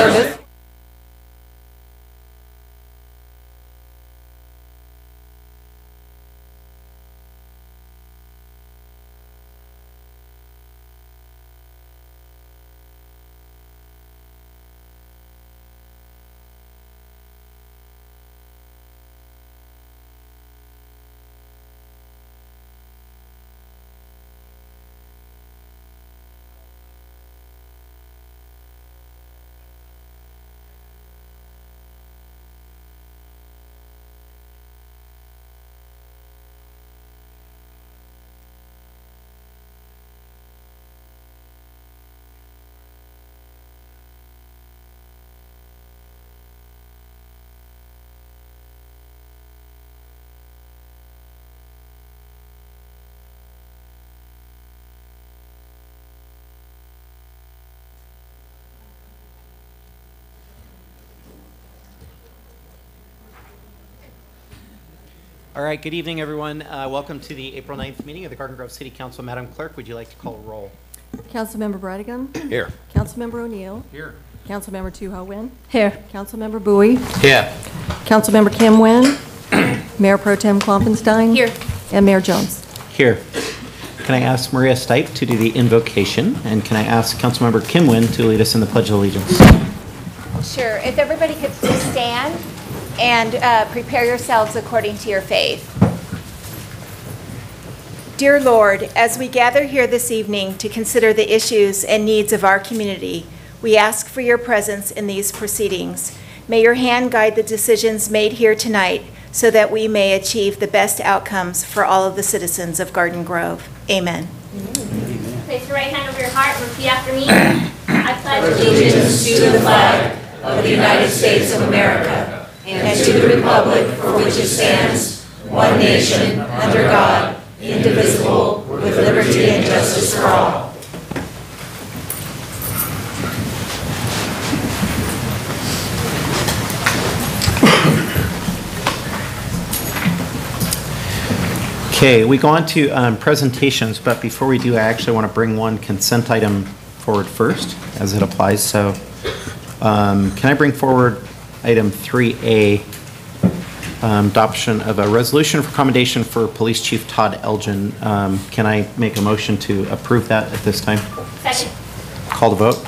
service. All right, good evening, everyone. Welcome to the April 9th meeting of the Garden Grove City Council. Madam Clerk, would you like to call a roll? Councilmember Bradigan? Here. Councilmember O'Neill? Here. Councilmember Tu Ho Nguyen? Here. Councilmember Bowie? Here. Councilmember Kim Nguyen? Mayor Pro Tem Klopfenstein? Here. And Mayor Jones? Here. Can I ask Maria Stipe to do the invocation? And can I ask Councilmember Kim Nguyen to lead us in the Pledge of Allegiance? Sure. If everybody could please stand and prepare yourselves according to your faith. Dear Lord, as we gather here this evening to consider the issues and needs of our community, we ask for your presence in these proceedings. May your hand guide the decisions made here tonight so that we may achieve the best outcomes for all of the citizens of Garden Grove. Amen. Place your right hand over your heart and repeat after me. I pledge allegiance to the flag of the United States of America and to the republic for which it stands, one nation, under God, indivisible, with liberty and justice for all. Okay, we go on to presentations, but before we do, I actually want to bring one consent item forward first, as it applies. So can I bring forward item 3A, adoption of a resolution for commendation for Police Chief Todd Elgin. Can I make a motion to approve that at this time? Second. Call the vote.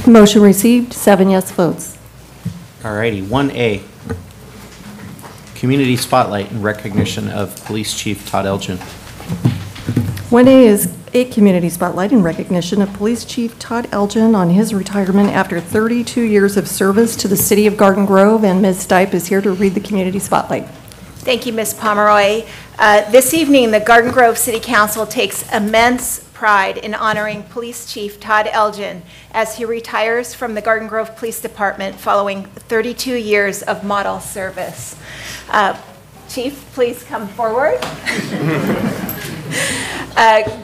Motion received, 7 yes votes. All righty, 1A, community spotlight in recognition of Police Chief Todd Elgin. 1A is a community spotlight in recognition of Police Chief Todd Elgin on his retirement after 32 years of service to the city of Garden Grove, and Ms. Stipe is here to read the community spotlight. Thank you, Ms. Pomeroy. This evening, the Garden Grove City Council takes immense pride in honoring Police Chief Todd Elgin as he retires from the Garden Grove Police Department following 32 years of model service. Chief, please come forward.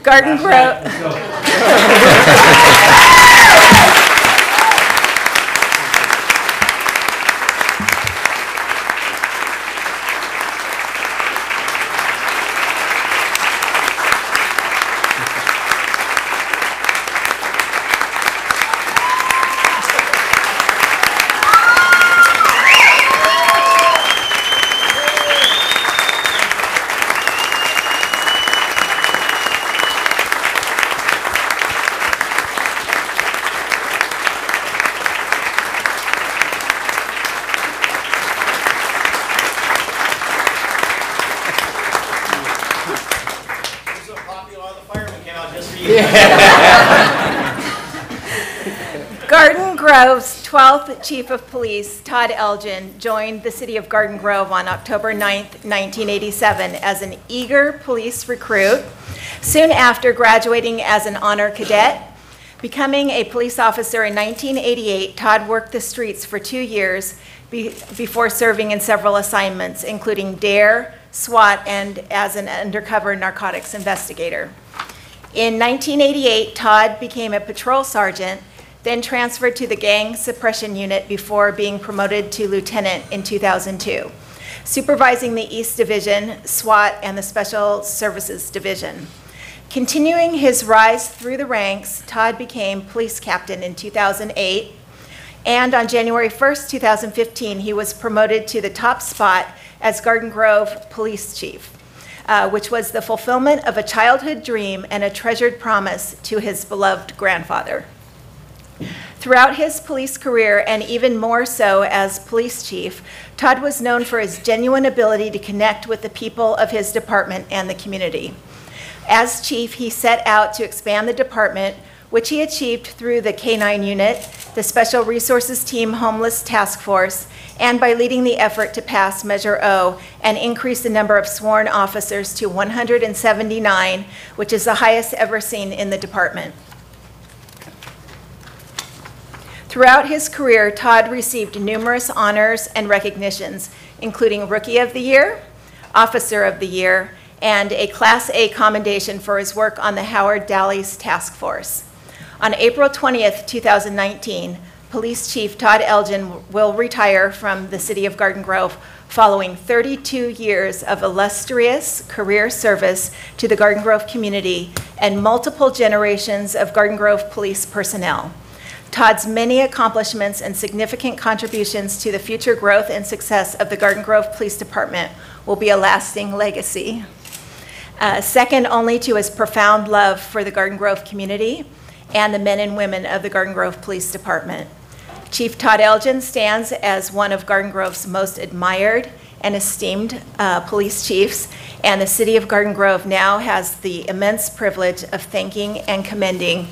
Garden Grove. Garden Grove's 12th Chief of Police, Todd Elgin, joined the city of Garden Grove on October 9th, 1987 as an eager police recruit, soon after graduating as an honor cadet. Becoming a police officer in 1988, Todd worked the streets for 2 years before serving in several assignments, including DARE, SWAT, and as an undercover narcotics investigator. In 1988, Todd became a patrol sergeant, then transferred to the gang suppression unit before being promoted to lieutenant in 2002, supervising the East Division, SWAT, and the Special Services Division. Continuing his rise through the ranks, Todd became police captain in 2008, and on January 1st, 2015, he was promoted to the top spot as Garden Grove Police Chief, which was the fulfillment of a childhood dream and a treasured promise to his beloved grandfather. Throughout his police career, and even more so as police chief, Todd was known for his genuine ability to connect with the people of his department and the community. As chief, he set out to expand the department, which he achieved through the K-9 unit, the Special Resources Team Homeless Task Force, and by leading the effort to pass Measure O and increase the number of sworn officers to 179, which is the highest ever seen in the department. Throughout his career, Todd received numerous honors and recognitions, including Rookie of the Year, Officer of the Year, and a Class A commendation for his work on the Howard Dallas Task Force. On April 20th, 2019, Police Chief Todd Elgin will retire from the City of Garden Grove following 32 years of illustrious career service to the Garden Grove community and multiple generations of Garden Grove police personnel. Todd's many accomplishments and significant contributions to the future growth and success of the Garden Grove Police Department will be a lasting legacy. Second only to his profound love for the Garden Grove community and the men and women of the Garden Grove Police Department. Chief Todd Elgin stands as one of Garden Grove's most admired and esteemed police chiefs, and the City of Garden Grove now has the immense privilege of thanking and commending.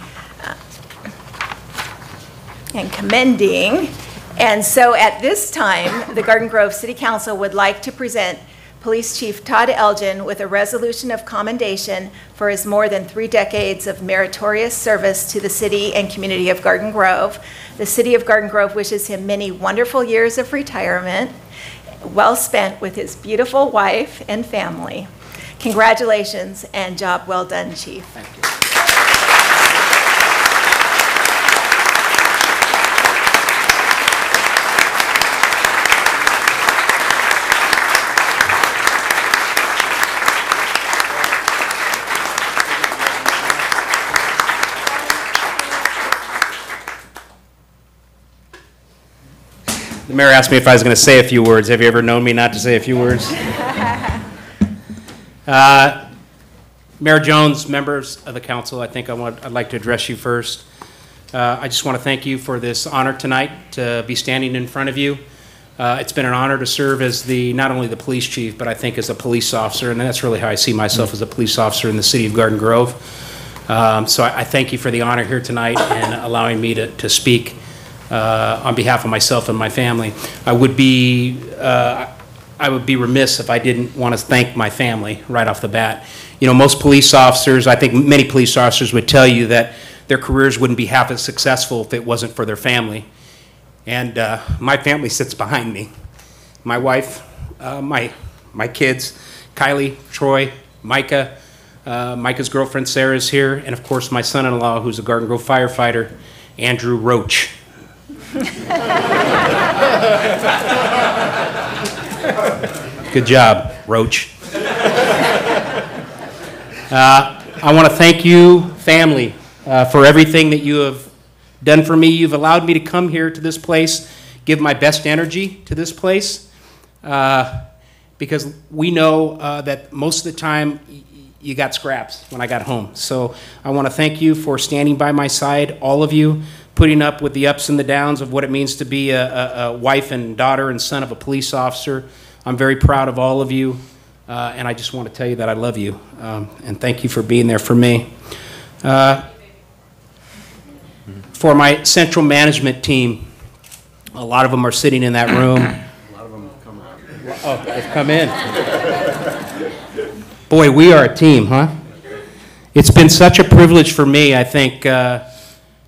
And so at this time, the Garden Grove City Council would like to present Police Chief Todd Elgin with a resolution of commendation for his more than 3 decades of meritorious service to the city and community of Garden Grove. The City of Garden Grove wishes him many wonderful years of retirement, well spent with his beautiful wife and family. Congratulations and job well done, Chief. Thank you. The mayor asked me if I was going to say a few words. Have you ever known me not to say a few words? Mayor Jones, members of the council, I think I'd like to address you first. I just want to thank you for this honor tonight to be standing in front of you. It's been an honor to serve as not only the police chief, but I think as a police officer, and that's really how I see myself, as a police officer in the city of Garden Grove. So I thank you for the honor here tonight and allowing me to speak on behalf of myself and my family. I would be remiss if I didn't want to thank my family right off the bat. You know, most police officers, I think many police officers would tell you that their careers wouldn't be half as successful if it wasn't for their family. And my family sits behind me. My wife, my kids, Kylie, Troy, Micah, Micah's girlfriend Sarah is here, and of course my son-in-law, who's a Garden Grove firefighter, Andrew Roach. Good job, Roach. I want to thank you, family, for everything that you have done for me. You've allowed me to come here to this place, give my best energy to this place, because we know that most of the time you got scraps when I got home. So I want to thank you for standing by my side, all of you, putting up with the ups and the downs of what it means to be a wife and daughter and son of a police officer. I'm very proud of all of you, and I just want to tell you that I love you, and thank you for being there for me. For my central management team, a lot of them are sitting in that room. A lot of them have come around. Oh, they've come in. Boy, we are a team, huh? It's been such a privilege for me, I think,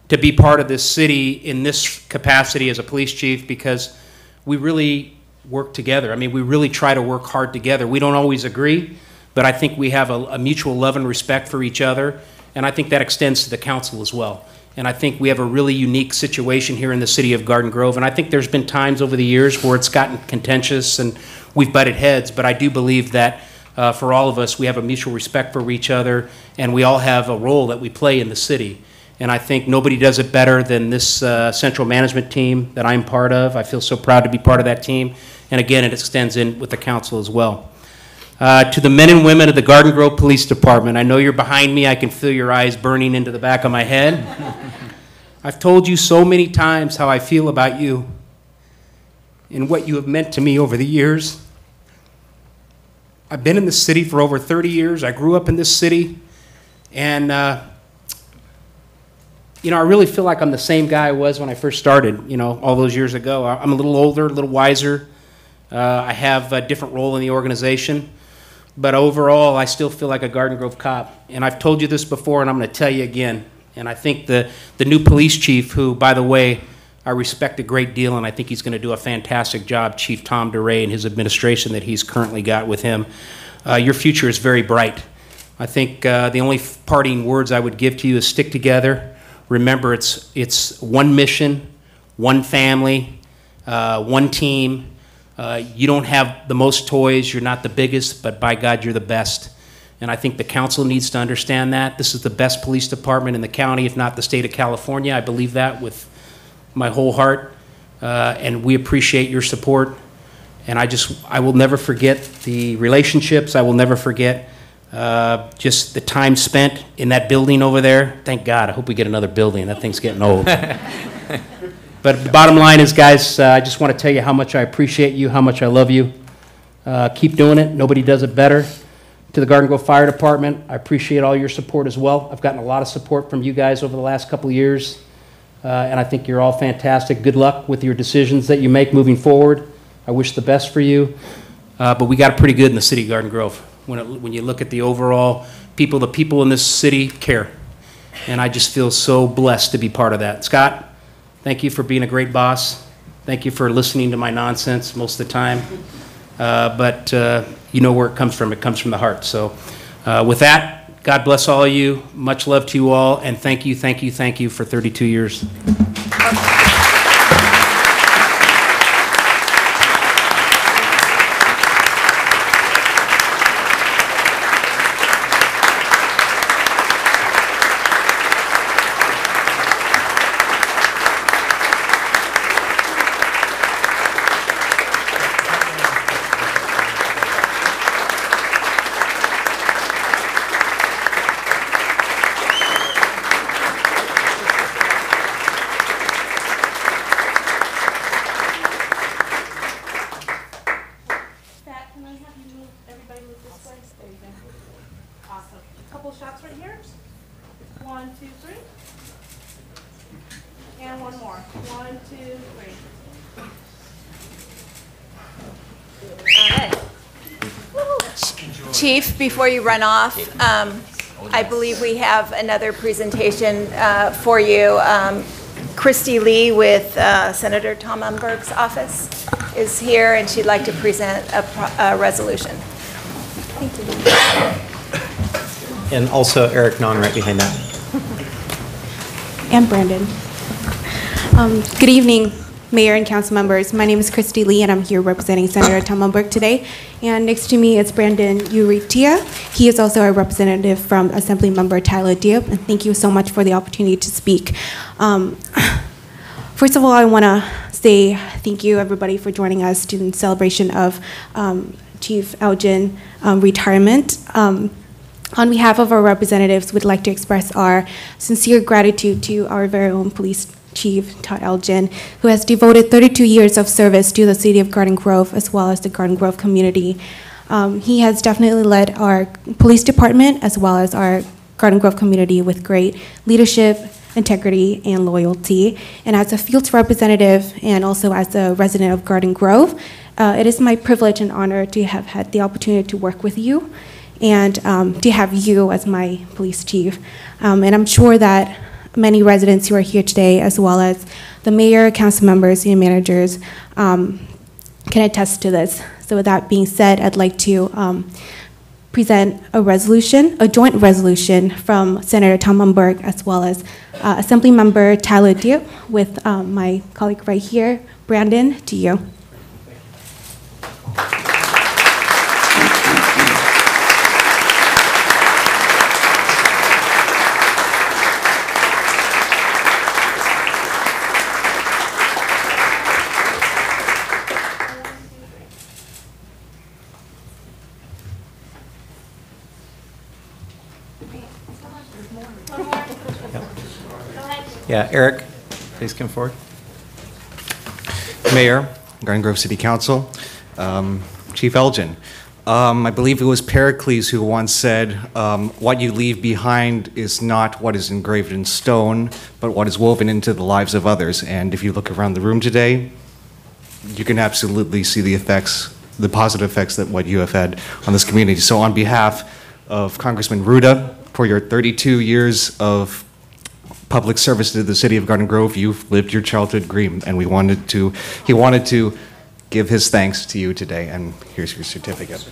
to be part of this city in this capacity as a police chief, because we really work together. I mean, we really try to work hard together. We don't always agree, but I think we have a mutual love and respect for each other, and I think that extends to the council as well. And I think we have a really unique situation here in the city of Garden Grove, and I think there's been times over the years where it's gotten contentious and we've butted heads, but I do believe that for all of us. We have a mutual respect for each other, and we all have a role that we play in the city. And I think nobody does it better than this central management team that I'm part of. I feel so proud to be part of that team. And again, it extends in with the council as well. To the men and women of the Garden Grove Police Department, I know you're behind me. I can feel your eyes burning into the back of my head. I've told you so many times how I feel about you and what you have meant to me over the years. I've been in this city for over 30 years. I grew up in this city. And, you know, I really feel like I'm the same guy I was when I first started, you know, all those years ago. I'm a little older, a little wiser. I have a different role in the organization. But overall, I still feel like a Garden Grove cop. And I've told you this before, and I'm going to tell you again. And I think the new police chief, who, by the way, I respect a great deal, and I think he's going to do a fantastic job, Chief Tom DeRay and his administration that he's currently got with him. Your future is very bright. I think the only parting words I would give to you is stick together. Remember, it's one mission, one family, one team. You don't have the most toys, you're not the biggest, but by God, you're the best. And I think the council needs to understand that. This is the best police department in the county, if not the state of California. I believe that with my whole heart. And we appreciate your support. And I will never forget the relationships. I will never forget just the time spent in that building over there. Thank God, I hope we get another building. That thing's getting old. But the bottom line is, guys, I just want to tell you how much I appreciate you, how much I love you. Keep doing it. Nobody does it better. To the Garden Grove Fire Department, I appreciate all your support as well. I've gotten a lot of support from you guys over the last couple of years, and I think you're all fantastic. Good luck with your decisions that you make moving forward. I wish the best for you. But we got it pretty good in the city of Garden Grove. When you look at the overall people, the people in this city care. And I just feel so blessed to be part of that. Scott, thank you for being a great boss. Thank you for listening to my nonsense most of the time. But you know where it comes from. It comes from the heart. So with that, God bless all of you. Much love to you all. And thank you, thank you, thank you for 32 years. Chief, before you run off, I believe we have another presentation for you. Christy Lee with Senator Tom Umberg's office is here, and she'd like to present a resolution. Thank you. And also Eric Nahn right behind that. And Brandon. Good evening, Mayor and council members. My name is Christy Lee, and I'm here representing Senator Tom Umberg today. And next to me is Brandon Urrutia. He is also a representative from Assemblymember Tyler Diop, and thank you so much for the opportunity to speak. First of all, I want to say thank you, everybody, for joining us in celebration of Chief Elgin retirement. On behalf of our representatives, we'd like to express our sincere gratitude to our very own police chief, Todd Elgin, who has devoted 32 years of service to the city of Garden Grove as well as the Garden Grove community. He has definitely led our police department as well as our Garden Grove community with great leadership, integrity, and loyalty. And as a field representative and also as a resident of Garden Grove, it is my privilege and honor to have had the opportunity to work with you and to have you as my police chief. And I'm sure that many residents who are here today, as well as the mayor, council members, and managers, can attest to this. So with that being said, I'd like to present a resolution, a joint resolution from Senator Tom Umberg, as well as Assemblymember Tyler Diop, with my colleague right here, Brandon, to you. One more. Go ahead. Yeah, Eric, please come forward. Mayor, Garden Grove City Council, Chief Elgin. I believe it was Pericles who once said, what you leave behind is not what is engraved in stone, but what is woven into the lives of others. And if you look around the room today, you can absolutely see the effects, the positive effects that what you have had on this community. So on behalf of Congressman Ruda, for your 32 years of public service to the city of Garden Grove, you've lived your childhood dream, and he wanted to give his thanks to you today, and here's your certificate.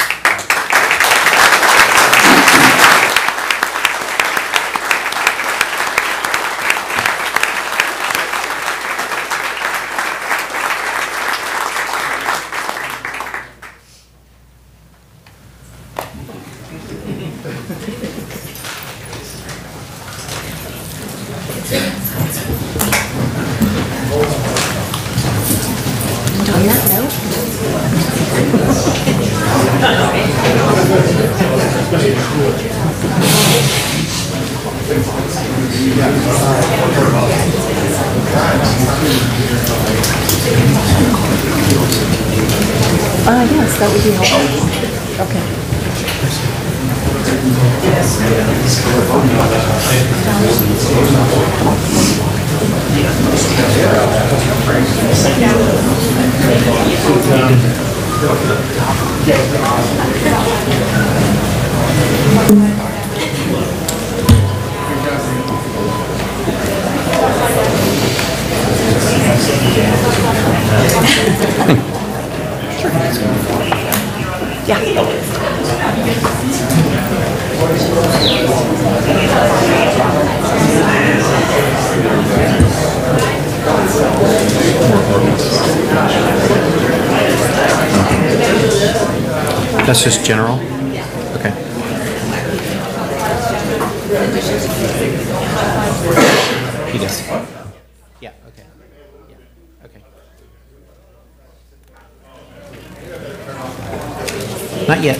Yes, that would be helpful. Okay. That's just general? Okay. He does. Yeah, okay. Yeah, okay. Not yet.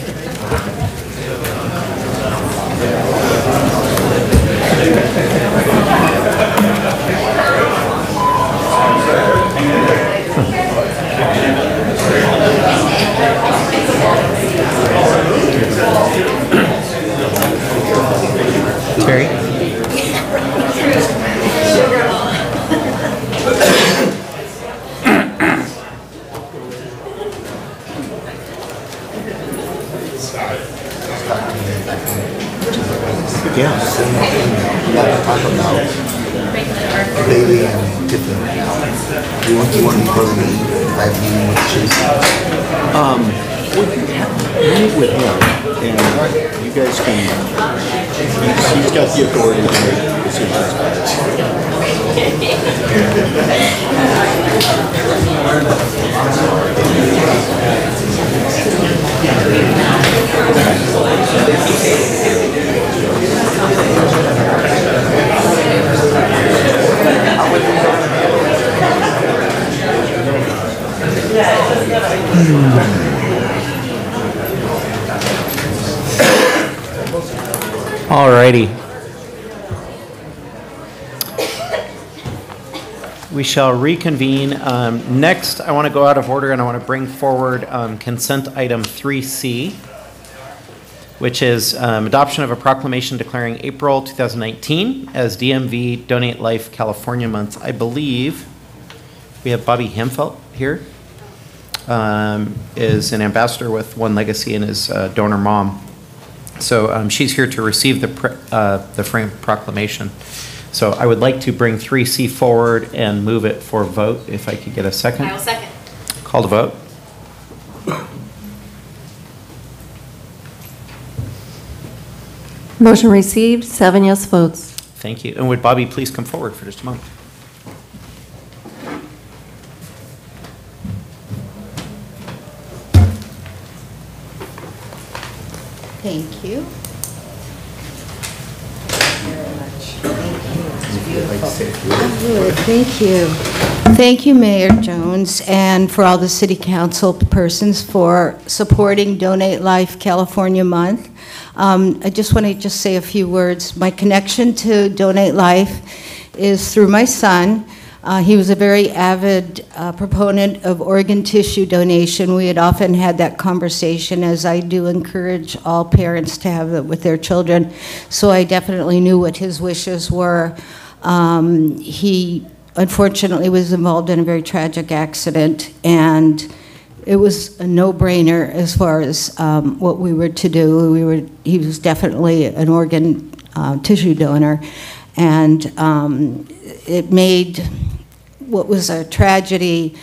Terry? Yeah. Talk about Bailey and Tiffany. You want to go to the live meeting with Chase? Meet with him, and you guys can, he's got the authority to make decisions. All righty. We shall reconvene. Next, I want to go out of order and I want to bring forward consent item 3C, which is adoption of a proclamation declaring April 2019 as DMV Donate Life California Month. I believe we have Bobby Hemfeld here, is an ambassador with One Legacy and is a donor mom. So she's here to receive the frame proclamation. So I would like to bring 3C forward and move it for vote, if I could get a second. I will second. Call to vote. Motion received, 7 yes votes. Thank you. And would Bobby please come forward for just a moment? Thank you. Very much. Thank you. It's beautiful. I would. Thank you. Thank you, Mayor Jones, and for all the city council persons for supporting Donate Life California Month. I just want to say a few words. My connection to Donate Life is through my son. He was a very avid proponent of organ tissue donation. We had often had that conversation, as I do encourage all parents to have it with their children. So I definitely knew what his wishes were. He unfortunately was involved in a very tragic accident, and it was a no-brainer as far as what we were to do. He was definitely an organ tissue donor, and it made what was a tragedy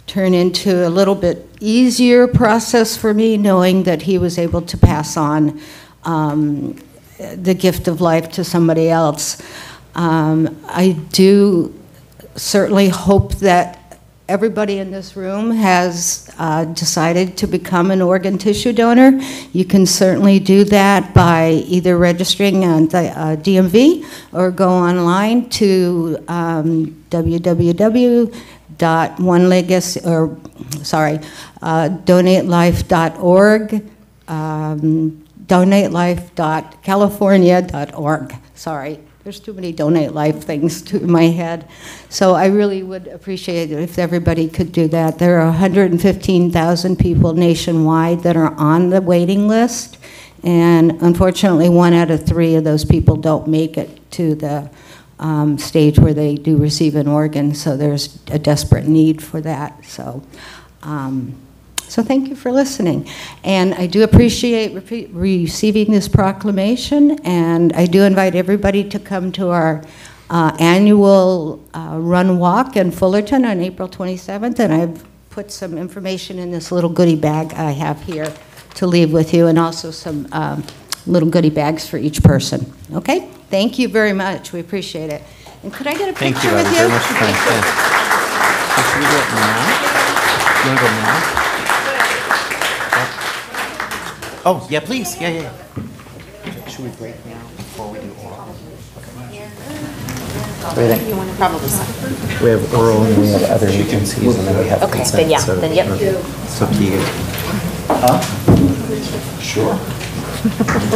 turn into a little bit easier process for me, knowing that he was able to pass on the gift of life to somebody else. I do certainly hope that everybody in this room has decided to become an organ tissue donor. You can certainly do that by either registering on the DMV or go online to donatelife.org, donatelife.california.org. Sorry. There's too many Donate Life things in my head. So I really would appreciate it if everybody could do that. There are 115,000 people nationwide that are on the waiting list, and unfortunately 1 out of 3 of those people don't make it to the stage where they do receive an organ, so there's a desperate need for that. So thank you for listening. And I do appreciate receiving this proclamation, and I do invite everybody to come to our annual run walk in Fullerton on April 27th, and I've put some information in this little goodie bag I have here to leave with you, and also some little goodie bags for each person. Okay? Thank you very much. We appreciate it. And could I get a picture with you? Thank you, very much. Yeah. Should we do it now? You want to go now? Oh, yeah, please. Yeah. Should we break now before we do oral? What do you think? You want to probably sign. We have oral and we have other agencies and then we have consent. Then yeah, so, then yep. It's up to you guys. Huh? Sure.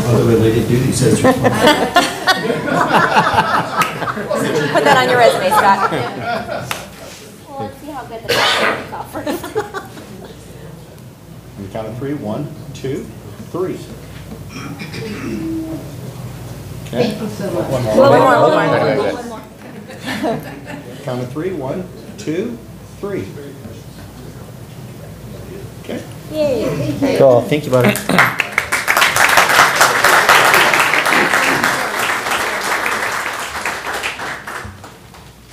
Other related duties as Put that on your resume, Scott. Well, let's see how good the is off first. On the count of 3, 1, 2, 3. Okay. Thank you so much. One more. One more. Count of 3, 1, 2, 3. Okay. Yay. Cool. Thank you, buddy.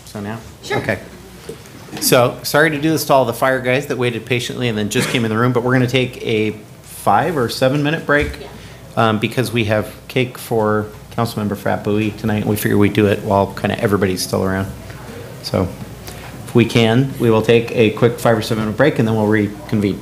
So now? Sure. Okay. So, sorry to do this to all the fire guys that waited patiently and then just came in the room, but we're going to take a 5 or 7 minute break because we have cake for Councilmember Frat Bowie tonight, and we figure we'd do it while kind of everybody's still around. So, if we can, we will take a quick 5 or 7 minute break and then we'll reconvene.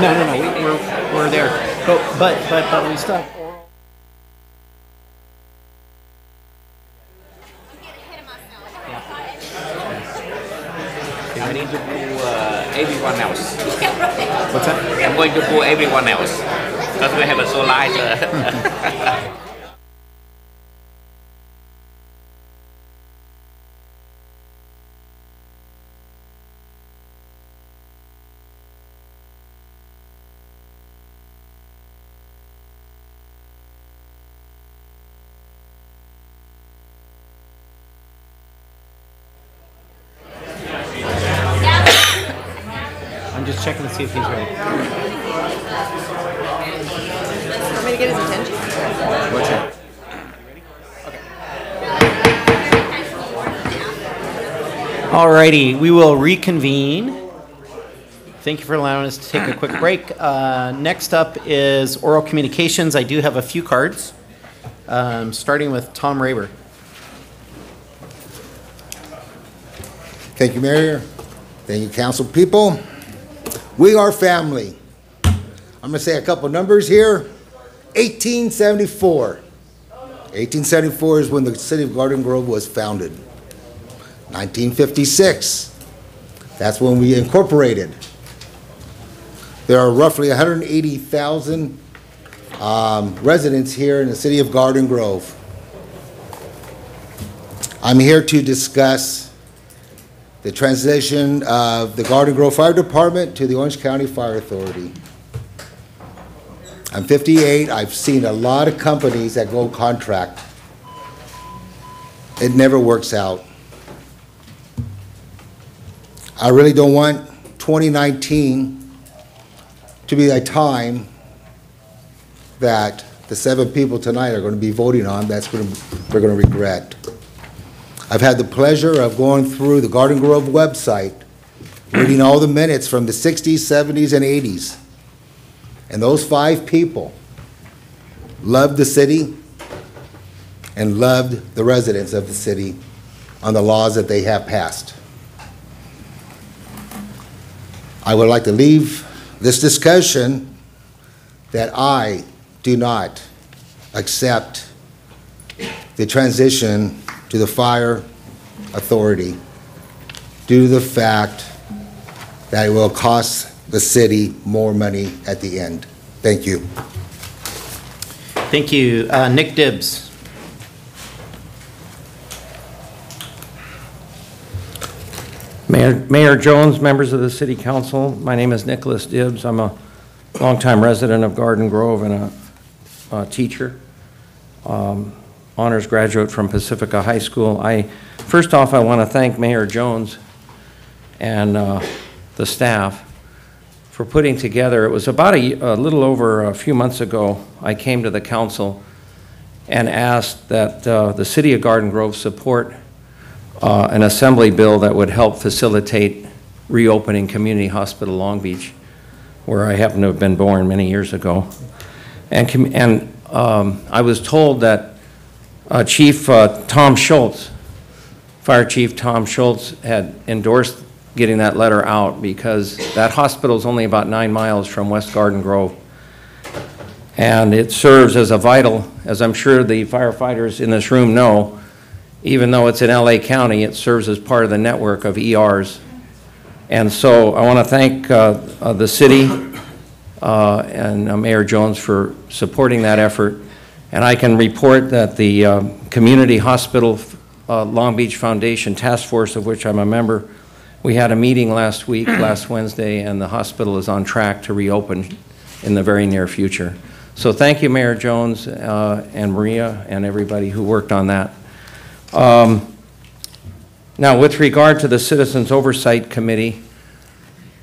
we're there. But we still have oral. I need to pull everyone else. What's that? I'm going to pull everyone else because we have a so light. I'm just checking to see if he's ready. Want me to get his attention? What's that? Alrighty, we will reconvene. Thank you for allowing us to take a quick break. Next up is oral communications. I do have a few cards, starting with Tom Raber. Thank you, Mayor. Thank you, council people. We are family. I'm going to say a couple numbers here. 1874. 1874 is when the city of Garden Grove was founded. 1956. That's when we incorporated. There are roughly 180,000 residents here in the city of Garden Grove. I'm here to discuss the transition of the Garden Grove Fire Department to the Orange County Fire Authority. I'm 58. I've seen a lot of companies that go contract. It never works out. I really don't want 2019 to be a time that the 7 people tonight are going to be voting on we're going to regret. I've had the pleasure of going through the Garden Grove website, reading all the minutes from the 60s, 70s, and 80s. And those 5 people loved the city and loved the residents of the city on the laws that they have passed. I would like to leave this discussion that I do not accept the transition to the fire authority due to the fact that it will cost the city more money at the end. Thank you. Thank you. Nick Dibbs. Mayor Jones, members of the City Council, my name is Nicholas Dibbs. I'm a longtime resident of Garden Grove and a teacher, honors graduate from Pacifica High School. First off, I want to thank Mayor Jones and the staff for putting together. It was about a little over a few months ago, I came to the council and asked that the City of Garden Grove support an assembly bill that would help facilitate reopening Community Hospital Long Beach, where I happen to have been born many years ago. And I was told that Chief Tom Schultz, Fire Chief Tom Schultz, had endorsed getting that letter out because that hospital is only about 9 miles from West Garden Grove. And it serves as a vital, as I'm sure the firefighters in this room know, even though it's in LA County, it serves as part of the network of ERs. And so I want to thank the city and Mayor Jones for supporting that effort. And I can report that the Community Hospital Long Beach Foundation Task Force, of which I'm a member, we had a meeting last week, last Wednesday, and the hospital is on track to reopen in the very near future. So thank you, Mayor Jones and Maria and everybody who worked on that. Now, with regard to the Citizens Oversight Committee,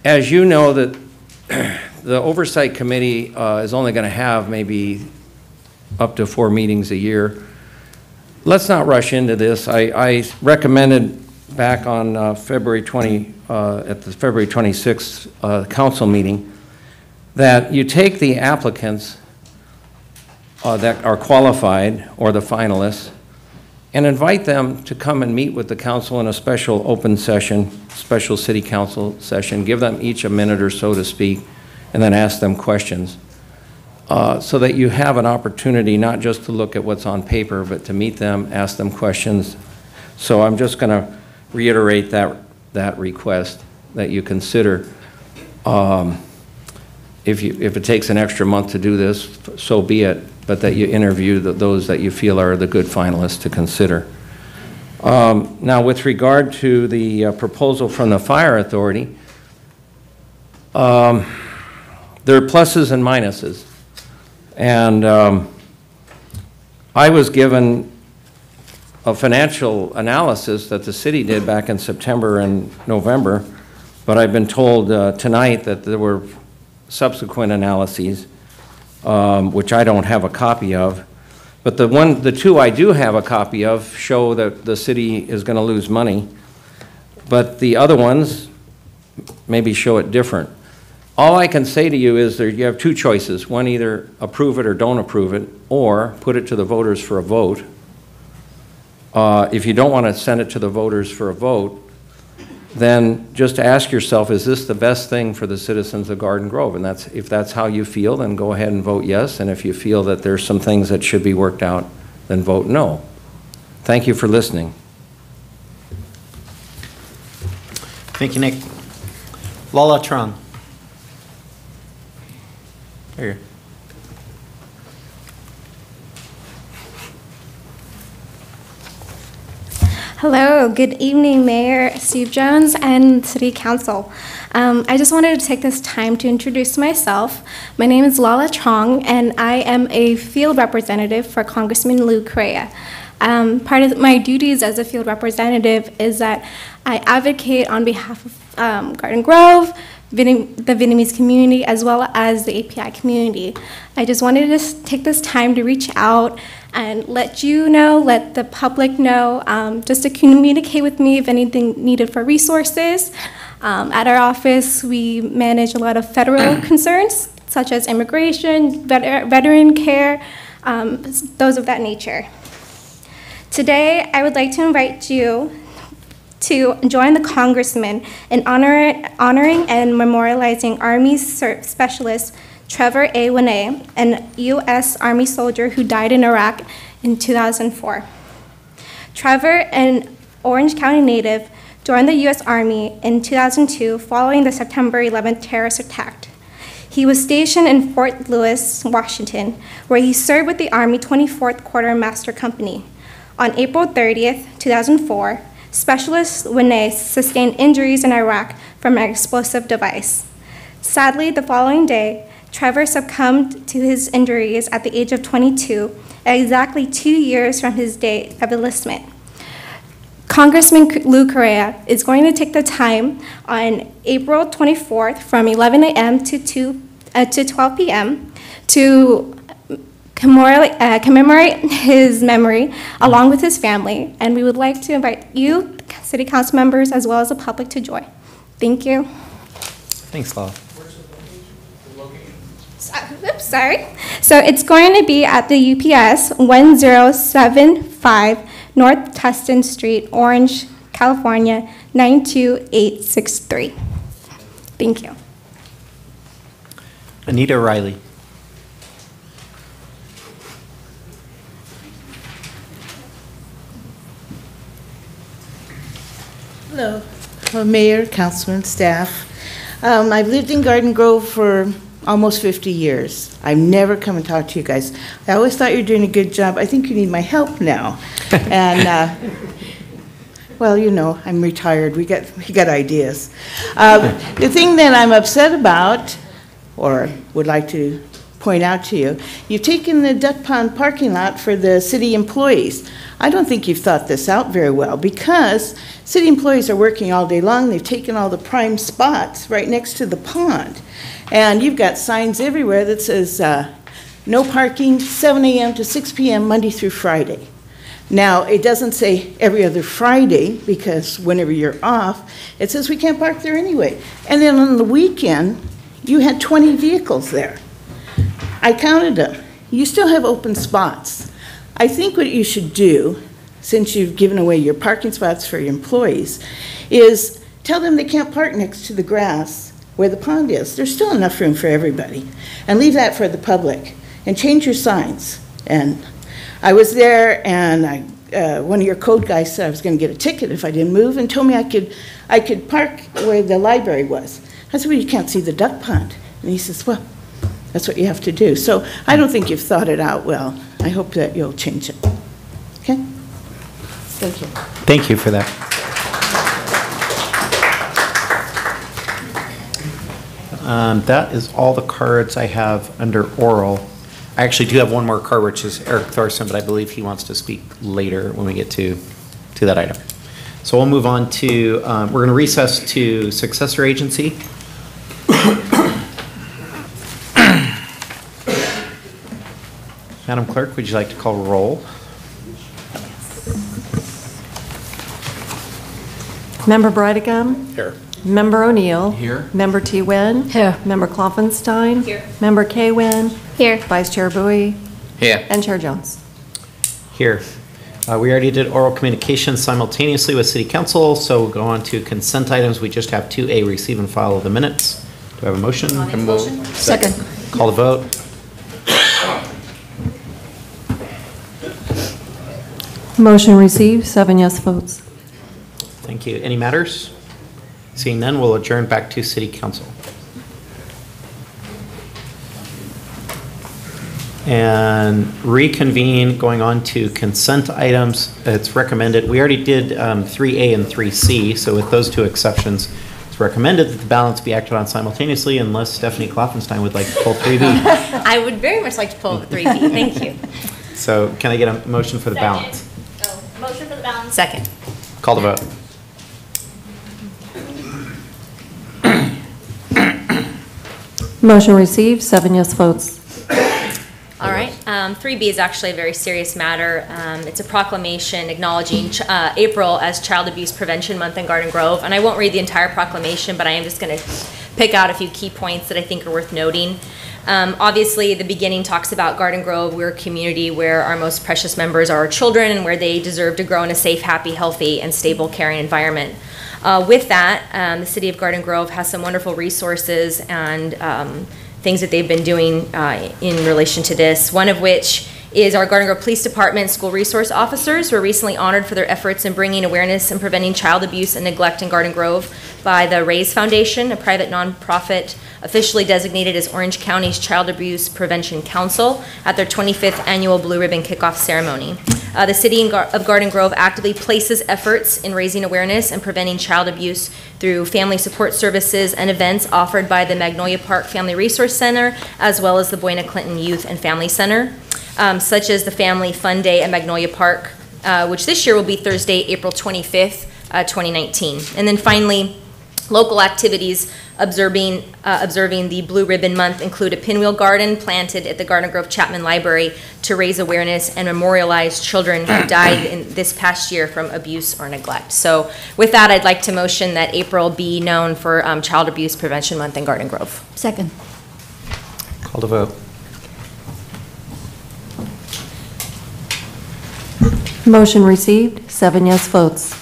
as you know, that the Oversight Committee is only going to have maybe up to 4 meetings a year. Let's not rush into this. I recommended back on February 20, at the February 26th council meeting, that you take the applicants that are qualified or the finalists and invite them to come and meet with the council in a special open session, special city council session, give them each a minute or so to speak, and then ask them questions, so that you have an opportunity not just to look at what's on paper, but to meet them, ask them questions. So I'm just going to reiterate that request, that you consider. If it takes an extra month to do this, so be it, but that you interview those that you feel are the good finalists to consider. Now, with regard to the proposal from the Fire Authority, there are pluses and minuses. And I was given a financial analysis that the city did back in September and November, but I've been told tonight that there were subsequent analyses, which I don't have a copy of. But the two I do have a copy of show that the city is going to lose money, but the other ones maybe show it different. All I can say to you is that you have two choices. One, either approve it or don't approve it, or put it to the voters for a vote. If you don't want to send it to the voters for a vote, then just ask yourself, is this the best thing for the citizens of Garden Grove? And if that's how you feel, then go ahead and vote yes. And if you feel that there's some things that should be worked out, then vote no. Thank you for listening. Thank you, Nick. Lala Trong. Here. Hello, good evening, Mayor Steve Jones and City Council. I just wanted to take this time to introduce myself. My name is Lala Trong, and I am a field representative for Congressman Lou Correa. Part of my duties as a field representative is that I advocate on behalf of Garden Grove, the Vietnamese community, as well as the API community. I just wanted to take this time to reach out and let you know, let the public know, just to communicate with me if anything needed for resources. At our office, we manage a lot of federal concerns, such as immigration, veteran care, those of that nature. Today, I would like to invite you to join the Congressman in honoring and memorializing Army Specialist Trevor A. Winay, an U.S. Army soldier who died in Iraq in 2004. Trevor, an Orange County native, joined the U.S. Army in 2002 following the September 11th terrorist attack. He was stationed in Fort Lewis, Washington, where he served with the Army 24th Quartermaster Company. On April 30th, 2004, Specialist Winay sustained injuries in Iraq from an explosive device. Sadly, the following day, Trevor succumbed to his injuries at the age of 22, exactly 2 years from his date of enlistment. Congressman Lou Correa is going to take the time on April 24th from 11 a.m. to 12 p.m. to commemorate his memory along with his family, and we would like to invite you, City Council members, as well as the public to join. Thank you. Thanks, Lala. Oops, sorry. So it's going to be at the UPS 1075 North Tustin Street, Orange, California, 92863. Thank you. Anita Riley. Hello, Mayor, Councilman, staff. I've lived in Garden Grove for almost 50 years. I've never come and talked to you guys. I always thought you were doing a good job. I think you need my help now. And, well, you know, I'm retired. We got ideas. The thing that I'm upset about, or would like to point out to you, you've taken the Duck Pond parking lot for the city employees. I don't think you've thought this out very well, because city employees are working all day long. They've taken all the prime spots right next to the pond. And you've got signs everywhere that says no parking, 7 a.m. to 6 p.m. Monday through Friday. Now, it doesn't say every other Friday, because whenever you're off, it says we can't park there anyway. And then on the weekend, you had 20 vehicles there. I counted them. You still have open spots. I think what you should do, since you've given away your parking spots for your employees, is tell them they can't park next to the grass where the pond is. There's still enough room for everybody. And leave that for the public. And change your signs. And I was there, and one of your code guys said I was going to get a ticket if I didn't move, and told me I could park where the library was. I said, well, you can't see the duck pond. And he says, well, that's what you have to do. So I don't think you've thought it out well. I hope that you'll change it. Okay? Thank you. Thank you for that. That is all the cards I have under oral. I actually do have one more card, which is Eric Thorson, but I believe he wants to speak later when we get to that item. So we'll move on to, we're going to recess to successor agency. Madam Clerk, would you like to call roll? Member Bridegham? Here. Member O'Neill? Here. Member T. Wynn? Here. Member Klopfenstein? Here. Member K. Wynn? Here. Vice Chair Bowie? Here. And Chair Jones. Here. We already did oral communication simultaneously with City Council, so we'll go on to consent items. We just have 2A, receive and file the minutes. Do I have a motion? Second. Call the vote. Motion received, 7 yes votes. Thank you. Any matters? Seeing none, we'll adjourn back to City Council. And reconvene, going on to consent items. It's recommended, we already did 3A and 3C, so with those two exceptions, it's recommended that the balance be acted on simultaneously unless Stephanie Klopfenstein would like to pull 3B. I would very much like to pull 3B. Thank you. So can I get a motion for the Second. balance? Oh, motion for the balance. Second. Call the vote. Motion received, 7 yes votes. All right. 3B is actually a very serious matter. It's a proclamation acknowledging April as Child Abuse Prevention Month in Garden Grove. And I won't read the entire proclamation, but I am just going to pick out a few key points that I think are worth noting. Obviously, the beginning talks about Garden Grove. We're a community where our most precious members are our children and where they deserve to grow in a safe, happy, healthy, and stable, caring environment. With that, the City of Garden Grove has some wonderful resources and things that they've been doing in relation to this, one of which is our Garden Grove Police Department School Resource Officers who were recently honored for their efforts in bringing awareness and preventing child abuse and neglect in Garden Grove by the RAISE Foundation, a private nonprofit officially designated as Orange County's Child Abuse Prevention Council at their 25th annual Blue Ribbon Kickoff Ceremony. The City of Garden Grove actively places efforts in raising awareness and preventing child abuse through family support services and events offered by the Magnolia Park Family Resource Center, as well as the Buena Clinton Youth and Family Center, such as the Family Fun Day at Magnolia Park, which this year will be Thursday, April 25th, 2019. And then finally, local activities observing the Blue Ribbon Month include a pinwheel garden planted at the Garden Grove Chapman Library to raise awareness and memorialize children who died in this past year from abuse or neglect. So with that, I'd like to motion that April be known for Child Abuse Prevention Month in Garden Grove. Second. Call the vote. Motion received, 7 yes votes.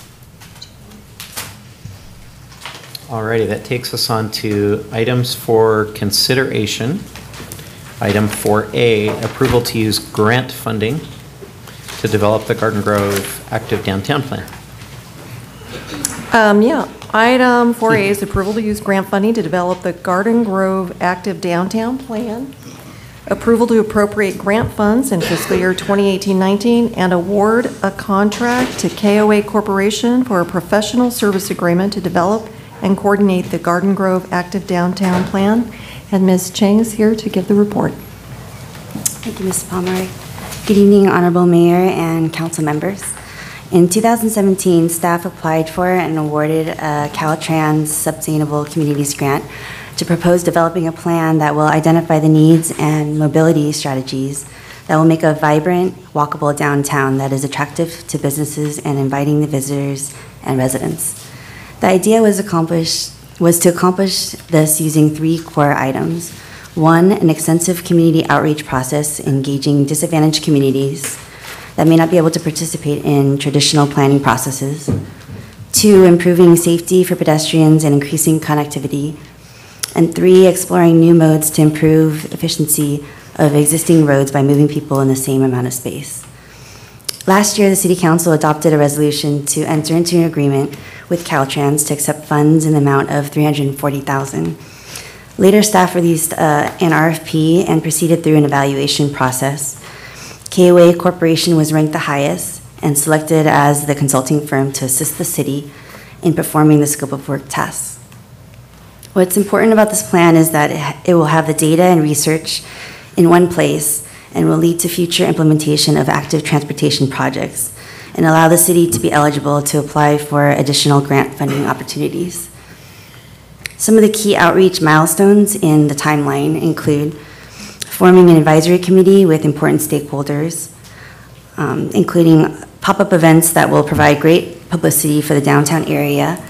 Alrighty, that takes us on to items for consideration. Item 4A, approval to use grant funding to develop the Garden Grove Active Downtown Plan. Item 4A is approval to use grant funding to develop the Garden Grove Active Downtown Plan. Approval to appropriate grant funds in fiscal year 2018-19 and award a contract to KOA Corporation for a professional service agreement to develop and coordinate the Garden Grove Active Downtown Plan. And Ms. Chang is here to give the report. Thank you, Ms. Palmer. Good evening, Honorable Mayor and Council members. In 2017, staff applied for and awarded a Caltrans Sustainable Communities Grant to propose developing a plan that will identify the needs and mobility strategies that will make a vibrant, walkable downtown that is attractive to businesses and inviting the visitors and residents. The idea was to accomplish this using 3 core items. 1, an extensive community outreach process engaging disadvantaged communities that may not be able to participate in traditional planning processes. 2, improving safety for pedestrians and increasing connectivity. And 3, exploring new modes to improve efficiency of existing roads by moving people in the same amount of space. Last year, the City Council adopted a resolution to enter into an agreement with Caltrans to accept funds in the amount of $340,000. Later, staff released an RFP and proceeded through an evaluation process. KOA Corporation was ranked the highest and selected as the consulting firm to assist the city in performing the scope of work tasks. What's important about this plan is that it will have the data and research in one place and will lead to future implementation of active transportation projects and allow the city to be eligible to apply for additional grant funding opportunities. Some of the key outreach milestones in the timeline include forming an advisory committee with important stakeholders, including pop-up events that will provide great publicity for the downtown area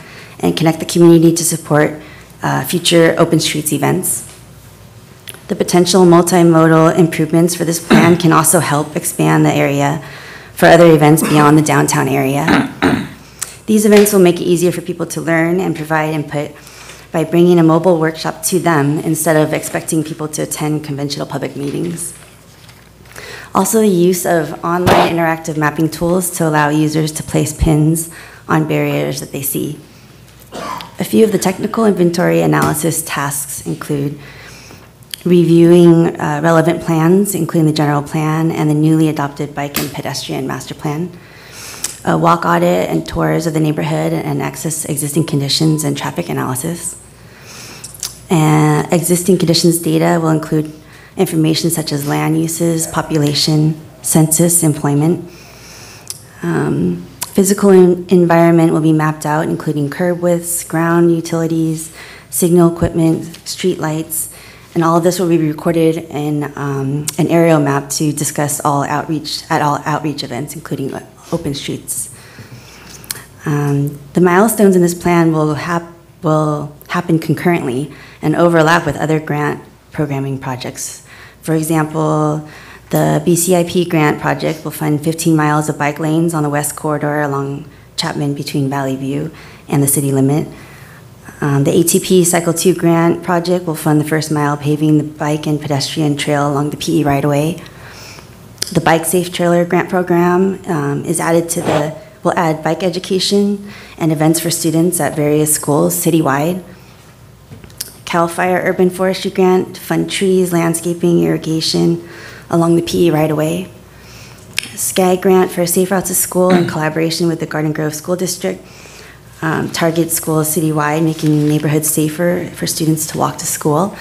and connect the community to support future open streets events. The potential multimodal improvements for this plan can also help expand the area for other events beyond the downtown area. These events will make it easier for people to learn and provide input by bringing a mobile workshop to them instead of expecting people to attend conventional public meetings. Also, the use of online interactive mapping tools to allow users to place pins on barriers that they see. A few of the technical inventory analysis tasks include reviewing relevant plans, including the general plan and the newly adopted bike and pedestrian master plan, a walk audit and tours of the neighborhood and access existing conditions and traffic analysis. And existing conditions data will include information such as land uses, population, census, employment. Physical environment will be mapped out, including curb widths, ground utilities, signal equipment, street lights, and all of this will be recorded in an aerial map to discuss all outreach events, including open streets. The milestones in this plan will happen concurrently and overlap with other grant programming projects. For example, the BCIP grant project will fund 15 miles of bike lanes on the west corridor along Chapman between Valley View and the city limit. The ATP Cycle 2 grant project will fund the first mile paving the bike and pedestrian trail along the PE right-of-way. The Bike Safe Trailer grant program will add bike education and events for students at various schools citywide. CAL FIRE Urban Forestry grant to fund trees, landscaping, irrigation along the PE right-of-way. SCAG grant for Safe Routes to School in collaboration with the Garden Grove School District. Target schools citywide, making neighborhoods safer for students to walk to school.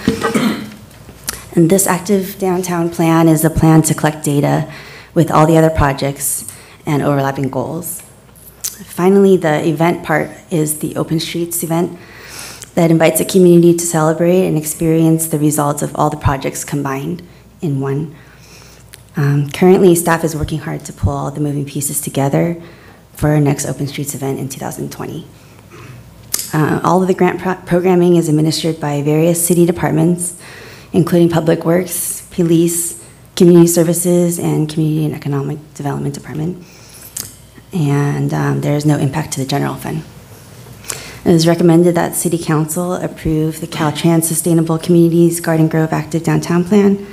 And this active downtown plan is a plan to collect data with all the other projects and overlapping goals. Finally, the event part is the Open Streets event that invites the community to celebrate and experience the results of all the projects combined in one. Currently, staff is working hard to pull all the moving pieces together for our next Open Streets event in 2020. All of the grant programming is administered by various city departments, including Public Works, Police, Community Services, and Community and Economic Development Department. And there is no impact to the general fund. It is recommended that City Council approve the Caltrans Sustainable Communities Garden Grove Active Downtown Plan,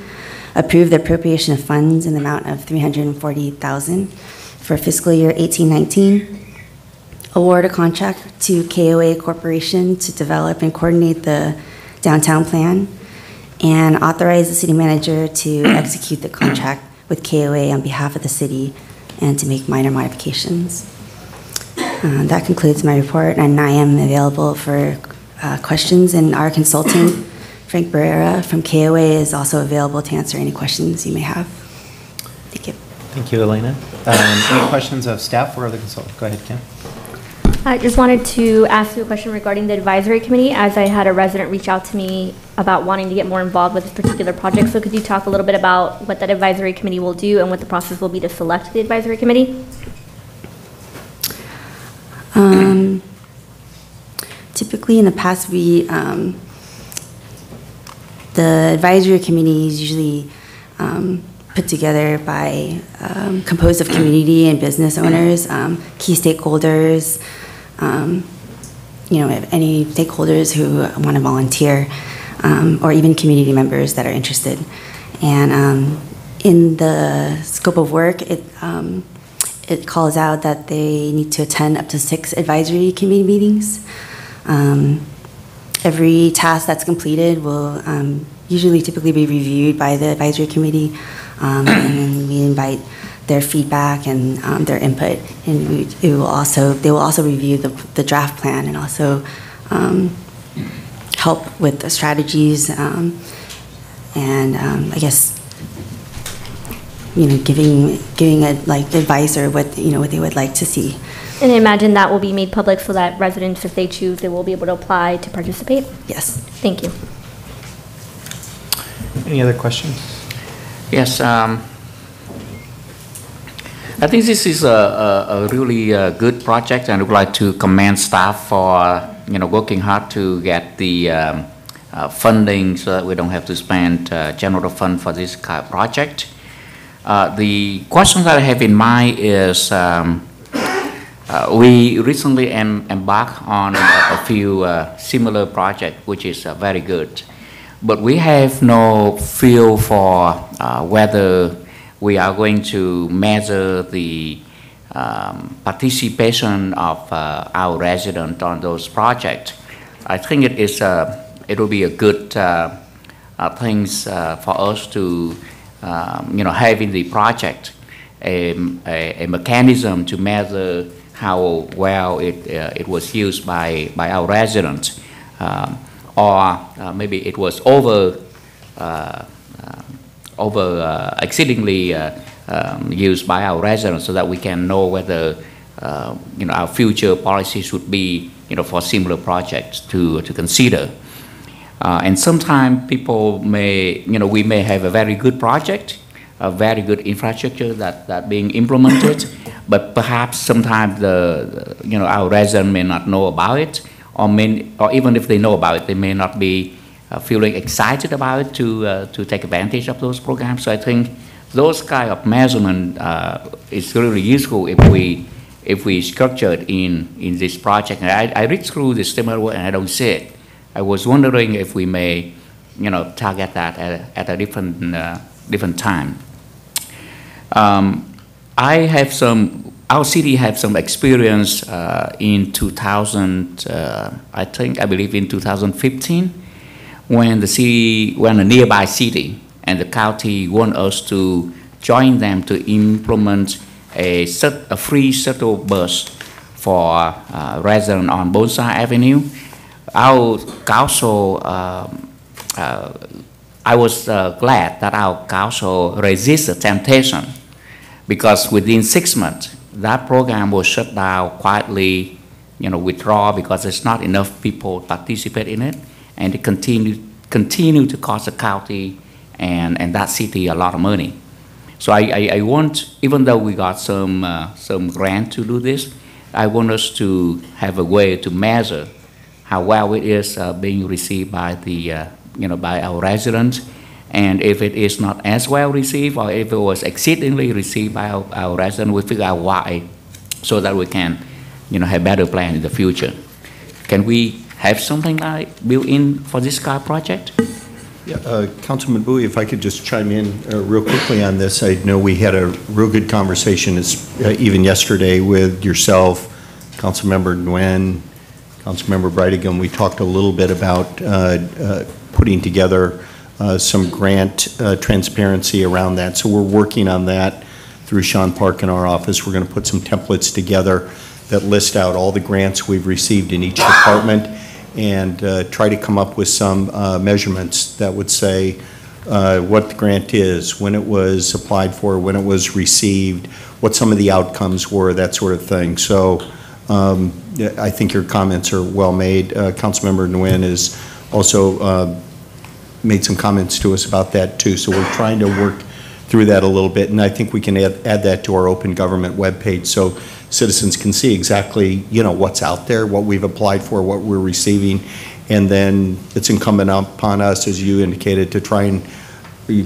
approve the appropriation of funds in the amount of $340,000 for fiscal year 18-19, award a contract to KOA Corporation to develop and coordinate the downtown plan, and authorize the city manager to execute the contract with KOA on behalf of the city and to make minor modifications. That concludes my report, and I am available for questions, and our consultant, Frank Barrera from KOA, is also available to answer any questions you may have. Thank you. Thank you, Elena. Any questions of staff or the consultant? Go ahead, Kim. I just wanted to ask you a question regarding the advisory committee, as I had a resident reach out to me about wanting to get more involved with this particular project. So could you talk a little bit about what that advisory committee will do and what the process will be to select the advisory committee? Typically in the past, the advisory committee is usually put together by, composed of community and business owners, key stakeholders, any stakeholders who want to volunteer. or even community members that are interested. And in the scope of work, it calls out that they need to attend up to 6 advisory committee meetings. Every task that's completed will typically be reviewed by the advisory committee, and then we invite their feedback and their input, and they will also review the draft plan and also help with the strategies and I guess giving advice or what they would like to see. And I imagine that will be made public so that residents, if they choose, they will be able to apply to participate? Yes. Thank you. Any other questions? Yes, I think this is a really good project, and I would like to commend staff for working hard to get the funding so that we don't have to spend general fund for this kind of project. The question that I have in mind is we recently embarked on a few similar projects, which is very good. But we have no feel for whether we are going to measure the participation of our residents on those projects. I think it will be a good things for us to have in the project a mechanism to measure how well it was used by our residents, or maybe it was exceedingly used by our residents, so that we can know whether our future policies would be for similar projects to consider. And sometimes people we may have a very good project, a very good infrastructure that being implemented, but perhaps sometimes our residents may not know about it, or even if they know about it, they may not be feeling excited about it to take advantage of those programs. So I think those kind of measurement is really useful if we structure it in this project. And I read through the statement and I don't see it. I was wondering if we may, target that at a different time. Our city had some experience in 2000, I believe in 2015, when a nearby city and the county want us to join them to implement a free shuttle bus for residents on Bonsai Avenue. Our council, I was glad that our council resisted the temptation, because within 6 months, that program was shut down quietly, withdraw, because there's not enough people participate in it, and it continue to cost the county and that city a lot of money. So I want, even though we got some grant to do this, I want us to have a way to measure how well it is being received by by our residents, and if it is not as well received, or if it was exceedingly received by our residents, we figure out why, so that we can, have better plan in the future. Can we have something like built in for this kind of project? Yeah, Councilman Bowie, if I could just chime in real quickly on this. I know we had a real good conversation even yesterday with yourself, Councilmember Nguyen, Councilmember Brightigam. We talked a little bit about putting together some grant transparency around that. So we're working on that through Sean Park in our office. We're going to put some templates together that list out all the grants we've received in each department, and try to come up with some measurements that would say what the grant is, when it was applied for, when it was received, what some of the outcomes were, that sort of thing. So I think your comments are well made. Councilmember Nguyen has also made some comments to us about that too. So we're trying to work through that a little bit, and I think we can add that to our open government webpage so citizens can see exactly, what's out there, what we've applied for, what we're receiving, and then it's incumbent upon us, as you indicated, to try and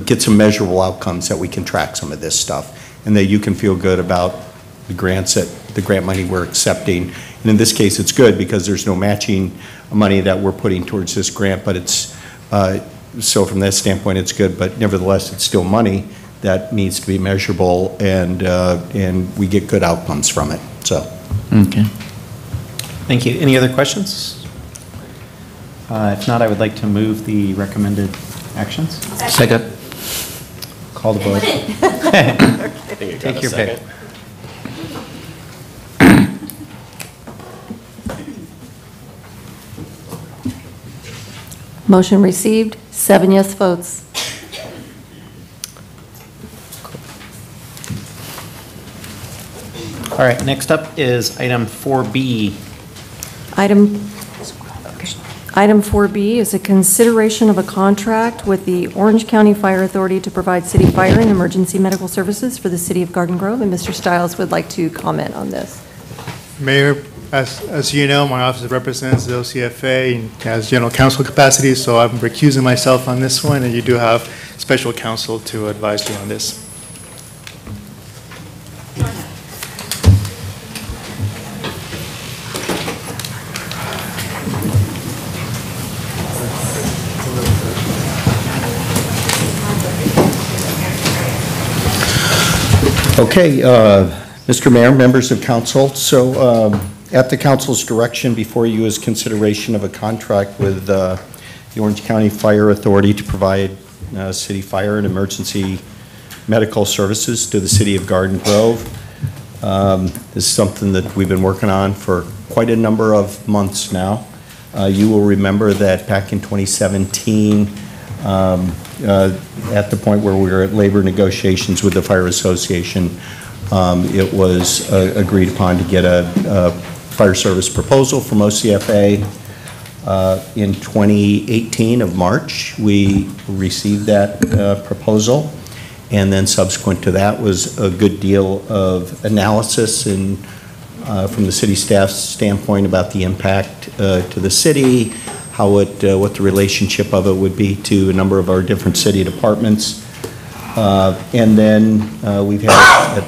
get some measurable outcomes that we can track some of this stuff, and that you can feel good about the grants, the grant money we're accepting. And in this case, it's good because there's no matching money that we're putting towards this grant, but it's So from that standpoint, it's good, but nevertheless, it's still money that needs to be measurable, and we get good outcomes from it, so. Okay. Thank you. Any other questions? If not, I would like to move the recommended actions. Second. Call the vote. Take your pick. Motion received, 7 yes votes. All right, next up is item 4B. Item 4B is a consideration of a contract with the Orange County Fire Authority to provide city fire and emergency medical services for the city of Garden Grove, and Mr. Stiles would like to comment on this. Mayor, as you know, my office represents the OCFA and has general counsel capacity, so I'm recusing myself on this one, and you do have special counsel to advise you on this. Okay, Mr. Mayor, members of council, so at the council's direction, before you is consideration of a contract with the Orange County Fire Authority to provide city fire and emergency medical services to the city of Garden Grove. This is something that we've been working on for quite a number of months now. You will remember that back in 2017, at the point where we were at labor negotiations with the Fire Association, it was agreed upon to get a fire service proposal from OCFA. In 2018 of March, we received that proposal, and then subsequent to that was a good deal of analysis and from the city staff's standpoint about the impact to the city, how what the relationship of it would be to a number of our different city departments. And then we've had a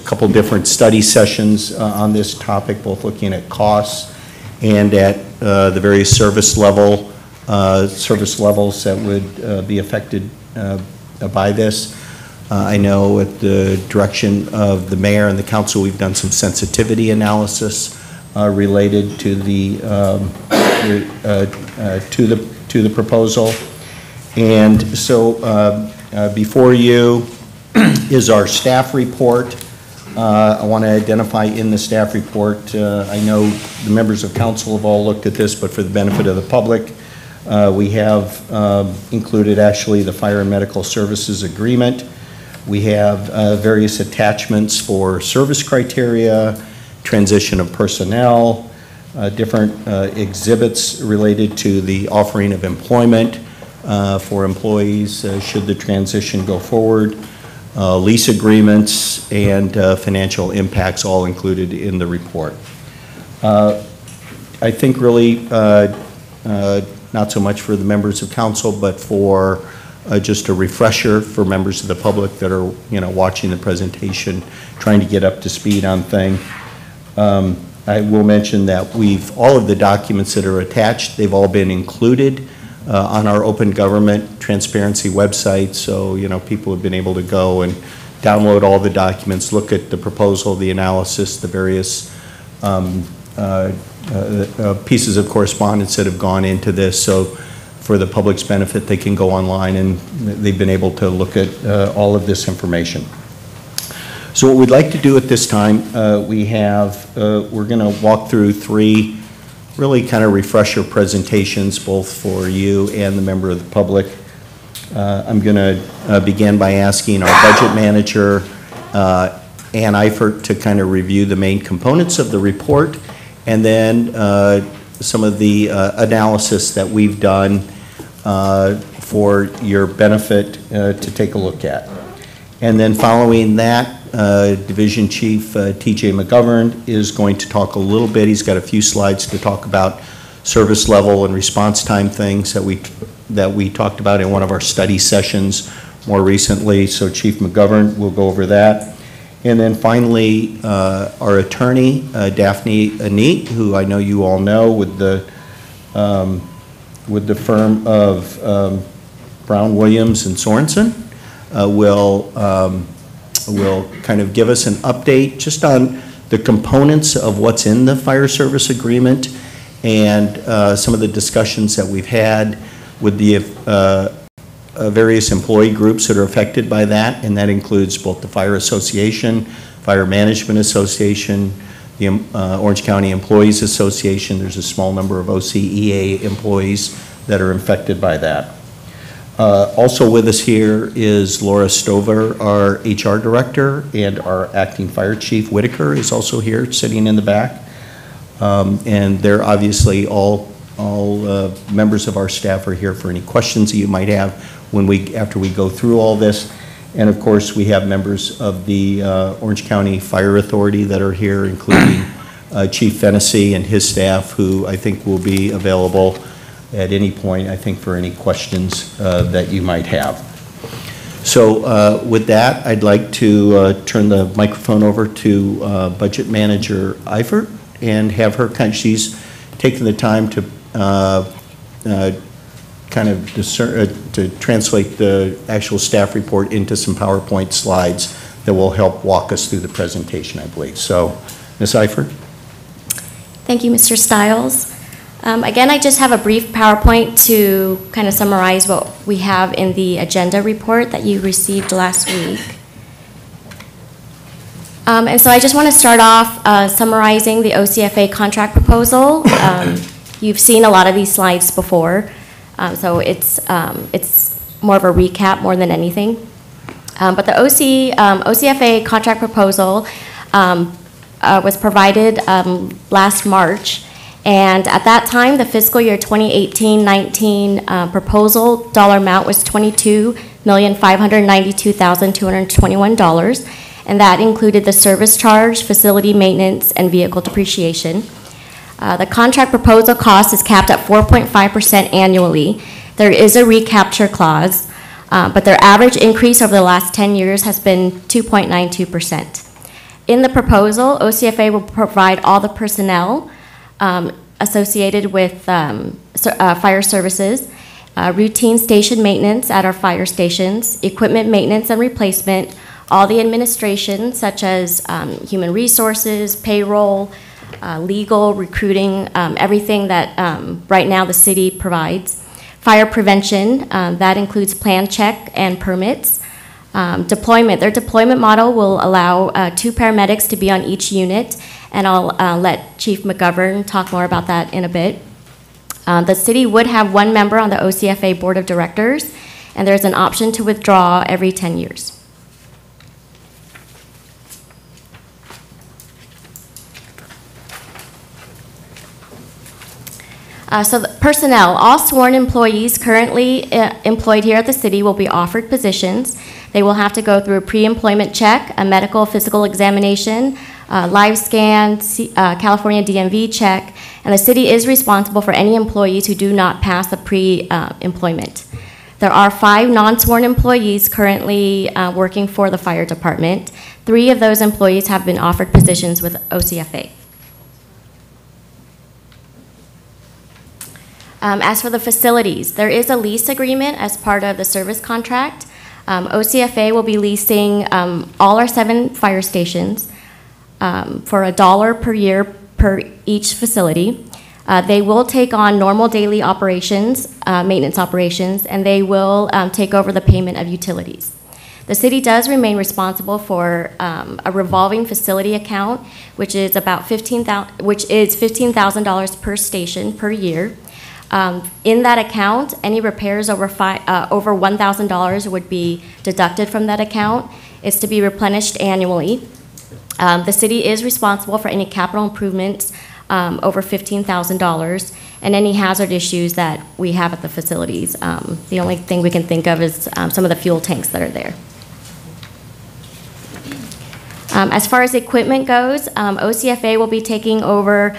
couple different study sessions on this topic, both looking at costs and at the various service levels that would be affected by this. I know at the direction of the mayor and the council, we've done some sensitivity analysis related to the proposal. And so before you is our staff report. I want to identify in the staff report, I know the members of council have all looked at this, but for the benefit of the public, we have included actually the fire and medical services agreement. We have various attachments for service criteria, transition of personnel, different exhibits related to the offering of employment for employees should the transition go forward, lease agreements, and financial impacts all included in the report. I think really not so much for the members of council, but for just a refresher for members of the public that are watching the presentation, trying to get up to speed on things. I will mention that all of the documents that are attached, they've all been included on our Open Government Transparency website, so people have been able to go and download all the documents, look at the proposal, the analysis, the various pieces of correspondence that have gone into this. So for the public's benefit, they can go online and they've been able to look at all of this information. So what we'd like to do at this time, we're going to walk through three really kind of refresher presentations, both for you and the member of the public. I'm going to begin by asking our budget manager, Ann Eifert, to kind of review the main components of the report, and then some of the analysis that we've done for your benefit to take a look at. And then following that, Division Chief T.J. McGovern is going to talk a little bit. He's got a few slides to talk about service level and response time things that we talked about in one of our study sessions more recently. So Chief McGovern will go over that. And then finally, our attorney, Daphne Anit, who I know you all know with the with the firm of Brown, Williams, and Sorensen will kind of give us an update just on the components of what's in the fire service agreement and some of the discussions that we've had with the various employee groups that are affected by that, and that includes both the Fire Association, Fire Management Association, the Orange County Employees Association. There's a small number of OCEA employees that are affected by that. Also with us here is Laura Stover, our HR director, and our acting fire chief, Whitaker, is also here, sitting in the back. And they're obviously all members of our staff are here for any questions that you might have after we go through all this. And of course, we have members of the Orange County Fire Authority that are here, including Chief Fennessy and his staff, who I think will be available at any point, I think, for any questions that you might have. So with that, I'd like to turn the microphone over to Budget Manager Eifert and have her she's taken the time to kind of to translate the actual staff report into some PowerPoint slides that will help walk us through the presentation, I believe. So, Ms. Eifert. Thank you, Mr. Stiles. Again, I just have a brief PowerPoint to kind of summarize what we have in the agenda report that you received last week. And so I just want to start off summarizing the OCFA contract proposal. You've seen a lot of these slides before, so it's more of a recap more than anything. But the OCFA contract proposal was provided last March. And at that time, the fiscal year 2018-19 proposal dollar amount was $22,592,221, and that included the service charge, facility maintenance, and vehicle depreciation. The contract proposal cost is capped at 4.5% annually. There is a recapture clause, but their average increase over the last 10 years has been 2.92%. In the proposal, OCFA will provide all the personnel associated with fire services, routine station maintenance at our fire stations, equipment maintenance and replacement, all the administration such as human resources, payroll, legal, recruiting, everything that right now the city provides. Fire prevention, that includes plan check and permits. Deployment, their deployment model will allow 2 paramedics to be on each unit, and I'll let Chief McGovern talk more about that in a bit. The city would have 1 member on the OCFA Board of Directors, and there's an option to withdraw every 10 years. So the personnel, all sworn employees currently employed here at the city will be offered positions. They will have to go through a pre-employment check, a medical physical examination, live scan, California DMV check, and the city is responsible for any employees who do not pass the pre-employment. There are 5 non-sworn employees currently working for the fire department. 3 of those employees have been offered positions with OCFA. As for the facilities, there is a lease agreement as part of the service contract. OCFA will be leasing all our 7 fire stations for $1 per year per each facility. They will take on normal daily operations, maintenance operations, and they will take over the payment of utilities. The city does remain responsible for a revolving facility account, which is about $15,000 per station per year. In that account, any repairs over $1,000 would be deducted from that account. It's to be replenished annually. The city is responsible for any capital improvements over $15,000 and any hazard issues that we have at the facilities. The only thing we can think of is some of the fuel tanks that are there. As far as equipment goes, OCFA will be taking over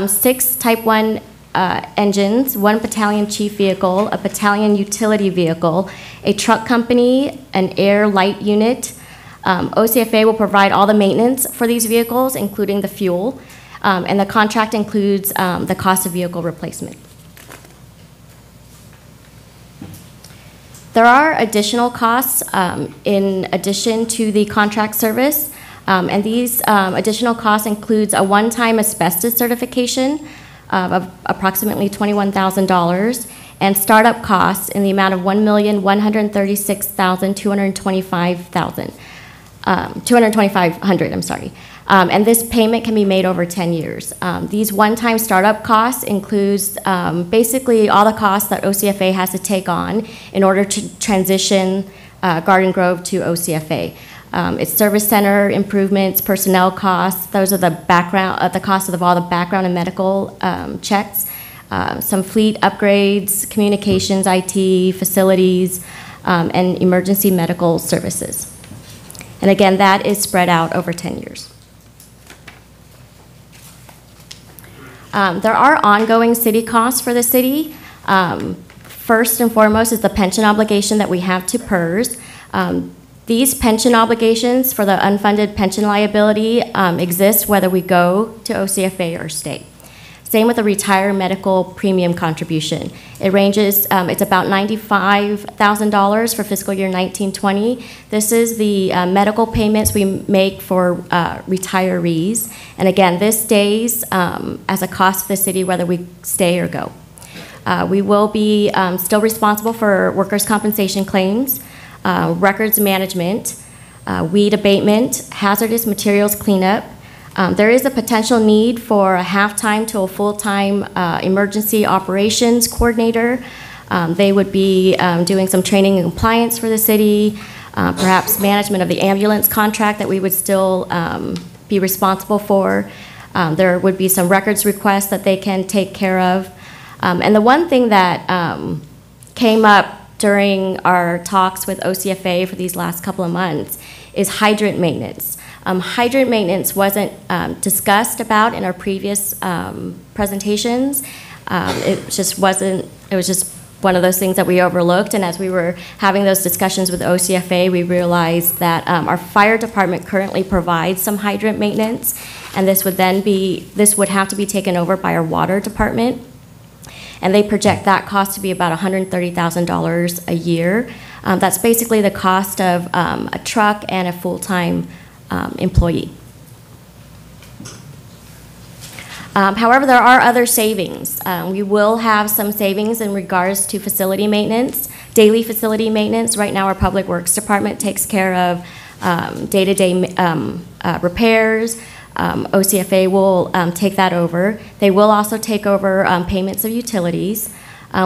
6 Type 1 engines, 1 battalion chief vehicle, a battalion utility vehicle, a truck company, an air light unit. OCFA will provide all the maintenance for these vehicles, including the fuel, and the contract includes the cost of vehicle replacement. There are additional costs in addition to the contract service, and these additional costs includes a one-time asbestos certification of approximately $21,000 and startup costs in the amount of $2,136,225, I'm sorry. And this payment can be made over 10 years. These one-time startup costs includes basically all the costs that OCFA has to take on in order to transition Garden Grove to OCFA. It's service center improvements, personnel costs. Those are the background, the cost of all the background and medical checks. Some fleet upgrades, communications, IT, facilities, and emergency medical services. And again, that is spread out over 10 years. There are ongoing city costs for the city. First and foremost is the pension obligation that we have to PERS. These pension obligations for the unfunded pension liability exist whether we go to OCFA or stay. Same with the retired medical premium contribution. It ranges, it's about $95,000 for fiscal year 1920. This is the medical payments we make for retirees. And again, this stays as a cost to the city whether we stay or go. We will be still responsible for workers' compensation claims, records management, weed abatement, hazardous materials cleanup. There is a potential need for a half-time to a full-time emergency operations coordinator. They would be doing some training and compliance for the city, perhaps management of the ambulance contract that we would still be responsible for. There would be some records requests that they can take care of. And the one thing that came up during our talks with OCFA for these last couple of months is hydrant maintenance. Hydrant maintenance wasn't discussed about in our previous presentations. It was just one of those things that we overlooked, and as we were having those discussions with OCFA, we realized that our fire department currently provides some hydrant maintenance, and this would have to be taken over by our water department. And they project that cost to be about $130,000 a year. That's basically the cost of a truck and a full-time employee. However, there are other savings. We will have some savings in regards to facility maintenance, daily facility maintenance. Right now, our Public Works Department takes care of day-to-day repairs. OCFA will take that over. They will also take over payments of utilities.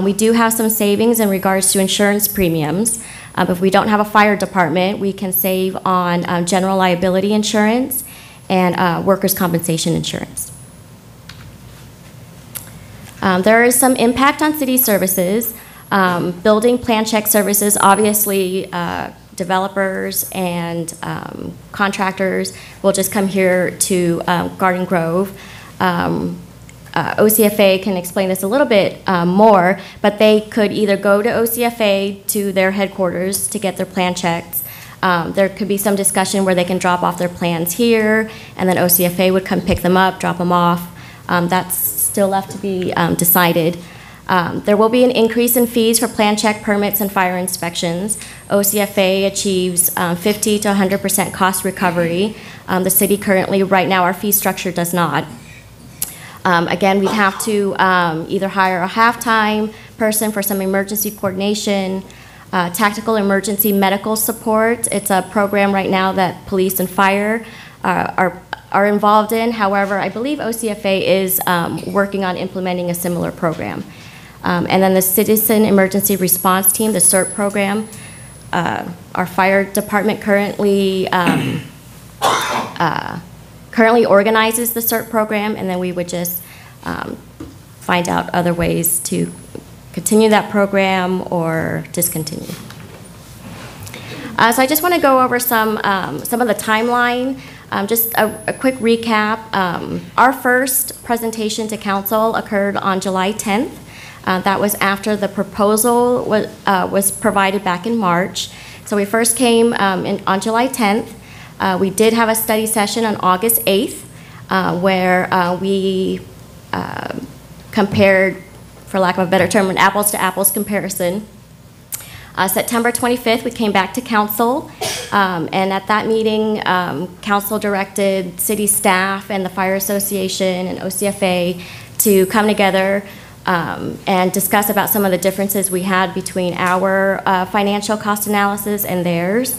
We do have some savings in regards to insurance premiums. If we don't have a fire department, we can save on general liability insurance and workers' compensation insurance. There is some impact on city services. Building plan check services, obviously, developers and contractors will just come here to Garden Grove. OCFA can explain this a little bit more, but they could either go to OCFA to their headquarters to get their plan checks. There could be some discussion where they can drop off their plans here, and then OCFA would come pick them up, drop them off. That's still left to be decided. There will be an increase in fees for plan check permits and fire inspections. OCFA achieves 50 to 100% cost recovery. The city currently, right now, our fee structure does not. Again, we'd have to either hire a half-time person for some emergency coordination, tactical emergency medical support. It's a program right now that police and fire are involved in. However, I believe OCFA is working on implementing a similar program. And then the Citizen Emergency Response Team, the CERT program, our fire department currently organizes the CERT program, and then we would just find out other ways to continue that program or discontinue. So I just want to go over some of the timeline. Just a quick recap. Our first presentation to council occurred on July 10th. That was after the proposal was provided back in March. So we first came on July 10th. We did have a study session on August 8th where we compared, for lack of a better term, an apples to apples comparison. September 25th, we came back to council, and at that meeting, council directed city staff and the Fire Association and OCFA to come together and discuss about some of the differences we had between our financial cost analysis and theirs.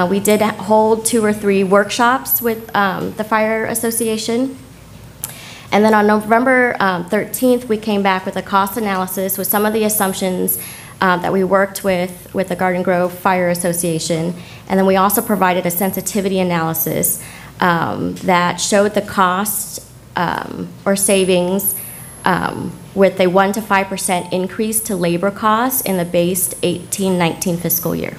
We did hold 2 or 3 workshops with the Fire Association. And then on November 13th, we came back with a cost analysis with some of the assumptions that we worked with the Garden Grove Fire Association. And then we also provided a sensitivity analysis that showed the cost or savings with a 1 to 5% increase to labor costs in the base 18-19 fiscal year.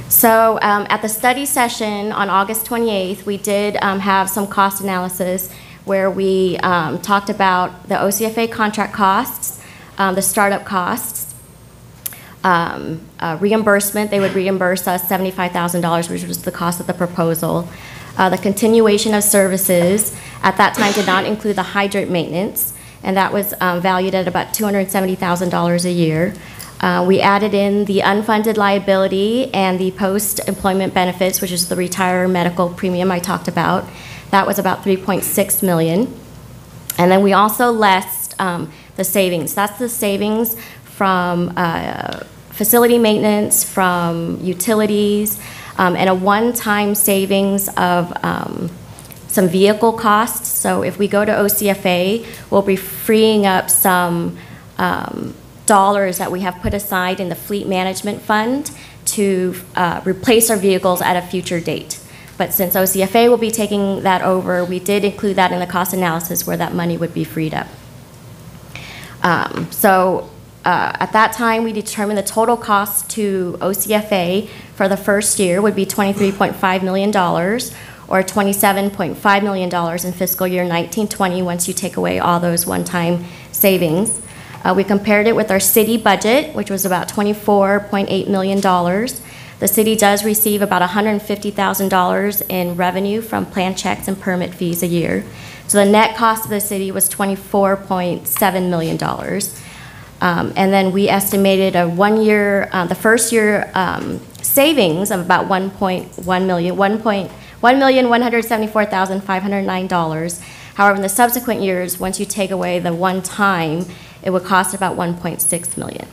So at the study session on August 28th, we did have some cost analysis where we talked about the OCFA contract costs, the startup costs, reimbursement. They would reimburse us $75,000, which was the cost of the proposal. The continuation of services at that time did not include the hydrant maintenance, and that was valued at about $270,000 a year. We added in the unfunded liability and the post-employment benefits, which is the retiree medical premium I talked about. That was about $3.6 million. And then we also lessed the savings. That's the savings from facility maintenance, from utilities, and a one-time savings of some vehicle costs. So if we go to OCFA, we'll be freeing up some dollars that we have put aside in the fleet management fund to replace our vehicles at a future date. But since OCFA will be taking that over, we did include that in the cost analysis where that money would be freed up. At that time, we determined the total cost to OCFA for the first year would be $23.5 million or $27.5 million in fiscal year 1920 once you take away all those one-time savings. We compared it with our city budget, which was about $24.8 million. The city does receive about $150,000 in revenue from plan checks and permit fees a year. So the net cost of the city was $24.7 million. And then we estimated a the first year savings of about $1,174,509. However, in the subsequent years, once you take away the one time, it would cost about $1.6 million.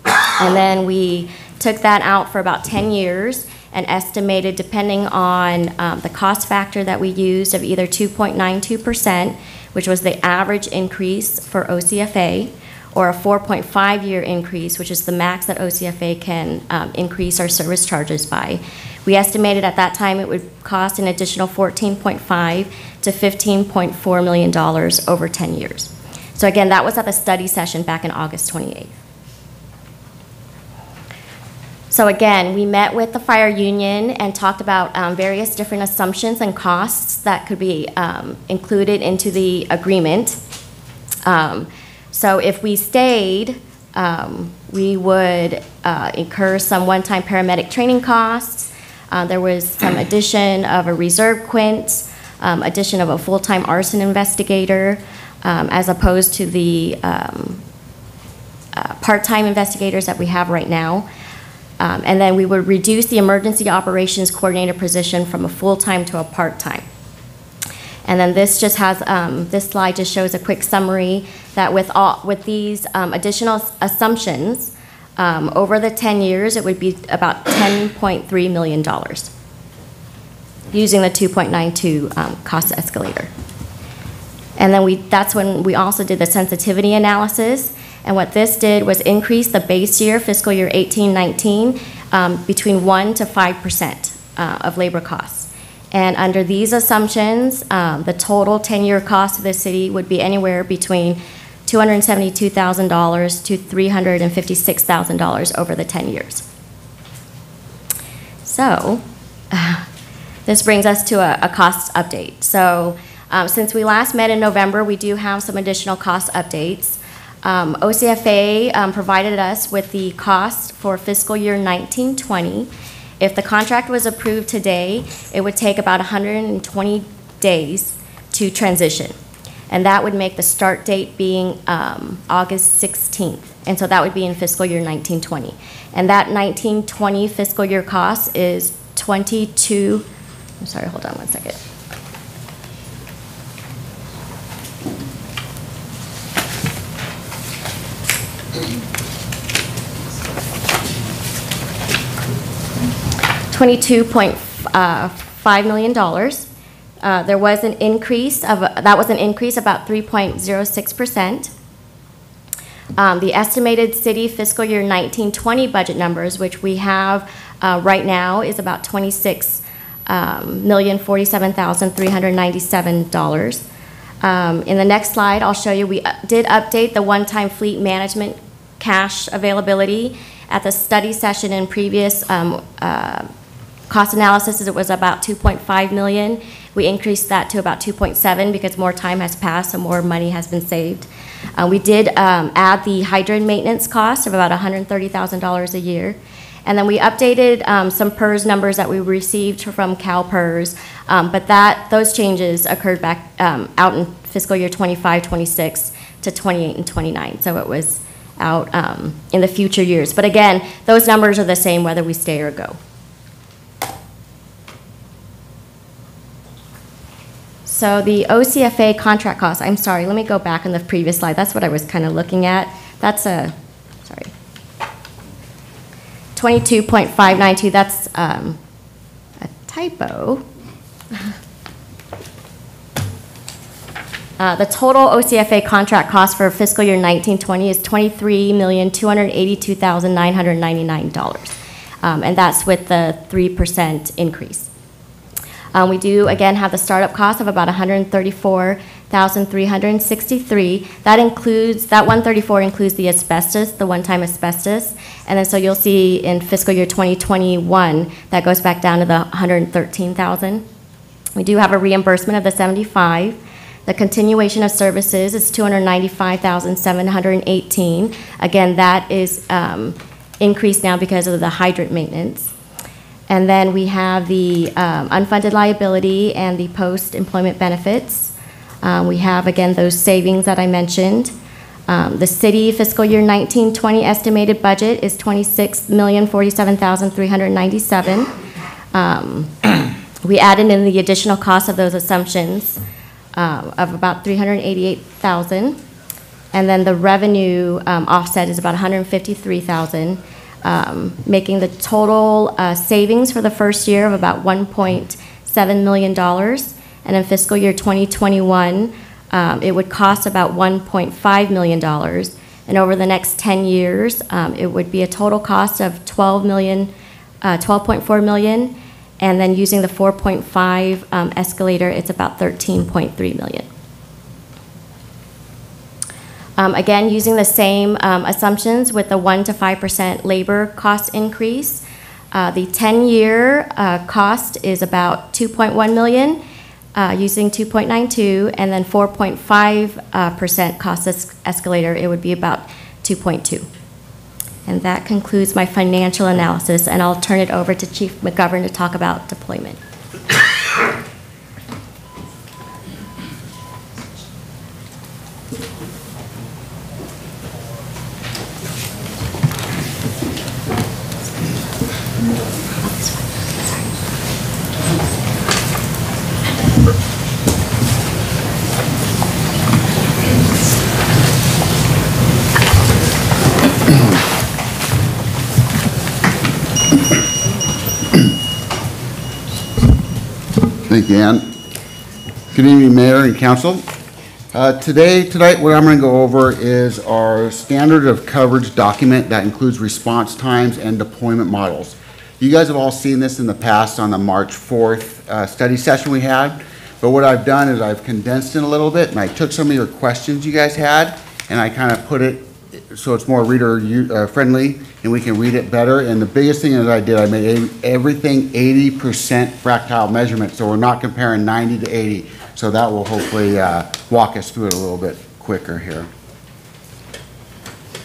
And then we took that out for about 10 years and estimated, depending on the cost factor that we used, of either 2.92%, which was the average increase for OCFA, or a 4.5-year increase, which is the max that OCFA can increase our service charges by. We estimated at that time it would cost an additional $14.5 to $15.4 million over 10 years. So again, that was at the study session back in August 28th. So again, we met with the fire union and talked about various different assumptions and costs that could be included into the agreement. So if we stayed, we would incur some one-time paramedic training costs. There was some addition of a reserve quint, addition of a full-time arson investigator, as opposed to the part-time investigators that we have right now. And then we would reduce the emergency operations coordinator position from a full-time to a part-time. And then this just has, this slide just shows a quick summary that with these additional assumptions, over the 10 years, it would be about $10.3 million using the 2.92 cost escalator. And then that's when we also did the sensitivity analysis. And what this did was increase the base year, fiscal year 18-19, between 1 to 5% of labor costs. And under these assumptions, the total 10-year cost of the city would be anywhere between $272,000 to $356,000 over the 10 years. So this brings us to a cost update. So since we last met in November, we do have some additional cost updates. OCFA provided us with the cost for fiscal year 1920. If the contract was approved today, it would take about 120 days to transition. And that would make the start date being August 16th. And so that would be in fiscal year 1920. And that 1920 fiscal year cost is 22, I'm sorry, hold on one second. $22.5 million. There was an increase of, that was an increase about 3.06%. The estimated city fiscal year 1920 budget numbers, which we have right now, is about $26,047,397. In the next slide, I'll show you, we did update the one-time fleet management cash availability. At the study session in previous cost analysis, it was about 2.5 million. We increased that to about 2.7 because more time has passed, so more money has been saved. We did add the hydrant maintenance cost of about $130,000 a year. And then we updated some PERS numbers that we received from CalPERS, but those changes occurred back out in fiscal year 25, 26 to 28 and 29. So it was out in the future years. But again, those numbers are the same whether we stay or go. So the OCFA contract cost, I'm sorry, let me go back on the previous slide. That's what I was kind of looking at. That's a, sorry, 22.592, that's a typo. The total OCFA contract cost for fiscal year 1920 is $23,282,999, and that's with the 3% increase. We do, again, have the startup cost of about $134,363. That includes, that 134 includes the asbestos, the one-time asbestos. And then so you'll see in fiscal year 2021, that goes back down to the $113,000. We do have a reimbursement of the 75. The continuation of services is $295,718. Again, that is increased now because of the hydrant maintenance. And then we have the unfunded liability and the post-employment benefits. We have, again, those savings that I mentioned. The city fiscal year 1920 estimated budget is $26,047,397. We added in the additional cost of those assumptions of about $388,000. And then the revenue offset is about $153,000. Making the total savings for the first year of about $1.7 million. And in fiscal year 2021, it would cost about $1.5 million. And over the next 10 years, it would be a total cost of $12.4 million. And then using the 4.5 escalator, it's about $13.3 million. Again, using the same assumptions with the 1 to 5% labor cost increase, the 10-year cost is about $2.1 million, using 2.92, and then 4.5% cost escalator, it would be about 2.2. And that concludes my financial analysis, and I'll turn it over to Chief McGovern to talk about deployment. Thank you, Ann. Good evening, Mayor and Council. Tonight, what I'm going to go over is our standard of coverage document that includes response times and deployment models. You guys have all seen this in the past on the March 4th study session we had, but what I've done is I've condensed it a little bit, and I took some of your questions you guys had, and I kind of put it so it's more reader friendly and we can read it better. And the biggest thing that I did, I made everything 80% fractile measurement, so we're not comparing 90 to 80. So that will hopefully walk us through it a little bit quicker here.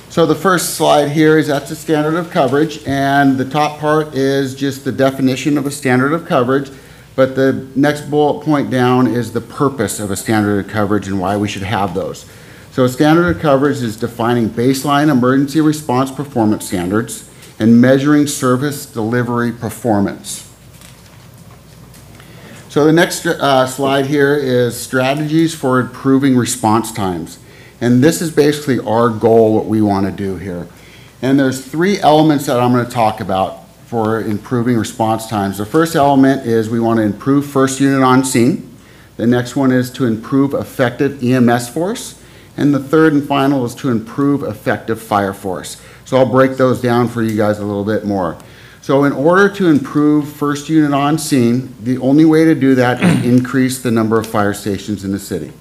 So the first slide here is that's the standard of coverage, and the top part is just the definition of a standard of coverage, but the next bullet point down is the purpose of a standard of coverage and why we should have those. So a standard of coverage is defining baseline emergency response performance standards and measuring service delivery performance. So the next slide here is strategies for improving response times. And this is basically our goal, what we want to do here. And there's 3 elements that I'm going to talk about for improving response times. The first element is we want to improve first unit on scene. The next one is to improve effective EMS force. And the third and final is to improve effective fire force. So I'll break those down for you guys a little bit more. So in order to improve first unit on scene, the only way to do that is increase the number of fire stations in the city.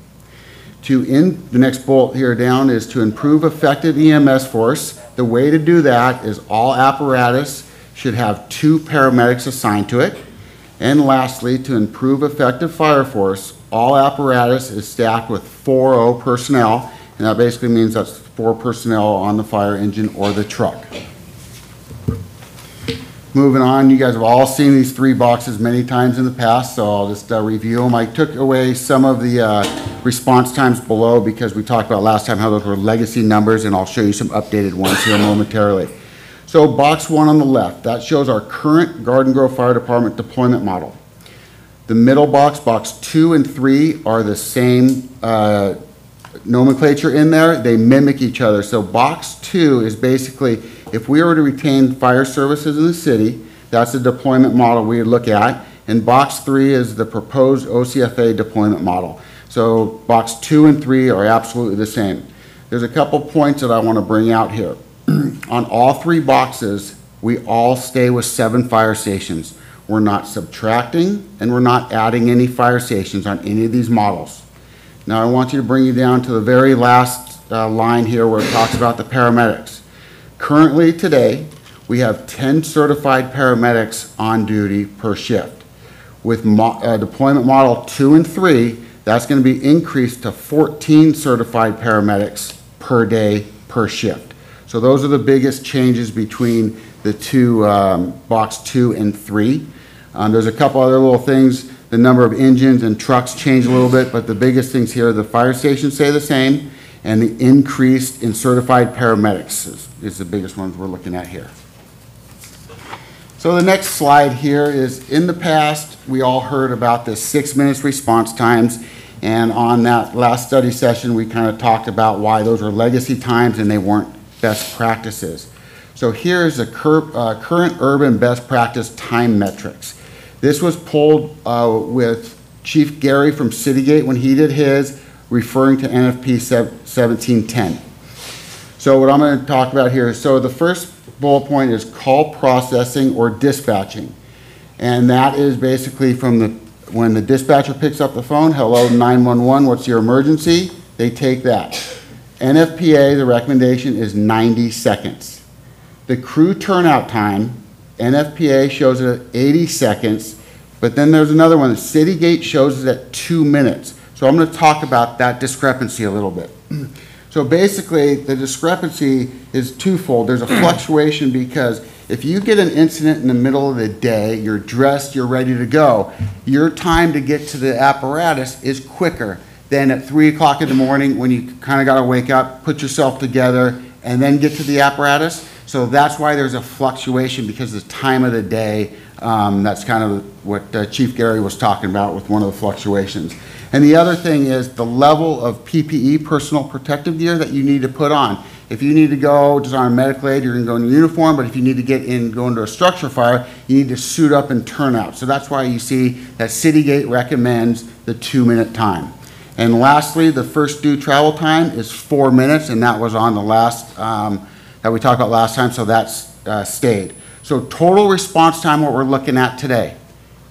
The next bullet here down is to improve effective EMS force. The way to do that is all apparatus should have 2 paramedics assigned to it. And lastly, to improve effective fire force, all apparatus is staffed with 4O personnel, and that basically means that's 4 personnel on the fire engine or the truck. Moving on, you guys have all seen these 3 boxes many times in the past, so I'll just review them. I took away some of the response times below because we talked about last time how those were legacy numbers, and I'll show you some updated ones here momentarily. So box 1 on the left, that shows our current Garden Grove Fire Department deployment model. The middle box, box 2 and 3, are the same nomenclature in there. They mimic each other. So box 2 is basically, if we were to retain fire services in the city, that's the deployment model we would look at. And box 3 is the proposed OCFA deployment model. So box 2 and 3 are absolutely the same. There's a couple points that I want to bring out here. On all 3 boxes, we all stay with 7 fire stations. We're not subtracting and we're not adding any fire stations on any of these models. Now I want you to bring you down to the very last line here where it talks about the paramedics. Currently today, we have 10 certified paramedics on duty per shift. With deployment model 2 and 3, that's going to be increased to 14 certified paramedics per day per shift. So those are the biggest changes between the 2, box 2 and 3. There's a couple other little things. The number of engines and trucks change a little bit, but the biggest things here, the fire stations stay the same, and the increase in certified paramedics is the biggest ones we're looking at here. So the next slide here is, in the past, we all heard about the 6 minutes response times, and on that last study session, we kind of talked about why those are legacy times and they weren't best practices. So here's the current urban best practice time metrics. This was pulled with Chief Gary from Citygate when he did his, referring to NFP 1710. So what I'm going to talk about here, so the first bullet point is call processing or dispatching. And that is basically from when the dispatcher picks up the phone, hello 911, what's your emergency? They take that. NFPA, the recommendation is 90 seconds. The crew turnout time, NFPA shows it at 80 seconds, but then there's another one, Citygate shows it at 2 minutes. So I'm going to talk about that discrepancy a little bit. So basically, the discrepancy is twofold. There's a fluctuation because if you get an incident in the middle of the day, you're dressed, you're ready to go, your time to get to the apparatus is quicker than at 3 o'clock in the morning when you kind of got to wake up, put yourself together, and then get to the apparatus. So that's why there's a fluctuation, because the time of the day, that's kind of what Chief Gary was talking about with one of the fluctuations. And the other thing is the level of PPE, personal protective gear, that you need to put on. If you need to go just on a medical aid, you're going to go in uniform, but if you need to go into a structure fire, you need to suit up and turn out. So that's why you see that Citygate recommends the 2-minute time. And lastly, the first due travel time is 4 minutes, and that was on the last, that we talked about last time, so that's stayed. So total response time, what we're looking at today,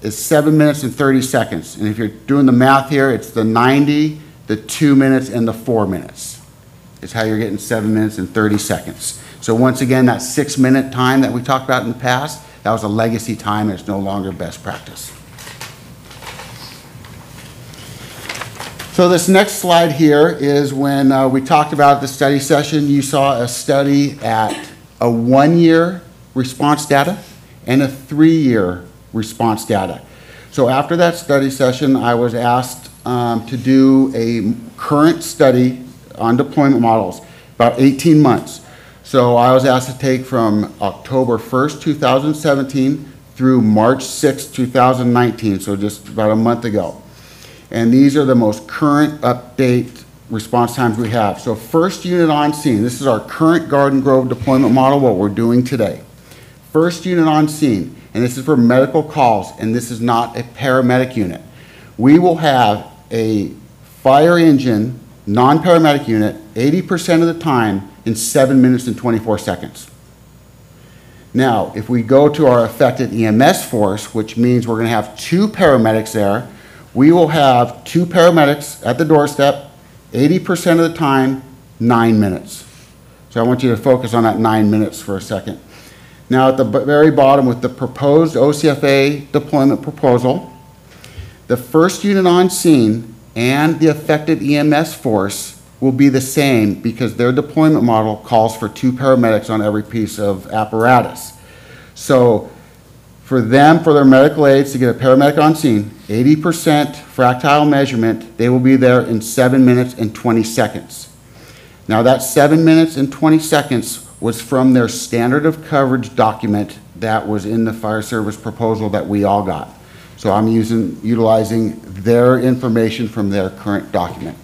is 7 minutes and 30 seconds. And if you're doing the math here, it's the 90, the 2 minutes, and the 4 minutes. It's how you're getting 7 minutes and 30 seconds. So once again, that 6-minute time that we talked about in the past, that was a legacy time, and it's no longer best practice. So this next slide here is when we talked about the study session, you saw a study at a 1-year response data and a 3-year response data. So after that study session, I was asked to do a current study on deployment models, about 18 months. So I was asked to take from October 1st, 2017 through March 6th, 2019, so just about a month ago. And these are the most current update response times we have. So first unit on scene, this is our current Garden Grove deployment model, what we're doing today. First unit on scene, and this is for medical calls, and this is not a paramedic unit. We will have a fire engine, non-paramedic unit, 80% of the time in 7 minutes and 24 seconds. Now, if we go to our affected EMS force, which means we're going to have 2 paramedics there, we will have 2 paramedics at the doorstep, 80% of the time, 9 minutes. So I want you to focus on that 9 minutes for a second. Now, at the very bottom with the proposed OCFA deployment proposal, the first unit on scene and the affected EMS force will be the same because their deployment model calls for 2 paramedics on every piece of apparatus. So for them, for their medical aids to get a paramedic on scene, 80% fractile measurement, they will be there in 7 minutes and 20 seconds. Now that 7 minutes and 20 seconds was from their standard of coverage document that was in the fire service proposal that we all got. So I'm utilizing their information from their current document.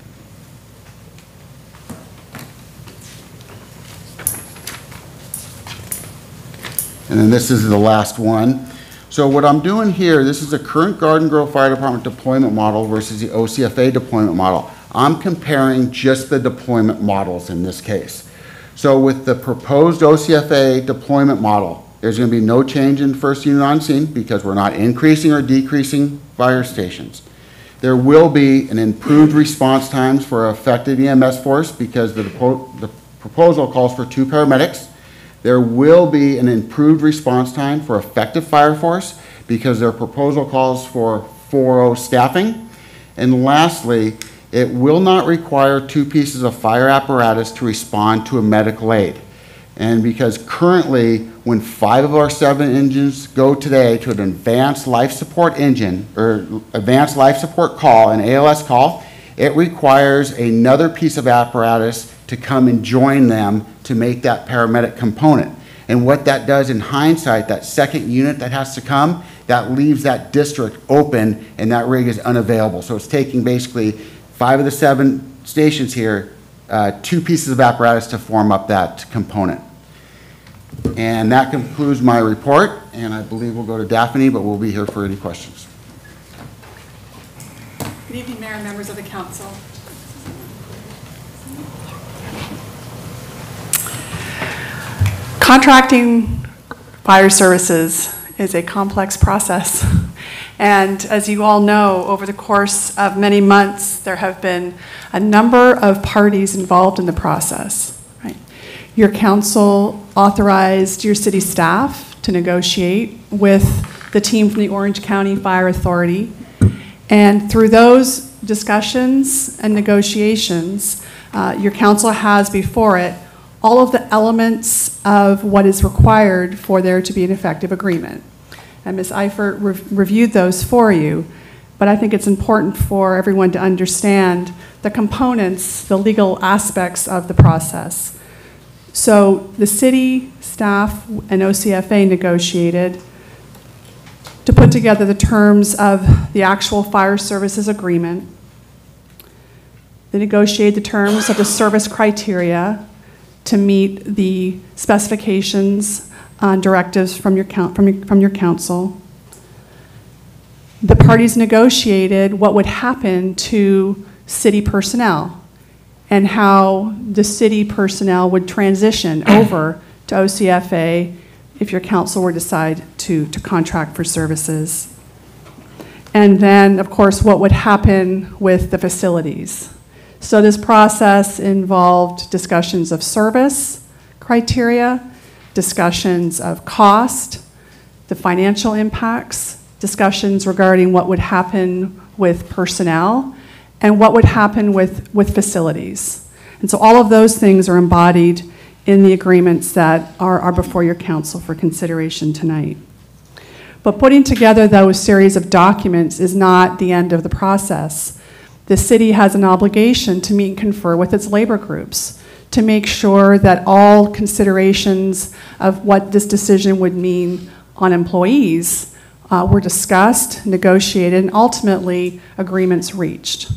And then this is the last one. So what I'm doing here, this is the current Garden Grove Fire Department deployment model versus the OCFA deployment model. I'm comparing just the deployment models in this case. So with the proposed OCFA deployment model, there's going to be no change in first unit on scene because we're not increasing or decreasing fire stations. There will be an improved response times for affected EMS force because the proposal calls for 2 paramedics. There will be an improved response time for effective fire force because their proposal calls for 4-0 staffing. And lastly, it will not require 2 pieces of fire apparatus to respond to a medical aid. And because currently, when 5 of our 7 engines go today to an advanced life support engine, or advanced life support call, an ALS call, it requires another piece of apparatus to come and join them to make that paramedic component. And what that does in hindsight, that second unit that has to come, that leaves that district open and that rig is unavailable. So it's taking basically 5 of the 7 stations here, 2 pieces of apparatus to form up that component. And that concludes my report, and I believe we'll go to Daphne, but we'll be here for any questions. Good evening, Mayor and members of the council. Contracting fire services is a complex process. And as you all know, over the course of many months, there have been a number of parties involved in the process. Right? Your council authorized your city staff to negotiate with the team from the Orange County Fire Authority. And through those discussions and negotiations, your council has before it all of the elements of what is required for there to be an effective agreement. And Ms. Eifert reviewed those for you, but I think it's important for everyone to understand the components, the legal aspects of the process. So the city staff and OCFA negotiated to put together the terms of the actual fire services agreement. They negotiated the terms of the service criteria to meet the specifications on directives from your council. The parties negotiated what would happen to city personnel and how the city personnel would transition over to OCFA if your council were to decide to contract for services. And then, of course, what would happen with the facilities. So this process involved discussions of service criteria, discussions of cost, the financial impacts, discussions regarding what would happen with personnel, and what would happen with facilities. And so all of those things are embodied in the agreements that are before your council for consideration tonight. But putting together those series of documents is not the end of the process. the city has an obligation to meet and confer with its labor groups to make sure that all considerations of what this decision would mean on employees were discussed, negotiated, and ultimately agreements reached.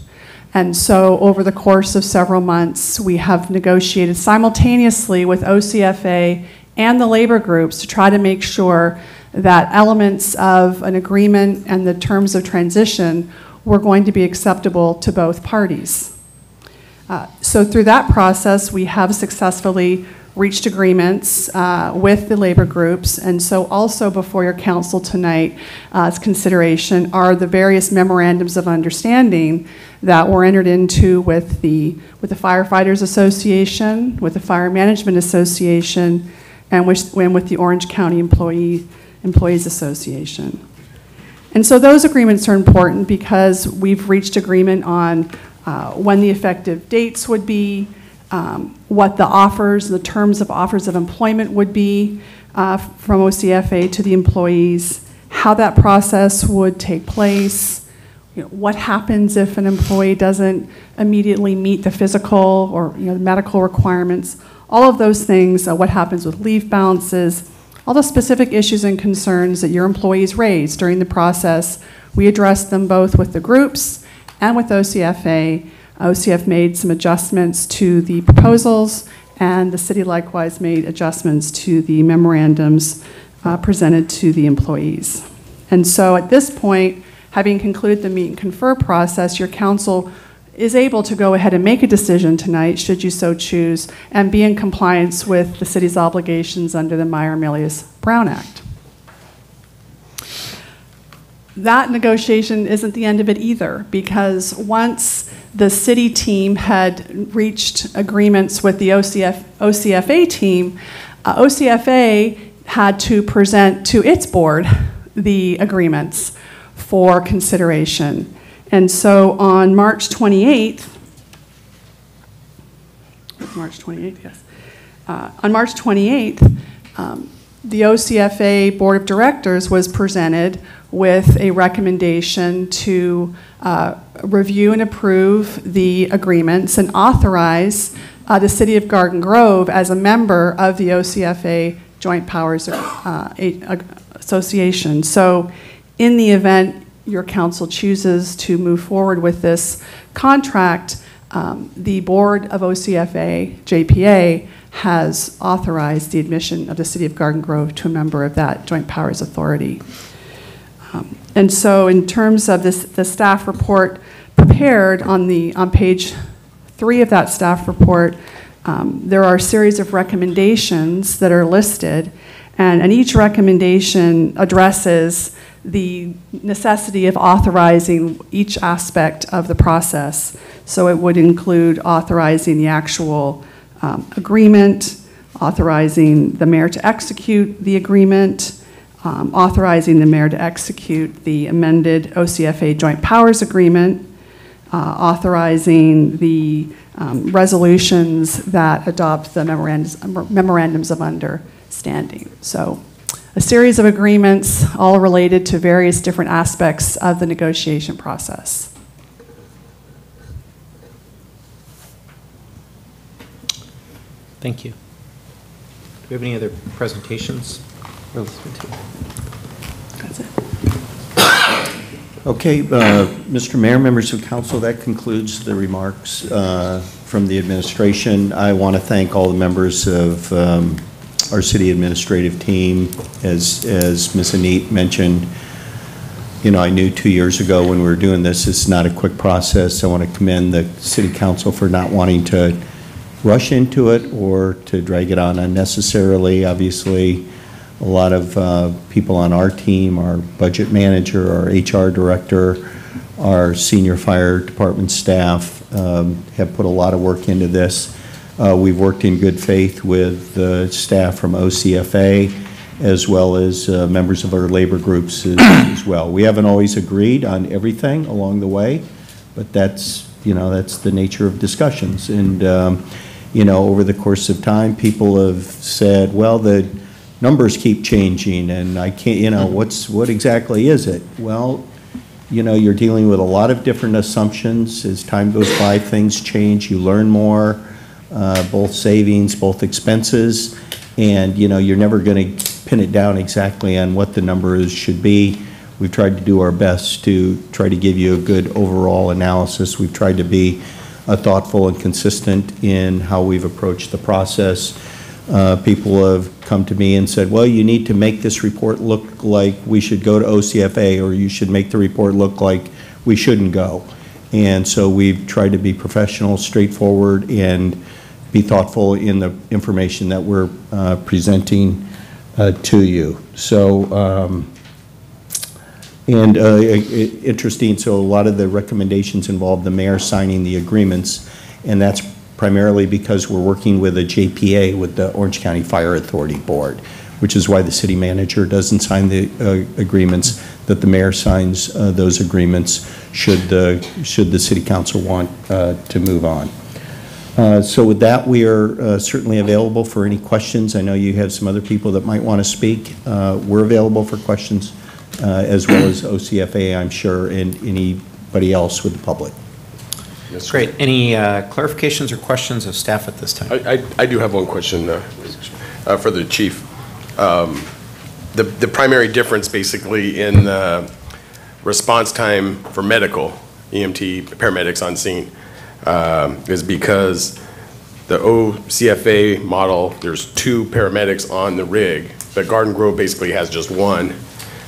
And so over the course of several months, we have negotiated simultaneously with OCFA and the labor groups to try to make sure that elements of an agreement and the terms of transition were going to be acceptable to both parties. So through that process, we have successfully reached agreements with the labor groups, and so also before your council tonight, consideration are the various memorandums of understanding that were entered into with the Firefighters Association, with the Fire Management Association, and with the Orange County Employees Association. And so those agreements are important because we've reached agreement on when the effective dates would be, what the offers, the terms of offers of employment would be from OCFA to the employees, how that process would take place, what happens if an employee doesn't immediately meet the physical or the medical requirements, all of those things, what happens with leave balances, all the specific issues and concerns that your employees raised during the process. We addressed them both with the groups and with OCFA. OCF made some adjustments to the proposals, and the city likewise made adjustments to the memorandums presented to the employees. And so at this point, having concluded the meet and confer process, your council is able to go ahead and make a decision tonight, should you so choose, and be in compliance with the city's obligations under the Meyer-Milius-Brown Act. That negotiation isn't the end of it either, because once the city team had reached agreements with the OCFA team, OCFA had to present to its board the agreements for consideration. And so on March 28th, yes. On March 28th, the OCFA Board of Directors was presented with a recommendation to review and approve the agreements and authorize the City of Garden Grove as a member of the OCFA Joint Powers Association. So in the event your council chooses to move forward with this contract, the board of OCFA, JPA, has authorized the admission of the City of Garden Grove to a member of that Joint Powers Authority. And so in terms of this, the staff report prepared on page 3 of that staff report, there are a series of recommendations that are listed, and each recommendation addresses the necessity of authorizing each aspect of the process. So it would include authorizing the actual agreement, authorizing the mayor to execute the agreement, authorizing the mayor to execute the amended OCFA Joint Powers Agreement, authorizing the resolutions that adopt the memorandums of understanding. So a series of agreements all related to various different aspects of the negotiation process. Thank you. Do we have any other presentations? That's it. Okay, Mr. Mayor, members of council, that concludes the remarks from the administration. I want to thank all the members of our city administrative team. As Ms. Anit mentioned, I knew 2 years ago when we were doing this, it's not a quick process. I want to commend the city council for not wanting to rush into it or to drag it on unnecessarily. Obviously, a lot of people on our team, our budget manager, our HR director, our senior fire department staff have put a lot of work into this. We've worked in good faith with the staff from OCFA as well as members of our labor groups as well. We haven't always agreed on everything along the way, but that's the nature of discussions. And over the course of time, people have said, well, the numbers keep changing and I can't, what exactly is it? Well, you know, you're dealing with a lot of different assumptions. As time goes by, things change, you learn more, both savings, both expenses, and, you know, you're never going to pin it down exactly on what the numbers should be. We've tried to do our best to try to give you a good overall analysis. We've tried to be thoughtful and consistent in how we've approached the process. People have come to me and said, well, you need to make this report look like we should go to OCFA, or you should make the report look like we shouldn't go. And so we've tried to be professional, straightforward, and be thoughtful in the information that we're presenting to you. So, interesting, so a lot of the recommendations involve the mayor signing the agreements, and that's primarily because we're working with a JPA, with the Orange County Fire Authority Board, which is why the city manager doesn't sign the agreements, that the mayor signs those agreements should the city council want to move on. So with that, we are certainly available for any questions. I know you have some other people that might want to speak. We're available for questions, as well as OCFA, I'm sure, and anybody else with the public. That's great. Any clarifications or questions of staff at this time? I do have one question for the chief. The primary difference basically in response time for medical, EMT, paramedics on scene, is because the OCFA model, there's 2 paramedics on the rig, but Garden Grove basically has just 1.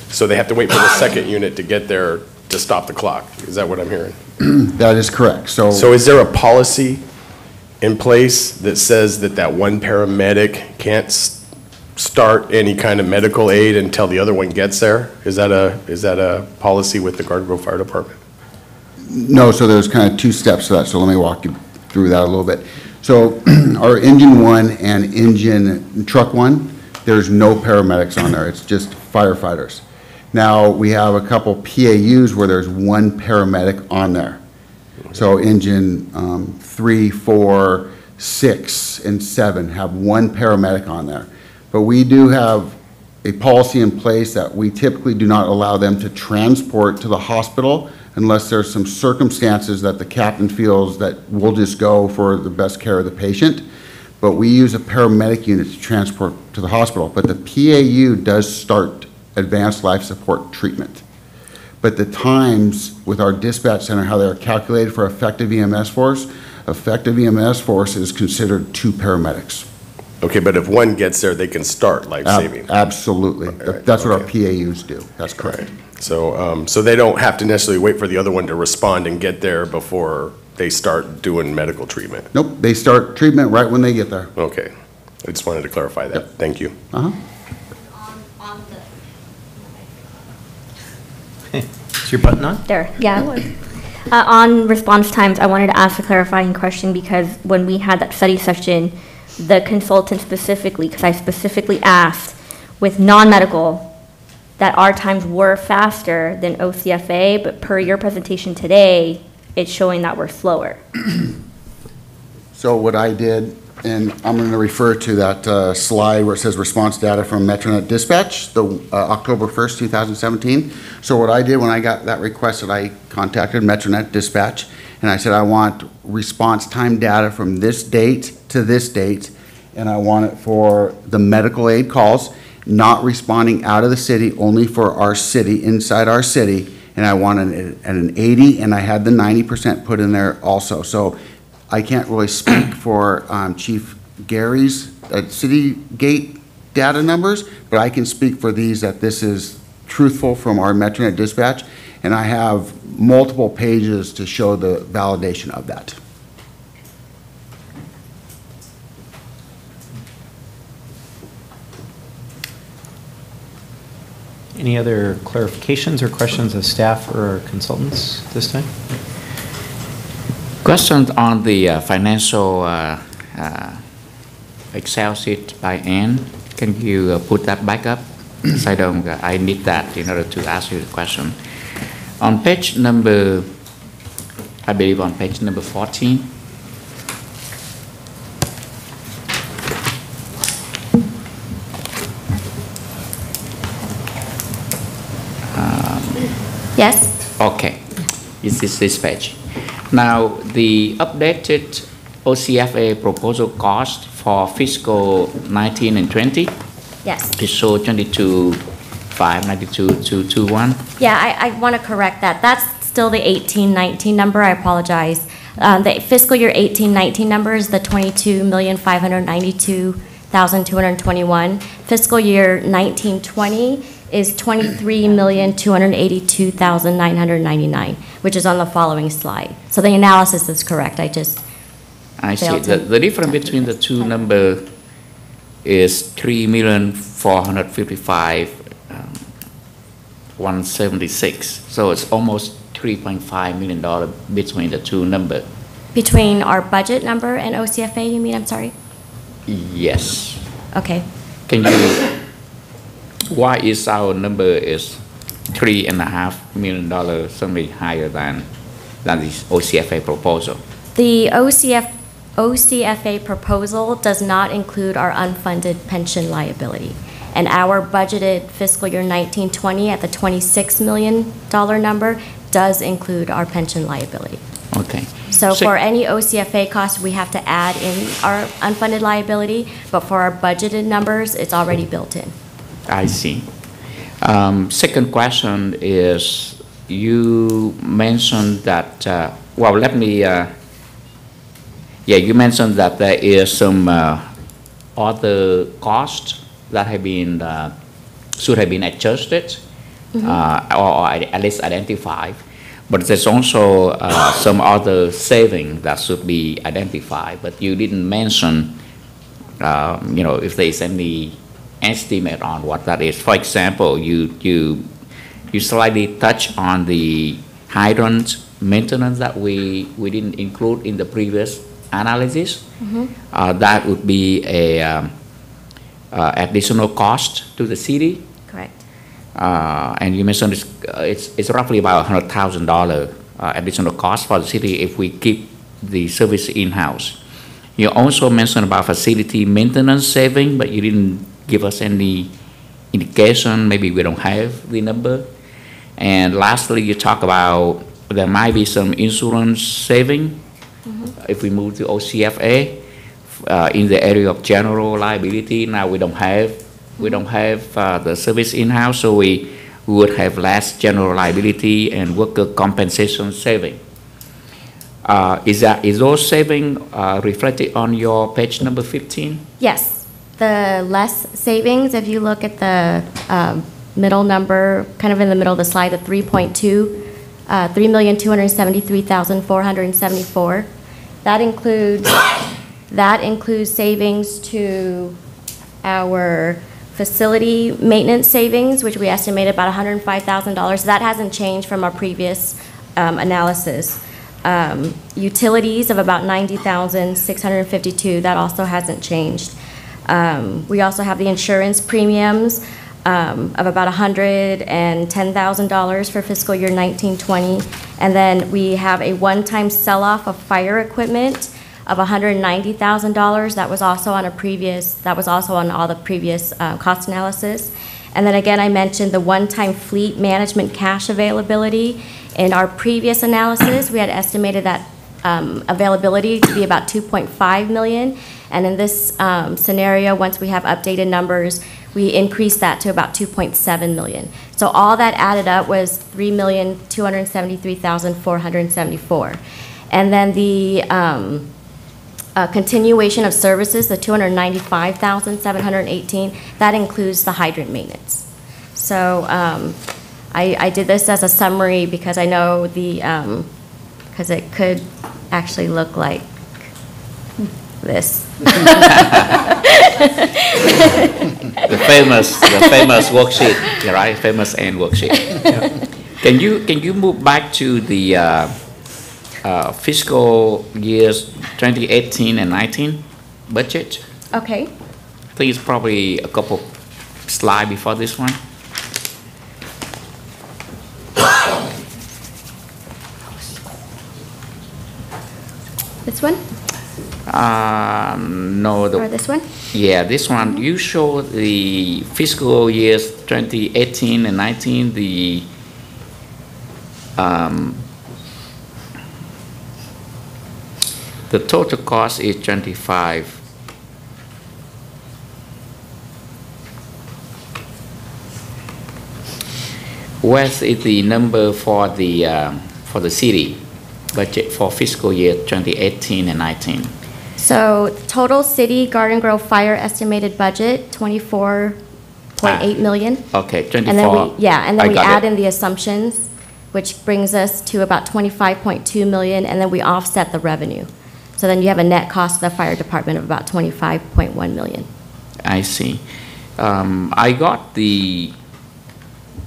So they have to wait for the second unit to get there to stop the clock. Is that what I'm hearing? That is correct. So is there a policy in place that says that one paramedic can't start any kind of medical aid until the other one gets there? Is that a policy with the Garden Grove Fire Department? No, so there's kind of 2 steps to that, so let me walk you through that a little bit. So our engine 1 and engine truck 1, there's no paramedics on there, it's just firefighters. Now, we have a couple PAUs where there's 1 paramedic on there. So engine 3, 4, 6, and 7 have 1 paramedic on there. But we do have a policy in place that we typically do not allow them to transport to the hospital unless there's some circumstances that the captain feels that we'll just go for the best care of the patient. But we use a paramedic unit to transport to the hospital. But the PAU does start advanced life support treatment. But the times with our dispatch center, how they're calculated for effective EMS force is considered 2 paramedics. Okay, but if 1 gets there, they can start life-saving? Absolutely. That's what our PAUs do. That's correct. So they don't have to necessarily wait for the other one to respond and get there before they start doing medical treatment? Nope, they start treatment right when they get there. Okay. I just wanted to clarify that. Yep. Thank you. Is your button on? There, yeah, it was. On response times, I wanted to ask a clarifying question because when we had that study session, the consultant specifically, because I specifically asked with non-medical that our times were faster than OCFA, but per your presentation today, it's showing that we're slower. So what I did, and I'm going to refer to that slide where it says response data from Metronet Dispatch, the October 1st, 2017. So what I did when I got that request, that I contacted Metronet Dispatch, and I said I want response time data from this date to this date, and I want it for the medical aid calls, not responding out of the city, only for our city, inside our city, and I want an 80, and I had the 90% put in there also. So I can't really speak for Chief Gary's city gate data numbers, but I can speak for these, that this is truthful from our Metronet Dispatch, and I have multiple pages to show the validation of that. Any other clarifications or questions of staff or consultants this time? Questions on the financial Excel sheet by Ann. Can you put that back up? Because I need that in order to ask you the question. On page number, I believe on page number 14. Yes? Okay. This is this page. Now, the updated OCFA proposal cost for fiscal 19 and 20 Yes. is show 22,592,221. Yeah, I want to correct that. That's still the 18-19 number. I apologize. The fiscal year 18-19 number is the 22,592,221. Fiscal year 19-20 is 23,282,999, which is on the following slide. So the analysis is correct. I just I see. failed to- The difference between the two number is 3,455,176. So it's almost $3.5 million between the two number. Between our budget number and OCFA, you mean? I'm sorry? Yes. Okay. Can you, why is our number is $3.5 million, something higher than this OCFA proposal? The OCFA proposal does not include our unfunded pension liability. And our budgeted fiscal year 19-20 at the $26 million number does include our pension liability. Okay. So for any OCFA cost, we have to add in our unfunded liability, but for our budgeted numbers, it's already built in. I see. Second question is, you mentioned that, well, let me, you mentioned that there is some other costs that have been, should have been adjusted, or at least identified. But there's also some other saving that should be identified, but you didn't mention, if there is any estimate on what that is. For example, you slightly touch on the hydrant maintenance that we didn't include in the previous analysis. That would be a additional cost to the city. Correct. And you mentioned it's roughly about $100,000 additional cost for the city if we keep the service in-house. You also mentioned about facility maintenance saving, but you didn't give us any indication. Maybe we don't have the number. And lastly, you talk about there might be some insurance saving if we move to OCFA in the area of general liability. Now we don't have the service in-house, so we would have less general liability and worker compensation saving. Is those saving reflected on your page number 15? Yes. The less savings, if you look at the middle number, kind of in the middle of the slide, the 3,273,474. That includes savings to our facility maintenance savings, which we estimated about $105,000. That hasn't changed from our previous analysis. Utilities of about $90,652. That also hasn't changed. We also have the insurance premiums of about $110,000 for fiscal year 19-20. And then we have a one-time sell-off of fire equipment of $190,000. That was also on all the previous cost analysis. And then again, I mentioned the one-time fleet management cash availability. In our previous analysis, we had estimated that availability to be about $2.5 million. And in this scenario, once we have updated numbers, we increased that to about $2.7 million. So all that added up was $3,273,474. And then the continuation of services, the $295,718, that includes the hydrant maintenance. So I did this as a summary because I know because it could actually look like this. The famous worksheet, right? Famous end worksheet. Can you move back to the fiscal years 2018 and 19 budget? Okay. Please, probably a couple slides before this one. This one? No. Or this one? Yeah, this one. You show the fiscal years 2018 and 19, the The total cost is 25. What is the number for the city budget for fiscal year 2018 and 19? So total city Garden Grove fire estimated budget, 24.8 million. Okay, 24. And then and then we got add it. in the assumptions, which brings us to about 25.2 million, and then we offset the revenue. So then you have a net cost of the fire department of about 25.1 million. I see. I got the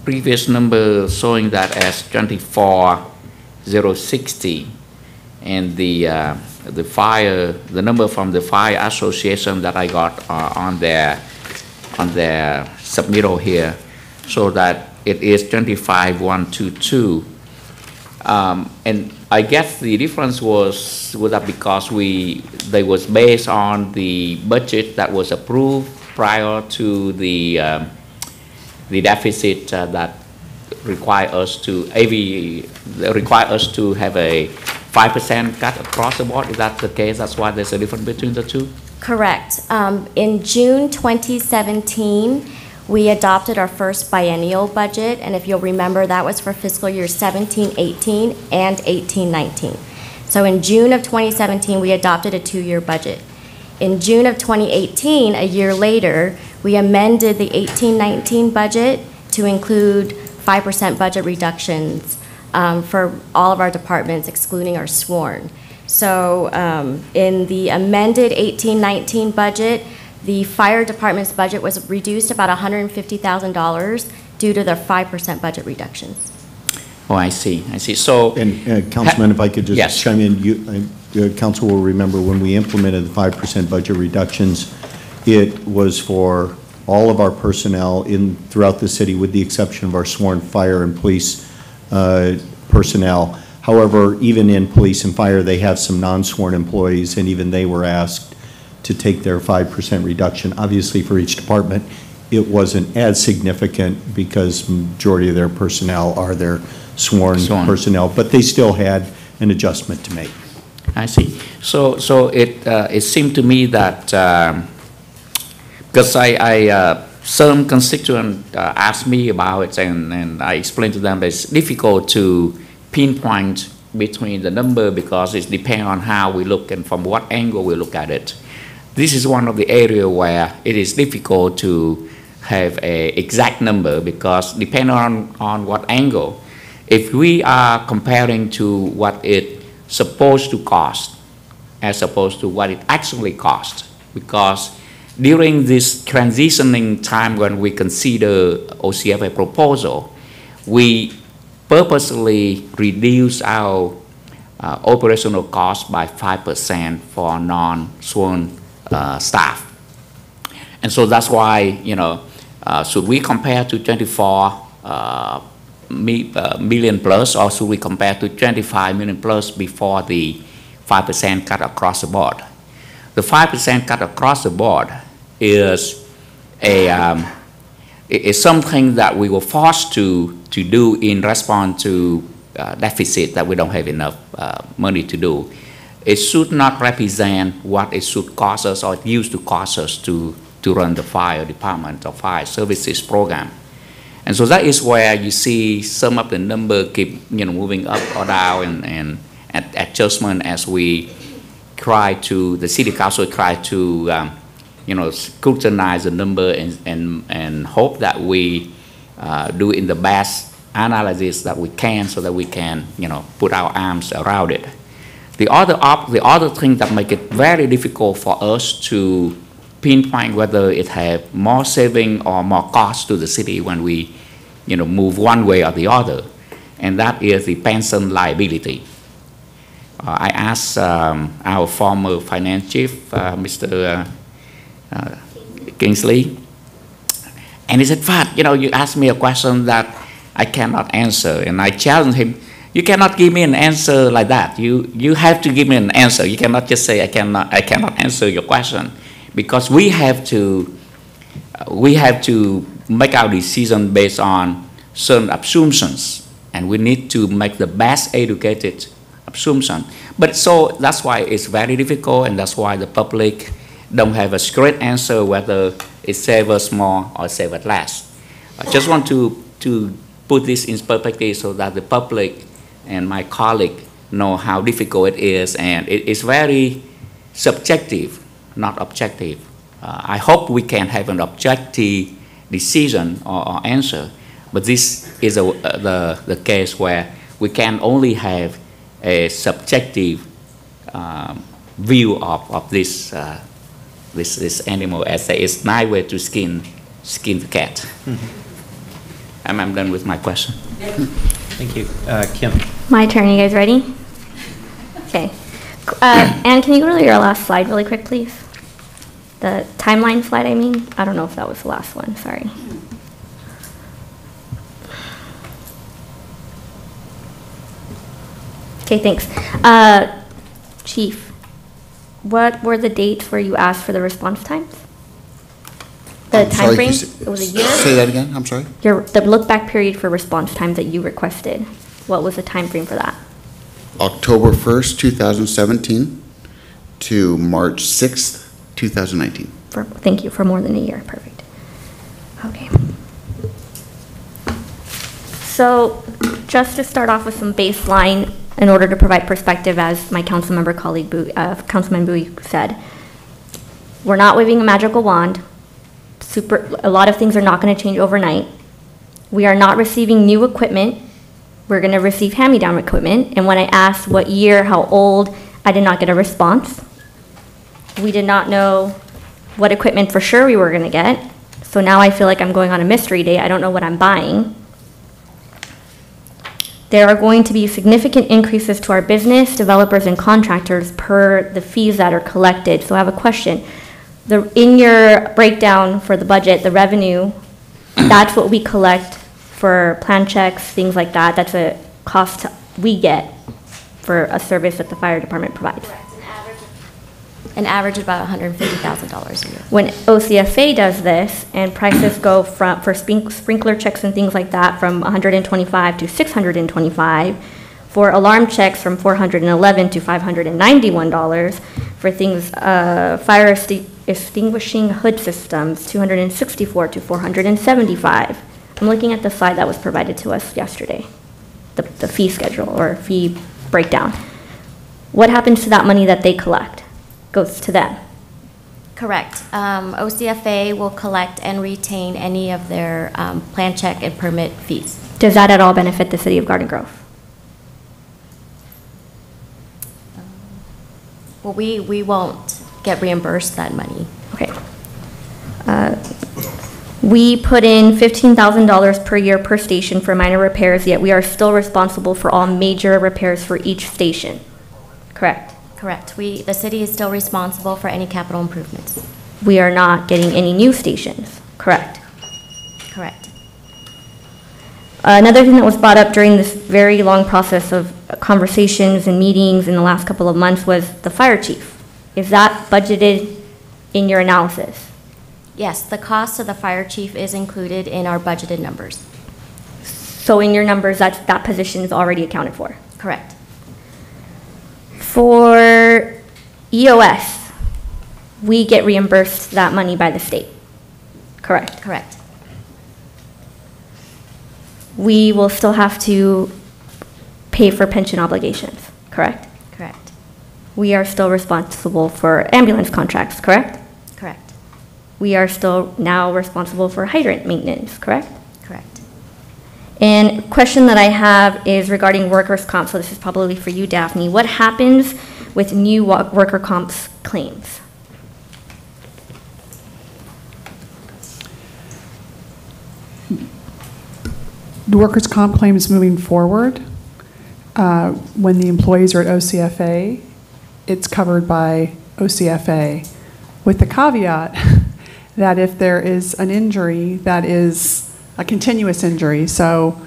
previous number showing that as 24,060, and the number from the fire association that I got on their submittal here, so that it is 25,122. And I guess the difference was that because they was based on the budget that was approved prior to the deficit that require us to have a 5% cut across the board. Is that the case? That's why there's a difference between the two? Correct. In June 2017, we adopted our first biennial budget, and if you'll remember, that was for fiscal year 17-18 and 18-19. So in June of 2017, we adopted a 2-year budget. In June of 2018, a year later, we amended the 18-19 budget to include 5% budget reductions for all of our departments, excluding our sworn. So in the amended 18-19 budget, the fire department's budget was reduced about $150,000 due to their 5% budget reductions. Oh, I see. So, and Councilman, if I could just chime in, Council will remember when we implemented the 5% budget reductions, it was for all of our personnel throughout the city, with the exception of our sworn fire and police personnel. However, even in police and fire, they have some non-sworn employees, and even they were asked to take their 5% reduction. Obviously, for each department, it wasn't as significant because majority of their personnel are their sworn personnel, but they still had an adjustment to make. I see. So it seemed to me that because some constituents asked me about it, and I explained to them that it's difficult to pinpoint between the number because it depends on how we look and from what angle we look at it. This is one of the areas where it is difficult to have an exact number because depending on what angle, if we are comparing to what it's supposed to cost as opposed to what it actually costs, because during this transitioning time when we consider OCFA proposal, we purposely reduce our operational cost by 5% for non-sworn staff. And so that's why, should we compare to 24 million plus, or should we compare to 25 million plus before the 5% cut across the board? The 5% cut across the board is something that we were forced to do in response to deficit that we don't have enough money to do. It should not represent what it should cost us or it used to cost us to run the fire department or fire services program. And so that is where you see some of the number keep moving up or down and adjustment as we the city council try to scrutinize the number and hope that we do in the best analysis that we can so that we can put our arms around it. The other thing that make it very difficult for us to pinpoint whether it have more saving or more cost to the city when we move one way or the other, and that is the pension liability. I asked our former finance chief, Mr. Kingsley, and he said, "Fat, you asked me a question that I cannot answer," and I challenged him. You cannot give me an answer like that. You have to give me an answer. You cannot just say I cannot answer your question, because we have to make our decision based on certain assumptions, and we need to make the best educated assumption. But so that's why it's very difficult, and that's why the public don't have a straight answer whether it saves us more or saves us less. I just want to put this in perspective so that the public and my colleague know how difficult it is, and it's very subjective, not objective. I hope we can have an objective decision or answer, but this is the case where we can only have a subjective view of this this animal, as it's nice way to skin the cat. I'm done with my question. Thank you. Kim. My turn. You guys ready? Okay. Anne, can you go to your last slide really quick, please? The timeline slide, I mean. I don't know if that was the last one. Sorry. Okay, thanks. Chief, what were the dates where you asked for the response times? The time frame? It was a year? Say that again, I'm sorry? The look-back period for response times that you requested. What was the time frame for that? October 1st, 2017 to March 6th, 2019. Thank you, for more than a year. Perfect. Okay. So just to start off with some baseline in order to provide perspective, as my council member colleague, Councilman Bowie said, we're not waving a magical wand. A lot of things are not going to change overnight. We are not receiving new equipment. We're going to receive hand-me-down equipment. And when I asked what year, how old, I did not get a response. We did not know what equipment for sure we were going to get. So now I feel like I'm going on a mystery day. I don't know what I'm buying. There are going to be significant increases to our business, developers, and contractors per the fees that are collected. So I have a question. In your breakdown for the budget, the revenue, that's what we collect for plan checks, things like that. That's a cost we get for a service that the fire department provides. An average of about $150,000 a year. When OCFA does this and prices go for sprinkler checks and things like that from $125 to $625, for alarm checks from $411 to $591, for things fire extinguishing hood systems $264 to $475. I'm looking at the slide that was provided to us yesterday, the fee schedule or fee breakdown. What happens to that money that they collect? Goes to them. Correct. OCFA will collect and retain any of their plan check and permit fees. Does that at all benefit the city of Garden Grove? Well, we won't get reimbursed that money. Okay. We put in $15,000 per year per station for minor repairs, yet we are still responsible for all major repairs for each station. Correct? Correct. The city is still responsible for any capital improvements. We are not getting any new stations. Correct? Correct. Another thing that was brought up during this very long process of conversations and meetings in the last couple of months was the fire chief. Is that budgeted in your analysis? Yes, the cost of the fire chief is included in our budgeted numbers. So in your numbers, that position is already accounted for? Correct. For EOS, we get reimbursed that money by the state. Correct? Correct. We will still have to pay for pension obligations, correct? Correct. We are still responsible for ambulance contracts, correct? Correct. We are still now responsible for hydrant maintenance, correct? Correct. And question that I have is regarding workers' comp, so this is probably for you, Daphne. What happens with new worker comps claims? The workers' comp claims moving forward, when the employees are at OCFA, it's covered by OCFA, with the caveat that if there is an injury that is a continuous injury, so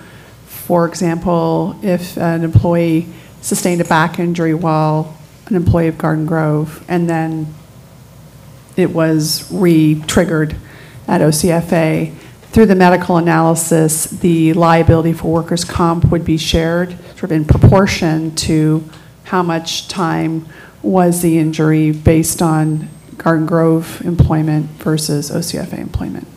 for example, if an employee sustained a back injury while an employee of Garden Grove, and then it was re-triggered at OCFA, through the medical analysis, the liability for workers' comp would be shared sort of in proportion to how much time was the injury based on Garden Grove employment versus OCFA employment.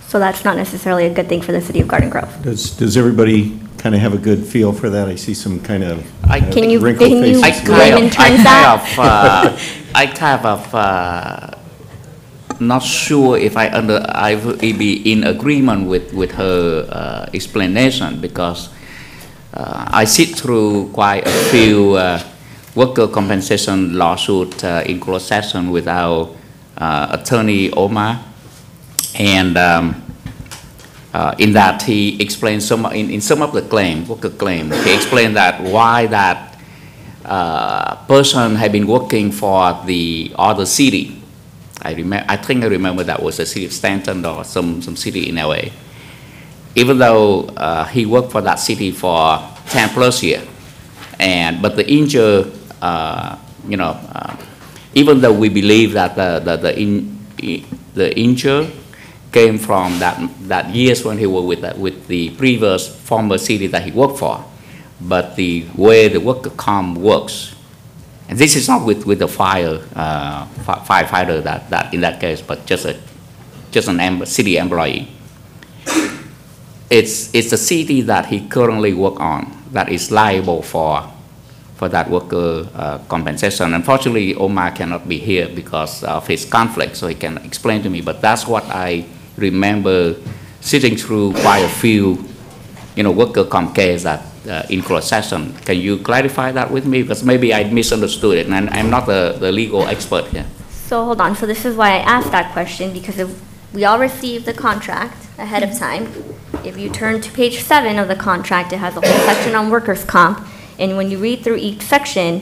So that's not necessarily a good thing for the city of Garden Grove. Does everybody kind of have a good feel for that? I see some kind of Can you wrinkled faces. I kind of not sure if I will be in agreement with her explanation, because I sit through quite a few worker compensation lawsuit in closed session with our attorney Omar, and in that he explained in some of the worker claim, he explained that why that person had been working for the other city. I think I remember that was the city of Stanton or some city in LA. Even though he worked for that city for 10 plus years, but the injured, even though we believe that the injured came from that years when he was with the previous former city that he worked for, but the way the worker comp works. And this is not with the firefighter that in that case, but just an city employee. It's the city that he currently work on that is liable for that worker compensation. Unfortunately, Omar cannot be here because of his conflict, so he can explain to me. But that's what I remember sitting through quite a few, worker comp case that. In closed session. Can you clarify that with me? Because maybe I misunderstood it, and I'm not the legal expert here. So hold on. So this is why I asked that question, because if we all received the contract ahead of time. If you turn to page 7 of the contract, it has a whole section on workers' comp, and when you read through each section,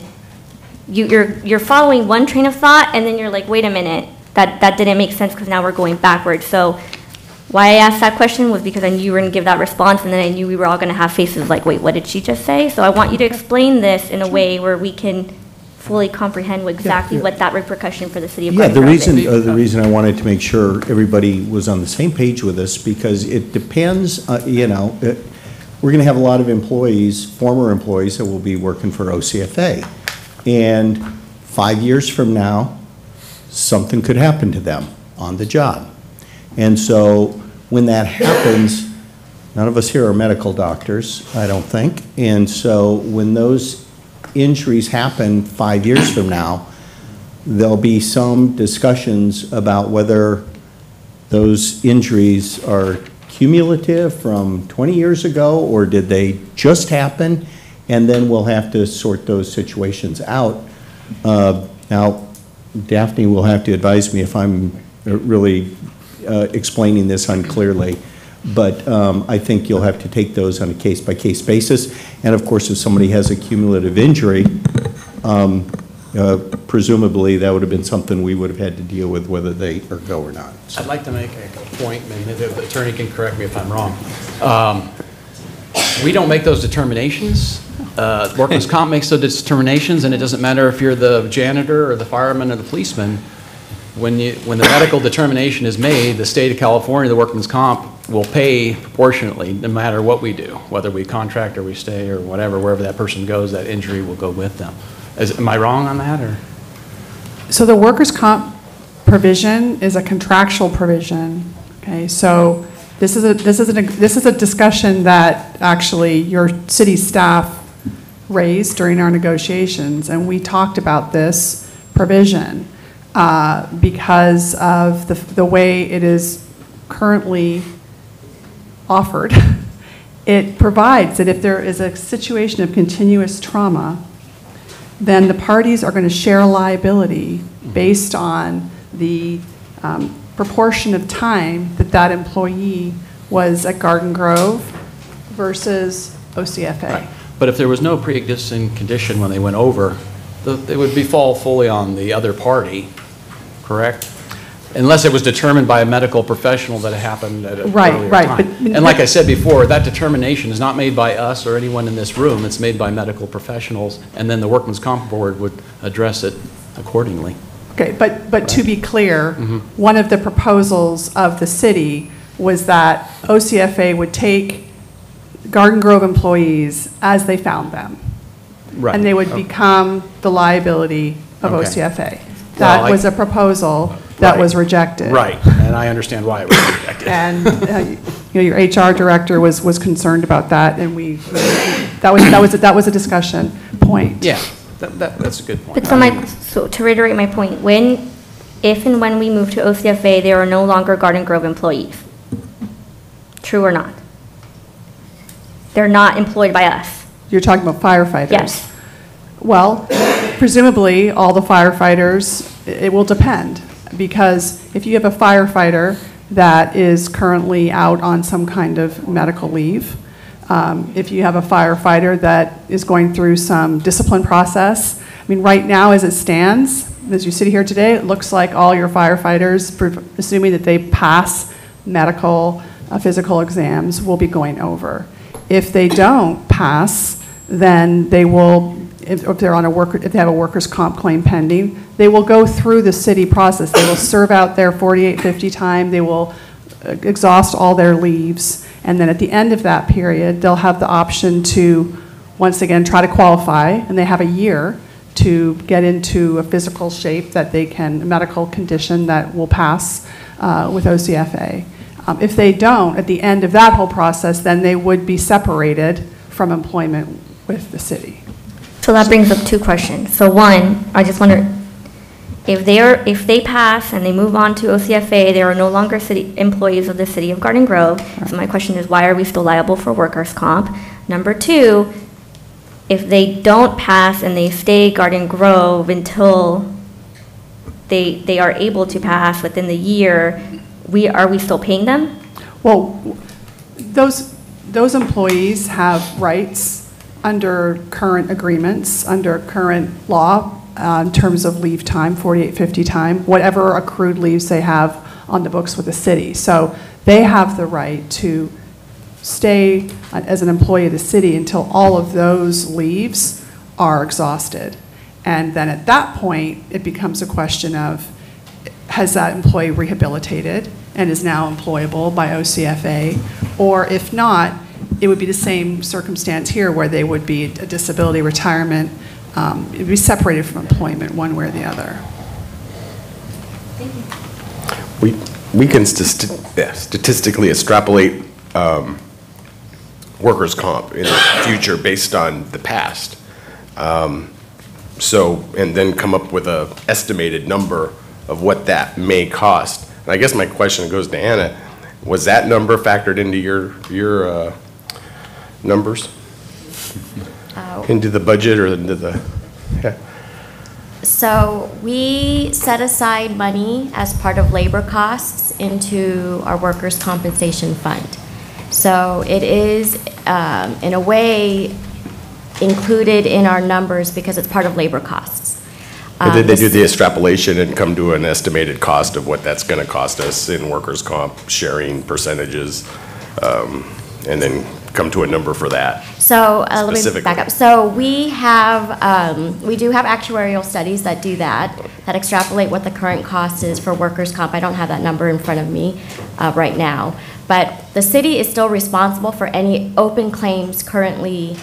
you're following one train of thought, and then you're like, wait a minute, that didn't make sense because now we're going backwards. So why I asked that question was because I knew you were going to give that response, and then I knew we were all going to have faces like, wait, what did she just say? So I want you to explain this in a way where we can fully comprehend what that repercussion for the city of Garden Grove is. The reason I wanted to make sure everybody was on the same page with us, because it depends, we're going to have a lot of employees, former employees, that will be working for OCFA. And 5 years from now, something could happen to them on the job. And so when that happens, none of us here are medical doctors, I don't think. And so when those injuries happen 5 years from now, there'll be some discussions about whether those injuries are cumulative from 20 years ago, or did they just happen? And then we'll have to sort those situations out. Now, Daphne will have to advise me if I'm really explaining this unclearly, but I think you'll have to take those on a case-by-case basis. And of course, if somebody has a cumulative injury, presumably that would have been something we would have had to deal with, whether they go or not. I'd like to make a point, and maybe the attorney can correct me if I'm wrong. We don't make those determinations. Workers' comp makes those determinations, and it doesn't matter if you're the janitor or the fireman or the policeman. When the medical determination is made, the state of California, the workers' comp will pay proportionately no matter what we do, whether we contract or we stay or whatever, wherever that person goes, that injury will go with them. Am I wrong on that, or? So the workers' comp provision is a contractual provision. Okay, so this is a discussion that actually your city staff raised during our negotiations, and we talked about this provision because of the way it is currently offered. It provides that if there is a situation of continuous trauma, then the parties are going to share liability based on the proportion of time that employee was at Garden Grove versus OCFA. Right. But if there was no pre-existing condition when they went over, it would fall fully on the other party, correct? Unless it was determined by a medical professional that it happened at an earlier time. And like I said before, that determination is not made by us or anyone in this room. It's made by medical professionals, and then the Workman's Comp Board would address it accordingly. Okay, but to be clear, one of the proposals of the city was that OCFA would take Garden Grove employees as they found them. Right. And they would become the liability of Okay. OCFA. Well, That was a proposal that was rejected. Right, and I understand why it was rejected. And your HR director was concerned about that, and that was a discussion point. Yeah, that's a good point. But so to reiterate my point, if and when we move to OCFA, there are no longer Garden Grove employees. True or not? They're not employed by us. You're talking about firefighters? Yes. Well, presumably, all the firefighters, it will depend, because if you have a firefighter that is currently out on some kind of medical leave, if you have a firefighter that is going through some discipline process, I mean, right now, as it stands, as you sit here today, it looks like all your firefighters, assuming that they pass medical, physical exams, will be going over. If they don't pass, then they will, if they have a workers' comp claim pending, they will go through the city process. They will serve out their 4850 time, they will exhaust all their leaves, and then at the end of that period, they'll have the option to, once again, try to qualify, and they have a year to get into a physical shape that they can, a medical condition that will pass with OCFA. If they don't, at the end of that whole process, then they would be separated from employment with the city. So that brings up two questions. So one, I just wonder, if they pass and they move on to OCFA, they are no longer city employees of the city of Garden Grove. So my question is, why are we still liable for workers' comp? Number two, if they don't pass and they stay Garden Grove until they are able to pass within the year, are we still paying them? Well, those employees have rights under current agreements, under current law, in terms of leave time, 4850 time, whatever accrued leaves they have on the books with the city. So they have the right to stay as an employee of the city until all of those leaves are exhausted. And then at that point, it becomes a question of, has that employee rehabilitated and is now employable by OCFA? Or if not, it would be the same circumstance here where they would be a disability retirement. It would be separated from employment one way or the other. We can statistically extrapolate workers' comp in the future based on the past. And then come up with a estimated number of what that may cost. And I guess my question goes to Anna, was that number factored into your numbers? Into the budget or into the, yeah. So we set aside money as part of labor costs into our workers' compensation fund. So it is, in a way, included in our numbers because it's part of labor costs. But did they do the extrapolation and come to an estimated cost of what that's going to cost us in workers' comp, sharing percentages, and then come to a number for that? So let me back up. So we do have actuarial studies that do that extrapolate what the current cost is for workers' comp. I don't have that number in front of me right now. But the city is still responsible for any open claims currently,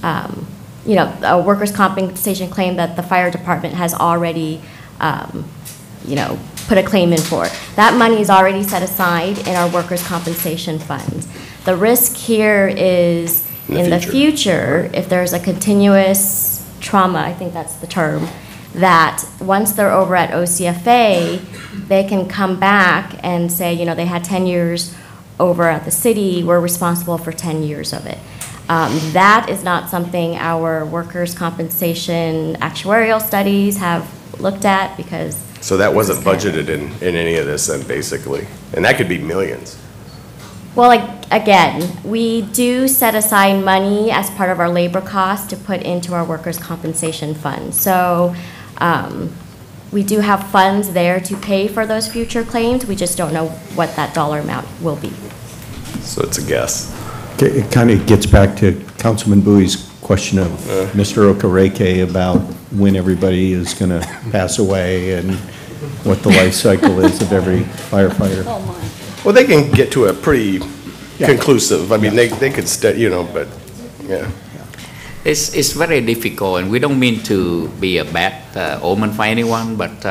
a workers' compensation claim that the fire department has already, put a claim in for. That money is already set aside in our workers' compensation funds. The risk here is in the future, if there's a continuous trauma, I think that's the term, that once they're over at OCFA, they can come back and say, they had 10 years over at the city, we're responsible for 10 years of it. That is not something our workers' compensation actuarial studies have looked at because... So that wasn't budgeted in any of this then, basically? And that could be millions. Well, again, we do set aside money as part of our labor costs to put into our workers' compensation fund. So we do have funds there to pay for those future claims. We just don't know what that dollar amount will be. So it's a guess. It kind of gets back to Councilman Bowie's question of Mr. Okereke about when everybody is going to pass away and what the life cycle is of every firefighter. Well, they can get to a pretty, conclusive. I mean, they could, but, yeah. It's very difficult, and we don't mean to be a bad omen for anyone, but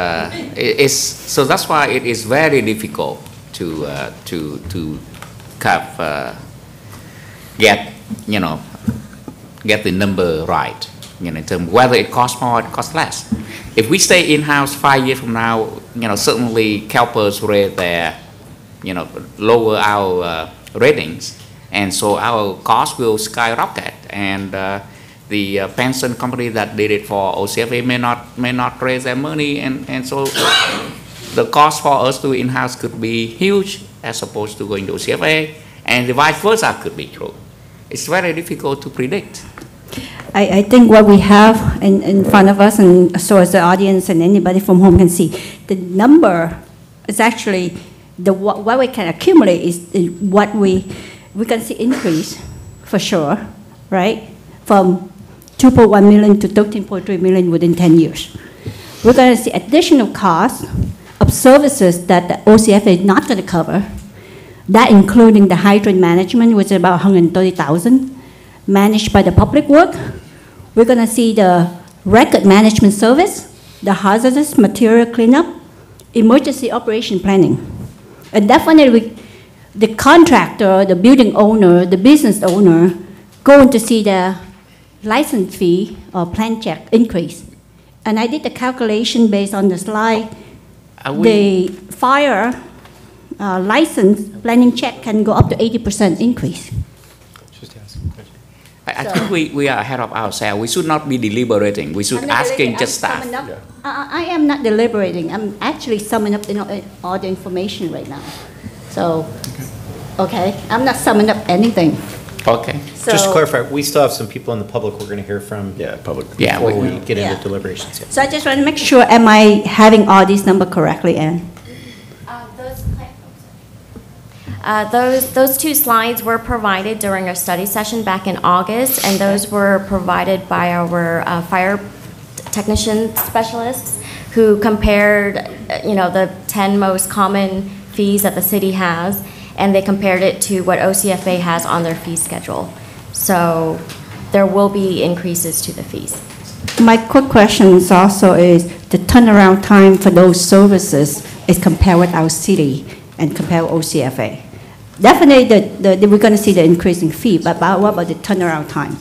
so that's why it is very difficult to get the number right, in terms of whether it costs more or it costs less. If we stay in-house 5 years from now, certainly CalPERS rate their, lower our ratings, and so our cost will skyrocket, and the pension company that did it for OCFA may not raise their money, and so the cost for us to in-house could be huge as opposed to going to OCFA, and the vice versa could be true. It's very difficult to predict. I think what we have in front of us, and so as the audience and anybody from home can see, the number is actually what we can accumulate is what we can see increase for sure, right? From 2.1 million to 13.3 million within 10 years. We're going to see additional costs of services that the OCFA is not going to cover. That including the hydrant management, which is about 130,000, managed by the public work. We're going to see the record management service, the hazardous material cleanup, emergency operation planning. And definitely the contractor, the building owner, the business owner, going to see the license fee or plan check increase. And I did the calculation based on the slide. The fire license planning check can go up to 80% increase. I think we are ahead of ourselves. We should not be deliberating. We should asking just staff. I am not deliberating. I'm actually summing up all the information right now. So, okay, I'm not summing up anything. Okay. So, just to clarify, we still have some people in the public we're going to hear from. Public. Before we get into deliberations. So I just want to make sure, am I having all these numbers correctly, Ann? Those two slides were provided during a study session back in August, and those were provided by our fire technician specialists who compared, the 10 most common fees that the city has, and they compared it to what OCFA has on their fee schedule. So there will be increases to the fees. My quick question is also is the turnaround time for those services is compared with our city and compared with OCFA. Definitely we're going to see the increasing fee, but what about the turnaround time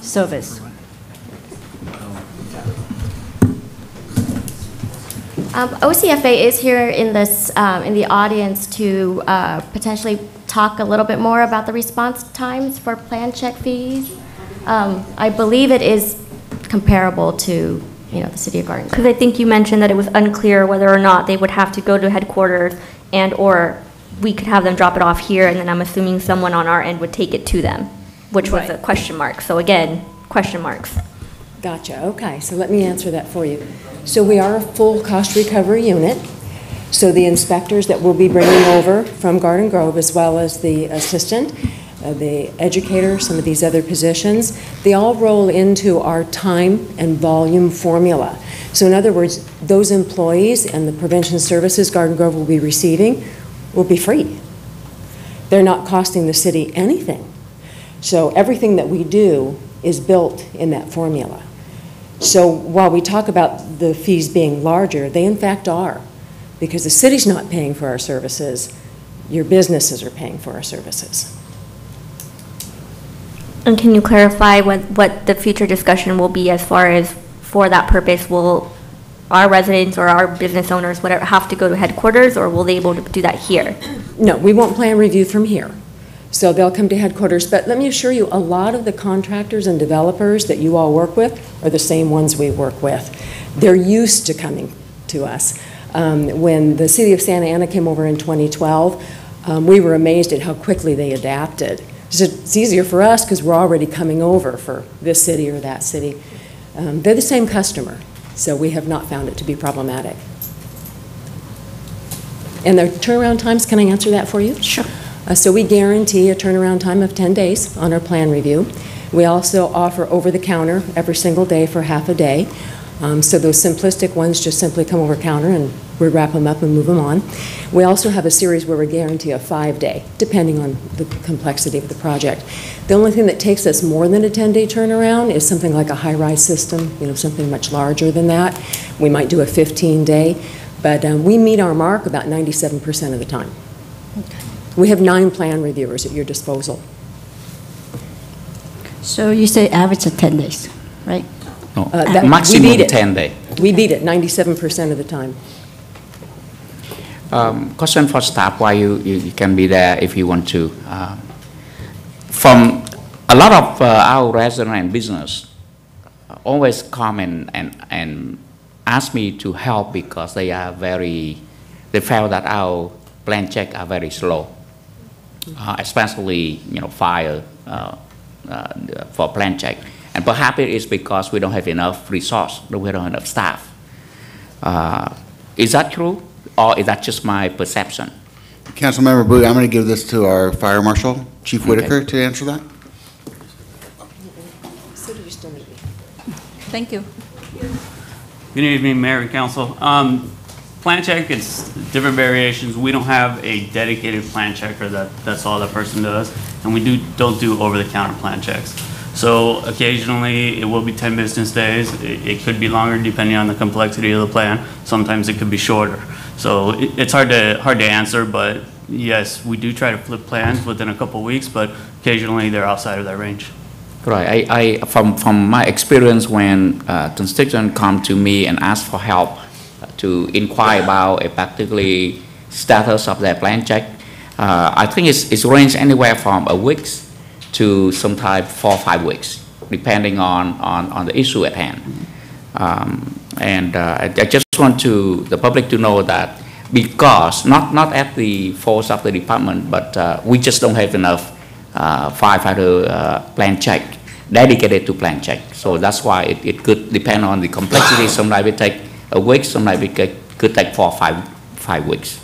service? OCFA is here in this in the audience to potentially talk a little bit more about the response times for plan check fees. I believe it is comparable to the city of Garden Grove. Because I think you mentioned that it was unclear whether or not they would have to go to headquarters or we could have them drop it off here, and then I'm assuming someone on our end would take it to them, which was a question mark. So again, question marks. Gotcha. Okay, so let me answer that for you. So we are a full cost recovery unit. So the inspectors that we'll be bringing over from Garden Grove, as well as the assistant, the educator, some of these other positions, they all roll into our time and volume formula. So in other words, those employees and the prevention services Garden Grove will be receiving will be free. They're not costing the city anything. So everything that we do is built in that formula. So while we talk about the fees being larger, they in fact are, because the city's not paying for our services, your businesses are paying for our services. And can you clarify what the future discussion will be as far as for that purpose? Will our residents or our business owners, whatever, have to go to headquarters, or will they be able to do that here? No, we won't plan review from here. So they'll come to headquarters, but let me assure you, a lot of the contractors and developers that you all work with are the same ones we work with. They're used to coming to us. When the city of Santa Ana came over in 2012, we were amazed at how quickly they adapted. It's easier for us because we're already coming over for this city or that city. They're the same customer, so we have not found it to be problematic. And their turnaround times, can I answer that for you? Sure. So we guarantee a turnaround time of 10 days on our plan review. We also offer over-the-counter every single day for half a day. So those simplistic ones just simply come over counter and we wrap them up and move them on. We also have a series where we guarantee a 5-day, depending on the complexity of the project. The only thing that takes us more than a 10-day turnaround is something like a high-rise system, something much larger than that. We might do a 15-day, but we meet our mark about 97% of the time. We have 9 plan reviewers at your disposal. So you say average of 10 days, right? No, we maximum beat it. 10 days. We beat it 97% of the time. Question for staff, why you can be there if you want to. From a lot of our residents and business always come and ask me to help because they felt that our plan check are very slow, especially fire for plan check. And perhaps it is because we don't have enough resource, we don't have enough staff. Is that true, or is that just my perception? Councilmember Bowie, I'm going to give this to our Fire Marshal, Chief Whitaker, to answer that. Thank you. Good evening, Mayor and Council. Plan check, it's different variations. We don't have a dedicated plan checker that's all that person does, and we don't do over-the-counter plan checks. So occasionally it will be 10 business days. It could be longer depending on the complexity of the plan. Sometimes it could be shorter. So it's hard to answer, but yes, we do try to flip plans within a couple of weeks, but occasionally they're outside of that range. Right. From my experience, when constituents come to me and ask for help to inquire about a particular status of their plan check, I think it's ranged anywhere from a week to sometimes 4 or 5 weeks, depending on the issue at hand. I just want the public to know that because, not at the force of the department, but we just don't have enough firefighter plan check dedicated to plan check. So that's why it could depend on the complexity. Sometimes it take a week, sometimes it could take 4 or 5 weeks.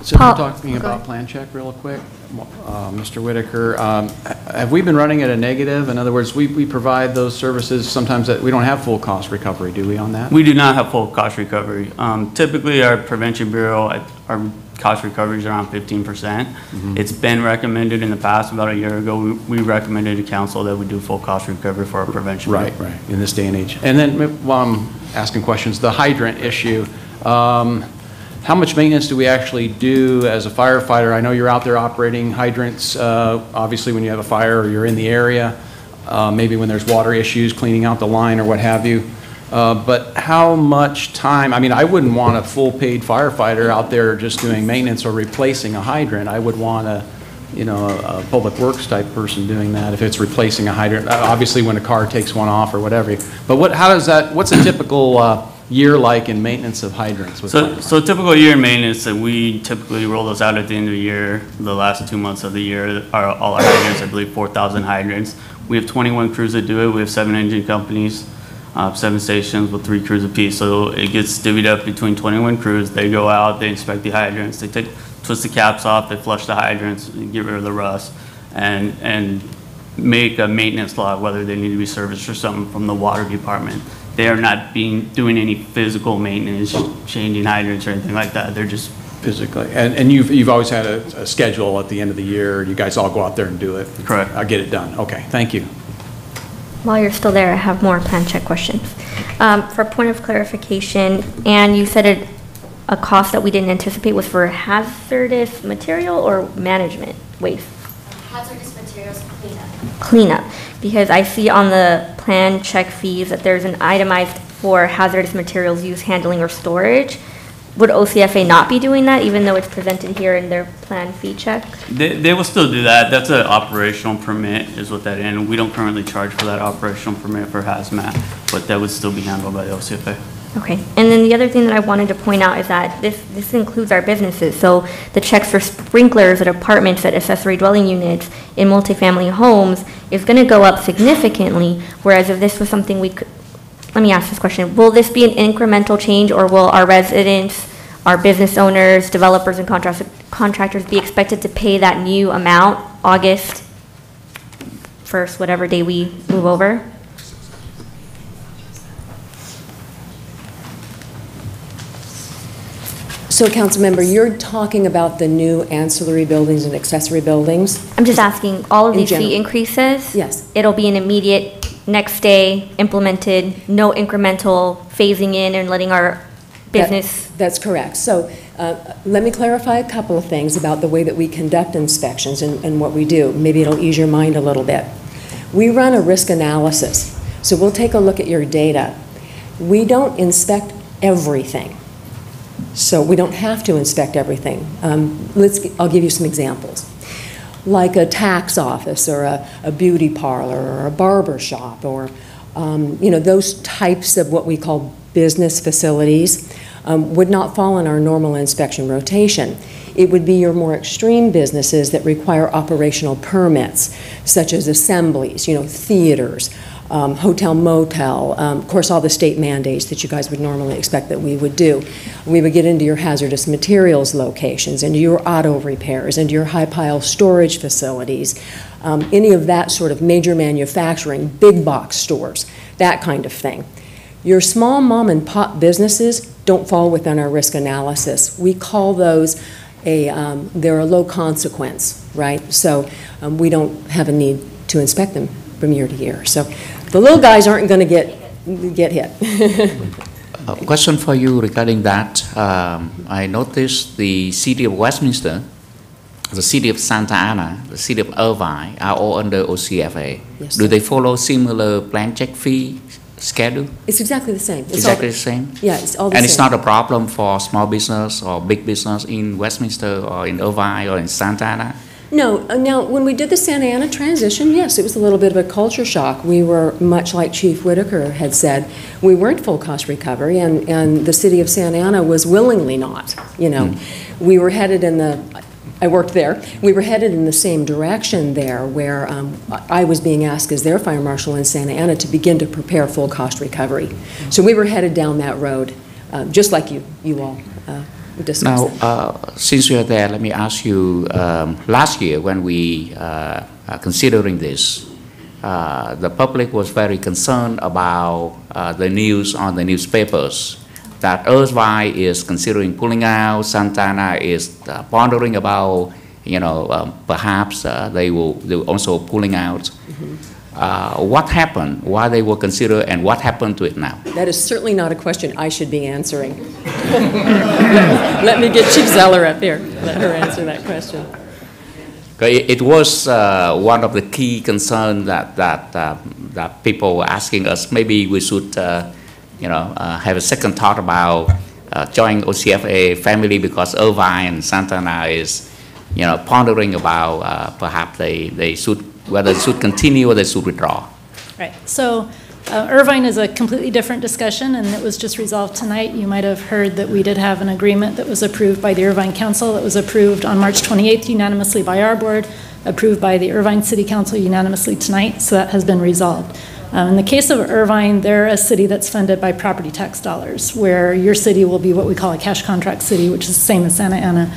So we're talking about plan check real quick. Mr. Whitaker, have we been running at a negative? In other words, we provide those services sometimes that we don't have full cost recovery, do we, on that? We do not have full cost recovery. Typically our Prevention Bureau, our cost recovery is around 15%. It's been recommended in the past, about a year ago, we recommended to council that we do full cost recovery for our prevention. Right, in this day and age. And then while I'm asking questions, the hydrant issue, how much maintenance do we actually do as a firefighter? I know you're out there operating hydrants, obviously when you have a fire or you're in the area, maybe when there's water issues, cleaning out the line or what have you. But how much time, I mean, I wouldn't want a full paid firefighter out there just doing maintenance or replacing a hydrant. I would want a public works type person doing that if it's replacing a hydrant. Obviously when a car takes one off or whatever. But what's a typical year like in maintenance of hydrants? So typical year in maintenance, we typically roll those out at the end of the year. The last 2 months of the year are all our hydrants, I believe 4,000 hydrants. We have 21 crews that do it. We have 7 engine companies, 7 stations with 3 crews apiece. So it gets divvied up between 21 crews. They go out, they inspect the hydrants, they twist the caps off, they flush the hydrants, get rid of the rust, and make a maintenance log, whether they need to be serviced or something from the water department. They are not doing any physical maintenance, changing hydrants or anything like that. They're just physically. And you've always had a schedule at the end of the year. You guys all go out there and do it. Correct. I'll get it done. Okay, thank you. While you're still there, I have more plan check questions. For point of clarification, and you said a cost that we didn't anticipate was for hazardous material or management waste? Hazardous materials cleanup. Cleanup, because I see on the plan check fees that there's an itemized for hazardous materials use, handling, or storage. Would OCFA not be doing that, even though it's presented here in their plan fee check? They will still do that. That's an operational permit is what that is. And we don't currently charge for that operational permit for hazmat, but that would still be handled by the OCFA. Okay, and then the other thing that I wanted to point out is that this includes our businesses. So the checks for sprinklers at apartments, at accessory dwelling units, in multifamily homes is going to go up significantly, whereas if this was something we could, let me ask this question, will this be an incremental change, or will our residents, our business owners, developers, and contractors be expected to pay that new amount August 1st, whatever day we move over? So, Councilmember, you're talking about the new ancillary buildings and accessory buildings? I'm just asking, all of In these general. fee increases? Yes. It'll be an immediate, next day implemented, no incremental phasing in and letting our business? That's correct. So let me clarify a couple of things about the way that we conduct inspections and what we do. Maybe it'll ease your mind a little bit. We run a risk analysis. So we'll take a look at your data. We don't inspect everything. So we don't have to inspect everything. I'll give you some examples. Like a tax office or a beauty parlor or a barber shop or those types of what we call business facilities would not fall in our normal inspection rotation. It would be your more extreme businesses that require operational permits, such as assemblies, theaters, hotel, motel, of course, all the state mandates that you guys would normally expect that we would do. We would get into your hazardous materials locations, into your auto repairs, into your high pile storage facilities, any of that sort of major manufacturing, big box stores, that kind of thing. Your small mom and pop businesses don't fall within our risk analysis. We call those they're a low consequence, right? So we don't have a need to inspect them from year to year. So the little guys aren't going to get hit. A question for you regarding that. I noticed the city of Westminster, the city of Santa Ana, the city of Irvine are all under OCFA. Yes, Do sir. they follow similar plan check fee schedule? It's exactly the same. It's Exactly all, the same? Yeah, it's all the And same. it's not a problem for small business or big business in Westminster or in Irvine or in Santa Ana? No, now, when we did the Santa Ana transition, yes, it was a little bit of a culture shock. We were, much like Chief Whitaker had said, we weren't full cost recovery, and the city of Santa Ana was willingly not, We were headed in I worked there, we were headed in the same direction there, where I was being asked as their fire marshal in Santa Ana to begin to prepare full cost recovery. So we were headed down that road, just like you all discussed. Now, since you're there, let me ask you, last year when we are considering this, the public was very concerned about the news on the newspapers that Irvine is considering pulling out, Santa Ana is pondering about, perhaps they will also pulling out. What happened? Why they were considered, and what happened to it now? That is certainly not a question I should be answering. Let me get Chief Zeller up here. Let her answer that question. It was one of the key concerns that people were asking us. Maybe we should, have a second thought about joining OCFA family, because Irvine and Santa Ana is, pondering about perhaps they should, whether they should continue or they should withdraw. Right. So Irvine is a completely different discussion, and it was just resolved tonight. You might have heard that we did have an agreement that was approved by the Irvine Council, that was approved on March 28th unanimously by our board, approved by the Irvine City Council unanimously tonight, so that has been resolved. In the case of Irvine, they're a city that's funded by property tax dollars, where your city will be what we call a cash contract city, which is the same as Santa Ana.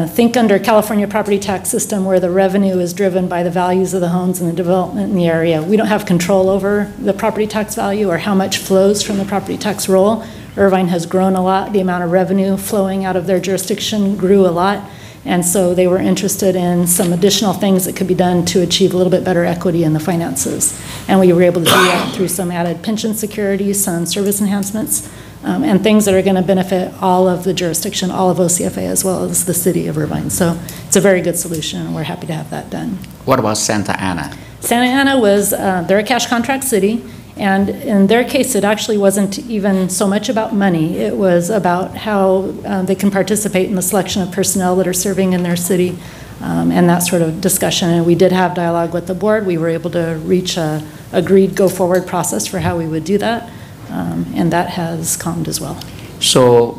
Think under California property tax system, where the revenue is driven by the values of the homes and the development in the area. We don't have control over the property tax value or how much flows from the property tax roll. Irvine has grown a lot. The amount of revenue flowing out of their jurisdiction grew a lot. And so they were interested in some additional things that could be done to achieve a little bit better equity in the finances. And we were able to do that through some added pension security, some service enhancements, and things that are going to benefit all of the jurisdiction, all of OCFA, as well as the city of Irvine. So it's a very good solution, and we're happy to have that done. What about Santa Ana? Santa Ana was, they're a cash contract city, and in their case, it actually wasn't even so much about money. It was about how they can participate in the selection of personnel that are serving in their city, and that sort of discussion. And we did have dialogue with the board. We were able to reach a agreed go-forward process for how we would do that, and that has calmed as well. So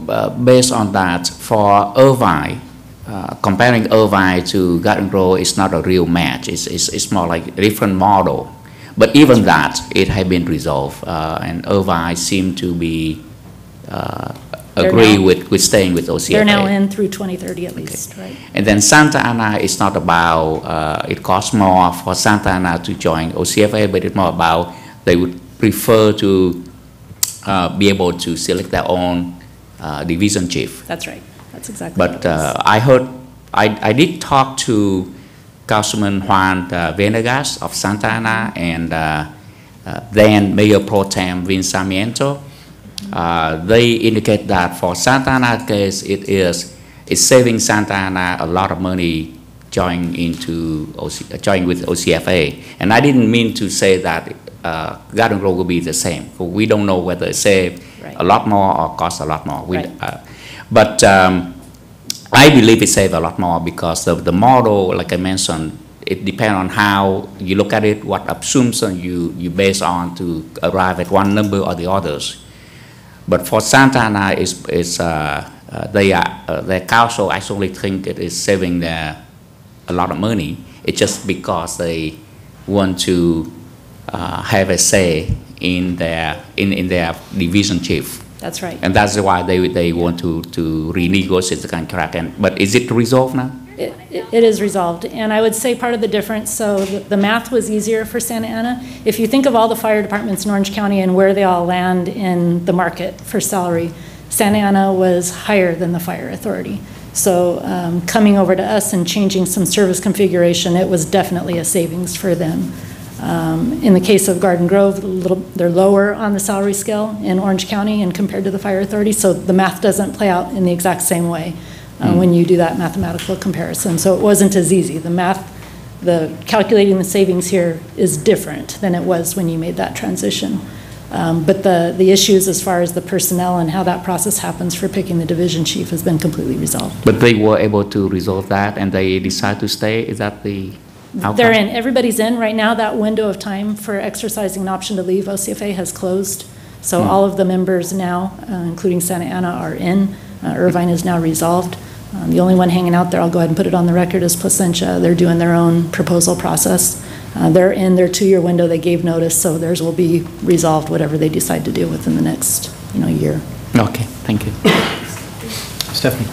based on that, for Irvine, comparing Irvine to Garden Grove is not a real match. It's more like a different model. But even that, it had been resolved, and Irvine seemed to be agree with staying with OCFA. They're now in through 2030 at least, right? And then Santa Ana is not about, it costs more for Santa Ana to join OCFA, but it's more about they would prefer to be able to select their own division chief. That's right. That's exactly But what it was. I heard, I did talk to Councilman Juan Venegas of Santa Ana and then Mayor Pro Tem Vince Sarmiento. They indicate that for Santa Ana case, it's saving Santa Ana a lot of money joining with OCFA. And I didn't mean to say that Garden Grove will be the same, because we don't know whether it saves a lot more or costs a lot more. But I believe it saves a lot more because of the model, like I mentioned, it depends on how you look at it, what assumption you base on to arrive at one number or the others. But for Santa Ana, their council actually think it is saving a lot of money. It's just because they want to have a say in their division chief. That's right. And that's why they want to renegotiate the contract. But is it resolved now? It is resolved. And I would say part of the difference, so the math was easier for Santa Ana. If you think of all the fire departments in Orange County and where they all land in the market for salary, Santa Ana was higher than the fire authority. So coming over to us and changing some service configuration, it was definitely a savings for them. In the case of Garden Grove, they're lower on the salary scale in Orange County and compared to the fire authority, so the math doesn't play out in the exact same way when you do that mathematical comparison. So it wasn't as easy. The calculating the savings here is different than it was when you made that transition. But the issues as far as the personnel and how that process happens for picking the division chief has been completely resolved. But they were able to resolve that and they decide to stay? Is that the outcome? They're in. Everybody's in. Right now, that window of time for exercising an option to leave OCFA has closed. So all of the members now, including Santa Ana, are in. Irvine is now resolved. The only one hanging out there, I'll go ahead and put it on the record, is Placentia. They're doing their own proposal process. They're in their 2-year window. They gave notice, so theirs will be resolved, whatever they decide to do within the next year. Okay, thank you. Stephanie.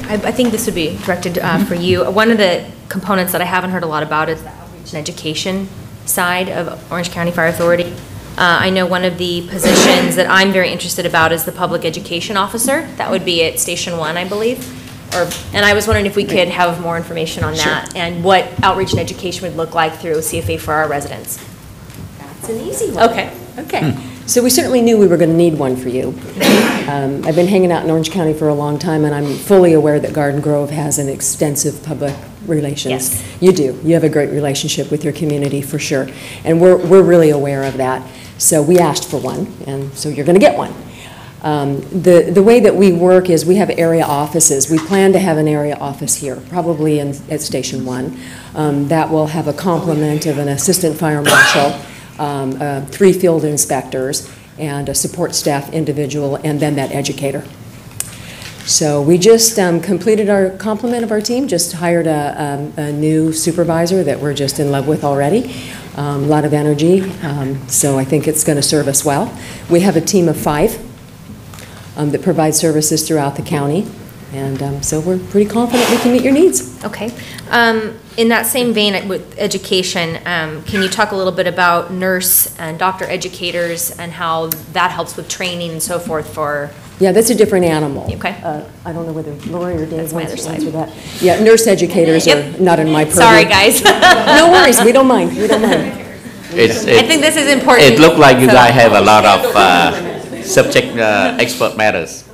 I think this would be directed for you. One of the components that I haven't heard a lot about is the outreach and education side of Orange County Fire Authority. I know one of the positions that I'm very interested about is the public education officer. That would be at Station 1, I believe. And I was wondering if we could have more information on that and what outreach and education would look like through CFA for our residents. That's an easy one. Okay. So we certainly knew we were going to need one for you. I've been hanging out in Orange County for a long time, and I'm fully aware that Garden Grove has an extensive public relations. Yes. You do. You have a great relationship with your community, for sure. And we're really aware of that. So we asked for one, and so you're going to get one. The way that we work is we have area offices. We plan to have an area office here, probably at Station 1. That will have a complement of an assistant fire marshal, 3 field inspectors, and a support staff individual, and then that educator. So we just completed our complement of our team, just hired a new supervisor that we're just in love with already. A lot of energy, so I think it's going to serve us well. We have a team of 5 that provide services throughout the county, and so we're pretty confident we can meet your needs. Okay. In that same vein with education, can you talk a little bit about nurse and doctor educators and how that helps with training and so forth for... Yeah, that's a different animal. Okay. I don't know whether Lori or Dave wants to answer that. Yeah, nurse educators are not in my purview. Sorry, guys. No worries, we don't mind, we don't mind. I think this is important. It looked like you guys have a lot of subject expert matters.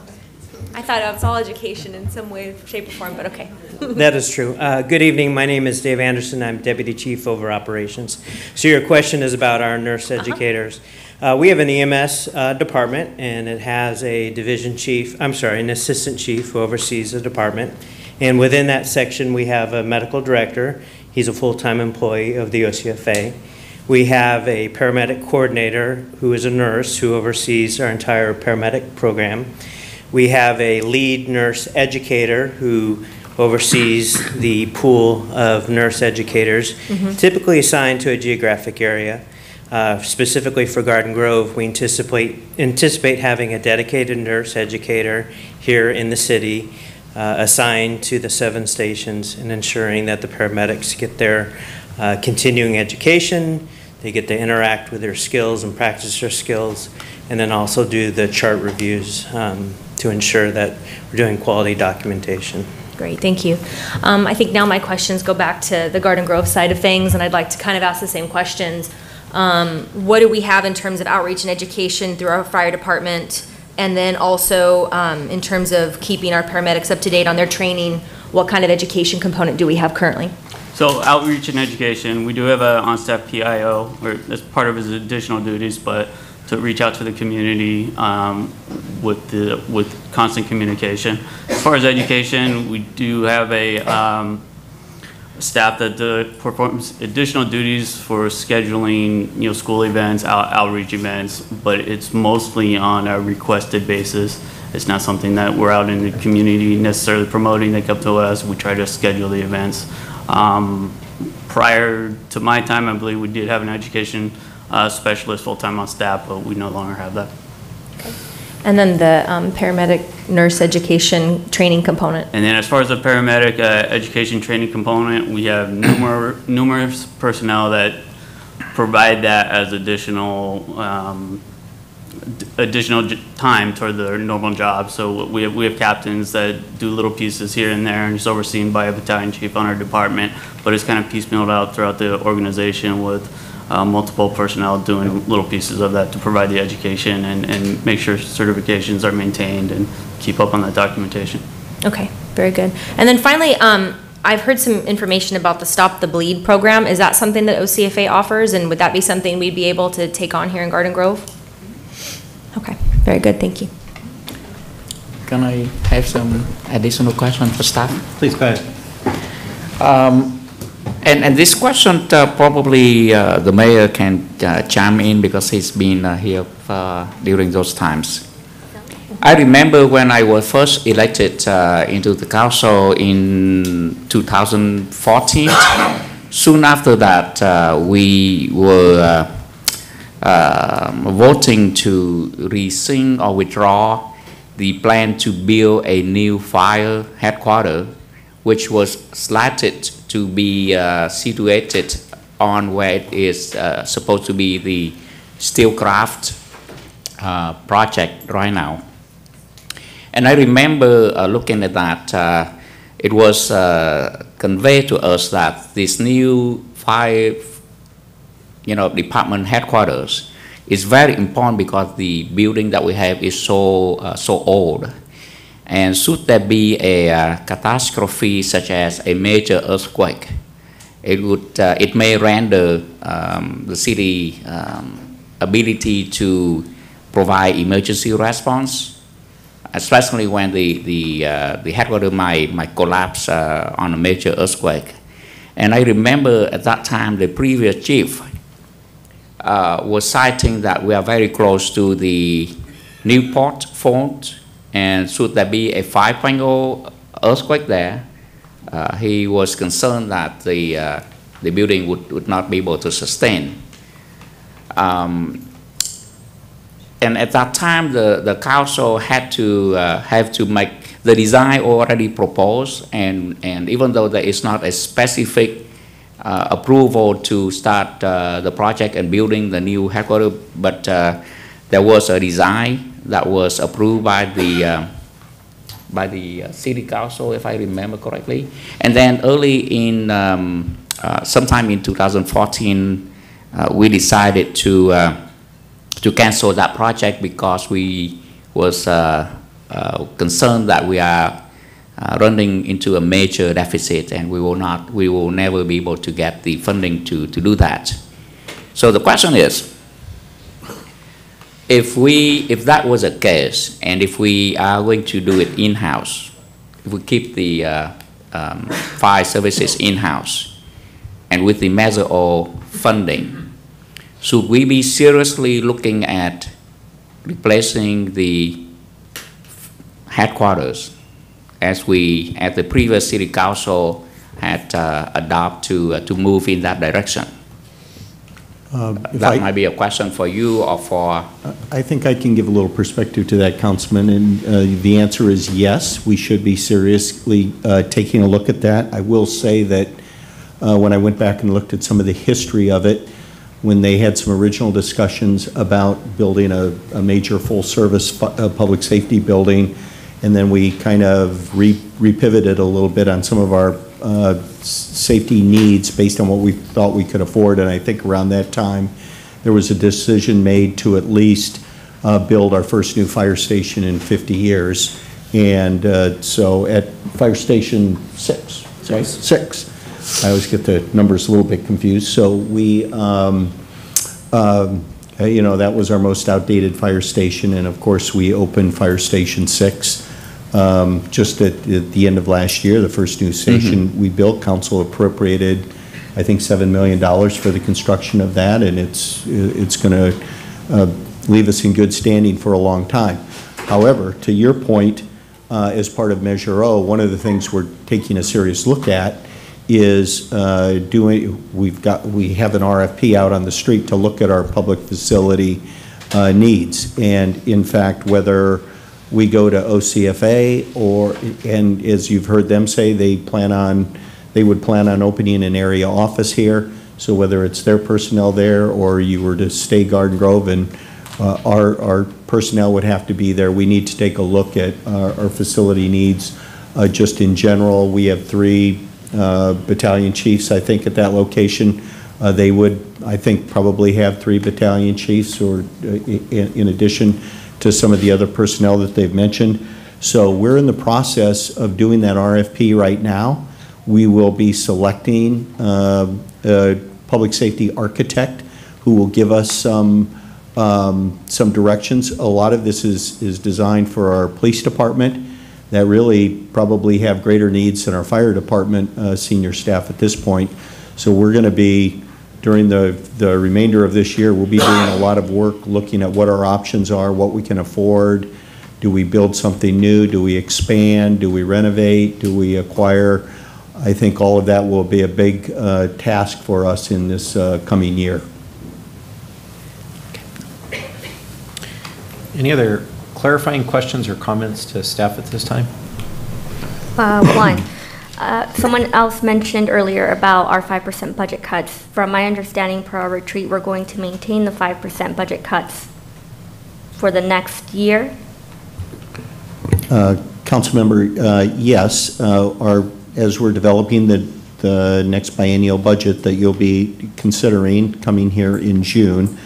I thought it was all education in some way, shape, or form, but okay. That is true. Good evening. My name is Dave Anderson. I'm Deputy Chief over Operations. So your question is about our nurse educators. We have an EMS department, and it has a division chief, an assistant chief who oversees the department. And within that section, we have a medical director. He's a full-time employee of the OCFA. We have a paramedic coordinator who is a nurse who oversees our entire paramedic program. We have a lead nurse educator who oversees the pool of nurse educators, typically assigned to a geographic area. Specifically for Garden Grove, we anticipate having a dedicated nurse educator here in the city assigned to the 7 stations and ensuring that the paramedics get their continuing education, they get to interact with their skills and practice their skills, and then also do the chart reviews to ensure that we're doing quality documentation. Great, thank you. I think now my questions go back to the Garden Grove side of things, and I'd like to kind of ask the same questions. What do we have in terms of outreach and education through our fire department? And then also in terms of keeping our paramedics up to date on their training, what kind of education component do we have currently? So outreach and education, we do have an on-staff PIO, or that's part of his additional duties, but to reach out to the community with constant communication. As far as education, we do have a staff that performs additional duties for scheduling, school events, outreach events, but it's mostly on a requested basis. It's not something that we're out in the community necessarily promoting. They come to us, we try to schedule the events. Prior to my time, I believe we did have an education specialist full-time on staff, but we no longer have that. And then the paramedic nurse education training component. And then as far as the paramedic education training component, we have numerous personnel that provide that as additional time toward their normal job. So we have captains that do little pieces here and there, and it's overseen by a battalion chief on our department, but it's kind of piecemealed out throughout the organization with multiple personnel doing little pieces of that to provide the education and make sure certifications are maintained and keep up on that documentation. Okay, very good. And then finally, I've heard some information about the Stop the Bleed program. Is that something that OCFA offers, and would that be something we'd be able to take on here in Garden Grove? Okay, very good, thank you. Can I have some additional questions for staff? Please go ahead. And this question probably the mayor can chime in because he's been here during those times. I remember when I was first elected into the council in 2014. Soon after that, we were voting to rescind or withdraw the plan to build a new fire headquarters, which was slated to be situated on where it is supposed to be the Steelcraft project right now. And I remember looking at that, it was conveyed to us that this new fire department headquarters is very important because the building that we have is so old. And should there be a catastrophe such as a major earthquake, it may render the city ability to provide emergency response, especially when the headquarters might collapse on a major earthquake. And I remember at that time the previous chief was citing that we are very close to the Newport fault, and should there be a 5.0 earthquake there, he was concerned that the building would not be able to sustain. And at that time, the council had to have to make the design already proposed, and even though there is not a specific approval to start the project and building the new headquarters, but there was a design that was approved by the city council, if I remember correctly. And then early in sometime in 2014, we decided to cancel that project because we was concerned that we are running into a major deficit, and we will never be able to get the funding to do that. So the question is, if that was the case, and if we are going to do it in-house, if we keep the fire services in-house, and with the Measure O funding, should we be seriously looking at replacing the headquarters as the previous city council had adopted to move in that direction? That might be a question for you or for... I think I can give a little perspective to that, Councilman, and the answer is yes, we should be seriously taking a look at that. I will say that when I went back and looked at some of the history of it, when they had some original discussions about building a major full-service public safety building, and then we kind of repivoted a little bit on some of our safety needs based on what we thought we could afford. And I think around that time, there was a decision made to at least build our first new fire station in 50 years. And so at Fire Station 6, right? 6. I always get the numbers a little bit confused. So we, that was our most outdated fire station. And of course, we opened Fire Station 6 just at the end of last year, the first new station we built. Council appropriated, I think, $7 million for the construction of that, and it's going to leave us in good standing for a long time. However, to your point, as part of Measure O, one of the things we're taking a serious look at is we have an RFP out on the street to look at our public facility needs, and in fact, whether we go to OCFA and as you've heard them say, they would plan on opening an area office here. So whether it's their personnel there or you were to stay Garden Grove and our personnel would have to be there, we need to take a look at our facility needs just in general. We have 3 battalion chiefs, I think, at that location. They would, I think, probably have 3 battalion chiefs or in addition to some of the other personnel that they've mentioned. So we're in the process of doing that RFP right now. We will be selecting a public safety architect who will give us some directions. A lot of this is designed for our police department that really probably have greater needs than our fire department senior staff at this point. So we're going to be, during the remainder of this year, we'll be doing a lot of work looking at what our options are, what we can afford. Do we build something new? Do we expand? Do we renovate? Do we acquire? I think all of that will be a big task for us in this coming year. Any other clarifying questions or comments to staff at this time? One. Someone else mentioned earlier about our 5% budget cuts. From my understanding, per our retreat, we're going to maintain the 5% budget cuts for the next year. Councilmember, yes. As we're developing the next biennial budget that you'll be considering coming here in June,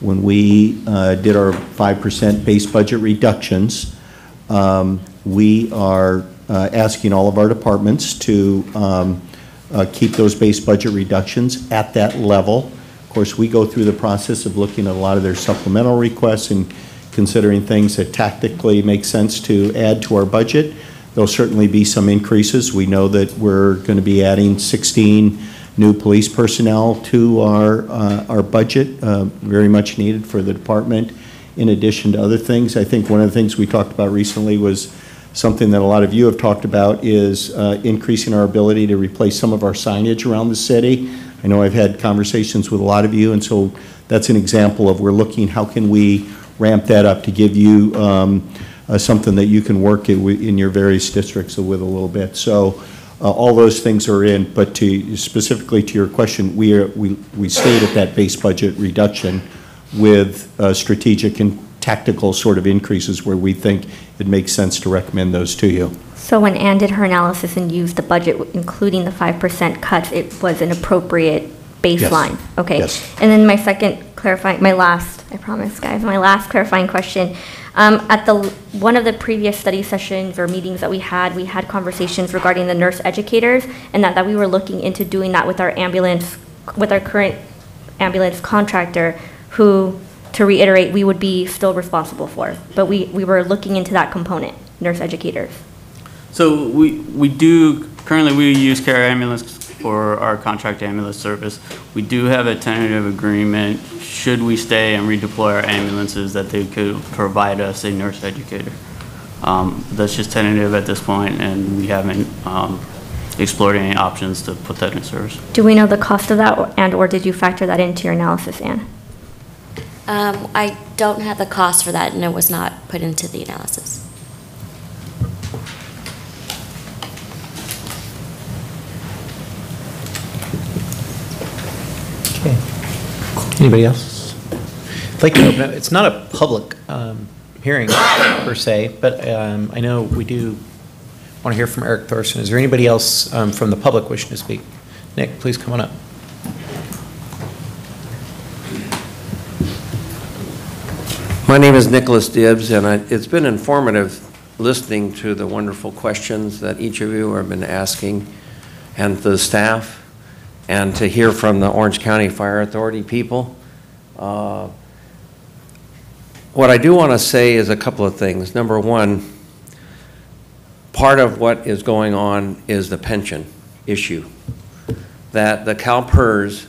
when we did our 5% base budget reductions, we are asking all of our departments to keep those base budget reductions at that level. Of course, we go through the process of looking at a lot of their supplemental requests and considering things that tactically make sense to add to our budget. There'll certainly be some increases. We know that we're going to be adding 16 new police personnel to our budget, very much needed for the department, in addition to other things. I think one of the things we talked about recently was something that a lot of you have talked about is increasing our ability to replace some of our signage around the city. I know I've had conversations with a lot of you, and so that's an example of we're looking, how can we ramp that up to give you something that you can work in your various districts with a little bit. So all those things are in, but specifically to your question, we stayed at that base budget reduction with strategic and tactical sort of increases where we think it makes sense to recommend those to you. So when Ann did her analysis and used the budget, including the 5% cuts, it was an appropriate baseline? Yes. Okay. Yes. And then my last clarifying question. At one of the previous study sessions or meetings that we had conversations regarding the nurse educators, and that we were looking into doing that with our current ambulance contractor, who, to reiterate, we would be still responsible for. But we were looking into that component, nurse educators. So we do, currently we use Care Ambulance for our contract ambulance service. We do have a tentative agreement, should we stay and redeploy our ambulances, that they could provide us a nurse educator. That's just tentative at this point, and we haven't explored any options to put that in service. Do we know the cost of that, or did you factor that into your analysis, Ann? I don't have the cost for that, and it was not put into the analysis. Okay. Anybody else? I'd like to open up. It's not a public hearing per se, but I know we do want to hear from Eric Thorson. Is there anybody else from the public wishing to speak? Nick, please come on up. My name is Nicholas Dibbs, and it's been informative listening to the wonderful questions that each of you have been asking, and the staff, and to hear from the Orange County Fire Authority people. What I do want to say is a couple of things. Number one, part of what is going on is the pension issue. That the CalPERS,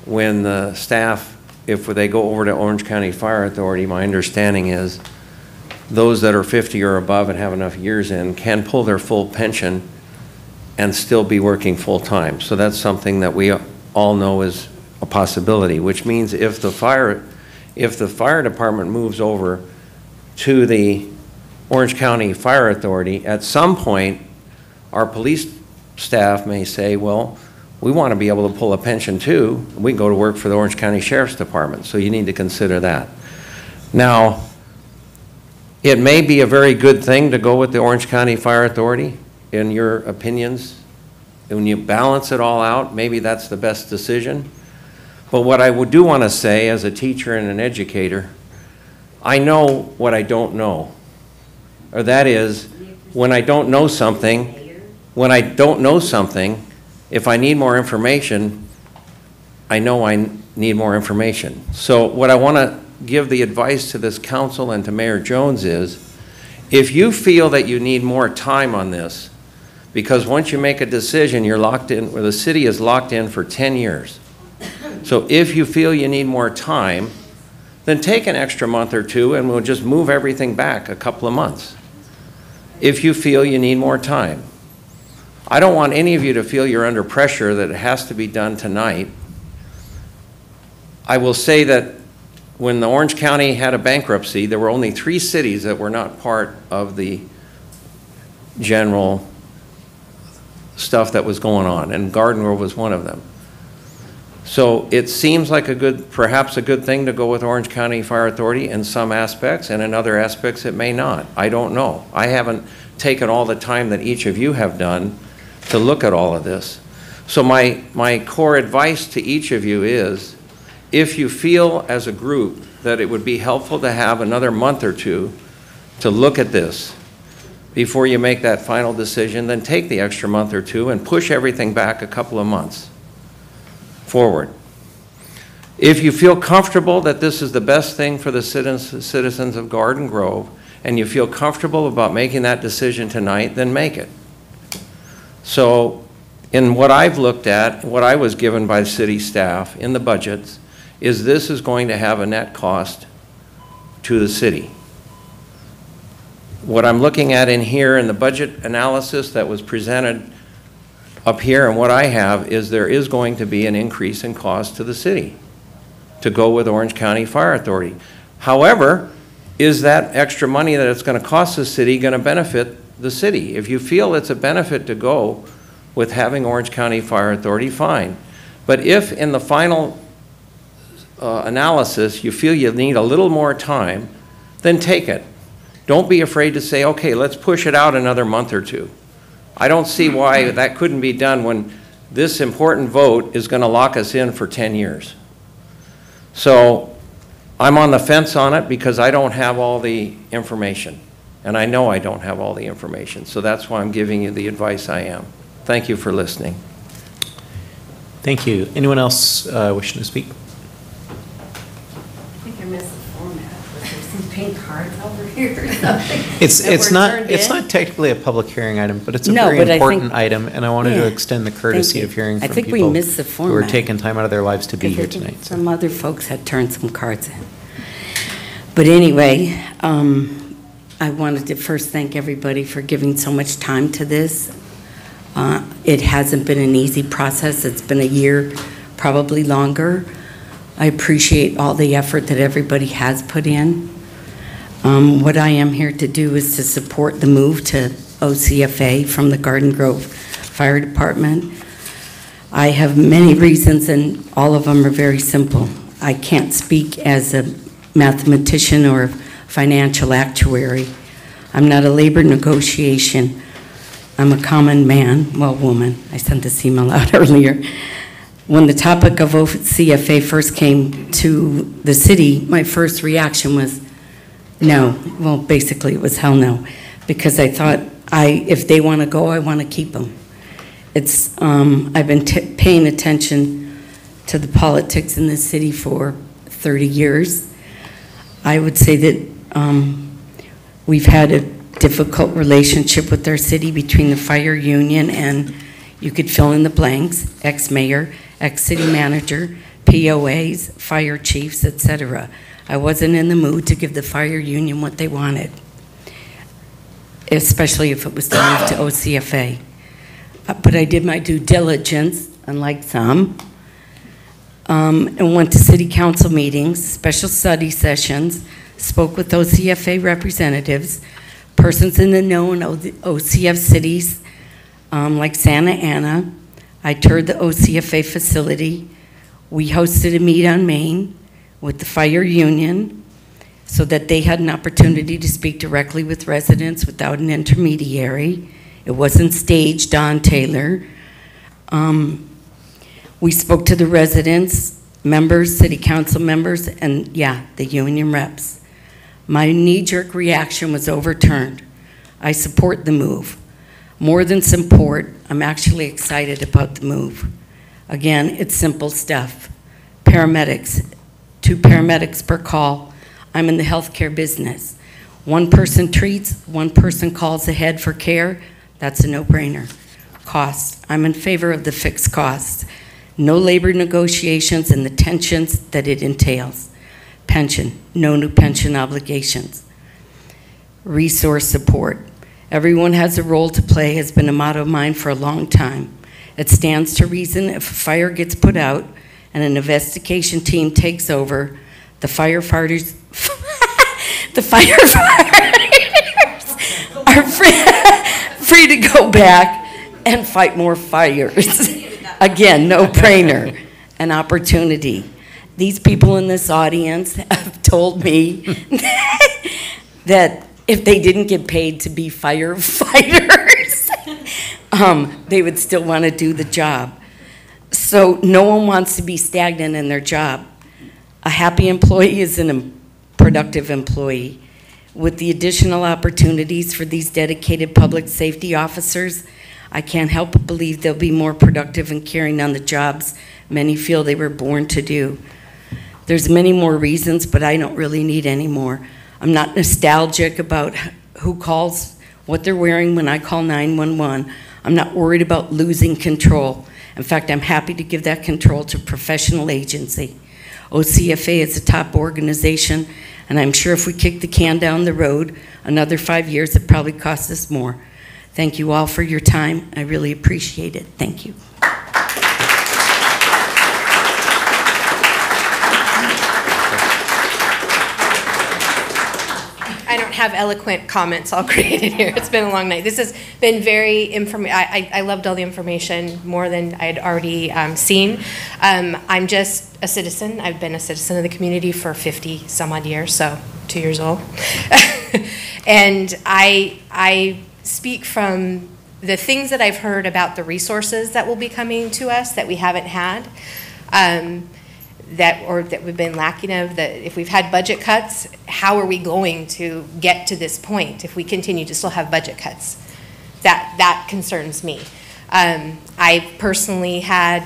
when the staff, if they go over to Orange County Fire Authority, my understanding is those that are 50 or above and have enough years in can pull their full pension and still be working full-time. So that's something that we all know is a possibility, which means if the fire department moves over to the Orange County Fire Authority, at some point, our police staff may say, well, we want to be able to pull a pension too. We can go to work for the Orange County Sheriff's Department, so you need to consider that. Now, it may be a very good thing to go with the Orange County Fire Authority, in your opinions. When you balance it all out, maybe that's the best decision. But what I do want to say as a teacher and an educator, I know what I don't know. Or that is, when I don't know something, if I need more information, I know I need more information. So what I want to give the advice to this council and to Mayor Jones is, if you feel that you need more time on this, because once you make a decision, you're locked in, or the city is locked in for 10 years. So if you feel you need more time, then take an extra month or two and we'll just move everything back a couple of months. If you feel you need more time. I don't want any of you to feel you're under pressure that it has to be done tonight. I will say that when the Orange County had a bankruptcy, there were only 3 cities that were not part of the general stuff that was going on, and Garden Grove was one of them. So it seems like perhaps a good thing to go with Orange County Fire Authority in some aspects, and in other aspects it may not. I don't know. I haven't taken all the time that each of you have done to look at all of this. So my core advice to each of you is, if you feel as a group that it would be helpful to have another month or two to look at this before you make that final decision, then take the extra month or two and push everything back a couple of months forward. If you feel comfortable that this is the best thing for the citizens of Garden Grove, and you feel comfortable about making that decision tonight, then make it. So in what I've looked at, what I was given by city staff in the budgets, is this is going to have a net cost to the city. What I'm looking at in here in the budget analysis that was presented up here, and what I have, is there is going to be an increase in cost to the city to go with Orange County Fire Authority. However, is that extra money that it's going to cost the city going to benefit the city? If you feel it's a benefit to go with having Orange County Fire Authority, fine. But if in the final analysis you feel you need a little more time, then take it. Don't be afraid to say, okay, let's push it out another month or two. I don't see why that couldn't be done when this important vote is going to lock us in for 10 years. So I'm on the fence on it because I don't have all the information. And I know I don't have all the information. So that's why I'm giving you the advice I am. Thank you for listening. Thank you. Anyone else wishing to speak? I think I missed the format. There's some pink cards over here or something. It's not technically a public hearing item, but it's a very important item, and I wanted to extend the courtesy of hearing from people. I think we missed the format. Who are taking time out of their lives to be here tonight. Some other folks had turned some cards in. But anyway, I wanted to first thank everybody for giving so much time to this. It hasn't been an easy process. It's been a year, probably longer. I appreciate all the effort that everybody has put in. What I am here to do is to support the move to OCFA from the Garden Grove Fire Department. I have many reasons, and all of them are very simple. I can't speak as a mathematician or financial actuary. I'm not a labor negotiation. I'm a common man, well, woman. I sent this email out earlier. When the topic of OCFA first came to the city, my first reaction was no. Well, basically it was hell no, because I thought if they want to go, I want to keep them. I've been paying attention to the politics in the city for 30 years. I would say that we've had a difficult relationship with our city between the fire union and, you could fill in the blanks, ex-mayor, ex-city manager, POAs, fire chiefs, etc. I wasn't in the mood to give the fire union what they wanted, especially if it was to move to OCFA. But I did my due diligence, unlike some, and went to city council meetings, special study sessions, spoke with OCFA representatives, persons in the know in OCF cities, like Santa Ana. I toured the OCFA facility. We hosted a meet on Main with the fire union so that they had an opportunity to speak directly with residents without an intermediary. It wasn't staged, Don Taylor. We spoke to the residents, members, city council members, and yeah, the union reps. My knee-jerk reaction was overturned. I support the move. More than support, I'm actually excited about the move. Again, it's simple stuff. Paramedics, 2 paramedics per call. I'm in the healthcare business. 1 person treats, 1 person calls ahead for care. That's a no-brainer. Cost, I'm in favor of the fixed costs. No labor negotiations and the tensions that it entails. Pension, no new pension obligations. Resource support. Everyone has a role to play has been a motto of mine for a long time. It stands to reason if a fire gets put out and an investigation team takes over, the firefighters are free to go back and fight more fires. Again, no-brainer, an opportunity. These people in this audience have told me that if they didn't get paid to be firefighters, they would still want to do the job. So no one wants to be stagnant in their job. A happy employee is a productive employee. With the additional opportunities for these dedicated public safety officers, I can't help but believe they'll be more productive in carrying on the jobs many feel they were born to do. There's many more reasons, but I don't really need any more. I'm not nostalgic about who calls, what they're wearing when I call 911. I'm not worried about losing control. In fact, I'm happy to give that control to a professional agency. OCFA is a top organization, and I'm sure if we kick the can down the road another 5 years, it probably costs us more. Thank you all for your time. I really appreciate it. Thank you. I don't have eloquent comments all created here. It's been a long night. This has been very I loved all the information more than I had already seen. I'm just a citizen. I've been a citizen of the community for 50 some odd years, so 2 years old. And I speak from the things that I've heard about the resources that will be coming to us that we haven't had. That we've been lacking of, that if we've had budget cuts, how are we going to get to this point if we continue to still have budget cuts? That concerns me. I've personally had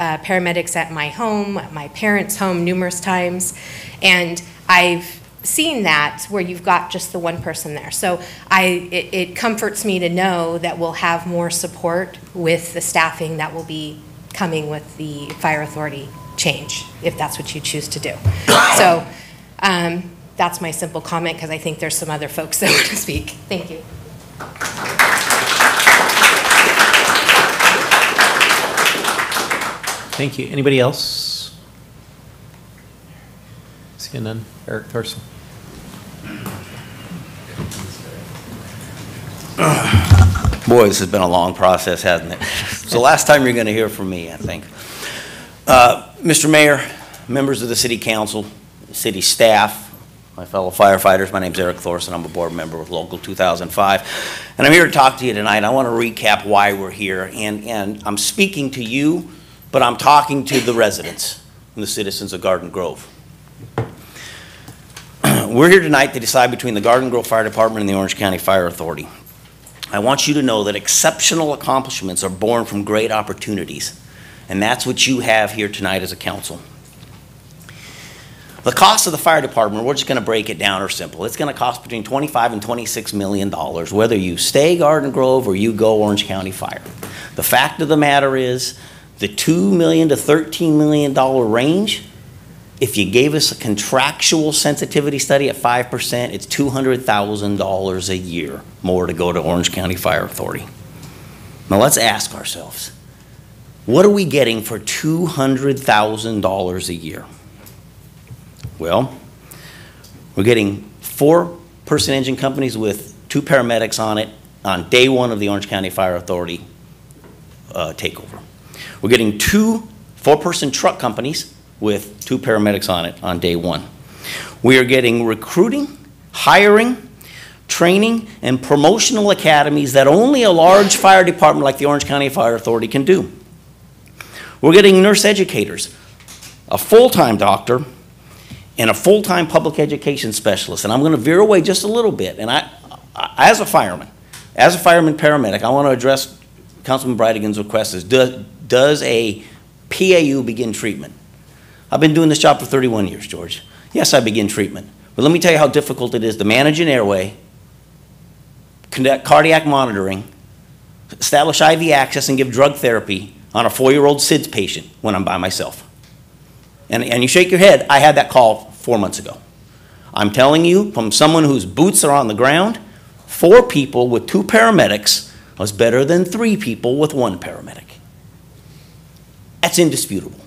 paramedics at my home, at my parents' home numerous times, and I've seen that where you've got just the 1 person there. So it comforts me to know that we'll have more support with the staffing that will be coming with the fire authority change, if that's what you choose to do. So that's my simple comment, because I think there's some other folks that want to speak. Thank you. Thank you. Anybody else? See none. Eric Thorson. Boy, this has been a long process, hasn't it? It's the last time you're going to hear from me, I think. Mr. Mayor, members of the City Council, city staff, my fellow firefighters. My name's Eric Thorson. I'm a board member with Local 2005. And I'm here to talk to you tonight. I want to recap why we're here. And I'm speaking to you, but I'm talking to the residents and the citizens of Garden Grove. We're here tonight to decide between the Garden Grove Fire Department and the Orange County Fire Authority. I want you to know that exceptional accomplishments are born from great opportunities. And that's what you have here tonight as a council. The cost of the fire department, we're just going to break it down or simple. It's going to cost between $25 and $26 million, whether you stay Garden Grove or you go Orange County Fire. The fact of the matter is, the $2 million to $13 million range, if you gave us a contractual sensitivity study at 5%, it's $200,000 a year more to go to Orange County Fire Authority. Now let's ask ourselves, what are we getting for $200,000 a year? Well, we're getting 4-person engine companies with 2 paramedics on it on day 1 of the Orange County Fire Authority takeover. We're getting 2 4-person truck companies with 2 paramedics on it on day 1. We are getting recruiting, hiring, training, and promotional academies that only a large fire department like the Orange County Fire Authority can do. We're getting nurse educators, a full-time doctor, and a full-time public education specialist. And I'm going to veer away just a little bit. And I as a fireman paramedic, I want to address Councilman Bridegan's request is, does a PAU begin treatment? I've been doing this job for 31 years, George. Yes, I begin treatment. But let me tell you how difficult it is to manage an airway, conduct cardiac monitoring, establish IV access, and give drug therapy on a 4-year-old SIDS patient when I'm by myself. And you shake your head, I had that call 4 months ago. I'm telling you, from someone whose boots are on the ground, 4 people with 2 paramedics was better than 3 people with 1 paramedic. That's indisputable.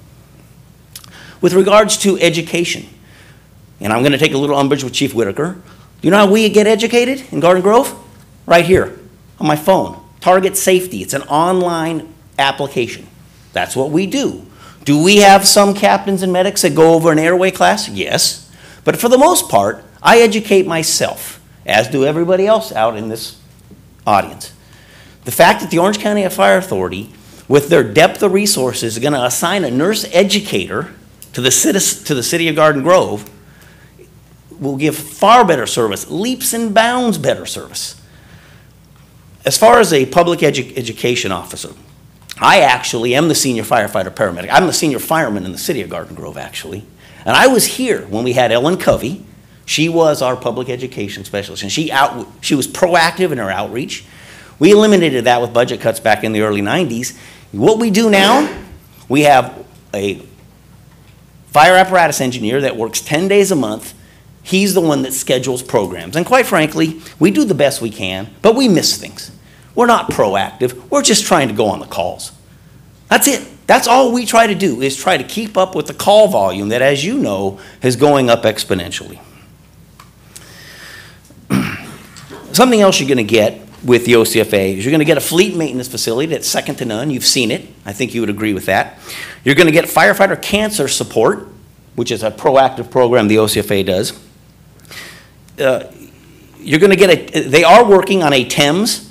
With regards to education, and I'm going to take a little umbrage with Chief Whitaker, do you know how we get educated in Garden Grove? Right here, on my phone. Target Safety, it's an online application. That's what we do. Do we have some captains and medics that go over an airway class? Yes. But for the most part, I educate myself, as do everybody else out in this audience. The fact that the Orange County Fire Authority, with their depth of resources, is going to assign a nurse educator to the city of Garden Grove will give far better service, leaps and bounds better service. As far as a public education officer, I actually am the senior firefighter paramedic. I'm the senior fireman in the city of Garden Grove, actually. And I was here when we had Ellen Covey. She was our public education specialist, and she was proactive in her outreach. We eliminated that with budget cuts back in the early 90s. What we do now, we have a fire apparatus engineer that works 10 days a month. He's the one that schedules programs. And quite frankly, we do the best we can, but we miss things. We're not proactive. We're just trying to go on the calls. That's it. That's all we try to do, is try to keep up with the call volume that, as you know, is going up exponentially. Something else you're going to get with the OCFA is you're going to get a fleet maintenance facility that's second to none. You've seen it. I think you would agree with that. You're going to get firefighter cancer support, which is a proactive program the OCFA does. You're going to get they are working on a TEMS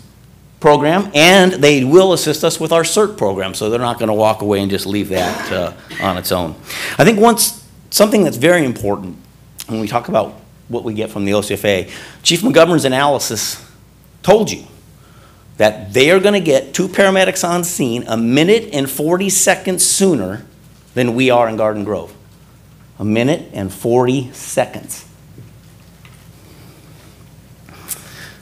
program, and they will assist us with our CERT program, so they're not going to walk away and just leave that on its own. I think something that's very important when we talk about what we get from the OCFA, Chief McGovern's analysis told you that they are going to get 2 paramedics on scene 1 minute and 40 seconds sooner than we are in Garden Grove. 1 minute and 40 seconds.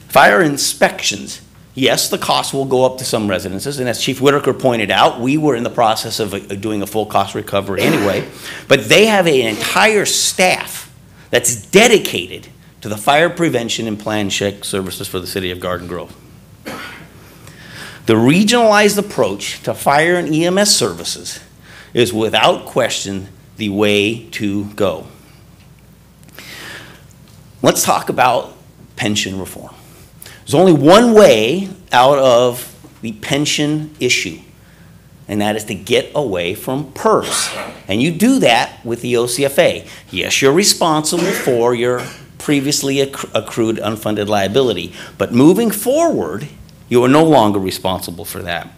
Fire inspections. Yes, the cost will go up to some residences, and as Chief Whitaker pointed out, we were in the process of doing a full cost recovery anyway, but they have an entire staff that's dedicated to the fire prevention and plan check services for the city of Garden Grove. The regionalized approach to fire and EMS services is without question the way to go. Let's talk about pension reform. There's only one way out of the pension issue, and that is to get away from PERS. And you do that with the OCFA. Yes, you're responsible for your previously accrued unfunded liability. But moving forward, you are no longer responsible for that.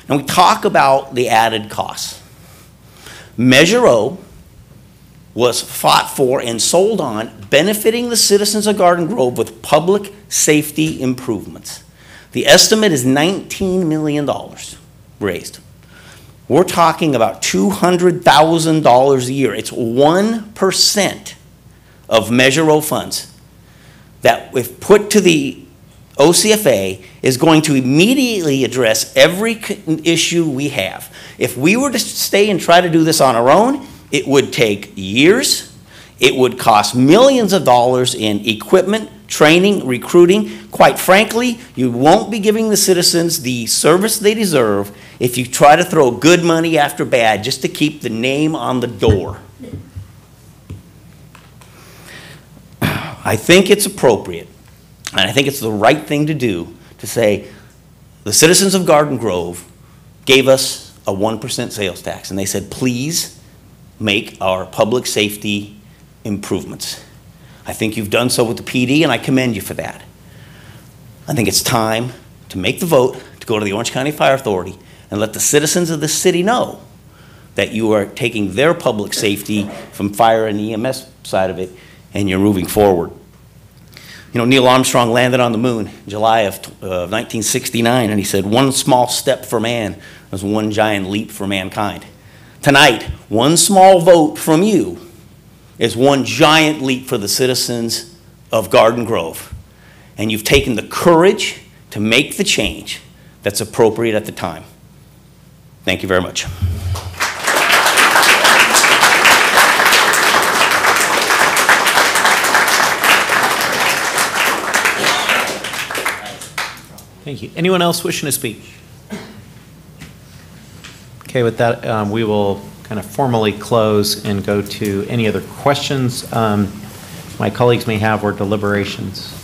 Now we talk about the added costs. Measure O was fought for and sold on, benefiting the citizens of Garden Grove with public safety improvements. The estimate is $19 million raised. We're talking about $200,000 a year. It's 1% of Measure O funds that, if put to the OCFA, is going to immediately address every issue we have. If we were to stay and try to do this on our own, it would take years. It would cost millions of dollars in equipment, training, recruiting. Quite frankly, you won't be giving the citizens the service they deserve if you try to throw good money after bad just to keep the name on the door. I think it's appropriate, and I think it's the right thing to do, to say the citizens of Garden Grove gave us a 1% sales tax, and they said, please make our public safety improvements. I think you've done so with the PD, and I commend you for that. I think it's time to make the vote to go to the Orange County Fire Authority and let the citizens of this city know that you are taking their public safety from fire and EMS side of it, and you're moving forward. You know, Neil Armstrong landed on the moon in July of 1969, and he said, one small step for man was one giant leap for mankind. Tonight, one small vote from you is one giant leap for the citizens of Garden Grove. And you've taken the courage to make the change that's appropriate at the time. Thank you very much. Thank you. Anyone else wishing to speak? Okay, with that, we will kind of formally close and go to any other questions my colleagues may have or deliberations.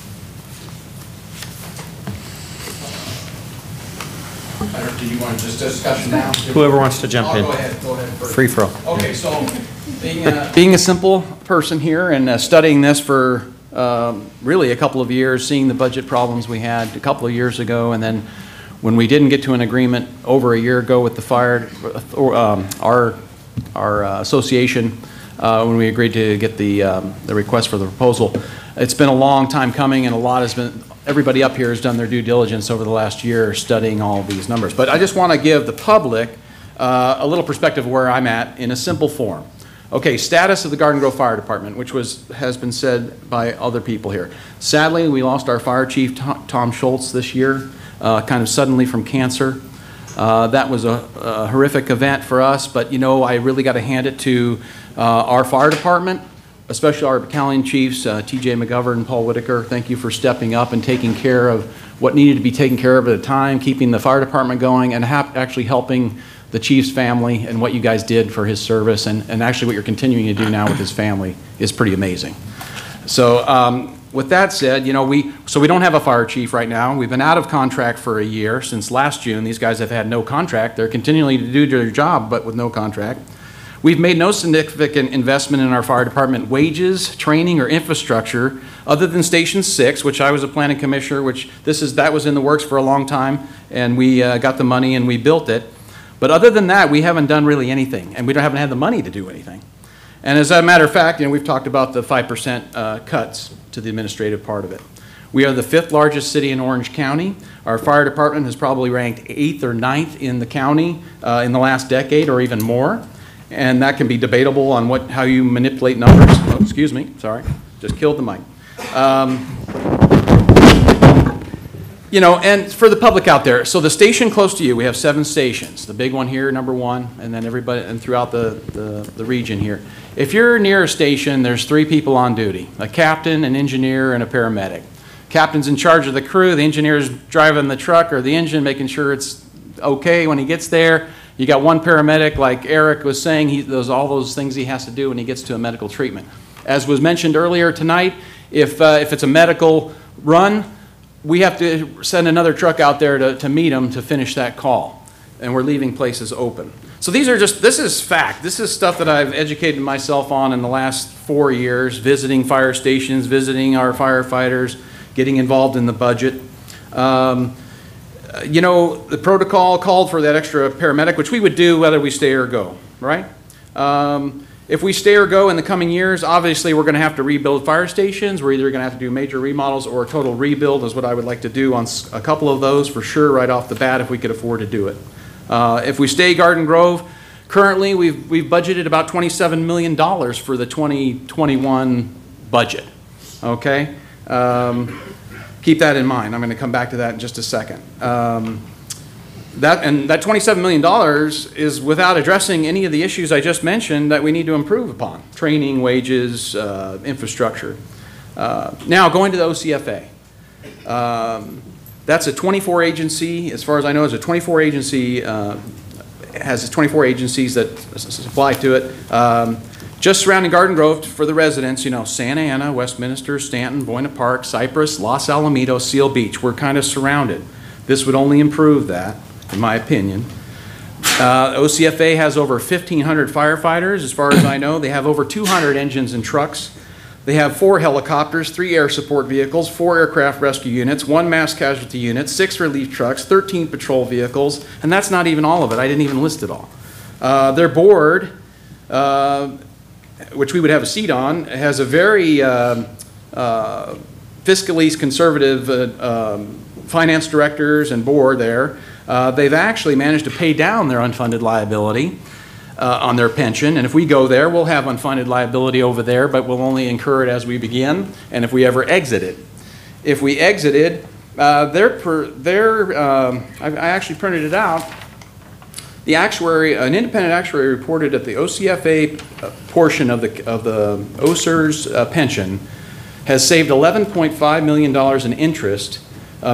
Do you want just discussion now? Whoever wants to jump in. Go ahead first. Free for all. Okay, so being a simple person here and studying this for really a couple of years, seeing the budget problems we had a couple of years ago, and then when we didn't get to an agreement over a year ago with the fire, our association, when we agreed to get the request for the proposal. It's been a long time coming, and a lot has been, everybody up here has done their due diligence over the last year studying all of these numbers. But I just want to give the public a little perspective of where I'm at in a simple form. Okay, status of the Garden Grove Fire Department, which has been said by other people here. Sadly, we lost our fire chief, Tom Schultz, this year, kind of suddenly from cancer. That was a horrific event for us, but you know, I really got to hand it to our fire department, especially our battalion chiefs, TJ McGovern and Paul Whitaker. Thank you for stepping up and taking care of what needed to be taken care of at the time, keeping the fire department going, and actually helping the chief's family, and what you guys did for his service, and actually what you're continuing to do now with his family is pretty amazing. So with that said, you know, we don't have a fire chief right now. We've been out of contract for a year. Since last June, these guys have had no contract. They're continuing to do their job, but with no contract. We've made no significant investment in our fire department wages, training, or infrastructure other than Station 6, which I was a planning commissioner, that was in the works for a long time, and we got the money and we built it. But other than that, we haven't done really anything, and we haven't had the money to do anything. And as a matter of fact, you know, we've talked about the 5% cuts to the administrative part of it. We are the 5th largest city in Orange County. Our fire department has probably ranked 8th or 9th in the county in the last decade or even more. And that can be debatable on how you manipulate numbers. Oh, excuse me, sorry, just killed the mic. You know, and for the public out there, so the station close to you, we have 7 stations. The big one here, number 1, and then everybody, and throughout the region here. If you're near a station, there's 3 people on duty, a captain, an engineer, and a paramedic. Captain's in charge of the crew, the engineer's driving the truck or the engine, making sure it's okay when he gets there. You got 1 paramedic, like Eric was saying, all those things he has to do when he gets to a medical treatment. As was mentioned earlier tonight, if it's a medical run, we have to send another truck out there to meet them to finish that call, and we're leaving places open. So this is fact. This is stuff that I've educated myself on in the last 4 years, visiting fire stations, visiting our firefighters, getting involved in the budget. You know, the protocol called for that extra paramedic, which we would do whether we stay or go, right? If we stay or go in the coming years, obviously we're going to have to rebuild fire stations. We're either going to have to do major remodels or a total rebuild is what I would like to do on a couple of those for sure right off the bat if we could afford to do it. If we stay Garden Grove, currently we've budgeted about $27 million for the 2021 budget, okay? Keep that in mind. I'm going to come back to that in just a second. That $27 million is without addressing any of the issues I just mentioned that we need to improve upon: training, wages, infrastructure. Now, going to the OCFA. That's a 24 agency, as far as I know, it's a 24 agency, has 24 agencies that supply to it. Just surrounding Garden Grove for the residents, you know, Santa Ana, Westminster, Stanton, Buena Park, Cypress, Los Alamitos, Seal Beach. We're kind of surrounded. This would only improve that, in my opinion. OCFA has over 1,500 firefighters, as far as I know. They have over 200 engines and trucks. They have 4 helicopters, 3 air support vehicles, 4 aircraft rescue units, 1 mass casualty unit, 6 relief trucks, 13 patrol vehicles, and that's not even all of it. I didn't even list it all. Their board, which we would have a seat on, has a very fiscally conservative finance directors and board there. They've actually managed to pay down their unfunded liability on their pension, and if we go there, we'll have unfunded liability over there, but we'll only incur it as we begin, and if we ever exit it. If we exited, I actually printed it out. The actuary, an independent actuary, reported that the OCFA portion of the OSER's pension has saved $11.5 million in interest,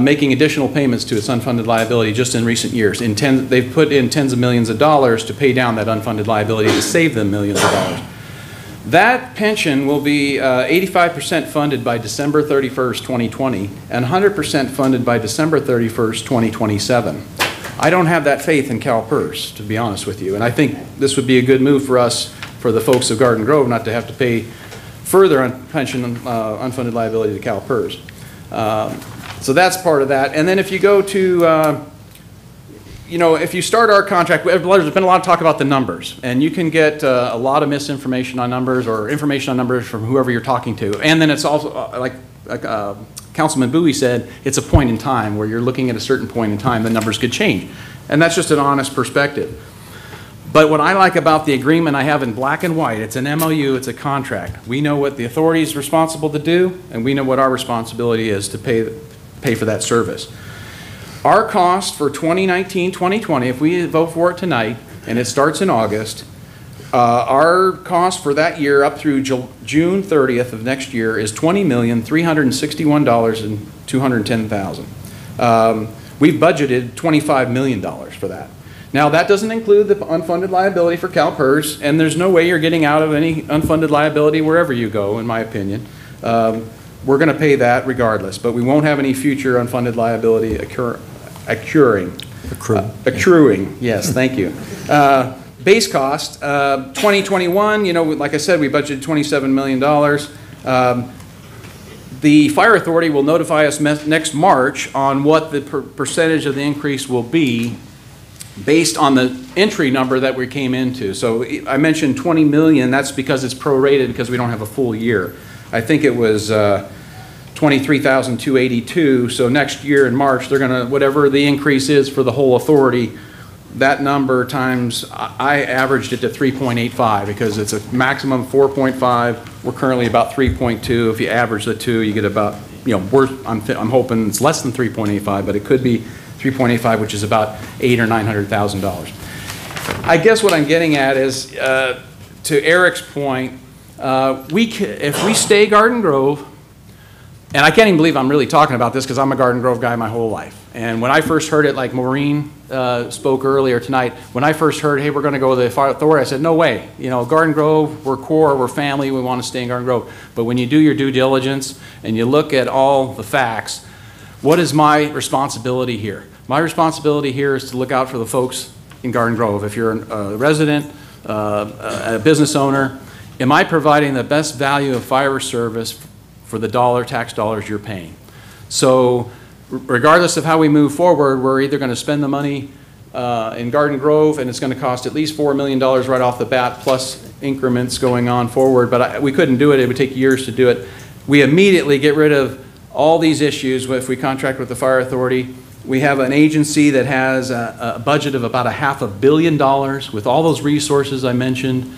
making additional payments to its unfunded liability just in recent years. They've put in tens of millions of dollars to pay down that unfunded liability to save them millions of dollars. That pension will be 85% funded by December 31st, 2020, and 100% funded by December 31st, 2027. I don't have that faith in CalPERS, to be honest with you, and I think this would be a good move for us, for the folks of Garden Grove, not to have to pay further on pension unfunded liability to CalPERS. So that's part of that. And then if you go to, you know, if you start our contract, there's been a lot of talk about the numbers, and you can get a lot of misinformation on numbers or information on numbers from whoever you're talking to. And then it's also, like Councilman Bowie said, it's a point in time where you're looking at a certain point in time, the numbers could change. And that's just an honest perspective. But what I like about the agreement I have in black and white, it's an MOU, it's a contract. We know what the authority is responsible to do, and we know what our responsibility is to pay for that service. Our cost for 2019-2020, if we vote for it tonight, and it starts in August, our cost for that year up through June 30th of next year is $20,361,210,000. We've budgeted $25 million for that. Now, that doesn't include the unfunded liability for CalPERS, and there's no way you're getting out of any unfunded liability wherever you go, in my opinion. We're going to pay that regardless, but we won't have any future unfunded liability accruing. Yes, thank you. Base cost, 2021, you know, like I said, we budgeted $27 million. The Fire Authority will notify us next March on what the percentage of the increase will be based on the entry number that we came into. So I mentioned 20 million, that's because it's prorated because we don't have a full year. I think it was 23,282, so next year in March, they're gonna, whatever the increase is for the whole authority, that number times, I averaged it to 3.85 because it's a maximum 4.5. We're currently about 3.2. If you average the two, you get about, you know, I'm hoping it's less than 3.85, but it could be 3.85, which is about $800,000 or $900,000. I guess what I'm getting at is, to Eric's point, if we stay Garden Grove, and I can't even believe I'm really talking about this because I'm a Garden Grove guy my whole life. And when I first heard it, like Maureen spoke earlier tonight, when I first heard, hey, we're going to go to the Fire Authority, I said, no way. You know, Garden Grove, we're core, we're family, we want to stay in Garden Grove. But when you do your due diligence and you look at all the facts, what is my responsibility here? My responsibility here is to look out for the folks in Garden Grove. If you're a resident, a business owner, am I providing the best value of fire service for the tax dollars you're paying? So regardless of how we move forward, we're either going to spend the money in Garden Grove, and it's going to cost at least $4 million right off the bat, plus increments going on forward, but we couldn't do it. It would take years to do it. We immediately get rid of all these issues if we contract with the fire authority. We have an agency that has a budget of about $500 million with all those resources I mentioned.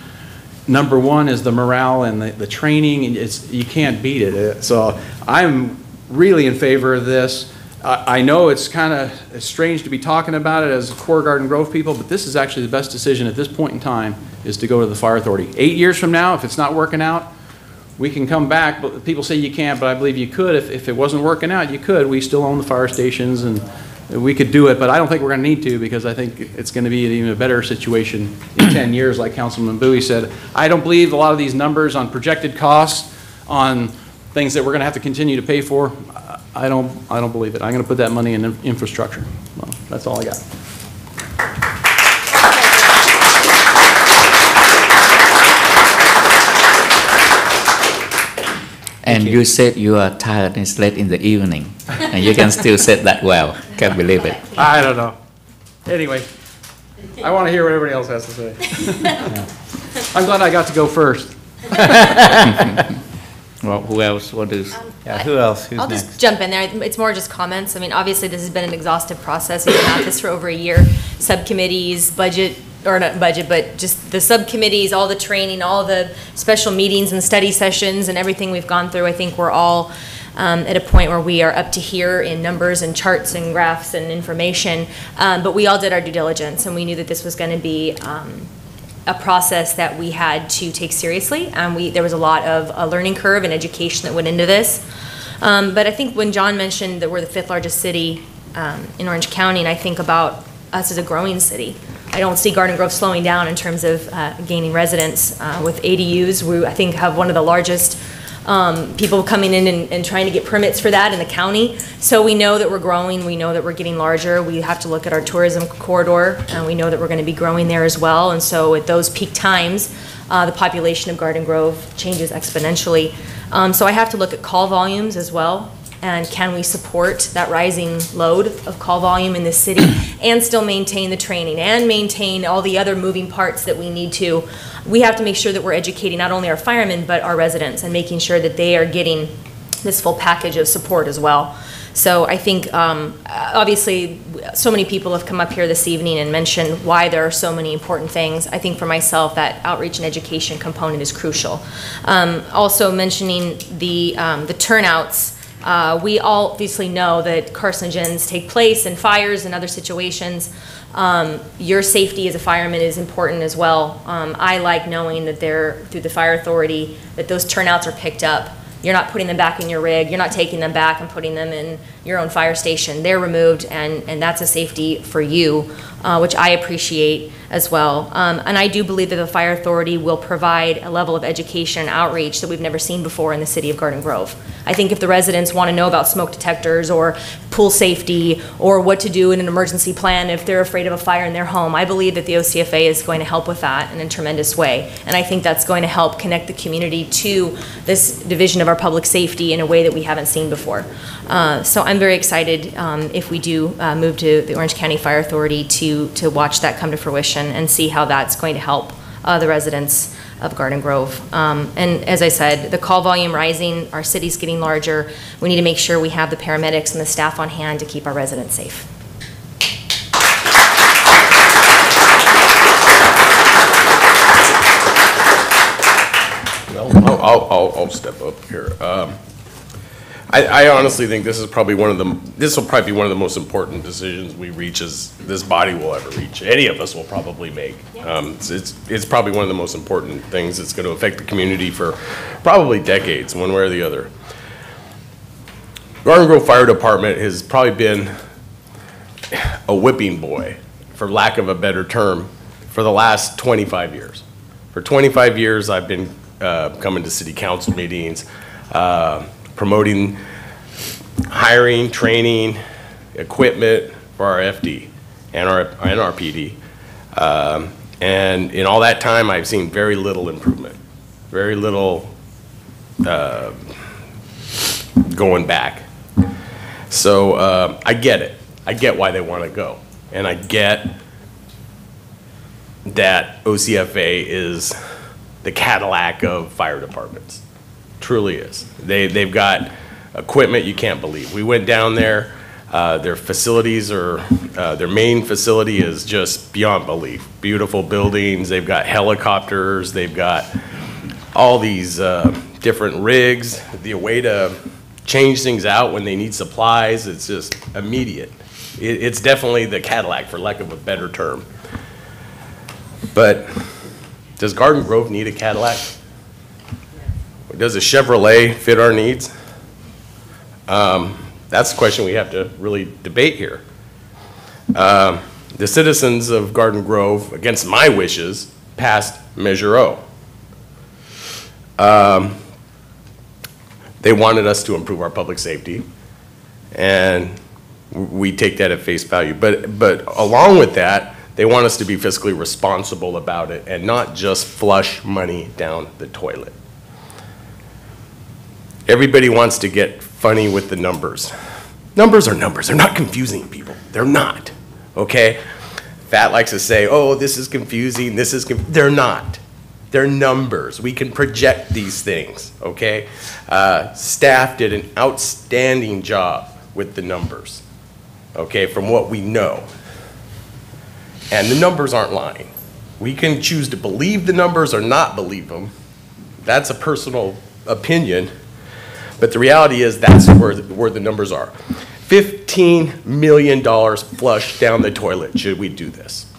Number one is the morale and the training. You can't beat it. So I'm really in favor of this. I know it's kind of strange to be talking about it as core Garden Grove people, but this is actually the best decision at this point in time, is to go to the fire authority. 8 years from now, if it's not working out, we can come back. But people say you can't, but I believe you could. If it wasn't working out, you could. We still own the fire stations, and we could do it, but I don't think we're going to need to, because I think it's going to be even a better situation in 10 years, like Councilman Bowie said. I don't believe a lot of these numbers on projected costs, on things that we're going to have to continue to pay for. I don't believe it. I'm going to put that money in infrastructure. Well, that's all I got. And you said you are tired and it's late in the evening, and you can still say that well. Can't believe it. I don't know. Anyway, I want to hear what everybody else has to say. I'm glad I got to go first. Well, who else? What is? Yeah, who else? Who's I'll next? just jump in there. It's more just comments. I mean, obviously, this has been an exhaustive process. We've been at this for over a year. Subcommittees, budget, or not budget, but just the subcommittees, all the training, all the special meetings and study sessions and everything we've gone through. I think we're all at a point where we are up to here in numbers and charts and graphs and information. But we all did our due diligence, and we knew that this was going to be a process that we had to take seriously. There was a lot of a learning curve and education that went into this. But I think when John mentioned that we're the 5th largest city in Orange County, and I think about us as a growing city, I don't see Garden Grove slowing down in terms of gaining residents. With ADUs, we, I think, have one of the largest people coming in and trying to get permits for that in the county. So we know that we're growing, we know that we're getting larger. We have to look at our tourism corridor, and we know that we're going to be growing there as well. And so at those peak times, the population of Garden Grove changes exponentially. So I have to look at call volumes as well, and can we support that rising load of call volume in this city and still maintain the training and maintain all the other moving parts that we need to. We have to make sure that we're educating not only our firemen but our residents, and making sure that they are getting this full package of support as well. So I think obviously so many people have come up here this evening and mentioned why there are so many important things. I think for myself that outreach and education component is crucial. Also mentioning the turnouts. We all obviously know that carcinogens take place in fires and other situations. Your safety as a fireman is important as well. I like knowing that through the fire authority, that those turnouts are picked up. You're not putting them back in your rig. You're not taking them back and putting them in your own fire station. They're removed, and that's a safety for you, which I appreciate as well. And I do believe that the fire authority will provide a level of education and outreach that we've never seen before in the city of Garden Grove. I think if the residents want to know about smoke detectors or pool safety or what to do in an emergency plan if they're afraid of a fire in their home, I believe that the OCFA is going to help with that in a tremendous way. And I think that's going to help connect the community to this division of our public safety in a way that we haven't seen before. So I'm very excited if we do move to the Orange County Fire Authority to watch that come to fruition and see how that's going to help the residents of Garden Grove. And as I said, the call volume rising, our city's getting larger. We need to make sure we have the paramedics and the staff on hand to keep our residents safe. Well, I'll step up here. I honestly think this will probably be one of the most important decisions we reach, as this body will ever reach. Any of us will probably make. It's probably one of the most important things that's going to affect the community for probably decades, one way or the other. Garden Grove Fire Department has probably been a whipping boy, for lack of a better term, for the last 25 years. For 25 years, I've been coming to city council meetings, promoting hiring, training, equipment for our FD and our PD. And in all that time, I've seen very little improvement, very little going back. So I get it. I get why they want to go. And I get that OCFA is the Cadillac of fire departments. Truly is. They've got equipment you can't believe. We went down there. Their facilities are, their main facility is just beyond belief. Beautiful buildings. They've got helicopters. They've got all these different rigs. The way to change things out when they need supplies, it's just immediate. It's definitely the Cadillac, for lack of a better term. But does Garden Grove need a Cadillac? Does a Chevrolet fit our needs? That's the question we have to really debate here. The citizens of Garden Grove, against my wishes, passed Measure O. They wanted us to improve our public safety, and we take that at face value. But along with that, they want us to be fiscally responsible about it and not just flush money down the toilet. Everybody wants to get funny with the numbers. Numbers are numbers. They're not confusing people. They're not, okay? Fat likes to say, oh, this is confusing, this is they're not. They're numbers. We can project these things, okay? Staff did an outstanding job with the numbers, okay, from what we know. And the numbers aren't lying. We can choose to believe the numbers or not believe them. That's a personal opinion. But the reality is that's where the numbers are. $15 million flushed down the toilet should we do this.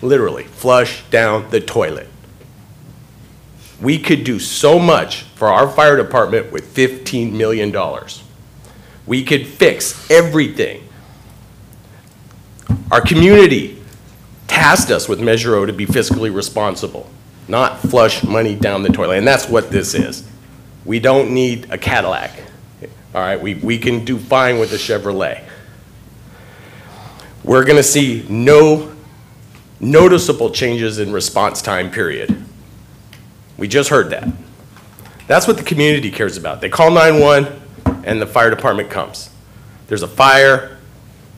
Literally, flush down the toilet. We could do so much for our fire department with $15 million. We could fix everything. Our community tasked us with Measure O to be fiscally responsible, not flush money down the toilet. And that's what this is. We don't need a Cadillac. All right, we can do fine with a Chevrolet. We're going to see no noticeable changes in response time, period. We just heard that. That's what the community cares about. They call 911 and the fire department comes. There's a fire,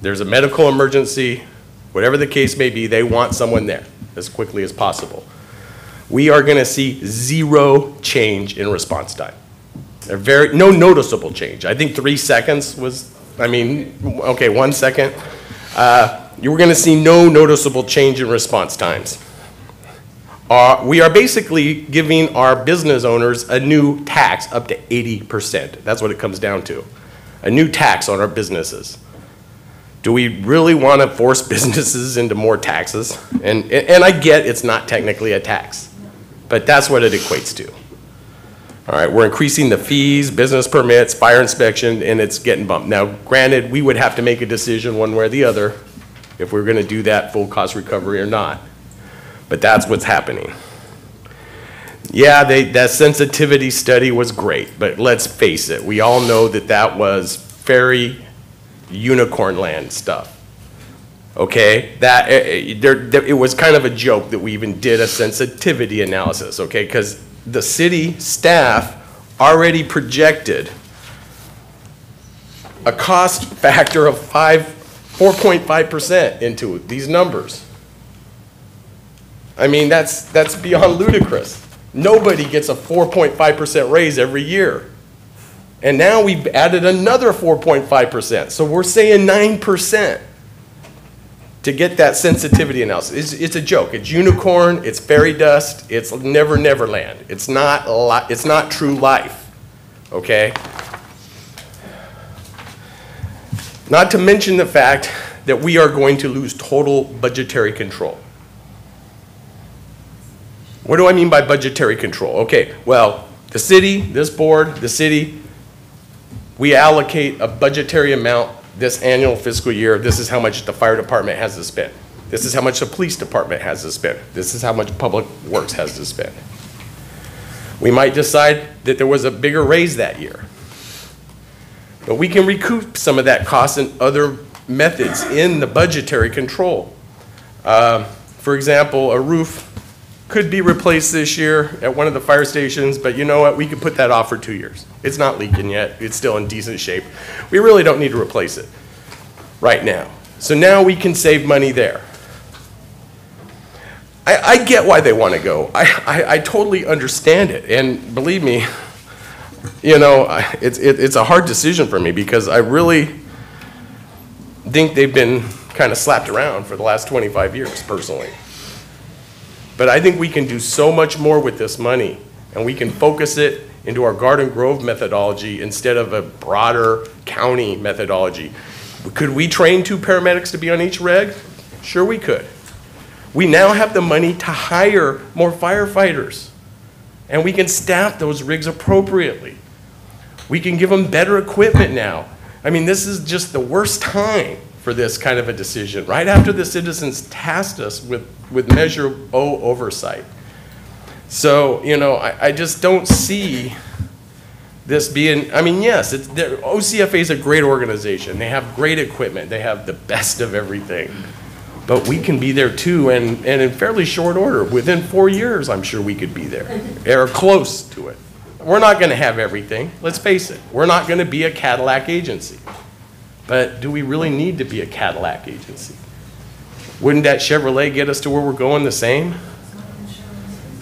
there's a medical emergency, whatever the case may be, they want someone there as quickly as possible. We are going to see zero change in response time. No noticeable change. I think 3 seconds was, okay, 1 second. You were going to see no noticeable change in response times. We are basically giving our business owners a new tax up to 80%. That's what it comes down to. A new tax on our businesses. Do we really want to force businesses into more taxes? And I get it's not technically a tax, but that's what it equates to. All right, we're increasing the fees, business permits, fire inspection, and it's getting bumped. Now, granted, we would have to make a decision one way or the other if we're going to do that full cost recovery or not. But that's what's happening. Yeah, that sensitivity study was great, but let's face it, we all know that that was fairy unicorn land stuff. Okay, it was kind of a joke that we even did a sensitivity analysis, okay, because the city staff already projected a cost factor of 4.5% into these numbers. I mean, that's beyond ludicrous. Nobody gets a 4.5% raise every year. And now we've added another 4.5%. So we're saying 9% to get that sensitivity analysis. It's a joke. It's unicorn, it's fairy dust, it's never land. It's not true life, okay? Not to mention the fact that we are going to lose total budgetary control. What do I mean by budgetary control? Okay, well, the city, this board, the city, we allocate a budgetary amount this annual fiscal year. This is how much the fire department has to spend. This is how much the police department has to spend. This is how much public works has to spend. We might decide that there was a bigger raise that year. But we can recoup some of that cost in other methods in the budgetary control. for example, a roof could be replaced this year at one of the fire stations, but you know what? We could put that off for 2 years. It's not leaking yet. It's still in decent shape. We really don't need to replace it right now. So now we can save money there. I get why they want to go. I totally understand it. And believe me, you know, it's a hard decision for me because I really think they've been kind of slapped around for the last 25 years, personally. But I think we can do so much more with this money, and we can focus it into our Garden Grove methodology instead of a broader county methodology. Could we train 2 paramedics to be on each rig? Sure we could. We now have the money to hire more firefighters, and we can staff those rigs appropriately. We can give them better equipment now. I mean, this is just the worst time for this kind of a decision, right after the citizens tasked us with Measure O oversight. So, you know, I just don't see this being, I mean, yes, OCFA is a great organization. They have great equipment. They have the best of everything. But we can be there too, and in fairly short order. Within 4 years, I'm sure we could be there, or close to it. We're not going to have everything. Let's face it. We're not going to be a Cadillac agency. But do we really need to be a Cadillac agency? Wouldn't that Chevrolet get us to where we're going the same?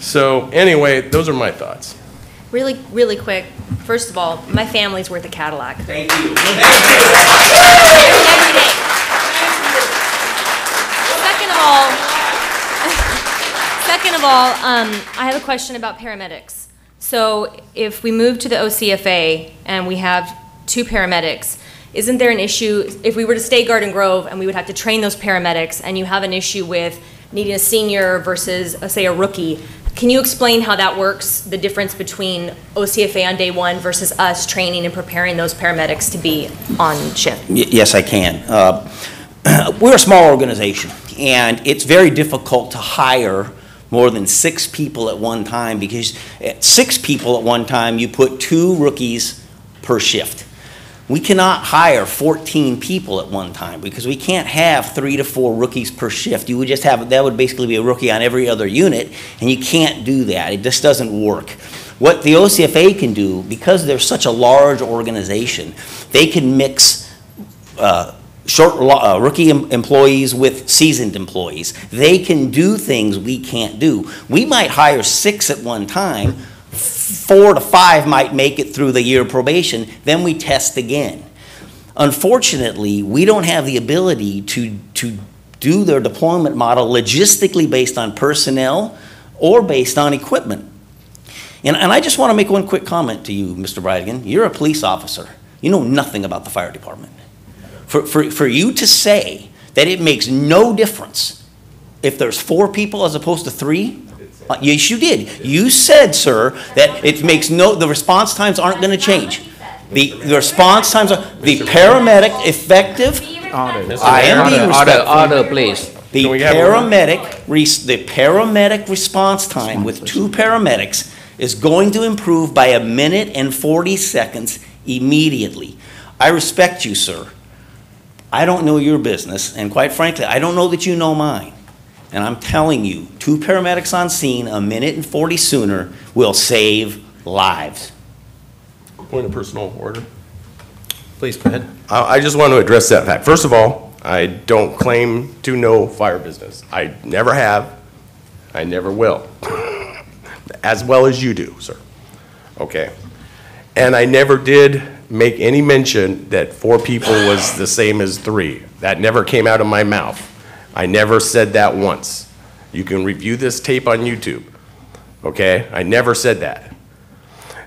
So anyway, those are my thoughts. Really, really quick. First of all, my family's worth a Cadillac. Thank you. Second of all, I have a question about paramedics. So if we move to the OCFA and we have 2 paramedics, isn't there an issue, if we were to stay Garden Grove and we would have to train those paramedics and you have an issue with needing a senior versus, say, a rookie, can you explain how that works, the difference between OCFA on day 1 versus us training and preparing those paramedics to be on shift? Yes, I can. We're a small organization, and it's very difficult to hire more than 6 people at one time, because at 6 people at one time, you put 2 rookies per shift. We cannot hire 14 people at one time because we can't have 3 to 4 rookies per shift. You would just have, that would basically be a rookie on every other unit, and you can't do that. It just doesn't work. What the OCFA can do, because they're such a large organization, they can mix rookie employees with seasoned employees. They can do things we can't do. We might hire 6 at one time. 4 to 5 might make it through the year of probation, then we test again. Unfortunately, we don't have the ability to do their deployment model logistically based on personnel or based on equipment. And I just want to make one quick comment to you, Mr. Bridigan. You're a police officer. You know nothing about the fire department. For you to say that it makes no difference if there's 4 people as opposed to 3, yes, you did. You said, sir, that it makes the response times aren't going to change. The response times are, the paramedic effective, I am being respectful. Order, please. The paramedic response time with 2 paramedics is going to improve by 1 minute and 40 seconds immediately. I respect you, sir. I don't know your business, and quite frankly, I don't know that you know mine. And I'm telling you, 2 paramedics on scene, 1 minute and 40 sooner, will save lives. Point of personal order. Please, go ahead. I just want to address that fact. First of all, I don't claim to know fire business. I never have. I never will. As well as you do, sir. Okay. And I never did make any mention that 4 people was the same as 3. That never came out of my mouth. I never said that once. You can review this tape on YouTube. Okay? I never said that.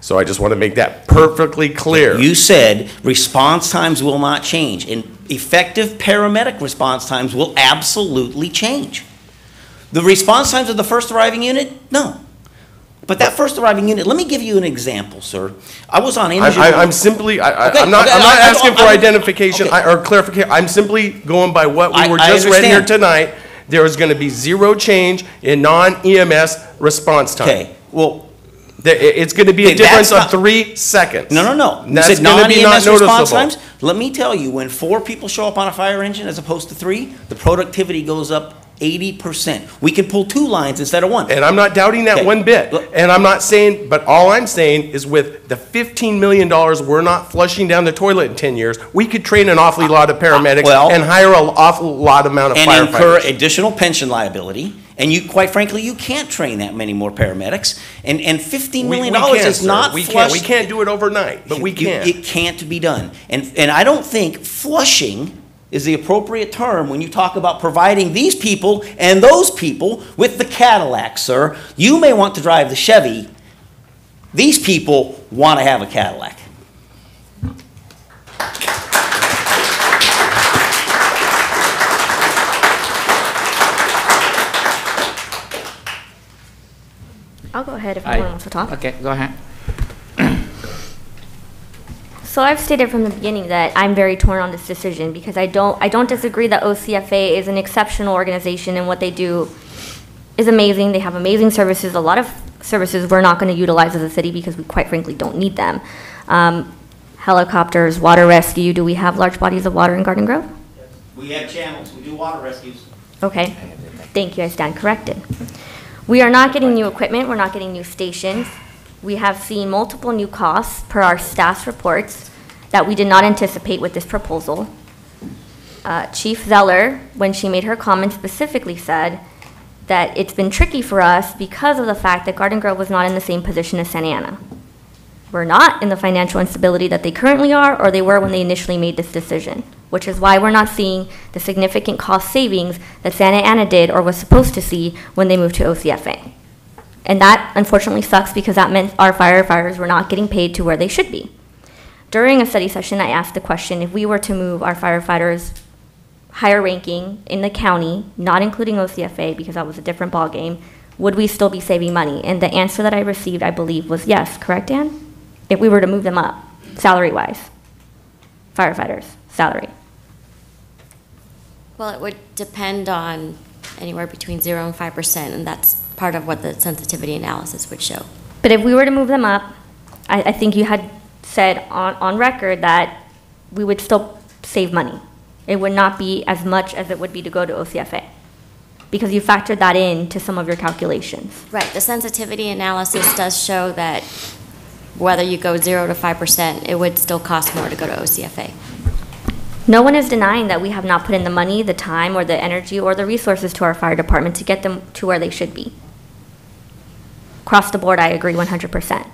So I just want to make that perfectly clear. You said response times will not change, and effective paramedic response times will absolutely change. The response times of the first arriving unit, no. But that first arriving unit, let me give you an example, sir. I was on engine. I'm simply, I'm not asking for identification or clarification. I'm simply going by what we were just read here tonight. There is going to be 0 change in non-EMS response time. Okay, well. It's going to be a difference of 3 seconds. No. You That's said going to be not non-EMS response noticeable. times? Let me tell you, when 4 people show up on a fire engine as opposed to 3, the productivity goes up 80%. We can pull 2 lines instead of 1. And I'm not doubting that Okay. one bit. And I'm not saying, but all I'm saying is with the $15 million we're not flushing down the toilet in 10 years, we could train an awfully lot of paramedics well, and hire an awful lot amount of and firefighters. incur additional pension liability. And you, quite frankly, you can't train that many more paramedics. And $15 million is not flushed. We can't do it overnight, but we can. It can't be done. And I don't think flushing is the appropriate term when you talk about providing these people and those people with the Cadillac, sir. You may want to drive the Chevy. These people want to have a Cadillac. I'll go ahead if anyone wants to talk. Okay, go ahead. So I've stated from the beginning that I'm very torn on this decision because I don't disagree that OCFA is an exceptional organization and what they do is amazing. They have amazing services. A lot of services we're not going to utilize as a city because we quite frankly don't need them. Helicopters, water rescue. Do we have large bodies of water in Garden Grove? We have channels. We do water rescues. Okay. Thank you. I stand corrected. We are not getting new equipment. We're not getting new stations. We have seen multiple new costs per our staff's reports that we did not anticipate with this proposal. Chief Zeller, when she made her comment, specifically said that it's been tricky for us because of the fact that Garden Grove was not in the same position as Santa Ana. We're not in the financial instability that they currently are or they were when they initially made this decision, which is why we're not seeing the significant cost savings that Santa Ana did or was supposed to see when they moved to OCFA. And that unfortunately sucks because that meant our firefighters were not getting paid to where they should be. During a study session, I asked the question, if we were to move our firefighters higher ranking in the county, not including OCFA because that was a different ballgame, would we still be saving money? And the answer that I received, I believe, was yes. Correct, Dan? If we were to move them up, salary-wise, firefighters, salary. Well, it would depend on anywhere between 0 and 5%, and that's part of what the sensitivity analysis would show. But if we were to move them up, I think you had said on record that we would still save money. It would not be as much as it would be to go to OCFA, because you factored that into some of your calculations. Right, the sensitivity analysis does show that whether you go 0 to 5%, it would still cost more to go to OCFA. No one is denying that we have not put in the money, the time, or the energy, or the resources to our fire department to get them to where they should be. Across the board, I agree 100%.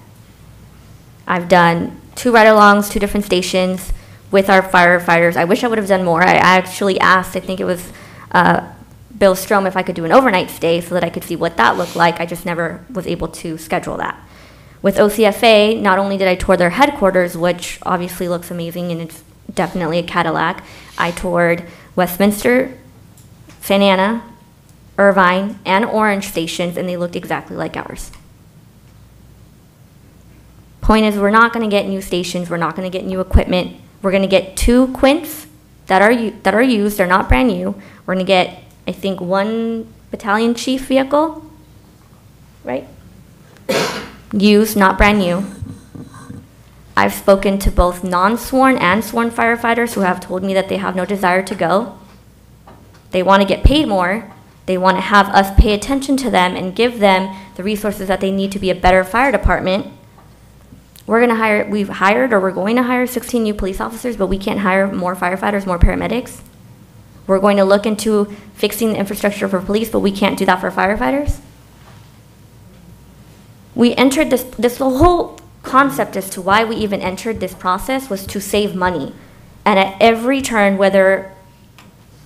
I've done 2 ride-alongs, 2 different stations with our firefighters. I wish I would have done more. I actually asked, I think it was Bill Strom, if I could do an overnight stay so that I could see what that looked like. I just never was able to schedule that. With OCFA, not only did I tour their headquarters, which obviously looks amazing and it's definitely a Cadillac, I toured Westminster, Santa Ana, Irvine, and Orange stations, and they looked exactly like ours. Point is, we're not going to get new stations, we're not going to get new equipment. We're going to get 2 Quints that are used, they're not brand new. We're going to get, I think, 1 battalion chief vehicle, right? Used, not brand new. I've spoken to both non-sworn and sworn firefighters who have told me that they have no desire to go. They want to get paid more. They want to have us pay attention to them and give them the resources that they need to be a better fire department. We've hired or we're going to hire 16 new police officers, but we can't hire more firefighters, more paramedics. We're going to look into fixing the infrastructure for police, but we can't do that for firefighters. We entered this whole concept as to why we even entered this process was to save money. And at every turn, whether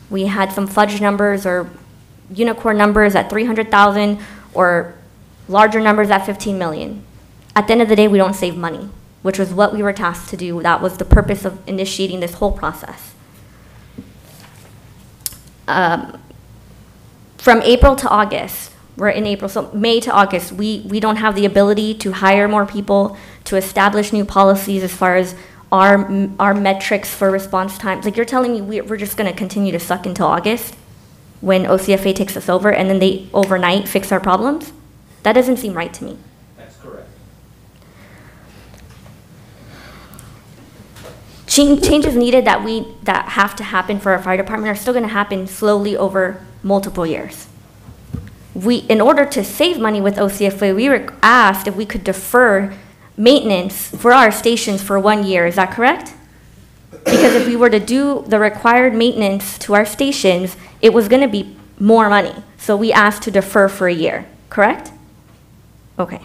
we had some fudge numbers or unicorn numbers at 300,000 or larger numbers at 15 million, at the end of the day, we don't save money, which was what we were tasked to do. That was the purpose of initiating this whole process. From April to August, we're in April, so May to August, we don't have the ability to hire more people, to establish new policies as far as our metrics for response times. Like, you're telling me we're just going to continue to suck until August when OCFA takes us over and then they overnight fix our problems? That doesn't seem right to me. That's correct. Changes needed that have to happen for our fire department are still going to happen slowly over multiple years. In order to save money with OCFA, we were asked if we could defer maintenance for our stations for 1 year. Is that correct? Because if we were to do the required maintenance to our stations, it was going to be more money. So we asked to defer for a year, correct? Okay.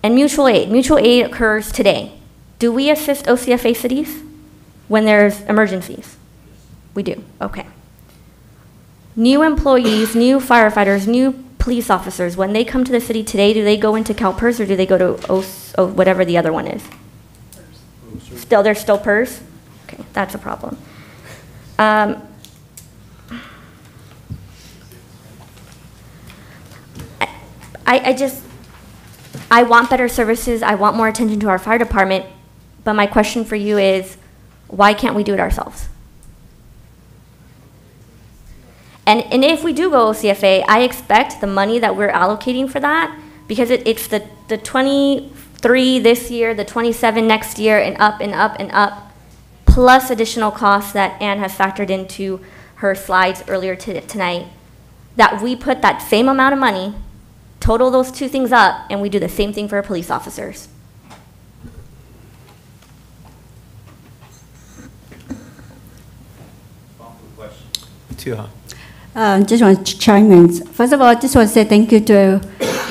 And mutual aid. Mutual aid occurs today. Do we assist OCFA cities when there's emergencies? We do, okay. New employees, new firefighters, new police officers, when they come to the city today, do they go into CalPERS or do they go to whatever the other one is? They're still PERS? Okay, that's a problem. I want better services, I want more attention to our fire department, but my question for you is, why can't we do it ourselves? And if we do go OCFA, I expect the money that we're allocating for that, because it's the 23 this year, the 27 next year, and up and up and up, plus additional costs that Ann has factored into her slides earlier tonight, that we put that same amount of money, total those two things up, and we do the same thing for our police officers. Just want to chime in. First of all, I just want to say thank you to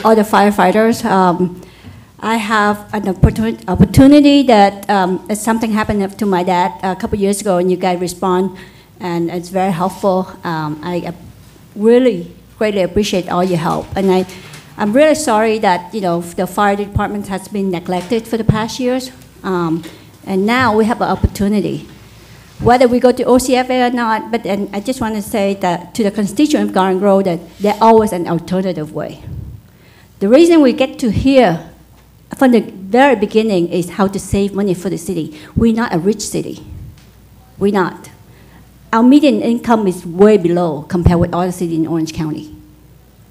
all the firefighters. I have an opportunity that something happened to my dad a couple years ago, and you guys respond, and it's very helpful. I really greatly appreciate all your help, and I'm really sorry that the fire department has been neglected for the past years, and now we have an opportunity. Whether we go to OCFA or not, but and I just want to say that to the constituent of Garden Grove that there's always an alternative way. The reason we get to hear from the very beginning is how to save money for the city. We're not a rich city. We're not. Our median income is way below compared with other cities in Orange County,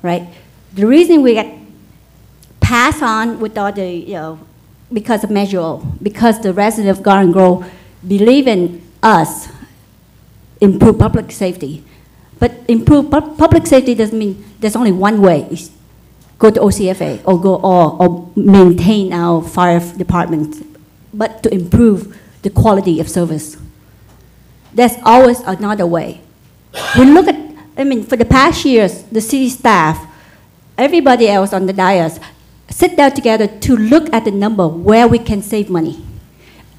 right? The reason we get passed on with all the, because of Measure O, because the residents of Garden Grove believe in us, improve public safety. But improve public safety doesn't mean there's only one way. It's go to OCFA or maintain our fire department, but to improve the quality of service. There's always another way. We look at, for the past years, the city staff, everybody else on the dais, sit down together to look at the number where we can save money.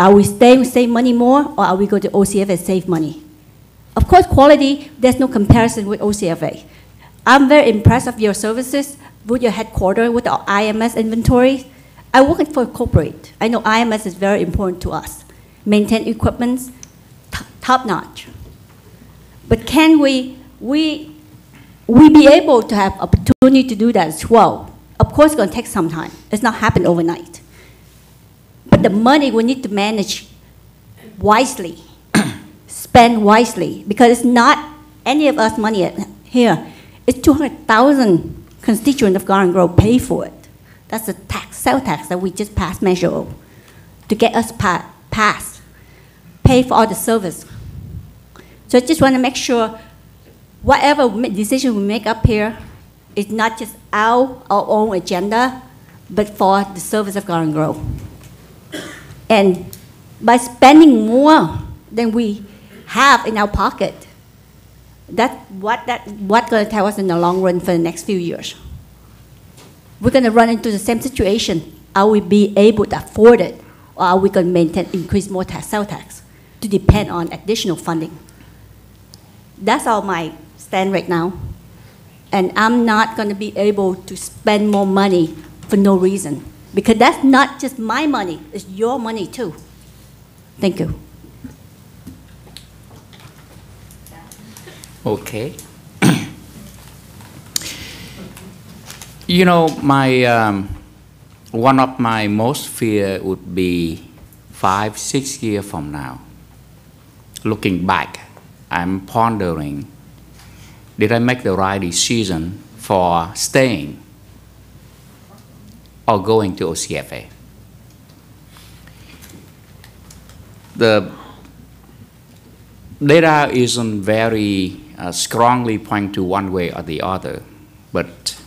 Are we staying save money more, or are we going to OCFA and save money? Of course, quality, there's no comparison with OCFA. I'm very impressed of your services with your headquarters, with our IMS inventory. I work for a corporate. I know IMS is very important to us. Maintain equipment, top notch. But can we be able to have opportunity to do that as well? Of course, it's going to take some time. It's not happen overnight. But the money we need to manage wisely, spend wisely, because it's not any of us money here. It's 200,000 constituents of Garden Grove pay for it. That's the sales tax that we just passed Measure O to get us pay for all the service. So I just want to make sure whatever decision we make up here is not just our own agenda, but for the service of Garden Grove. And by spending more than we have in our pocket, that's what's going to tell us in the long run for the next few years. We're going to run into the same situation. Are we be able to afford it, or are we going to increase more sales tax to depend on additional funding? That's all my stand right now. And I'm not going to be able to spend more money for no reason. Because that's not just my money, it's your money too. Thank you. Okay. One of my most fear would be 5-6 years from now. Looking back, I'm pondering, did I make the right decision for staying or going to OCFA? The data isn't very strongly point to one way or the other. But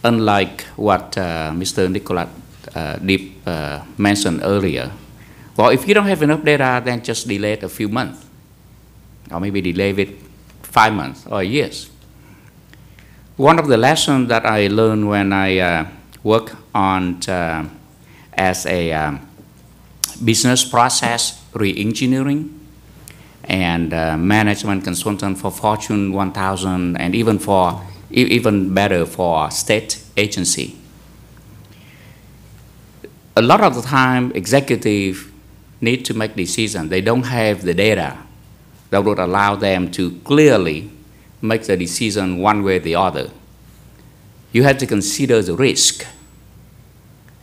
unlike what Mr. Nicolas Deep mentioned earlier, well, if you don't have enough data, then just delay it a few months, or maybe delay it 5 months or years. One of the lessons that I learned when I work on as a business process re-engineering and management consultant for Fortune 1000 and even better for state agency. A lot of the time, executives need to make decisions. They don't have the data that would allow them to clearly make the decision one way or the other. You have to consider the risk.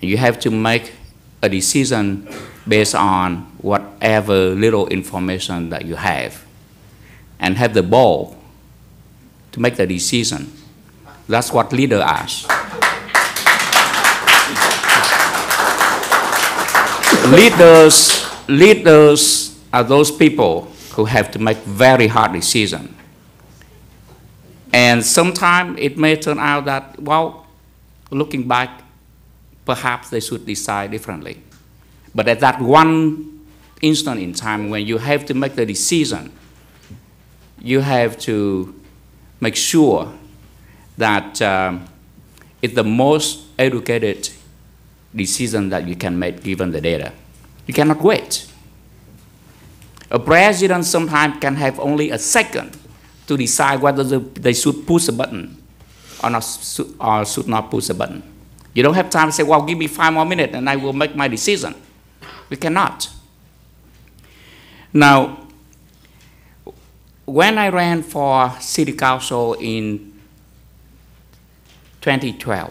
You have to make a decision based on whatever little information that you have, and have the ball to make the decision. That's what leaders are. Leaders are those people who have to make very hard decisions. And sometimes it may turn out that, well, looking back, perhaps they should decide differently. But at that one instant in time when you have to make the decision, you have to make sure that it's the most educated decision that you can make given the data. You cannot wait. A president sometimes can have only a second to decide whether they should push a button or should not push a button. You don't have time to say, well, give me 5 more minutes and I will make my decision. We cannot. Now, when I ran for city council in 2012,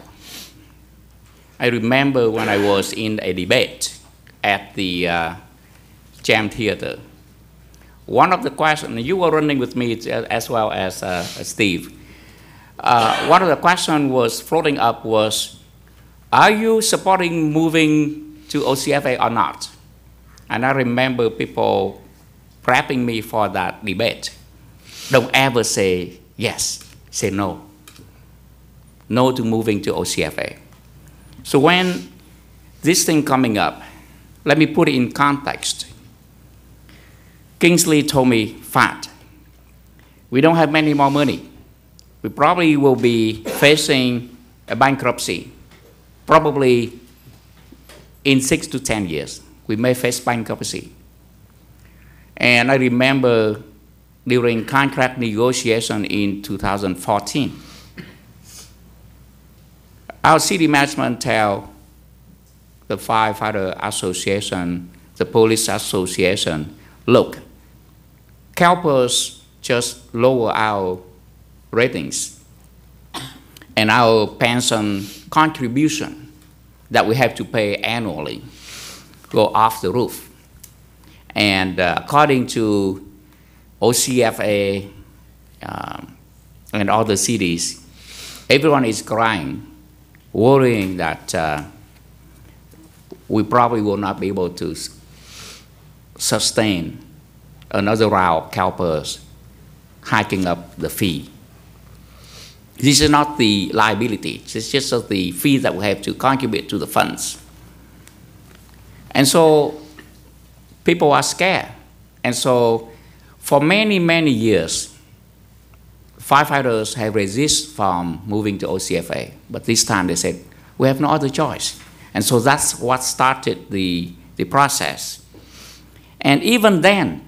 I remember when I was in a debate at the Jam Theater. One of the questions, you were running with me as well as Steve. One of the questions was floating up was, are you supporting moving to OCFA or not? And I remember people prepping me for that debate. Don't ever say yes, say no. No to moving to OCFA. So when this thing coming up, let me put it in context. Kingsley told me, Fat, we don't have many more money. We probably will be facing a bankruptcy, probably in 6 to 10 years. We may face bankruptcy. And I remember during contract negotiation in 2014, our city management tell the firefighter association, the police association, look, CalPERS just lower our ratings and our pension contribution that we have to pay annually go off the roof. And according to OCFA and other cities, everyone is crying, worrying that we probably will not be able to sustain another round of CalPERS hiking up the fee. This is not the liability, it's just the fee that we have to contribute to the funds. And so people are scared. And so for many, many years, firefighters have resisted from moving to OCFA. But this time they said, we have no other choice. And so that's what started the process. And even then,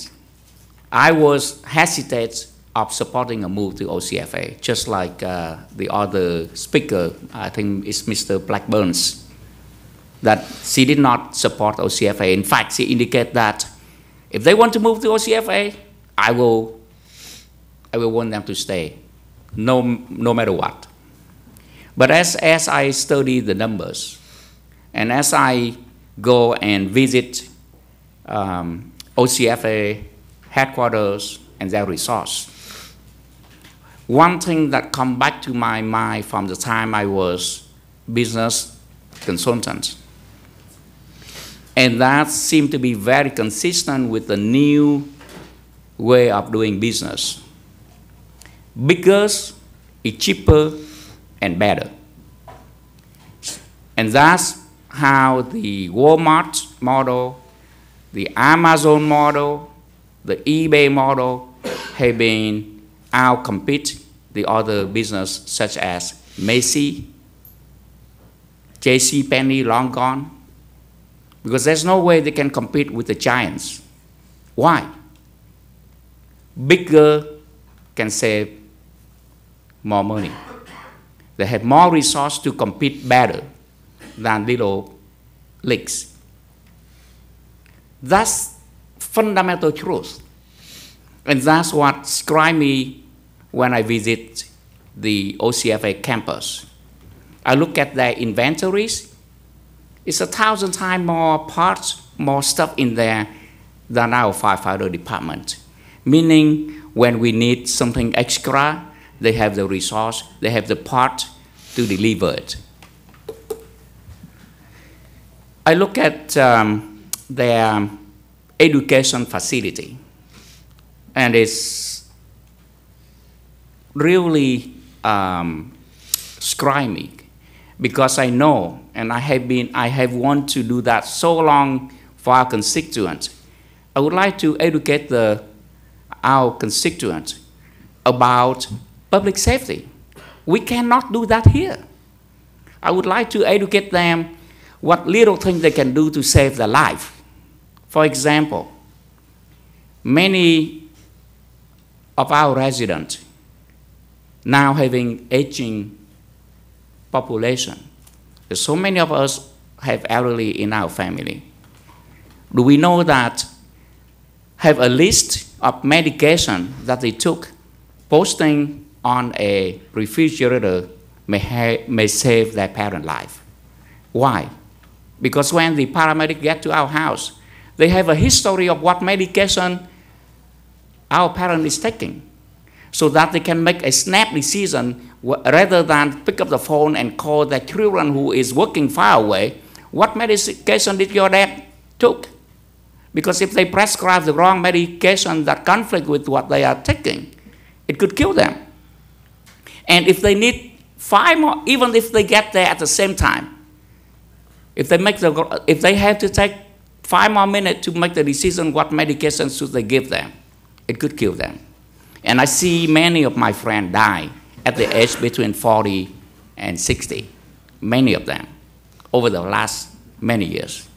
I was hesitant of supporting a move to OCFA, just like the other speaker, I think it's Mr. Blackburns, that she did not support OCFA. In fact, she indicated that if they want to move to OCFA, I will want them to stay, no matter what. But as I study the numbers, and as I go and visit OCFA headquarters and their resource, one thing that come back to my mind from the time I was business consultant, and that seemed to be very consistent with the new way of doing business. Bigger is cheaper and better. And that's how the Walmart model, the Amazon model, the eBay model have been outcompete the other business such as Macy, JCPenney, long gone, because there's no way they can compete with the giants. Why? Bigger can save more money. They have more resources to compete better than little leagues. That's fundamental truth. And that's what strikes me when I visit the OCFA campus. I look at their inventories. It's 1,000 times more parts, more stuff in there than our firefighter department. Meaning when we need something extra, they have the resource, they have the part to deliver it. I look at their education facility, and it's really strikes me, because I know, and I have wanted to do that so long for our constituents. I would like to educate our constituents about public safety. We cannot do that here. I would like to educate them what little things they can do to save their life. For example, many of our residents now having aging population. So many of us have elderly in our family. Do we know that have a list of medication that they took, posting on a refrigerator may save their parent life? Why? Because when the paramedic get to our house, they have a history of what medication our parent is taking, so that they can make a snap decision rather than pick up the phone and call their children who is working far away. What medication did your dad took? Because if they prescribe the wrong medication that conflict with what they are taking, it could kill them. And if they need 5 more, even if they get there at the same time, if they have to take 5 more minutes to make the decision what medication should they give them, it could kill them. And I see many of my friends die at the age between 40 and 60, many of them, over the last many years.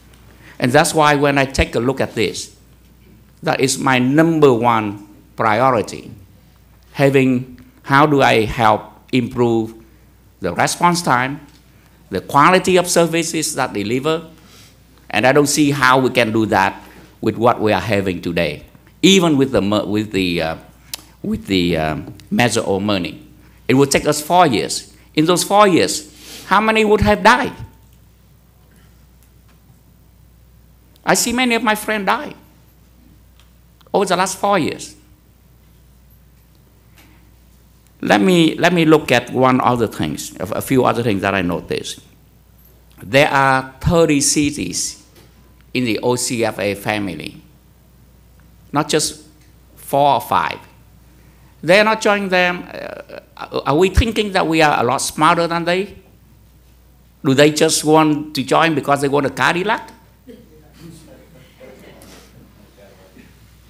And that's why when I take a look at this, that is my #1 priority, how do I help improve the response time, the quality of services that deliver, and I don't see how we can do that with what we are having today, even with the measure of money. It would take us 4 years. In those 4 years, how many would have died? I see many of my friends die over the last 4 years. Let me look at a few other things that I noticed. There are 30 cities in the OCFA family, not just 4 or 5. They're not joining them. Are we thinking that we are a lot smarter than they? Do they just want to join because they want a Cadillac?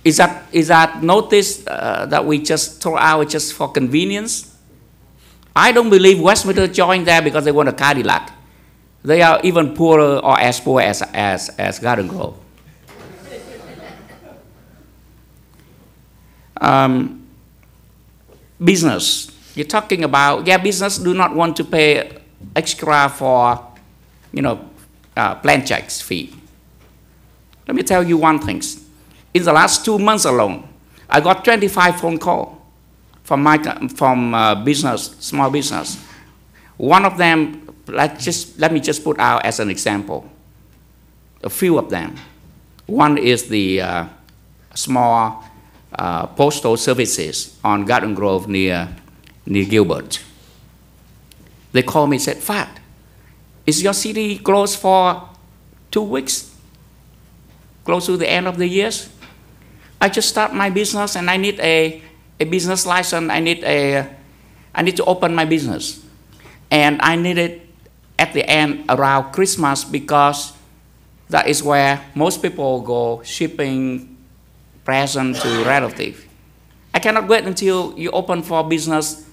Is that notice that we just throw out just for convenience? I don't believe Westminster joined there because they want a Cadillac. They are even poorer or as poor as Garden Grove. Business. You're talking about, business do not want to pay extra for, plan checks fee. Let me tell you one thing. In the last 2 months alone, I got 25 phone calls from small business. One of them, let me just put out as an example, a few of them. One is the small postal services on Garden Grove near Gilbert. They called me and said, "Fat, is your city closed for 2 weeks? Close to the end of the year? I just start my business and I need a a business license, I need to open my business. And I need it at the end around Christmas because that is where most people go shipping presents to relatives. I cannot wait until you open for business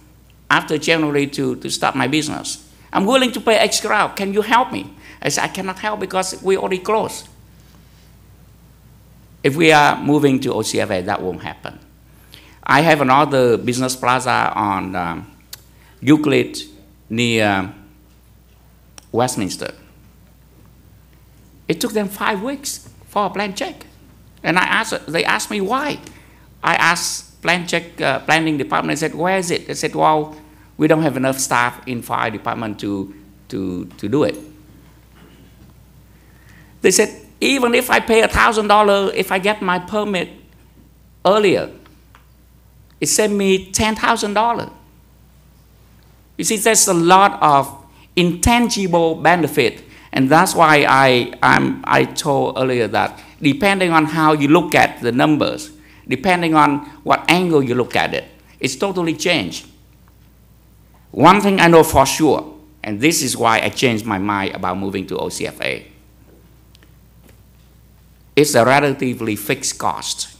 after January to start my business. I'm willing to pay extra. Can you help me? I said, I cannot help because we already closed. If we are moving to OCFA, that won't happen. I have another business plaza on Euclid near Westminster. It took them 5 weeks for a blank check. And they asked me why. I asked planning department, I said, where is it? They said, well, we don't have enough staff in fire department to do it. They said, even if I pay $1,000, if I get my permit earlier, it saved me $10,000. You see, there's a lot of intangible benefit, and that's why I told earlier that depending on how you look at the numbers, depending on what angle you look at it, it's totally changed. One thing I know for sure, and this is why I changed my mind about moving to OCFA, it's a relatively fixed cost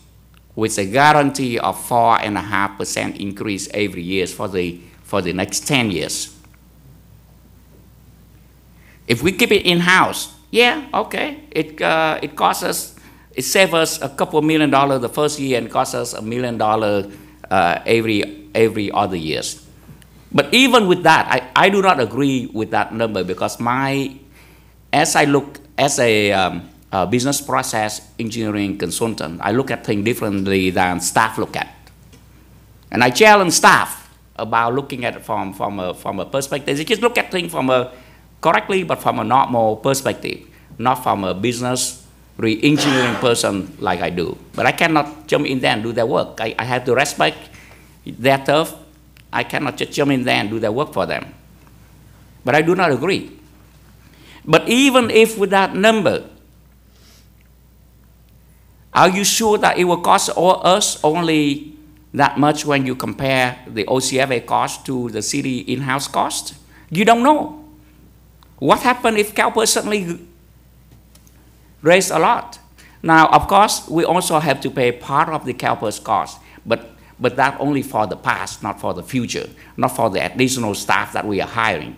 with a guarantee of 4.5% increase every year for the next 10 years. If we keep it in-house, yeah, okay, it costs us, it saves us a couple $1 million the first year and costs us $1 million every other years. But even with that, I do not agree with that number because as I look as a business process engineering consultant, I look at things differently than staff look at. And I challenge staff about looking at it from a perspective. They just look at things correctly, but from a normal perspective, not from a business re-engineering person like I do. But I cannot jump in there and do their work. I have to respect their turf. I cannot just jump in there and do their work for them. But I do not agree. But even if with that number, are you sure that it will cost us only that much when you compare the OCFA cost to the city in-house cost? You don't know. What happens if CalPERS suddenly raise a lot? Now, of course, we also have to pay part of the CalPERS cost, but that only for the past, not for the future, not for the additional staff that we are hiring,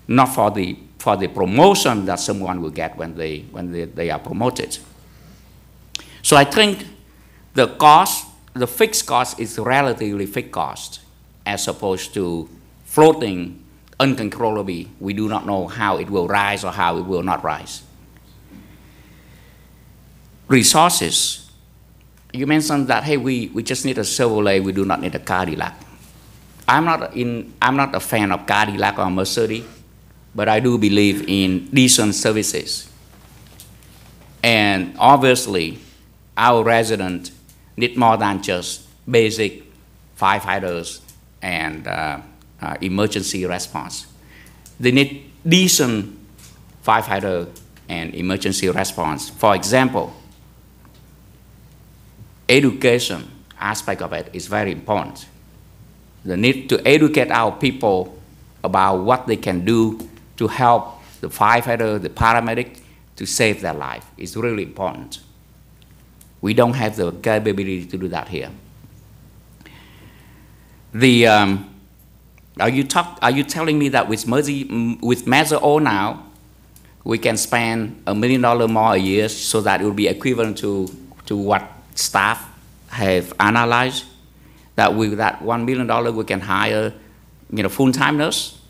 not for the promotion that someone will get when they are promoted. So I think the fixed cost is relatively fixed cost as opposed to floating uncontrollably. We do not know how it will rise or how it will not rise. Resources. You mentioned that, hey, we just need a Chevrolet, we do not need a Cadillac. I'm not a fan of Cadillac or Mercedes, but I do believe in decent services. And obviously, our residents need more than just basic firefighters and emergency response. They need decent firefighter and emergency response. For example, education aspect of it is very important. The need to educate our people about what they can do to help the firefighter, the paramedic, to save their life is really important. We don't have the capability to do that here. Are you telling me that with Measure O now, we can spend $1 million more a year so that it will be equivalent to what staff have analyzed? That with that $1 million we can hire, full-time nurse,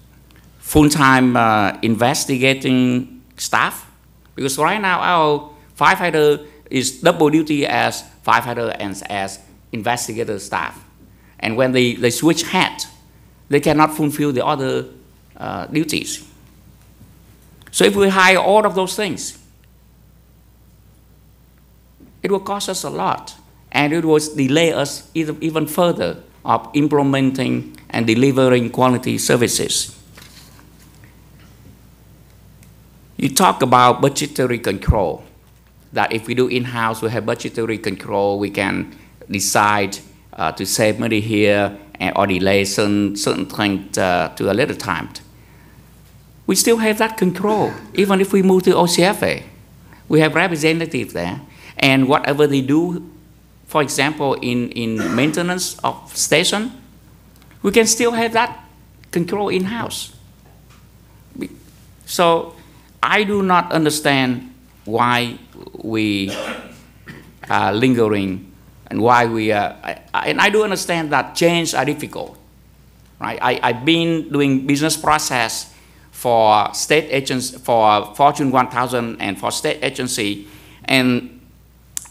full-time investigating staff? Because right now our firefighter is double duty as firefighter and as investigator staff. And when they switch hats, they cannot fulfill the other duties. So if we hire all of those things, it will cost us a lot, and it will delay us even further of implementing and delivering quality services. You talk about budgetary control, that if we do in-house, we have budgetary control, we can decide to save money here or delay certain things to a later time. We still have that control, even if we move to OCFA. We have representatives there, and whatever they do, for example, in maintenance of station, we can still have that control in-house. So I do not understand why we are lingering and why we are, and I do understand that change are difficult, right? I've been doing business process for state agents, for Fortune 1000 and for state agency, and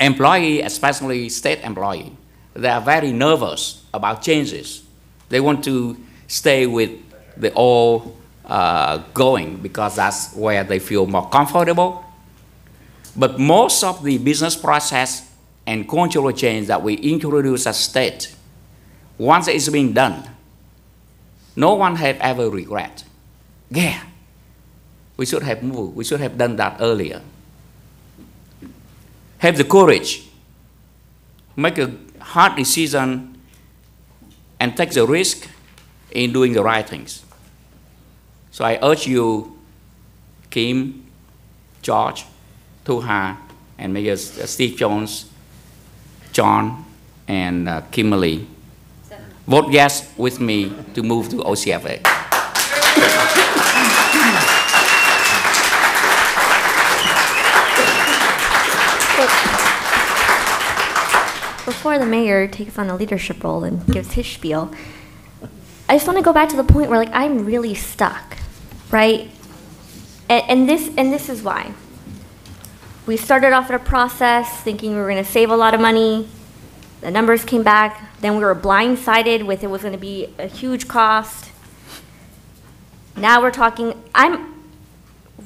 employee, especially state employee, they are very nervous about changes. They want to stay with the old going because that's where they feel more comfortable. But most of the business process and cultural change that we introduce as state, once it's being done, no one has ever regret. Yeah, we should have moved. We should have done that earlier. Have the courage, make a hard decision, and take the risk in doing the right things. So I urge you, Kim, George, Thu-Ha, and Mayor Steve Jones, John, and Kimberly, vote yes with me to move to OCFA. Before the mayor takes on a leadership role and gives his spiel, I just want to go back to the point where, like, I'm really stuck, right? And this is why. We started off at a process thinking we were going to save a lot of money. The numbers came back. Then we were blindsided with it was going to be a huge cost. Now we're talking,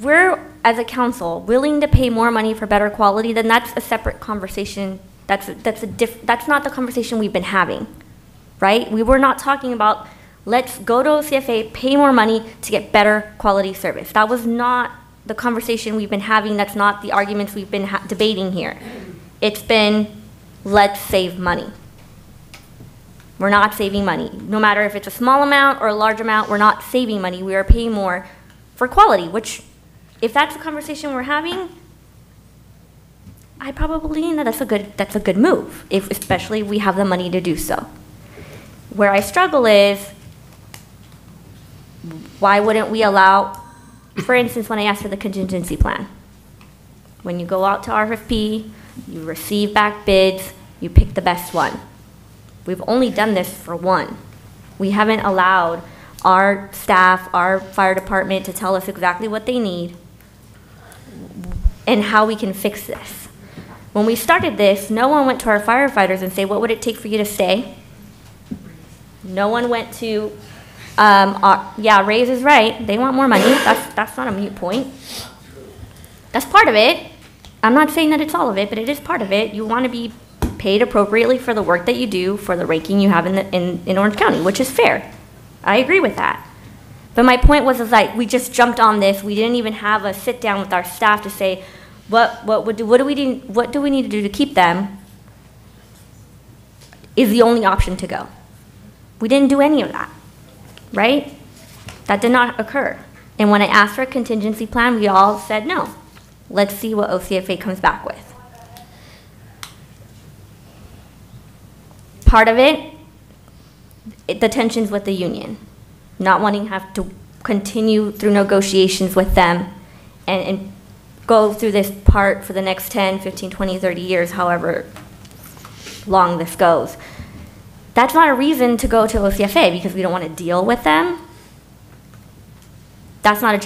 we're, as a council, willing to pay more money for better quality, then that's a separate conversation. That's not the conversation we've been having, right? We were not talking about, let's go to OCFA, pay more money to get better quality service. That was not the conversation we've been having. That's not the arguments we've been debating here. It's been, let's save money. We're not saving money. No matter if it's a small amount or a large amount, we're not saving money. We are paying more for quality, which, if that's the conversation we're having, I probably think that that's a good move, especially if we have the money to do so. Where I struggle is, why wouldn't we allow, for instance, when I asked for the contingency plan, when you go out to RFP, you receive back bids, you pick the best one. We've only done this for one. We haven't allowed our staff, our fire department to tell us exactly what they need and how we can fix this. When we started this, no one went to our firefighters and say, what would it take for you to stay? No one went to, yeah, Ray's is right. They want more money. That's not a moot point. That's part of it. I'm not saying that it's all of it, but it is part of it. You want to be paid appropriately for the work that you do, for the ranking you have in Orange County, which is fair. I agree with that. But my point was like, we just jumped on this. We didn't even have a sit down with our staff to say, what do we need to do to keep them is the only option to go. We didn't do any of that, right? That did not occur. And when I asked for a contingency plan, we all said no. Let's see what OCFA comes back with. Part of it, the tensions with the union, not wanting to have to continue through negotiations with them and go through this part for the next 10, 15, 20, 30 years, however long this goes. That's not a reason to go to OCFA because we don't want to deal with them. That's not a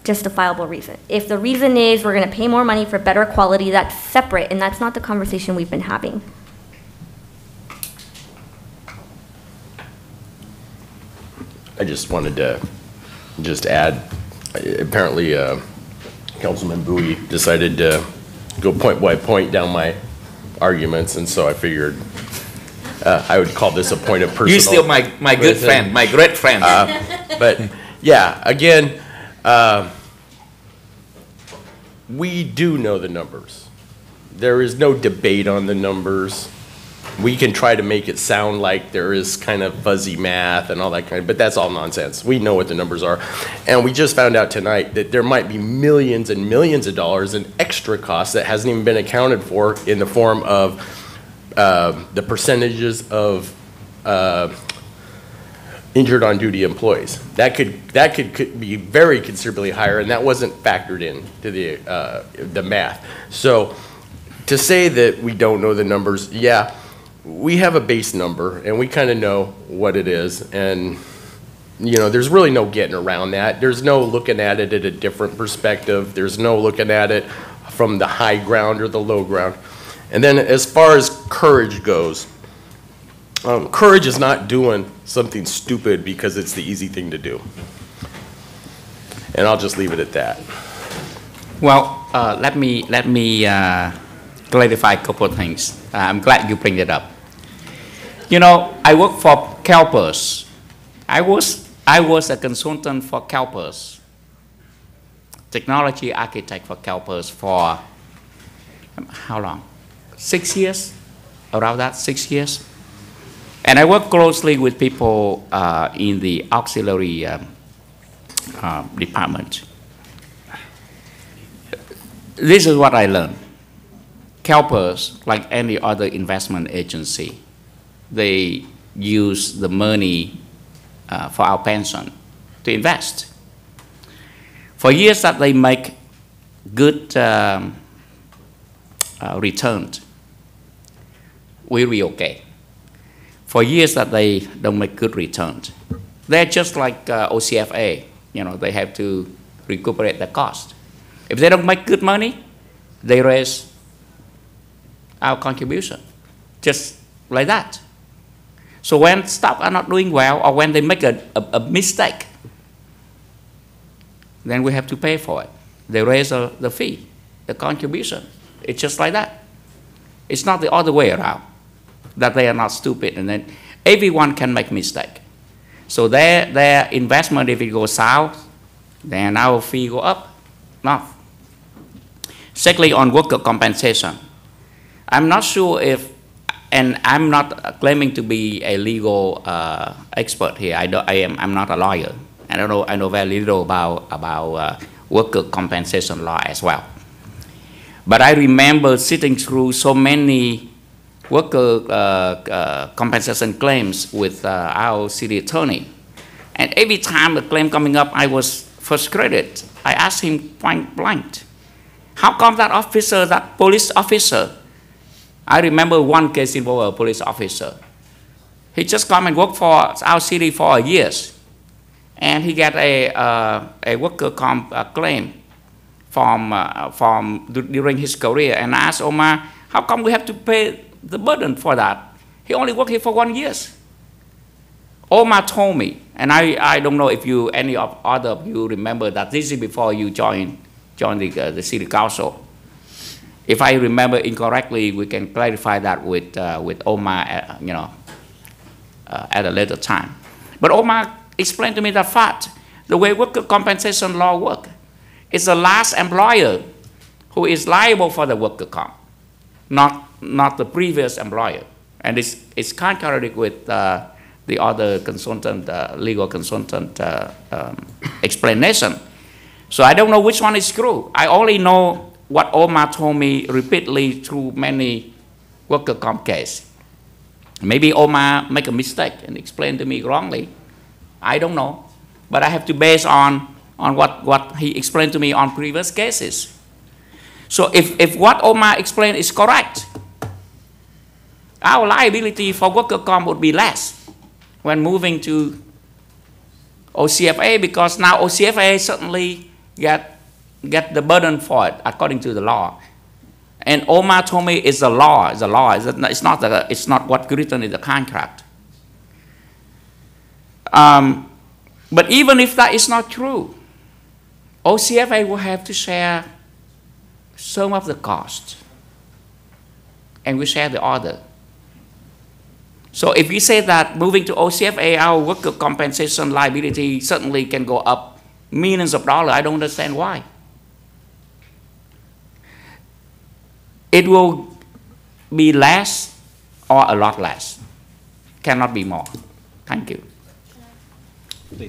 justifiable reason. If the reason is we're going to pay more money for better quality, that's separate, and that's not the conversation we've been having. I just wanted to just add, apparently Councilman Bowie decided to go point by point down my arguments, and so I figured I would call this a point of personal. You're still my good friend, my great friend. But yeah, again, we do know the numbers. There is no debate on the numbers. We can try to make it sound like there is kind of fuzzy math and all that kind of, but that's all nonsense. We know what the numbers are. And we just found out tonight that there might be millions and millions of dollars in extra costs that hasn't even been accounted for in the form of the percentages of injured on duty employees. That could be very considerably higher, and that wasn't factored in to the math. So to say that we don't know the numbers, yeah, we have a base number and we kind of know what it is, and you know, there's really no getting around that. There's no looking at it at a different perspective. There's no looking at it from the high ground or the low ground. And then as far as courage goes, courage is not doing something stupid because it's the easy thing to do. And I'll just leave it at that. Well, let me clarify a couple of things. I'm glad you bring it up. You know, I work for CalPERS. I was a consultant for CalPERS, technology architect for CalPERS for how long? 6 years, around that, 6 years. And I work closely with people in the auxiliary department. This is what I learned. CalPERS, like any other investment agency, they use the money for our pension to invest. For years that they make good returns, we'll be okay. For years that they don't make good returns, they're just like OCFA. You know, they have to recuperate the cost. If they don't make good money, they raise our contribution, just like that. So when stocks are not doing well, or when they make a mistake, then we have to pay for it. They raise the fee, the contribution. It's just like that. It's not the other way around, that they are not stupid, and then everyone can make mistake. So their investment, if it goes south, then our fee go up, not. Secondly, on worker compensation, I'm not sure if, and I'm not claiming to be a legal expert here. I'm not a lawyer. I don't know. I know very little about worker compensation law as well. But I remember sitting through so many worker compensation claims with our city attorney, and every time a claim coming up, I was frustrated. I asked him point blank, how come that officer, that police officer, I remember one case involved a police officer. He just come and work for our city for years, and he got a worker comp claim from during his career. And I asked Omar, how come we have to pay the burden for that? He only worked here for 1 year. Omar told me, and I don't know if any other of you remember that this is before you joined the city council. If I remember incorrectly, we can clarify that with Omar, at a later time. But Omar explained to me that fact, the way worker compensation law works, it's the last employer who is liable for the worker comp, not the previous employer. And it's contradictory with the other consultant, legal consultant explanation. So I don't know which one is true. I only know what Omar told me repeatedly through many worker comp cases. Maybe Omar make a mistake and explain to me wrongly. I don't know. But I have to base on what he explained to me on previous cases. So if what Omar explained is correct, our liability for worker comp would be less when moving to OCFA, because now OCFA certainly get the burden for it according to the law. And Omar told me it's a law. It's a law. It's not what's written in the contract. But even if that is not true, OCFA will have to share some of the cost, and we share the other. So if we say that moving to OCFA, our worker compensation liability certainly can go up millions of dollars, I don't understand why. It will be less or a lot less. Cannot be more. Thank you.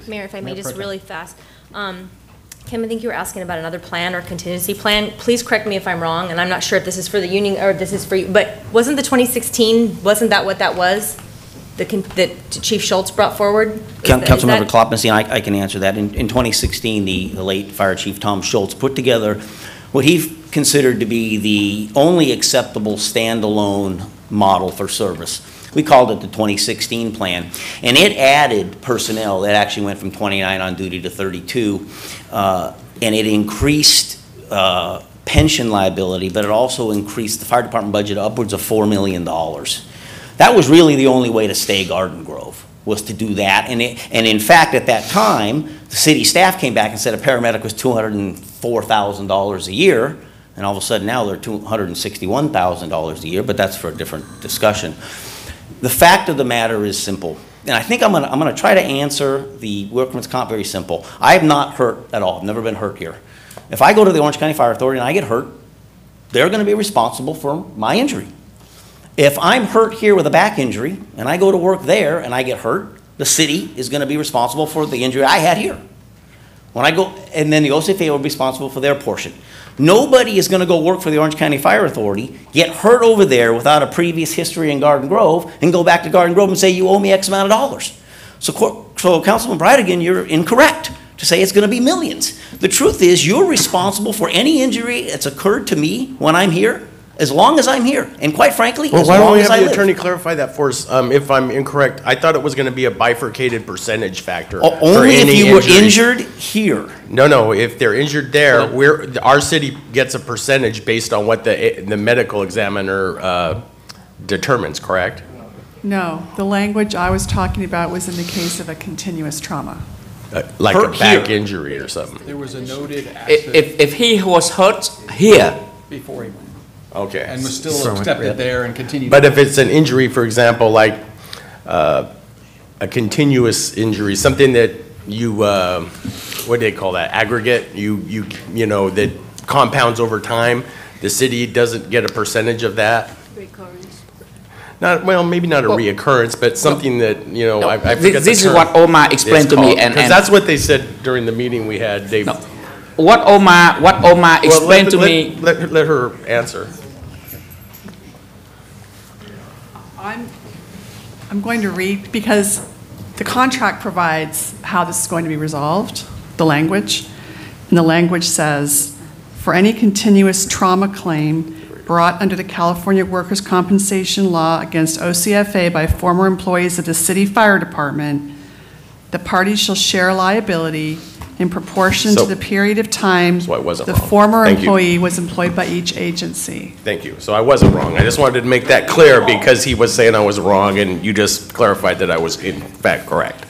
Mayor, if I may, Mayor just Pro Tem. really fast. Kim, I think you were asking about another plan or contingency plan. Please correct me if I'm wrong, and I'm not sure if this is for the union or this is for you, but wasn't the 2016, wasn't that what that was? That Chief Schultz brought forward? Councilmember Kloppenstein, I can answer that. In 2016, the late Fire Chief Tom Schultz put together what he considered to be the only acceptable standalone model for service. We called it the 2016 plan, and it added personnel. It actually went from 29 on duty to 32, and it increased pension liability, but it also increased the fire department budget upwards of $4 million. That was really the only way to stay Garden Grove, was to do that. And in fact, at that time, the city staff came back and said a paramedic was $204,000 a year, and all of a sudden now they're $261,000 a year, but that's for a different discussion. The fact of the matter is simple, and I think I'm gonna try to answer the workman's comp very simple. I have not hurt at all. I've never been hurt here. If I go to the Orange County Fire Authority and I get hurt, they're gonna be responsible for my injury. If I'm hurt here with a back injury and I go to work there and I get hurt, the city is gonna be responsible for the injury I had here. When I go, and then the OCFA will be responsible for their portion. Nobody is going to go work for the Orange County Fire Authority, get hurt over there without a previous history in Garden Grove, and go back to Garden Grove and say, you owe me X amount of dollars. So Councilman Bridegan, you're incorrect to say it's going to be millions. The truth is, you're responsible for any injury that's occurred to me when I'm here, as long as I'm here. And quite frankly, Well, as why don't long we as have I the live. attorney clarify that for us, if I'm incorrect? I thought it was going to be a bifurcated percentage factor. for Only if any you were injury. injured here. No, if they're injured there, our city gets a percentage based on what the medical examiner determines, correct? No, the language I was talking about was in the case of a continuous trauma. Like a Hurt back here. injury or something. There was a noted If he was hurt here, before he went. Okay. And was still accepted there and continued. But if it's an injury, for example, like a continuous injury, something that you, what do they call that, aggregate, you know, that compounds over time, the city doesn't get a percentage of that? Not, well, maybe not a reoccurrence, but something that, you know, I forget the term. This is what Omar explained to me, and Because that's what they said during the meeting we had, Dave. what Omar explained to me. Let her answer. I'm going to read, because the contract provides how this is going to be resolved, the language. And the language says, for any continuous trauma claim brought under the California Workers' Compensation Law against OCFA by former employees of the city fire department, the parties shall share liability in proportion to the period of time So I wasn't the wrong. former Thank you. employee was employed by each agency. Thank you. So I wasn't wrong. I just wanted to make that clear because he was saying I was wrong and you just clarified that I was in fact correct.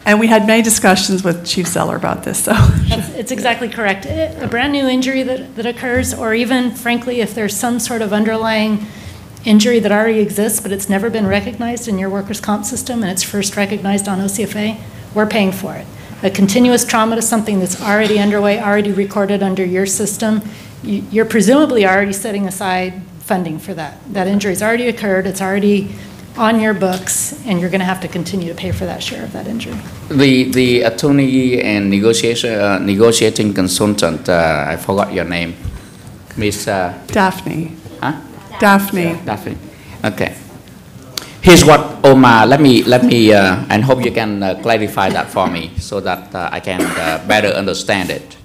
And we had many discussions with Chief Zeller about this, so. It's exactly correct. A brand-new injury that occurs, or even frankly, if there's some sort of underlying injury that already exists, but it's never been recognized in your workers' comp system, and it's first recognized on OCFA, we're paying for it. A continuous trauma to something that's already underway, already recorded under your system, you're presumably already setting aside funding for that. That injury's already occurred, it's already on your books, and you're going to have to continue to pay for that share of that injury. The attorney and negotiating consultant, I forgot your name, Miss. Daphne. Huh? Daphne. Daphne. Okay. Here's what Omar. Let me, and hope you can clarify that for me so that I can better understand it.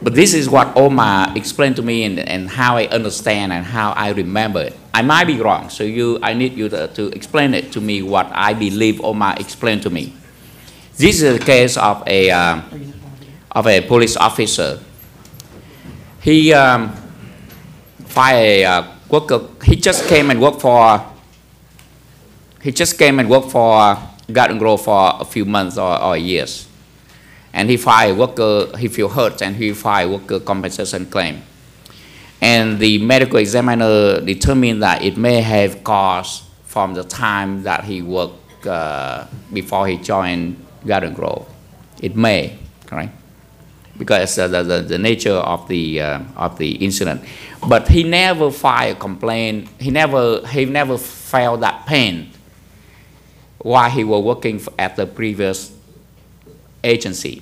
But this is what Omar explained to me and how I understand and how I remember it. I might be wrong, so I need you to explain it to me what I believe Omar explained to me. This is a case of a police officer. He fired a worker. He just came and worked for Garden Grove for a few months or years. And he filed worker, he feel hurt, and he filed worker compensation claim. And the medical examiner determined that it may have caused from the time that he worked before he joined Garden Grove. It may, right? because the nature of the incident. But he never filed a complaint. He never felt that pain while he was working at the previous agency.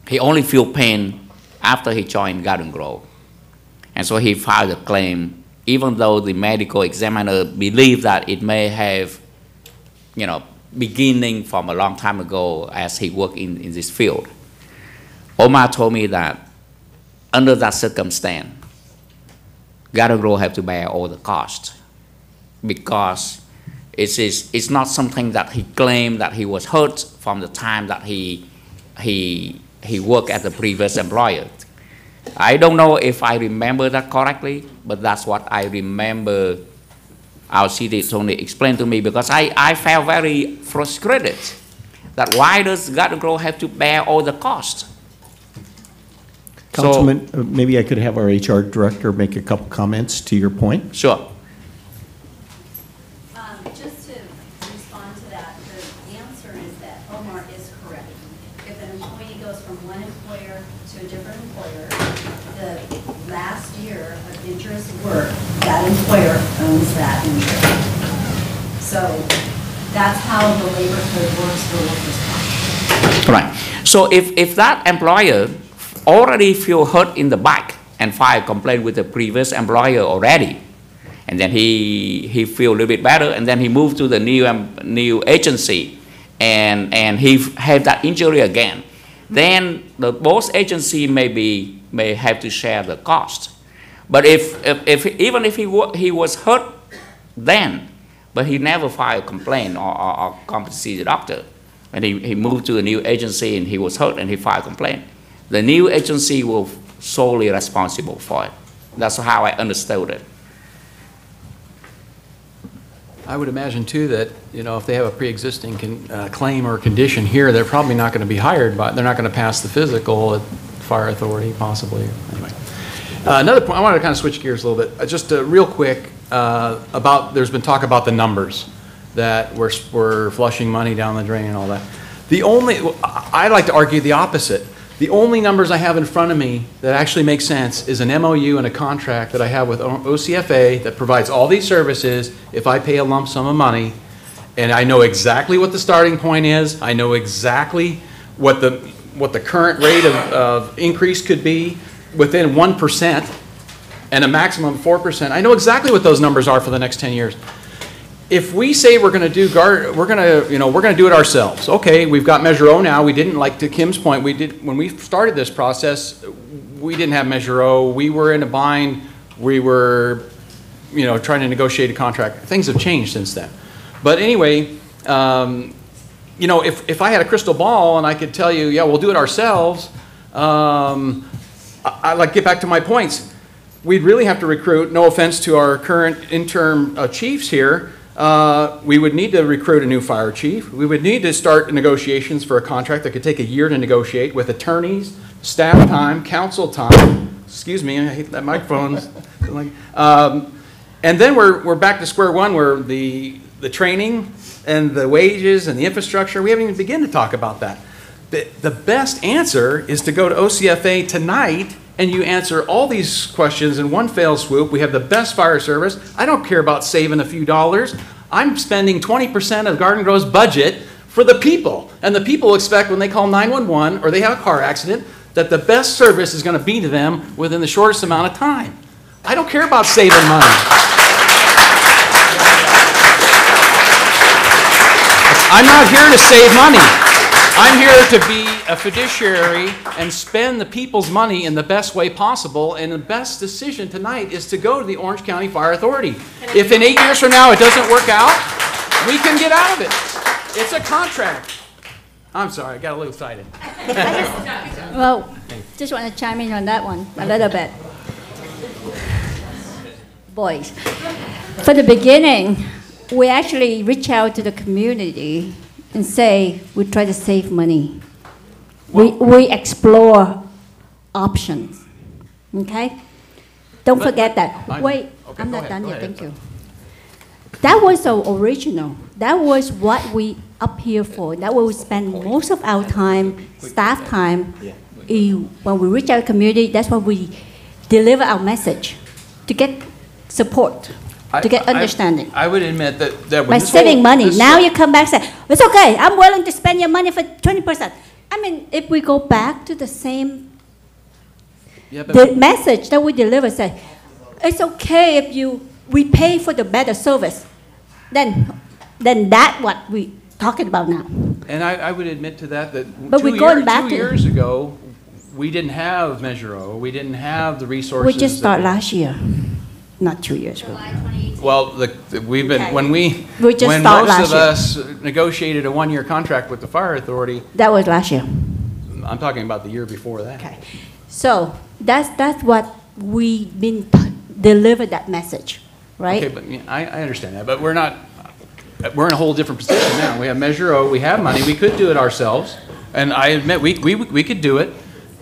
He only feel pain after he joined Garden Grove. And so he filed a claim, even though the medical examiner believed that it may have, beginning from a long time ago as he worked in this field. Omar told me that under that circumstance, Garden Grove have to bear all the costs because it's not something that he claimed that he was hurt from the time that he worked at the previous employer. I don't know if I remember that correctly, but that's what I remember our city attorney explained to me, because I felt very frustrated that why does Garden Grove have to bear all the costs? Councilman, maybe I could have our HR director make a couple comments to your point. Sure. Just to respond to that, the answer is that Omar is correct. If an employee goes from one employer to a different employer, the last year of interest work, that employer owns that interest. So that's how the labor code works for workers' comp. Right. So if that employer already feel hurt in the back and file a complaint with the previous employer already, and then he feel a little bit better, and then he moved to the new agency, and he have that injury again, then both agency may have to share the cost. But even if he was hurt then, but he never filed a complaint or competency the doctor, and he moved to a new agency and he was hurt and he filed a complaint, the new agency will solely responsible for it. That's how I understood it. I would imagine too that, if they have a pre-existing claim or condition here, they're probably not going to be hired, but they're not going to pass the physical at fire authority possibly. Anyway, another point, I wanted to kind of switch gears a little bit. Just real quick there's been talk about the numbers that we're flushing money down the drain and all that. I like to argue the opposite. The only numbers I have in front of me that actually make sense is an MOU and a contract that I have with OCFA that provides all these services if I pay a lump sum of money, and I know exactly what the starting point is. I know exactly what the current rate of increase could be within 1% and a maximum of 4%. I know exactly what those numbers are for the next 10 years. If we say we're going to do it ourselves. Okay, we've got Measure O now. We didn't, like to Kim's point, when we started this process, we didn't have Measure O. We were in a bind. We were, trying to negotiate a contract. Things have changed since then. But anyway, if I had a crystal ball and I could tell you, yeah, we'll do it ourselves, I like to get back to my points. We'd really have to recruit, no offense to our current interim chiefs here, we would need to recruit a new fire chief. We would need to start negotiations for a contract that could take a year to negotiate with attorneys, staff time, council time. Excuse me, I hate that microphone. And then we're back to square one where the training and the wages and the infrastructure, we haven't even begun to talk about that. The best answer is to go to OCFA tonight and you answer all these questions in one fell swoop. We have the best fire service. I don't care about saving a few dollars. I'm spending 20% of Garden Grove's budget for the people. And the people expect when they call 911 or they have a car accident that the best service is going to be to them within the shortest amount of time. I don't care about saving money. I'm not here to save money. I'm here to be a fiduciary and spend the people's money in the best way possible, and the best decision tonight is to go to the Orange County Fire Authority. If in 8 years from now it doesn't work out, we can get out of it. It's a contract. I'm sorry, I got a little excited. Well, just want to chime in on that one a little bit. Boys, for the beginning, we actually reach out to the community and say we try to save money. We explore options. Okay? Don't forget that. Wait, okay, I'm not done yet. Thank you. That was the original. That was what we up here for. That was we spend most of our time, staff time, when we reach out community, that's when we deliver our message to get support, to get understanding. I would admit that when By this saving whole- money, this- now you come back and say, it's okay, I'm willing to spend your money for 20%. I mean, if we go back to the same, Yeah, but- the message that we deliver, say, it's okay if we pay for the better service, then that's what we talking about now. And I would admit to that But we're going back two to- years ago, we didn't have Measure O, we didn't have the resources. We just that- started last year, not 2 years ago. Well, we've been, when We just when start most last of year. us negotiated a one-year contract with the fire authority, That was last year. I'm talking about the year before that. So that's what we been deliver that message, right? Okay, but yeah, I understand that, but we're in a whole different position now. We have Measure O, we have money, we could do it ourselves, and I admit, we could do it.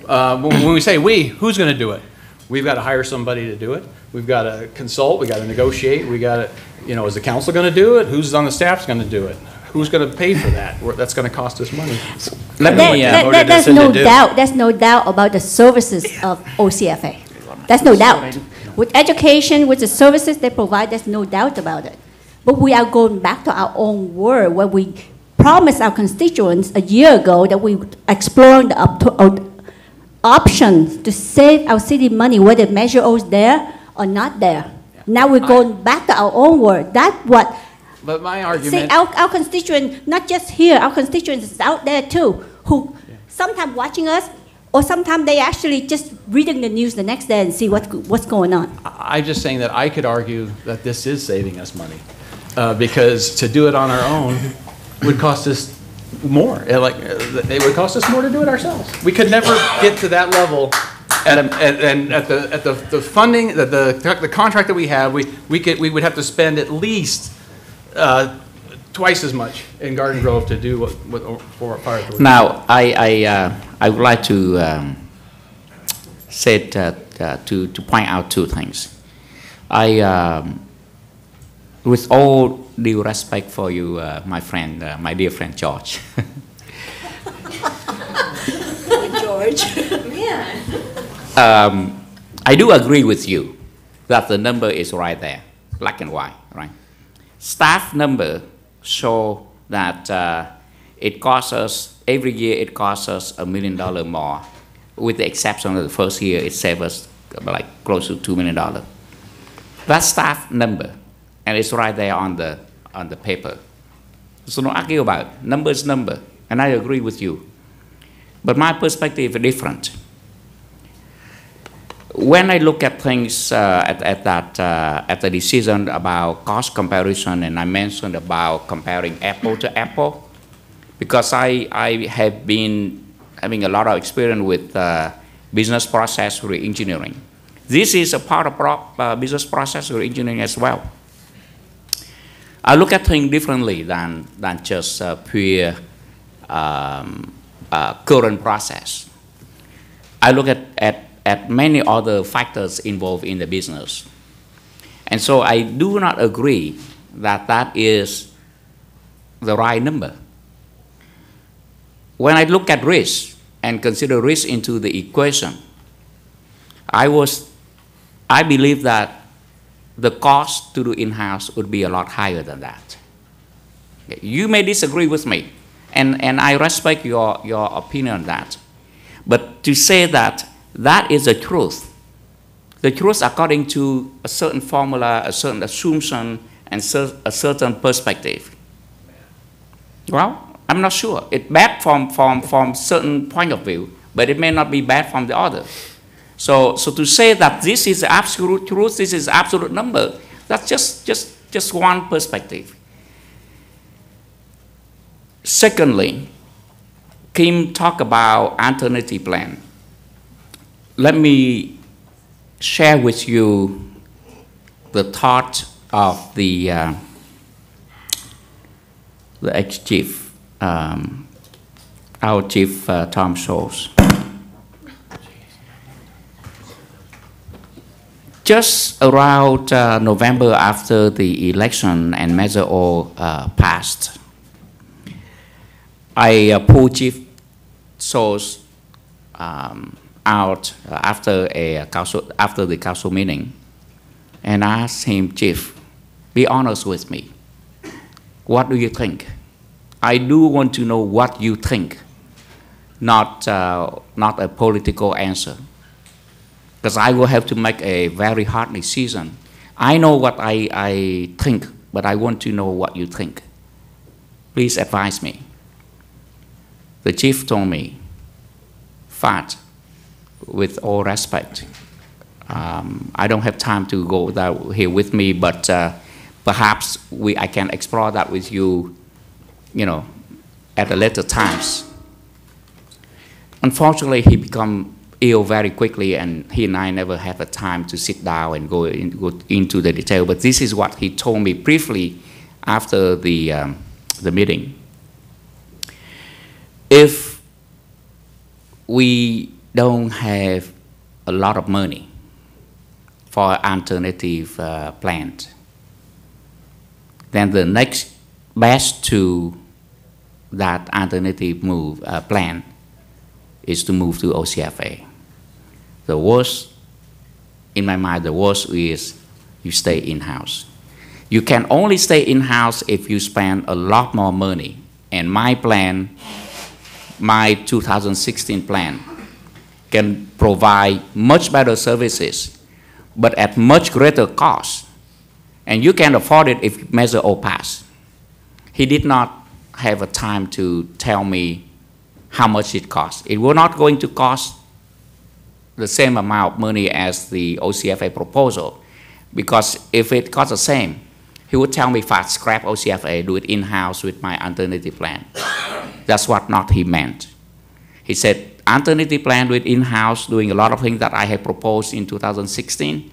When we say we, who's gonna do it? We've got to hire somebody to do it. We've got to consult, we got to negotiate, we got to, is the council gonna do it? Who's on the staff's gonna do it? Who's gonna pay for that? That's gonna cost us money. There's no doubt. There's no doubt about the services of OCFA. There's no doubt. With education, with the services they provide, there's no doubt about it. But we are going back to our own word where we promised our constituents a year ago that we would explore the options to save our city money, whether Measure O is there or not there. Now we're going back to our own word. That's what. But my See, argument. our constituents, not just here, our constituents is out there too, who sometimes watching us, or sometimes they actually just reading the news the next day and see what's going on. I'm just saying that I could argue that this is saving us money, because to do it on our own would cost us more. It would cost us more to do it ourselves. We could never get to that level. And at the funding, the contract that we have, we would have to spend at least twice as much in Garden Grove to do what for fire authority. Now, I would like to say to point out two things. With all due respect for you, my friend, my dear friend George. George. I do agree with you that the number is right there, black and white, right? Staff number show that it costs us, every year it costs us $1 million more. With the exception of the first year, it saves us like close to $2 million. That's staff number, and it's right there on the paper. So no argue about it. Number is number, and I agree with you. But my perspective is different. When I look at things at the decision about cost comparison, and I mentioned about comparing apple to apple, because I have been having a lot of experience with business process re-engineering. This is a part of business process re-engineering as well. I look at things differently than just pure current process. I look at many other factors involved in the business. And so I do not agree that that is the right number. When I look at risk and consider risk into the equation, I believe that the cost to do in-house would be a lot higher than that. You may disagree with me, and I respect your opinion on that. But to say that that is the truth according to a certain formula, a certain assumption, and a certain perspective. Well, I'm not sure. It's bad from certain point of view, but it may not be bad from the other. So to say that this is the absolute truth, this is absolute number, that's just one perspective. Secondly, Kim talked about alternative plan. Let me share with you the thought of the ex-chief, our chief, Tom Scholes. Just around November, after the election and Measure O passed, I pulled Chief Scholes out after the council meeting, and I asked him, Chief, be honest with me. What do you think? I do want to know what you think, not a political answer, because I will have to make a very hard decision. I know what I think, but I want to know what you think. Please advise me. The chief told me, Fat, with all respect, I don't have time to go that here with me, but perhaps I can explore that with you, at a later times. Unfortunately, he became ill very quickly, and he and I never had the time to sit down and go into the detail. But this is what he told me briefly after the meeting. If we don't have a lot of money for alternative plant, then the next best to that alternative plan is to move to OCFA. The worst, in my mind, the worst is you stay in-house. You can only stay in-house if you spend a lot more money. And my plan, my 2016 plan, can provide much better services, but at much greater cost. And you can afford it if Measure O pass. He did not have a time to tell me how much it costs. It will not going to cost the same amount of money as the OCFA proposal, because if it costs the same, he would tell me, Fat, scrap OCFA, do it in-house with my alternative plan. That's what not he meant. He said, alternative plan, do it in-house, doing a lot of things that I have proposed in 2016,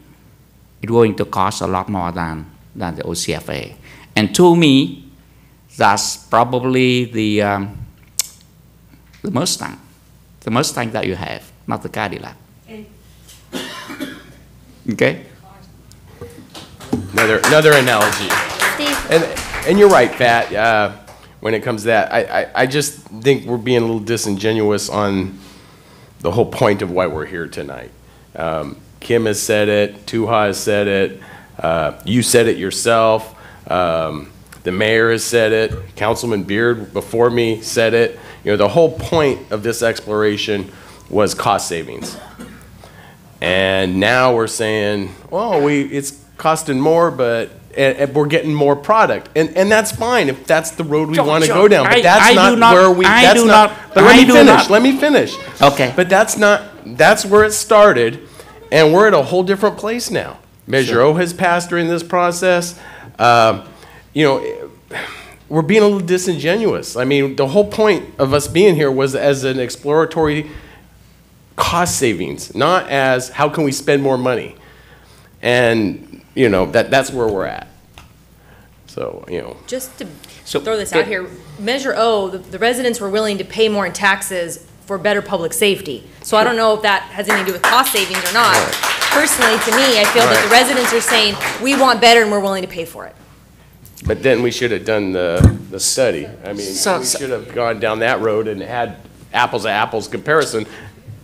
it's going to cost a lot more than the OCFA. And to me, that's probably the Mustang that you have, not the Cadillac. Okay? Another analogy. And you're right, Pat, when it comes to that. I just think we're being a little disingenuous on the whole point of why we're here tonight. Kim has said it, Tuha has said it, you said it yourself, the mayor has said it, Councilman Beard before me said it. The whole point of this exploration was cost savings. And now we're saying, well, it's costing more, but we're getting more product. And that's fine if that's the road we want to go down. But that's not where we, that's not, but let me finish. Okay. But that's where it started, and we're at a whole different place now. Measure O has passed during this process. We're being a little disingenuous. I mean, the whole point of us being here was as an exploratory cost savings, not as how can we spend more money. And, that's where we're at. So, Just to throw this out here, Measure O, the residents were willing to pay more in taxes for better public safety. So I don't know if that has anything to do with cost savings or not. Right. Personally, to me, I feel that the residents are saying, we want better and we're willing to pay for it. But then we should have done the study. I mean, we should have gone down that road and had apples to apples comparison.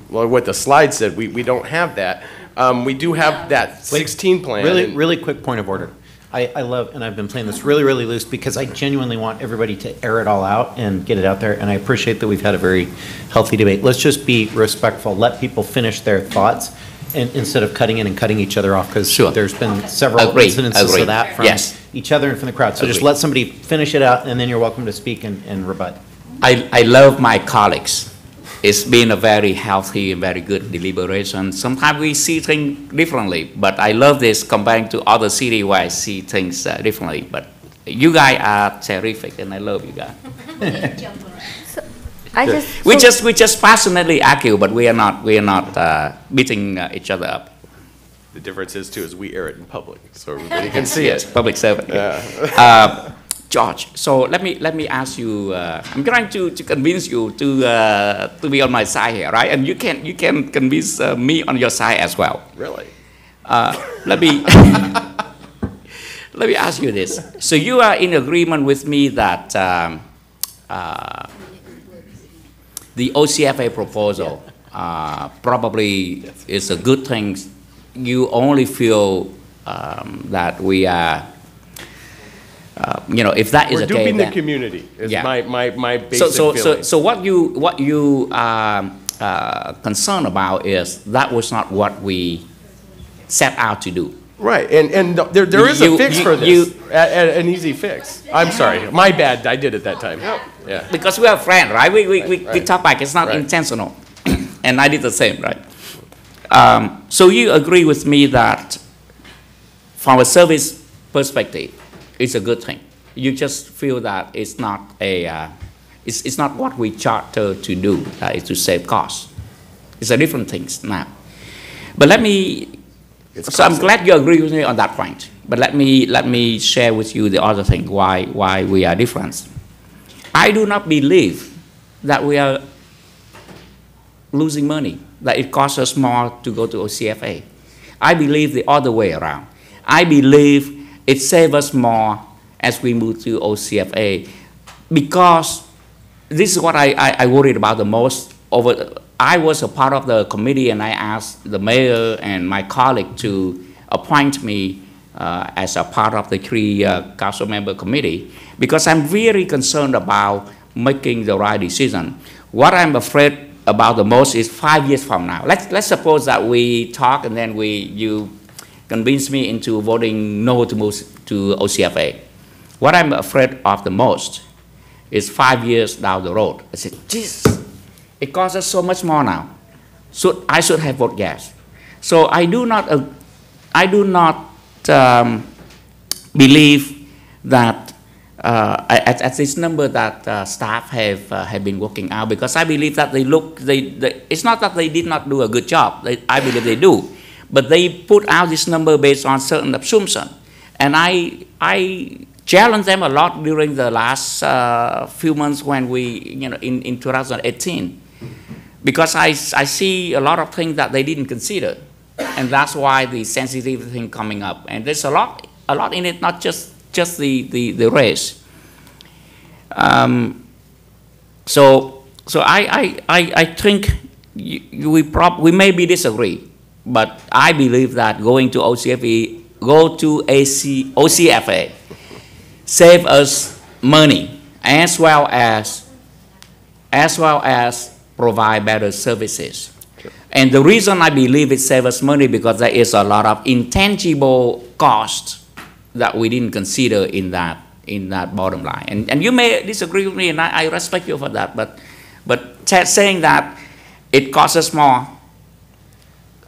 Well, what the slide said, we don't have that. We do have that 16 plan. Really quick point of order. I love, and I've been playing this really, really loose because I genuinely want everybody to air it all out and get it out there, and I appreciate that we've had a very healthy debate. Let's just be respectful. Let people finish their thoughts and instead of cutting in and cutting each other off, because there's been several incidences of that from each other and from the crowd. So just let somebody finish it out, and then you're welcome to speak and rebut. I love my colleagues. It's been a very healthy and very good deliberation. Sometimes we see things differently, but I love this comparing to other cities where I see things differently. But you guys are terrific, and I love you guys. We just passionately argue, but we are not beating each other up. The difference is we air it in public, so everybody can see it. Public servant. George, so let me ask you. I'm trying to convince you to be on my side here, right? And you can convince me on your side as well. Really? Let me ask you this. So you are in agreement with me that the OCFA proposal probably it's a good thing. You only feel that we are, if that is We're the case, duping the then- community, is Yeah. my basic feeling. So what you are concerned about is that was not what we set out to do. Right, and there is a You- fix you- for this, you- an easy fix. I'm sorry, my bad, I did it that time. Yeah. Because we are friends, right? We talk back, it's not Right. intentional. And I did the same, right? So you agree with me that from a service perspective, it's a good thing. You just feel that it's not it's not what we charter to do, is to save costs. It's a different things now. But so I'm glad you agree with me on that point. But let me share with you the other thing, why we are different. I do not believe that we are losing money, that it costs us more to go to OCFA. I believe the other way around. I believe it saves us more as we move to OCFA, because this is what I worried about the most. I was a part of the committee, and I asked the mayor and my colleague to appoint me as a part of the 3 council member committee, because I'm very concerned about making the right decision. What I'm afraid about the most is 5 years from now. Let's suppose that we talk and then you convince me into voting no to move to OCFA. What I'm afraid of the most is 5 years down the road. I said, Jesus, it costs us so much more now. So I should have voted yes. So I do not believe that at this number that staff have been working out, because I believe that it's not that they did not do a good job. I believe they do, but they put out this number based on certain assumption, and I challenged them a lot during the last few months when in 2018, because I see a lot of things that they didn't consider, and that's why the sensitivity thing coming up, and there's a lot in it, not just the race. So I think we maybe disagree, but I believe that going to OCFA save us money, as well as provide better services. And the reason I believe it saves us money, because there is a lot of intangible costs that we didn't consider in that bottom line. And you may disagree with me, and I respect you for that, but saying that it costs us more,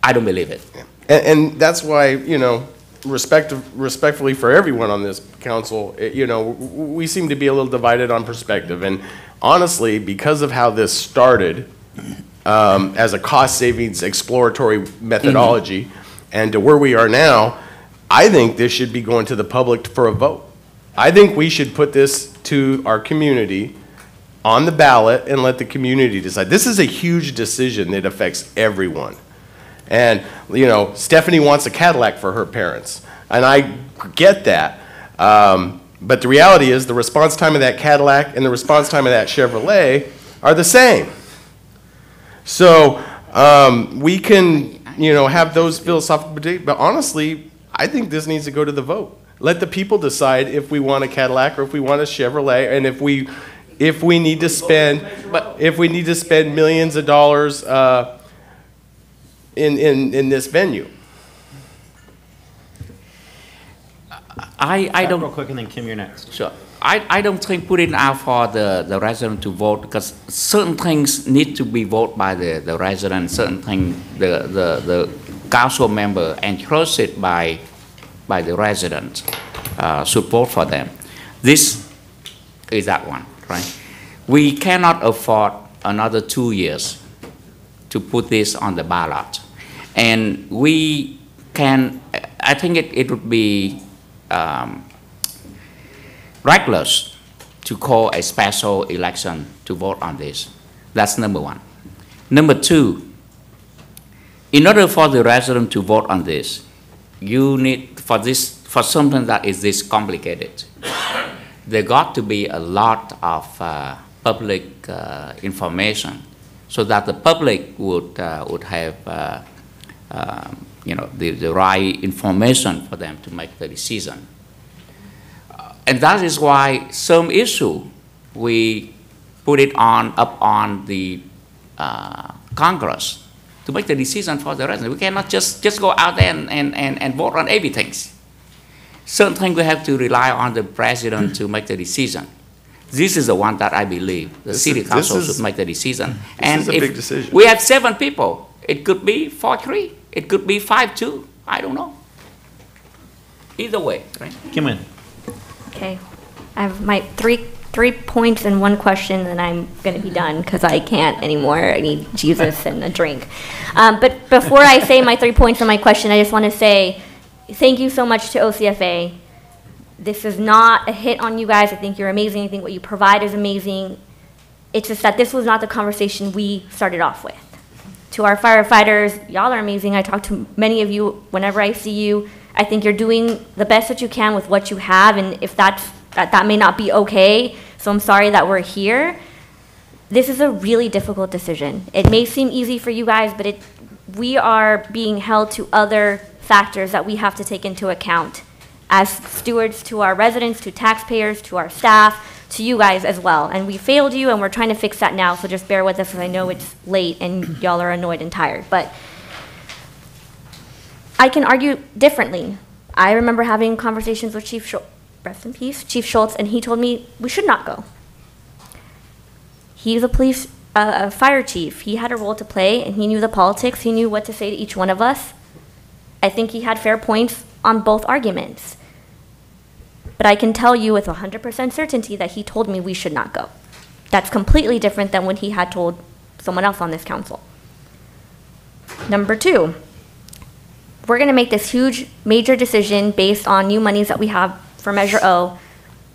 I don't believe it. And that's why, respectfully for everyone on this council, we seem to be a little divided on perspective. And honestly, because of how this started as a cost savings exploratory methodology, and to where we are now, I think this should be going to the public for a vote. I think we should put this to our community on the ballot and let the community decide. This is a huge decision that affects everyone. And, Stephanie wants a Cadillac for her parents, and I get that. But the reality is the response time of that Cadillac and the response time of that Chevrolet are the same. So we can, have those philosophical debates, but honestly, I think this needs to go to the vote. Let the people decide if we want a Cadillac or if we want a Chevrolet, and if we need to spend millions of dollars in this venue. I don't. Real quick, and then Kim, you're next. Sure. I don't think putting out for the resident to vote, because certain things need to be voted by the resident, certain things the council member entrusted by the resident should vote for them. This is that one, right? We cannot afford another 2 years to put this on the ballot. And I think it would be reckless to call a special election to vote on this. That's number one. Number two, in order for the resident to vote on this, you need, for something that is this complicated, there got to be a lot of public information so that the public would have the right information for them to make the decision. And that is why some issue we put it up on the Congress to make the decision for the residents. We cannot just go out there and vote on everything. Certain things we have to rely on the president to make the decision. This is the one that I believe the city council should make the decision. This is a big decision. We have 7 people. It could be 4-3. It could be 5-2. I don't know. Either way, right? Kim Wynn. Okay. I have my three points and 1 question, and I'm going to be done because I can't anymore. I need Jesus and a drink. But before I say my 3 points and my question, I just want to say thank you so much to OCFA. This is not a hit on you guys. I think you're amazing. I think what you provide is amazing. It's just that this was not the conversation we started off with. To our firefighters, y'all are amazing. I talk to many of you whenever I see you. I think you're doing the best that you can with what you have, and if that may not be okay, so I'm sorry that we're here. This is a really difficult decision. It may seem easy for you guys, but we are being held to other factors that we have to take into account as stewards to our residents, to taxpayers, to our staff, to you guys as well. And we failed you, and we're trying to fix that now, so just bear with us because I know it's late and y'all are annoyed and tired. But I can argue differently. I remember having conversations with Chief Schultz, rest in peace, Chief Schultz, and he told me we should not go. He's a fire chief. He had a role to play, and he knew the politics. He knew what to say to each one of us. I think he had fair points on both arguments. But I can tell you with 100% certainty that he told me we should not go. That's completely different than what he had told someone else on this council. Number 2, we're going to make this huge, major decision based on new monies that we have for Measure O,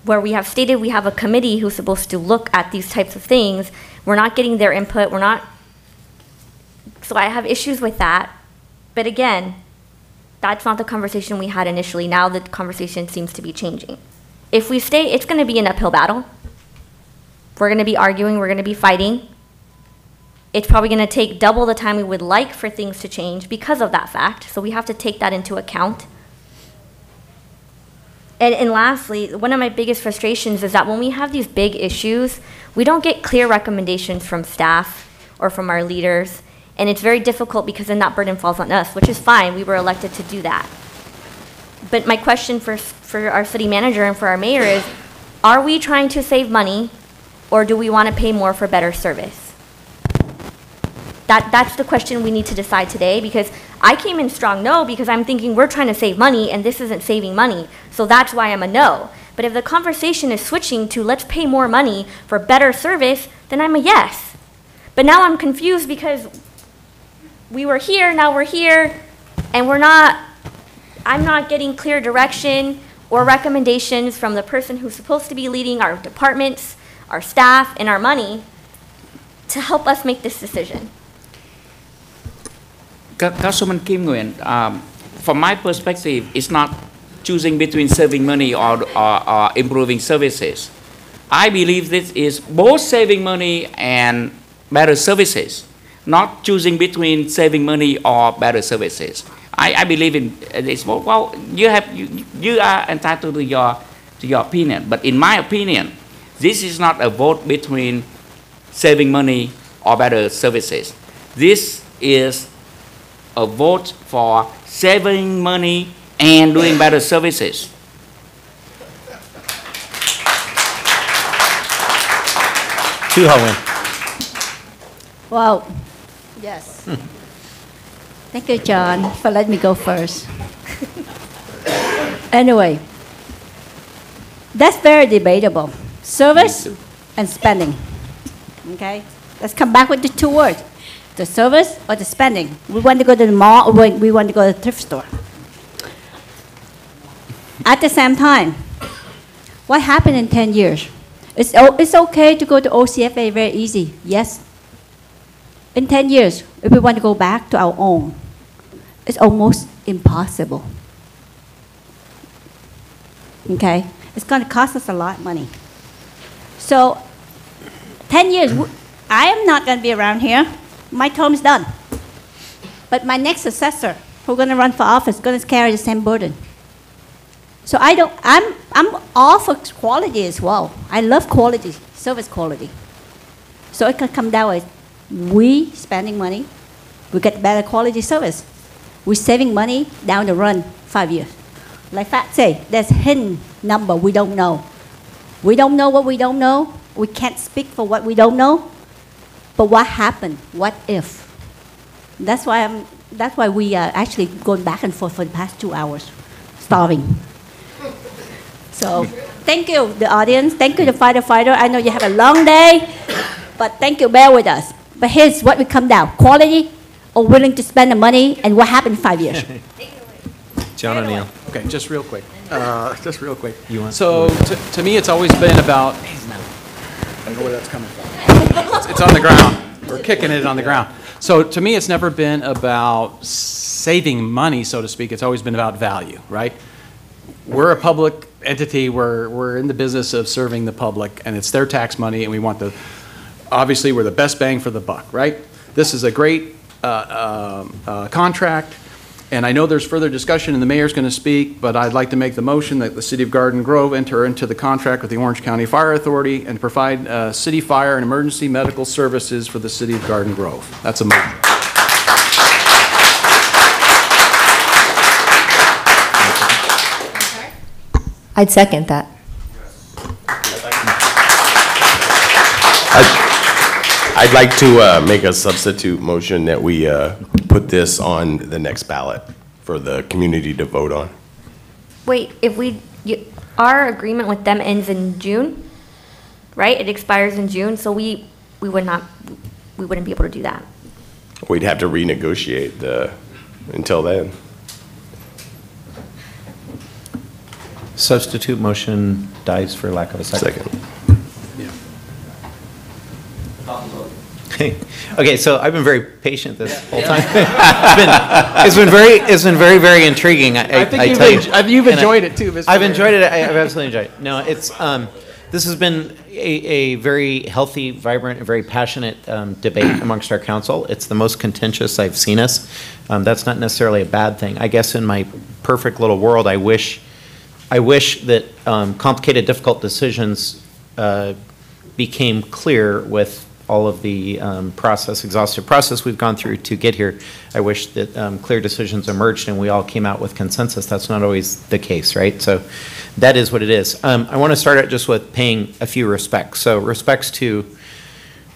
where we have stated we have a committee who's supposed to look at these types of things. We're not getting their input. So I have issues with that. But again, that's not the conversation we had initially. Now the conversation seems to be changing. If we stay, it's going to be an uphill battle. We're going to be arguing. We're going to be fighting. It's probably going to take double the time we would like for things to change because of that fact. So we have to take that into account. And lastly, one of my biggest frustrations is that when we have these big issues, we don't get clear recommendations from staff or from our leaders. And it's very difficult because then that burden falls on us, which is fine. We were elected to do that. But my question for our city manager and for our mayor is, are we trying to save money, or do we want to pay more for better service? That's the question we need to decide today, because I came in strong no because I'm thinking we're trying to save money and this isn't saving money. So that's why I'm a no. But if the conversation is switching to let's pay more money for better service, then I'm a yes. But now I'm confused because we were here, now we're here, and I'm not getting clear direction or recommendations from the person who's supposed to be leading our departments, our staff, and our money to help us make this decision. Councilman Kim Nguyen, from my perspective, it's not choosing between saving money or improving services. I believe this is both saving money and better services, not choosing between saving money or better services. I believe in this. Well, you are entitled to your opinion, but in my opinion, this is not a vote between saving money or better services. This is a vote for saving money and doing better services. Thu Hao Nguyen. Well, yes. Thank you, John, for letting me go first. Anyway, that's very debatable. Service and spending. Okay? Let's come back with the 2 words. The service or the spending. We want to go to the mall or we want to go to the thrift store. At the same time, what happened in 10 years? It's okay to go to OCFA very easy, yes. In 10 years, if we want to go back to our own, it's almost impossible. Okay? It's going to cost us a lot of money. So, 10 years, I am not going to be around here. My term is done. But my next successor, who's going to run for office, is going to carry the same burden. So I'm all for quality as well. I love quality, service quality. So it can come down with we spending money, we get better quality service. We're saving money down the run 5 years. Like Fat say, there's hidden number we don't know. We don't know what we don't know. We can't speak for what we don't know. But what happened? What if? That's why we are actually going back and forth for the past 2 hours, starving. So thank you, the audience. Thank you, the fighter. I know you have a long day, but thank you, bear with us. But here's what we come down: quality or willing to spend the money, and what happened in 5 years. John O'Neill. Okay, just real quick. So to me, it's always been about, I don't know where that's coming from. It's on the ground. We're kicking it on the ground. So to me, it's never been about saving money, so to speak. It's always been about value, right? We're a public entity. We're in the business of serving the public, and it's their tax money, and we want obviously, we're the best bang for the buck, right? This is a great contract. And I know there's further discussion, and the mayor's going to speak, but I'd like to make the motion that the City of Garden Grove enter into the contract with the Orange County Fire Authority and provide city fire and emergency medical services for the City of Garden Grove. That's a motion. I'd second that. I'd like to make a substitute motion that we put this on the next ballot for the community to vote on. Wait, if our agreement with them ends in June, right? It expires in June, so we wouldn't be able to do that. We'd have to renegotiate until then. Substitute motion dies for lack of a second. Okay, so I've been very patient this whole time. It's been very, very intriguing. I think you've enjoyed it too, Mr. I've enjoyed it. I've absolutely enjoyed it. No, it's this has been a very healthy, vibrant, and very passionate debate amongst our council. It's the most contentious I've seen us. That's not necessarily a bad thing. I guess in my perfect little world, I wish that complicated, difficult decisions became clear with all of the exhaustive process we've gone through to get here. I wish that clear decisions emerged and we all came out with consensus. That's not always the case, right? So that is what it is. I want to start out just with paying a few respects. So respects to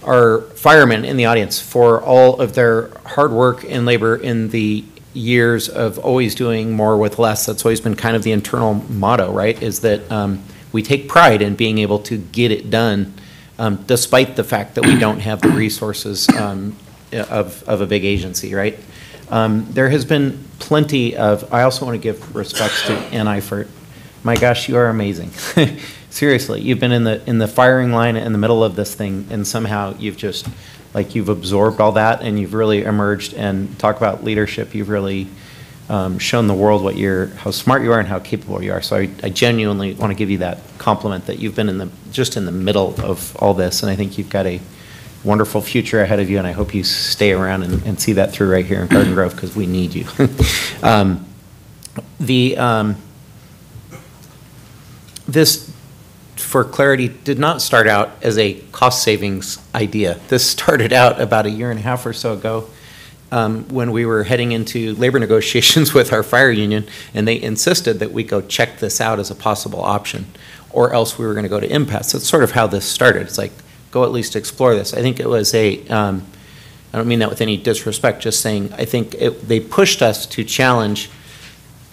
our firemen in the audience for all of their hard work and labor in the years of always doing more with less. That's always been kind of the internal motto, right? Is that we take pride in being able to get it done despite the fact that we don't have the resources of a big agency, right? There has been plenty of, I also want to give respects to Ann Eifert. My gosh, you are amazing. Seriously, you've been in the firing line in the middle of this thing, and somehow you've just, you've absorbed all that, and you've really emerged, and talk about leadership, you've really shown the world how smart you are and how capable you are. So I genuinely want to give you that compliment that you've been just in the middle of all this, and I think you've got a wonderful future ahead of you, and I hope you stay around and see that through right here in Garden Grove, because we need you. This, for clarity, did not start out as a cost savings idea. This started out about 1.5 years or so ago when we were heading into labor negotiations with our fire union, and they insisted that we go check this out as a possible option, or else we were going to go to impasse. That's sort of how this started. It's like, go at least explore this. I think it was I don't mean that with any disrespect, just saying, I think they pushed us to challenge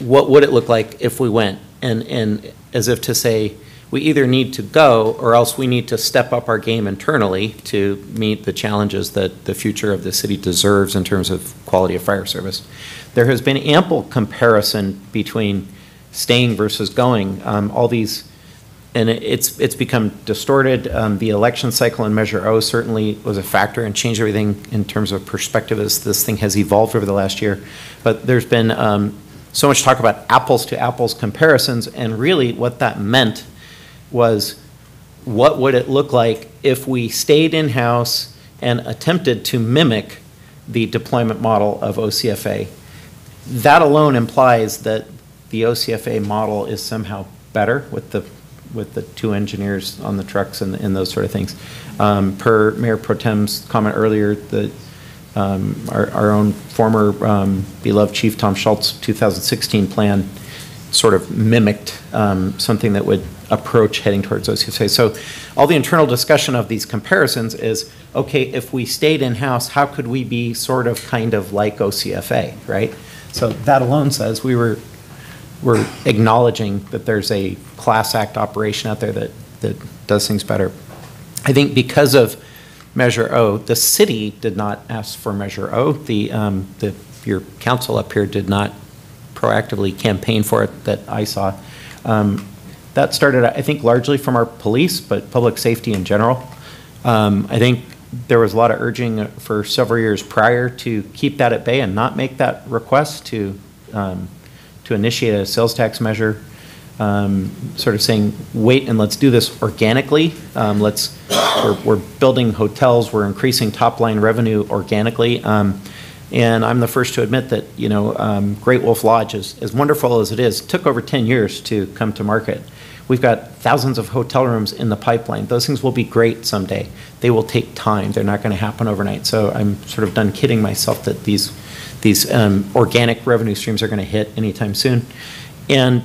what would it look like if we went, and as if to say, we either need to go or else we need to step up our game internally to meet the challenges that the future of the city deserves in terms of quality of fire service. There has been ample comparison between staying versus going. All these, and it's become distorted. The election cycle in Measure O certainly was a factor and changed everything in terms of perspective as this thing has evolved over the last year. But there's been so much talk about apples to apples comparisons, and really what that meant was, what would it look like if we stayed in-house and attempted to mimic the deployment model of OCFA. That alone implies that the OCFA model is somehow better with the two engineers on the trucks and those sort of things. Per Mayor Pro Tem's comment earlier, our own former beloved Chief Tom Schultz 2016 plan sort of mimicked something that would approach heading towards OCFA. So all the internal discussion of these comparisons is, okay, if we stayed in-house, how could we be sort of kind of like OCFA, right? So that alone says we're acknowledging that there's a class act operation out there that does things better. I think because of Measure O, the city did not ask for Measure O. Your council up here did not proactively campaign for it that I saw. That started, I think, largely from our police, but public safety in general. I think there was a lot of urging for several years prior to keep that at bay and not make that request to initiate a sales tax measure, sort of saying, wait and let's do this organically. We're building hotels, we're increasing top line revenue organically. And I'm the first to admit that, Great Wolf Lodge, as wonderful as it is, took over 10 years to come to market. We've got thousands of hotel rooms in the pipeline. Those things will be great someday. They will take time. They're not going to happen overnight. So I'm sort of done kidding myself that these organic revenue streams are going to hit anytime soon. And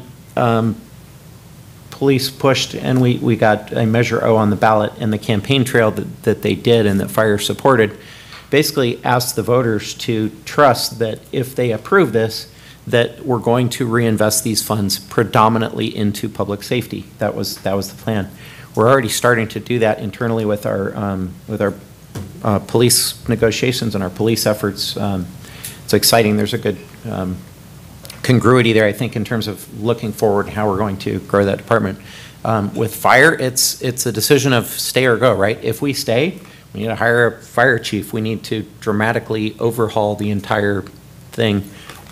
police pushed, and we got a Measure O on the ballot, and the campaign trail that they did and that Fire supported basically asked the voters to trust that if they approve this, that we're going to reinvest these funds predominantly into public safety. That was the plan. We're already starting to do that internally with our police negotiations and our police efforts. It's exciting. There's a good congruity there, I think, in terms of looking forward and how we're going to grow that department. With fire, it's a decision of stay or go, right? If we stay, we need to hire a fire chief. We need to dramatically overhaul the entire thing.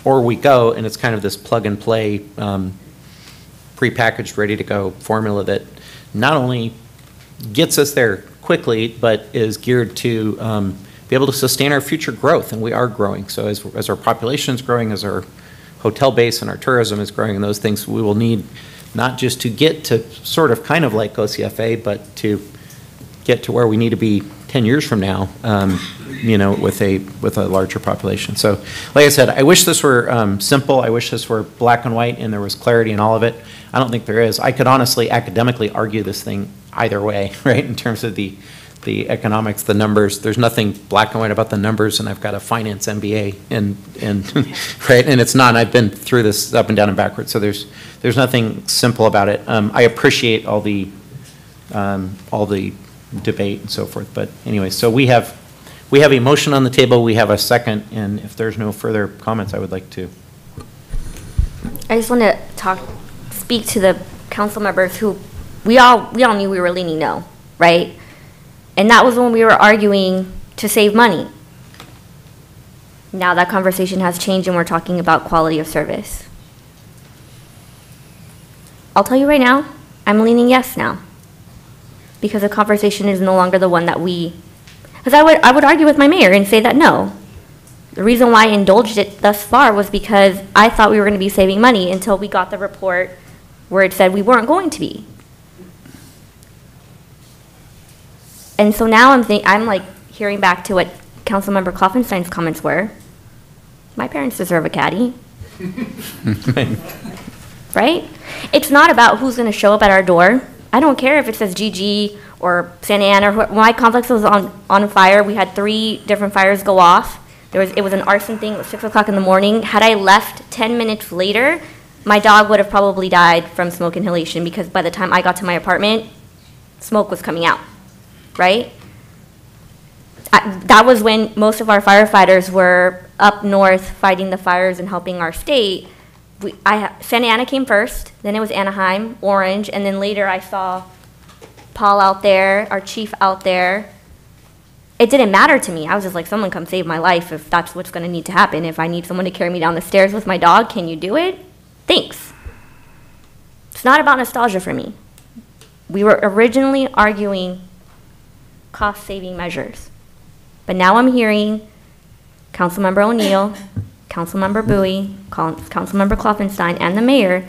Or we go, and it's kind of this plug and play, prepackaged, ready to go formula that not only gets us there quickly, but is geared to be able to sustain our future growth. And we are growing. So as our population is growing, as our hotel base and our tourism is growing and those things, we will need not just to get to sort of kind of like OCFA, but to get to where we need to be 10 years from now, with a larger population. So, like I said, I wish this were simple. I wish this were black and white and there was clarity in all of it. I don't think there is. I could honestly academically argue this thing either way, right? In terms of the economics, the numbers. There's nothing black and white about the numbers, and I've got a finance MBA, and right, and it's not. I've been through this up and down and backwards. So there's nothing simple about it. I appreciate all the debate and so forth. But anyway, so we have a motion on the table. We have a second, and if there's no further comments, I would like to. I just want to speak to the council members who we all knew we were leaning no, right? And that was when we were arguing to save money. Now that conversation has changed and we're talking about quality of service. I'll tell you right now, I'm leaning yes now. Because the conversation is no longer the one that because I would argue with my mayor and say that no. The reason why I indulged it thus far was because I thought we were going to be saving money until we got the report where it said we weren't going to be. And so now I'm like hearing back to what Councilmember Klopfenstein's comments were. My parents deserve a caddy. Right? It's not about who's going to show up at our door. I don't care if it says GG or Santa Ana. When my complex was on fire, we had 3 different fires go off. It was an arson thing. It was 6 o'clock in the morning. Had I left 10 minutes later, my dog would have probably died from smoke inhalation because by the time I got to my apartment, smoke was coming out, right? That was when most of our firefighters were up north fighting the fires and helping our state. Santa Ana came first, then it was Anaheim, Orange, and then later I saw Paul out there, our chief out there. It didn't matter to me. I was just like, someone come save my life if that's what's going to need to happen. If I need someone to carry me down the stairs with my dog, can you do it? Thanks. It's not about nostalgia for me. We were originally arguing cost-saving measures. But now I'm hearing Councilmember O'Neill, Councilmember Bowie, Councilmember Klopfenstein, and the mayor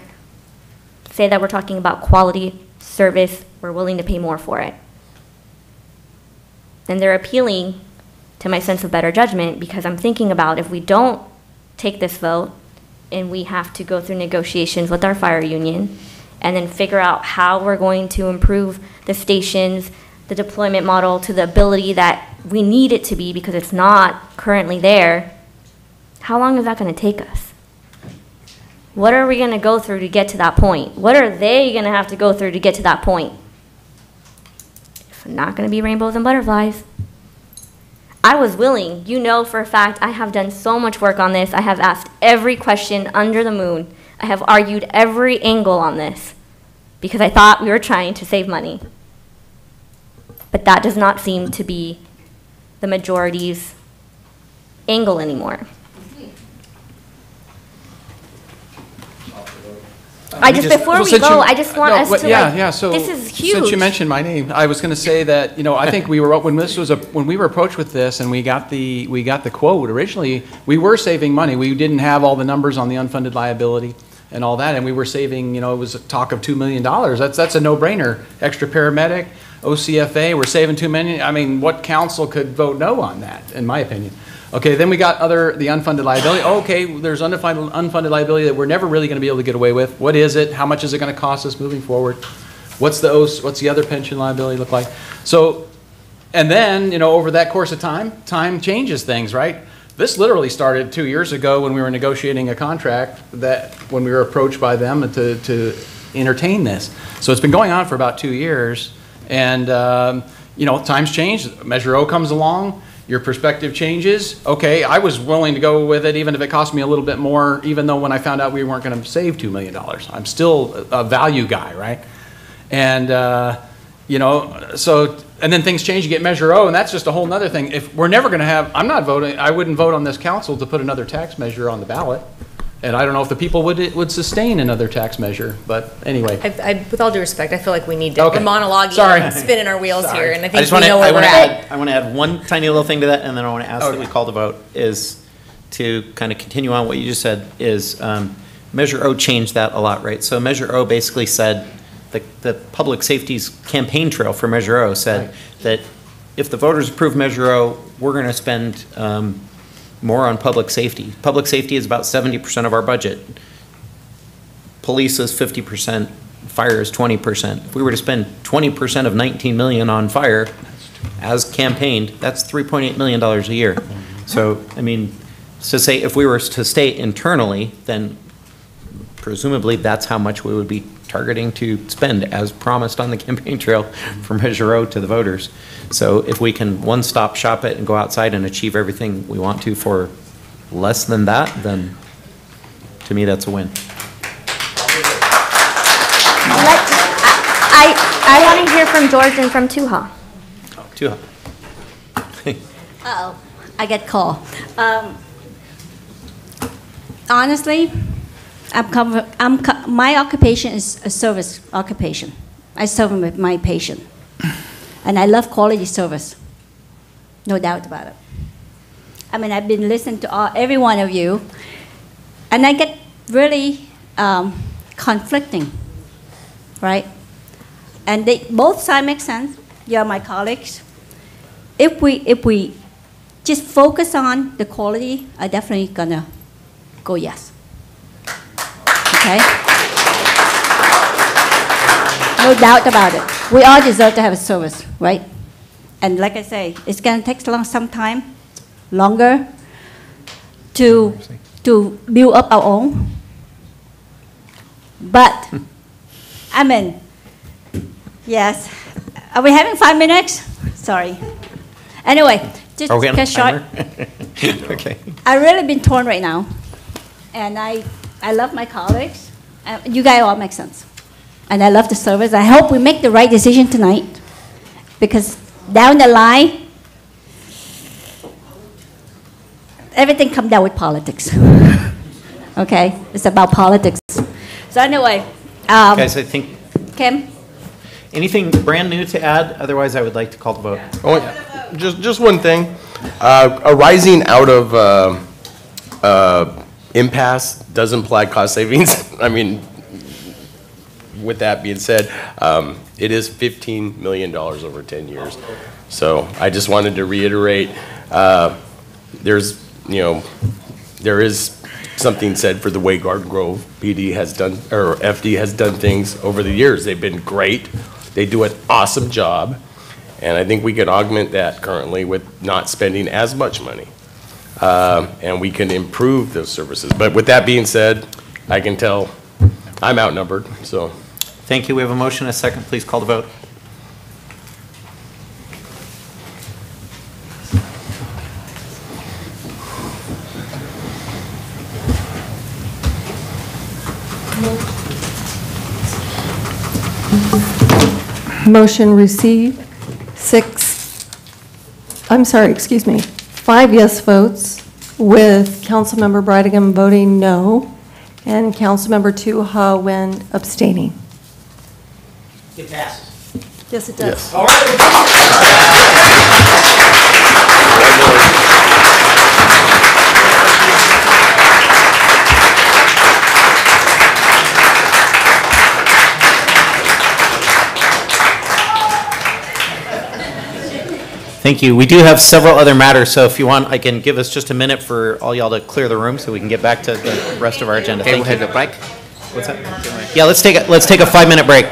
say that we're talking about quality service, we're willing to pay more for it. Then they're appealing to my sense of better judgment, because I'm thinking about if we don't take this vote and we have to go through negotiations with our fire union and then figure out how we're going to improve the stations, the deployment model to the ability that we need it to be because it's not currently there, how long is that going to take us? What are we going to go through to get to that point? What are they going to have to go through to get to that point? It's not going to be rainbows and butterflies. I was willing, you know for a fact, I have done so much work on this. I have asked every question under the moon. I have argued every angle on this because I thought we were trying to save money. But that does not seem to be the majority's angle anymore. Before we go, I just want us to so this is huge. Since you mentioned my name, I was going to say that, I think we were, when we were approached with this and we got the quote, originally, we were saving money. We didn't have all the numbers on the unfunded liability and all that, and we were saving, it was a talk of $2 million. That's a no-brainer. Extra paramedic, OCFA, we're saving $2 million. I mean, what council could vote no on that, in my opinion? Okay, then we got the unfunded liability. Okay, there's unfunded liability that we're never really going to be able to get away with. What is it? How much is it going to cost us moving forward? What's the other pension liability look like? So, and then, over that course of time changes things, right? This literally started 2 years ago when we were negotiating a contract when we were approached by them to entertain this. So it's been going on for about 2 years, and, times change. Measure O comes along. Your perspective changes. Okay, I was willing to go with it even if it cost me a little bit more, even though when I found out we weren't going to save $2 million. I'm still a value guy, right? And, and then things change, you get Measure O, and that's just a whole nother thing. If we're never going to have, I wouldn't vote on this council to put another tax measure on the ballot. And I don't know if the people would sustain another tax measure, but anyway. With all due respect, I feel like we need to, we're monologuing and spinning our wheels here, and I think we know where we're at. I want to add one tiny little thing to that, and then I want to ask that we call the vote, is to kind of continue on what you just said, is Measure O changed that a lot, right? So Measure O basically said, the public safety's campaign trail for Measure O said that if the voters approve Measure O, we're going to spend more on public safety. Public safety is about 70% of our budget. Police is 50%, fire is 20%. If we were to spend 20% of 19 million on fire as campaigned, that's $3.8 million a year. So, I mean, to say if we were to stay internally, then presumably that's how much we would be targeting to spend as promised on the campaign trail from Measure O to the voters. So if we can one-stop shop it and go outside and achieve everything we want to for less than that, then to me that's a win. I want to hear from George and from Tuha. Tuha. Uh-oh, I get called. Honestly, my occupation is a service occupation. I serve with my patient. And I love quality service. No doubt about it. I mean, I've been listening to every one of you, and I get really conflicting, right? And both sides make sense. You're my colleagues. If we just focus on the quality, I'm definitely gonna go yes. Okay? No doubt about it. We all deserve to have a service, right? And like I say, it's going to take some time, longer, to build up our own. But, I mean, yes. Are we having 5 minutes? Sorry. Anyway, just get short. Okay. I've really been torn right now. And I love my colleagues. You guys all make sense. And I love the service. I hope we make the right decision tonight. Because down the line, everything comes down with politics. Okay? It's about politics. So anyway. Guys, I think... Kim? Anything brand new to add? Otherwise, I would like to call the vote. Oh, yeah. Just one thing. Arising out of impasse does imply cost savings. I mean, with that being said, it is $15 million over 10 years. So I just wanted to reiterate, there is something said for the way Garden Grove PD has done, or FD has done things over the years. They've been great. They do an awesome job. And I think we can augment that currently with not spending as much money. And we can improve those services. But with that being said, I can tell I'm outnumbered, so. Thank you. We have a motion, a second. Please call the vote. Motion received, 5 yes votes, with Councilmember Brightingham voting no, and Councilmember Tu Ha Nguyen abstaining. It passes. Yes, it does. Yes. All right. Thank you. We do have several other matters, so if you want, I can give us just a minute for all y'all to clear the room so we can get back to the rest of our agenda. Okay, Thank we you. have a break. What's that? Yeah, let's take a 5-minute break.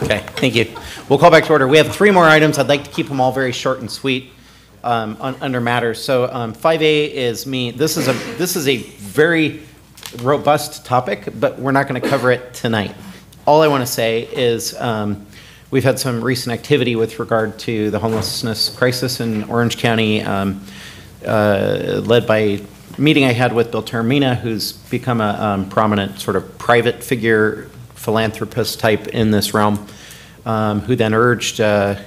Okay, thank you. We'll call back to order. We have 3 more items. I'd like to keep them all very short and sweet under matters. So 5A is me. This is a very robust topic, but we're not going to cover it tonight. All I want to say is we've had some recent activity with regard to the homelessness crisis in Orange County, led by a meeting I had with Bill Taormina, who's become a prominent sort of private figure, philanthropist type in this realm, who then urged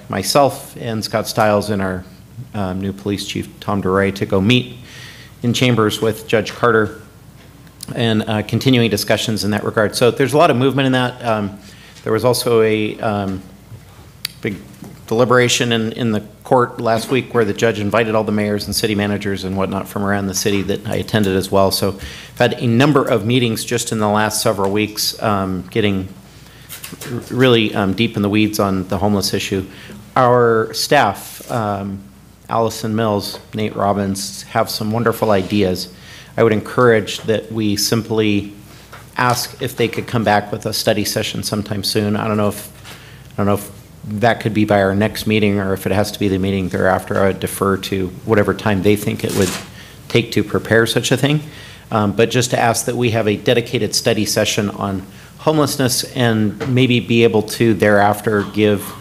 myself and Scott Stiles and our new police chief, Tom DeRay, to go meet in chambers with Judge Carter and continuing discussions in that regard. So there's a lot of movement in that. There was also a big deliberation in the court last week where the judge invited all the mayors and city managers and whatnot from around the city that I attended as well. So I've had a number of meetings just in the last several weeks, getting really deep in the weeds on the homeless issue. Our staff, Allison Mills, Nate Robbins, have some wonderful ideas. I would encourage that we simply ask if they could come back with a study session sometime soon. I don't know if that could be by our next meeting or if it has to be the meeting thereafter. I would defer to whatever time they think it would take to prepare such a thing. But just to ask that we have a dedicated study session on homelessness and maybe be able to thereafter give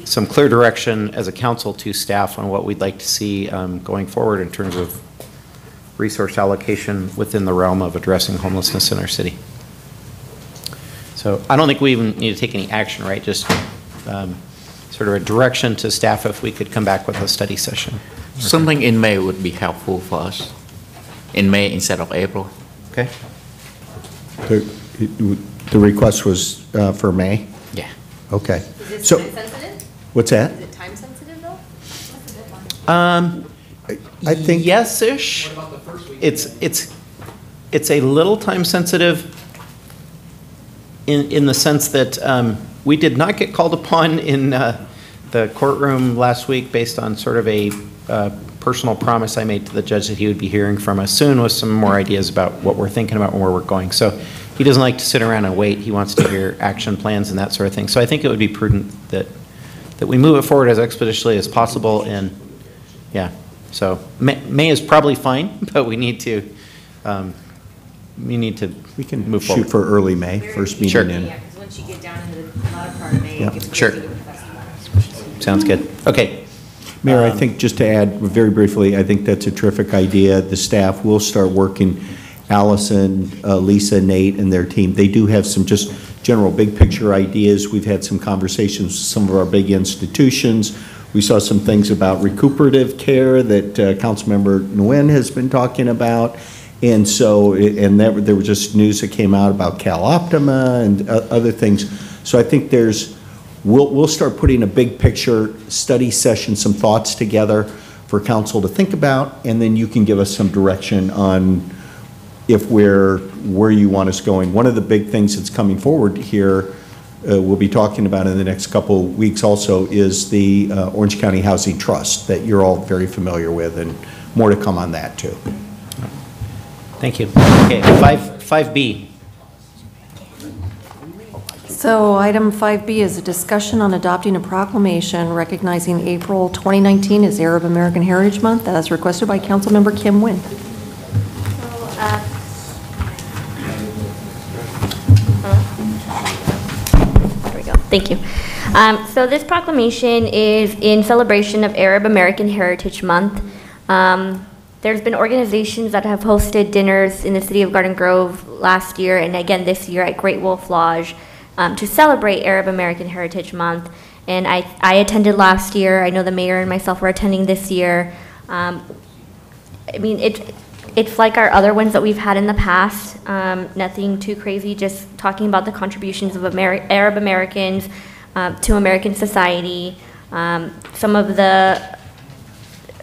some clear direction as a council to staff on what we'd like to see going forward in terms of resource allocation within the realm of addressing homelessness in our city. So I don't think we even need to take any action, right? Just sort of a direction to staff if we could come back with a study session. Something in May would be helpful for us. In May instead of April. Okay. The request was for May? Yeah. Okay. Is this So, time sensitive? what's that? Is it time sensitive though? I think yes-ish. It's a little time sensitive in the sense that we did not get called upon in the courtroom last week based on sort of a personal promise I made to the judge that he would be hearing from us soon with some more ideas about what we're thinking about and where we're going. So he doesn't like to sit around and wait. He wants to hear action plans and that sort of thing. So I think it would be prudent that we move it forward as expeditiously as possible. And yeah, so May is probably fine, but we need to we can move forward. shoot for early May, first meeting Sure. in. Yeah, because once you get down into the latter part of May, Yeah. it gets Sure. crazy with festivals. Sounds good. Okay. Mayor, I think just to add very briefly, I think that's a terrific idea. The staff will start working, Allison, Lisa, Nate, and their team. They do have some just general big picture ideas. We've had some conversations with some of our big institutions. We saw some things about recuperative care that Councilmember Nguyen has been talking about. And so, there was just news that came out about Cal Optima and other things. So I think we'll start putting a big picture study session, some thoughts together for council to think about, and then you can give us some direction on where you want us going. One of the big things that's coming forward here, we'll be talking about in the next couple of weeks also, is the Orange County Housing Trust that you're all very familiar with, and more to come on that too. Thank you. Okay, 5B. So item 5B is a discussion on adopting a proclamation recognizing April 2019 as Arab American Heritage Month, as requested by Councilmember Kim Nguyen. There we go. Thank you. So this proclamation is in celebration of Arab American Heritage Month. There's been organizations that have hosted dinners in the city of Garden Grove last year and again this year at Great Wolf Lodge to celebrate Arab American Heritage Month. And I attended last year. I know the mayor and myself were attending this year. I mean, it's like our other ones that we've had in the past. Nothing too crazy, just talking about the contributions of Arab Americans to American society, some of the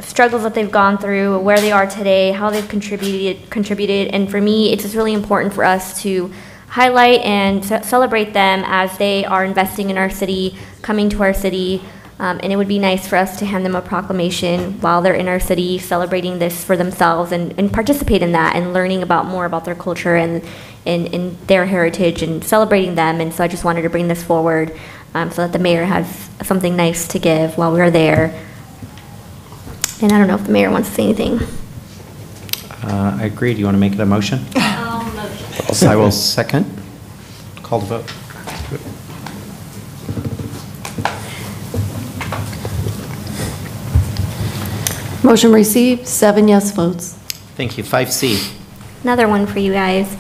struggles that they've gone through, where they are today, how they've contributed. And for me, it's just really important for us to highlight and celebrate them as they are investing in our city, coming to our city. And it would be nice for us to hand them a proclamation while they're in our city, celebrating this for themselves and participate in that and learning more about their culture and their heritage and celebrating them. And so I just wanted to bring this forward. so that the mayor has something nice to give while we're there. And I don't know if the mayor wants to say anything. I agree. Do you want to make it a motion? Motion. I will second. Call the vote. Motion received, 7 yes votes. Thank you. 5C. Another one for you guys.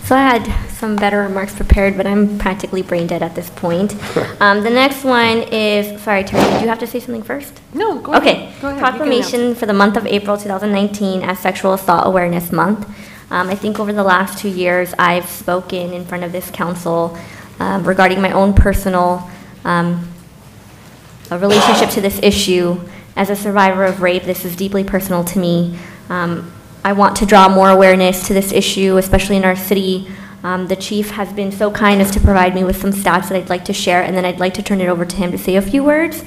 So I had some better remarks prepared, but I'm practically brain dead at this point. The next one is, sorry, Terry, did you have to say something first? No, go ahead. Okay. Go ahead. Proclamation for the month of April 2019 as Sexual Assault Awareness Month. I think over the last 2 years, I've spoken in front of this council regarding my own personal relationship to this issue. As a survivor of rape, this is deeply personal to me. I want to draw more awareness to this issue, especially in our city. The chief has been so kind as to provide me with some stats that I'd like to share, and then I'd like to turn it over to him to say a few words.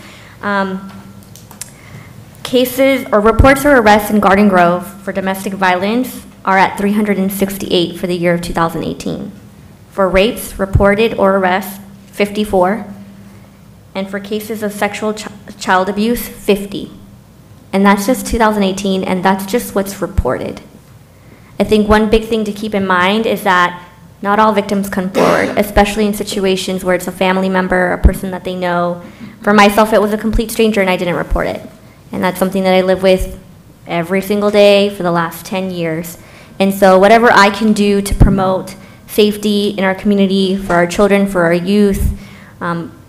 Cases or reports or arrests in Garden Grove for domestic violence are at 368 for the year of 2018. For rapes reported or arrests, 54. And for cases of sexual child abuse, 50. And that's just 2018, and that's just what's reported. I think one big thing to keep in mind is that not all victims come forward, especially in situations where it's a family member, a person that they know. For myself, it was a complete stranger, and I didn't report it. And that's something that I live with every single day for the last 10 years. And so whatever I can do to promote safety in our community, for our children, for our youth,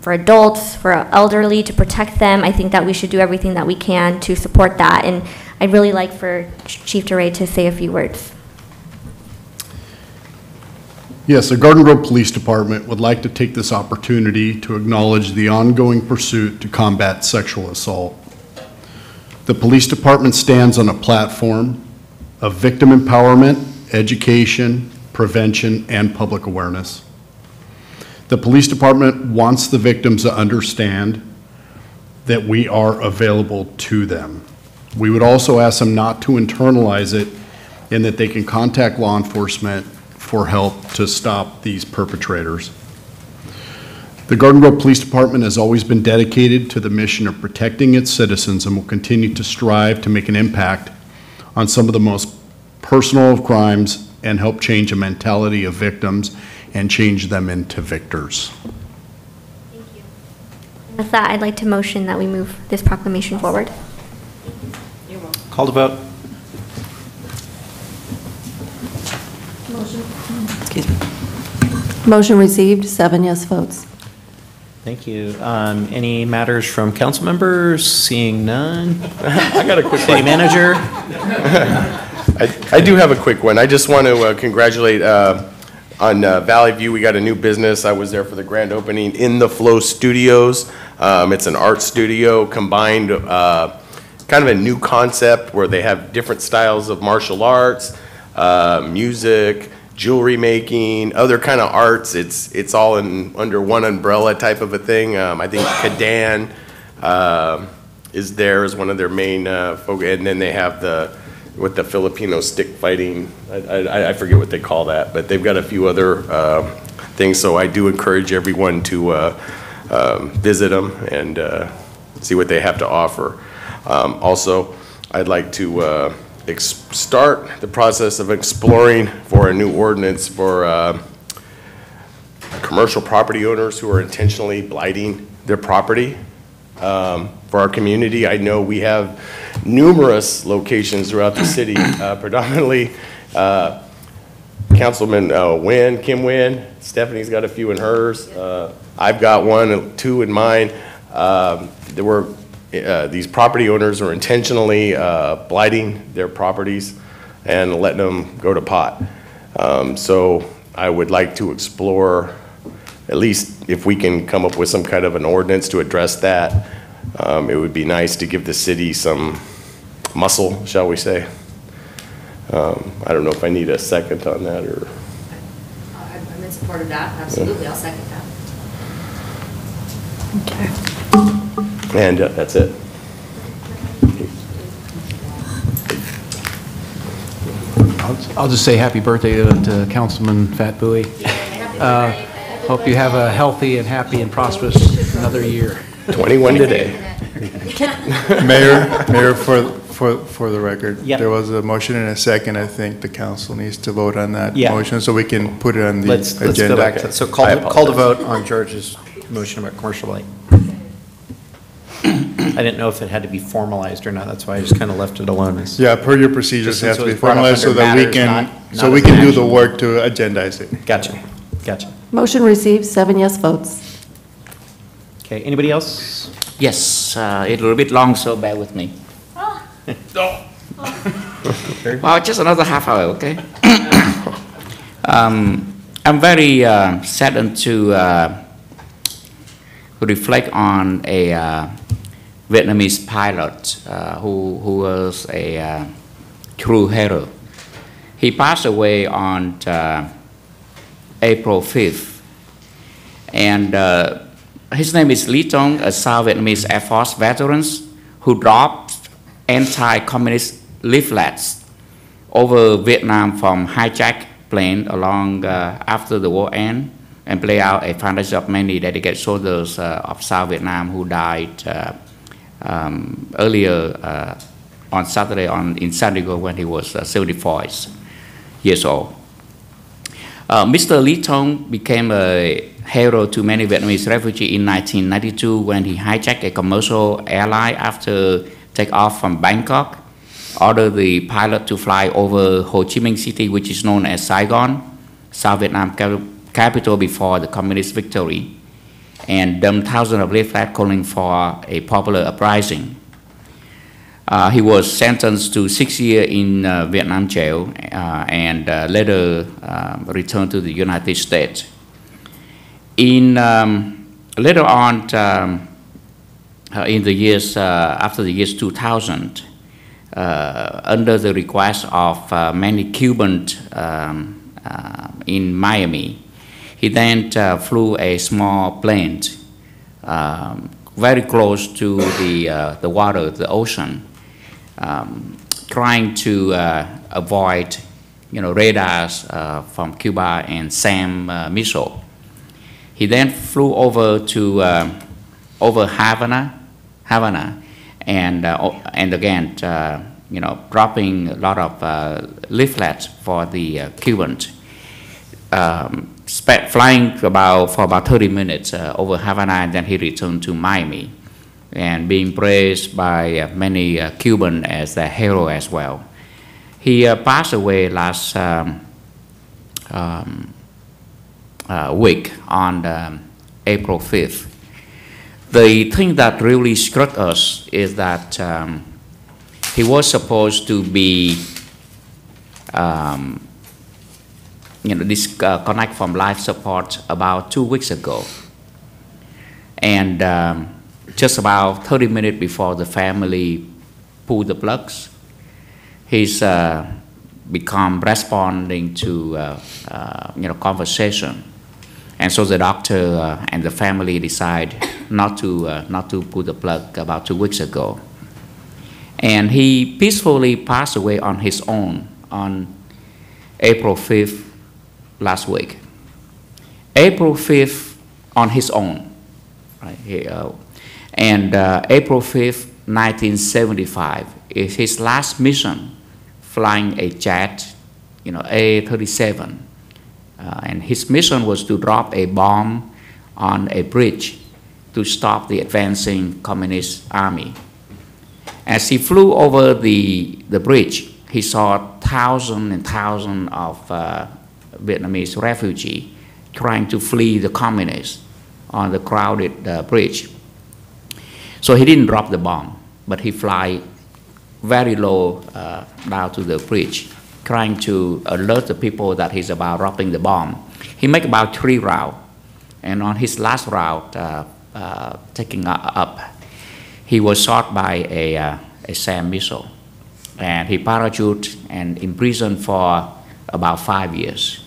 for adults, for our elderly, to protect them, I think that we should do everything that we can to support that. And I'd really like for Chief DeRay to say a few words. Yes, the Garden Grove Police Department would like to take this opportunity to acknowledge the ongoing pursuit to combat sexual assault. The police department stands on a platform of victim empowerment, education, prevention, and public awareness. The police department wants the victims to understand that we are available to them. We would also ask them not to internalize it and that they can contact law enforcement for help to stop these perpetrators. The Garden Grove Police Department has always been dedicated to the mission of protecting its citizens and will continue to strive to make an impact on some of the most personal of crimes and help change a mentality of victims and change them into victors. Thank you. With that, I'd like to motion that we move this proclamation forward. Call the vote. Motion received, 7 yes votes. Thank you. Any matters from council members? Seeing none. I got a quick City one. manager. I do have a quick one. I just want to congratulate on Valley View. We got a new business. I was there for the grand opening in the Flow Studios. It's an art studio combined, kind of a new concept where they have different styles of martial arts, music, jewelry making, other kind of arts. It's all under one umbrella type of a thing. I think Kadan is there as one of their main focus, and then they have the Filipino stick fighting. I forget what they call that, but they've got a few other things. So I do encourage everyone to visit them and see what they have to offer. Also, I'd like to start the process of exploring for a new ordinance for commercial property owners who are intentionally blighting their property. For our community, I know we have numerous locations throughout the city, predominantly Councilman Kim Nguyen, Stephanie's got a few in hers, I've got 1, 2 in mine. There were these property owners are intentionally blighting their properties and letting them go to pot. So I would like to explore, at least if we can come up with some kind of an ordinance to address that. It would be nice to give the city some muscle, shall we say. I don't know if I need a second on that or. I'm in support of that, absolutely, I'll second that. Okay. And that's it. I'll just say happy birthday to Councilman Fat Bowie. Hope you have a healthy and happy and prosperous another year. 21 today. Mayor, for the record, Yep. there was a motion and a second. I think the council needs to vote on that Yeah. motion so we can put it on the Let's agenda. go back to, so call the vote on George's motion about commercial light. I didn't know if it had to be formalized or not, that's why I just kind of left it alone. Yeah, per your procedures, it has Just to since be it was brought up formalized so under that we matters, can, not so we as an can do the action. work to agendize it. Gotcha, gotcha. Motion received, 7 yes votes. Okay, anybody else? Yes, it's a little bit long, so bear with me. Well, just another half hour, okay? I'm very saddened to reflect on a Vietnamese pilot who was a true hero. He passed away on April 5th, and his name is Lee Tong, a South Vietnamese Air Force veteran who dropped anti-communist leaflets over Vietnam from hijacked plane along after the war ended, and play out a fantasy of many dedicated soldiers of South Vietnam who died earlier on Saturday in San Diego when he was 74 years old. Mr. Lee Tong became a hero to many Vietnamese refugees in 1992 when he hijacked a commercial airline after takeoff from Bangkok, ordered the pilot to fly over Ho Chi Minh City, which is known as Saigon, South Vietnam capital before the communist victory, and dumped thousands of leaflets calling for a popular uprising. He was sentenced to 6 years in Vietnam jail and later returned to the United States. Later on, in the years after the years 2000, under the request of many Cubans in Miami, he then flew a small plane very close to the water, the ocean, trying to avoid, radars from Cuba and SAM missile. He then flew over to over Havana, and again, dropping a lot of leaflets for the Cubans. Flying for about 30 minutes over Havana, and then he returned to Miami, and being praised by many Cubans as the hero as well. He passed away last week on April 5th. The thing that really struck us is that he was supposed to be disconnect from life support about 2 weeks ago. And just about 30 minutes before the family pulled the plugs, he's become responding to conversation. And so the doctor and the family decide not to pull the plug about 2 weeks ago. And he peacefully passed away on his own on April 5th last week. April 5th on his own, right? April 5th, 1975 is his last mission, flying a jet, A-37. And his mission was to drop a bomb on a bridge to stop the advancing communist army. As he flew over the bridge, he saw thousands and thousands of Vietnamese refugees trying to flee the communists on the crowded bridge. So he didn't drop the bomb, but he fly very low down to the bridge, trying to alert the people that he's about dropping the bomb. He made about 3 rounds, and on his last round, taking up, he was shot by a SAM missile, and he parachuted and imprisoned for about 5 years.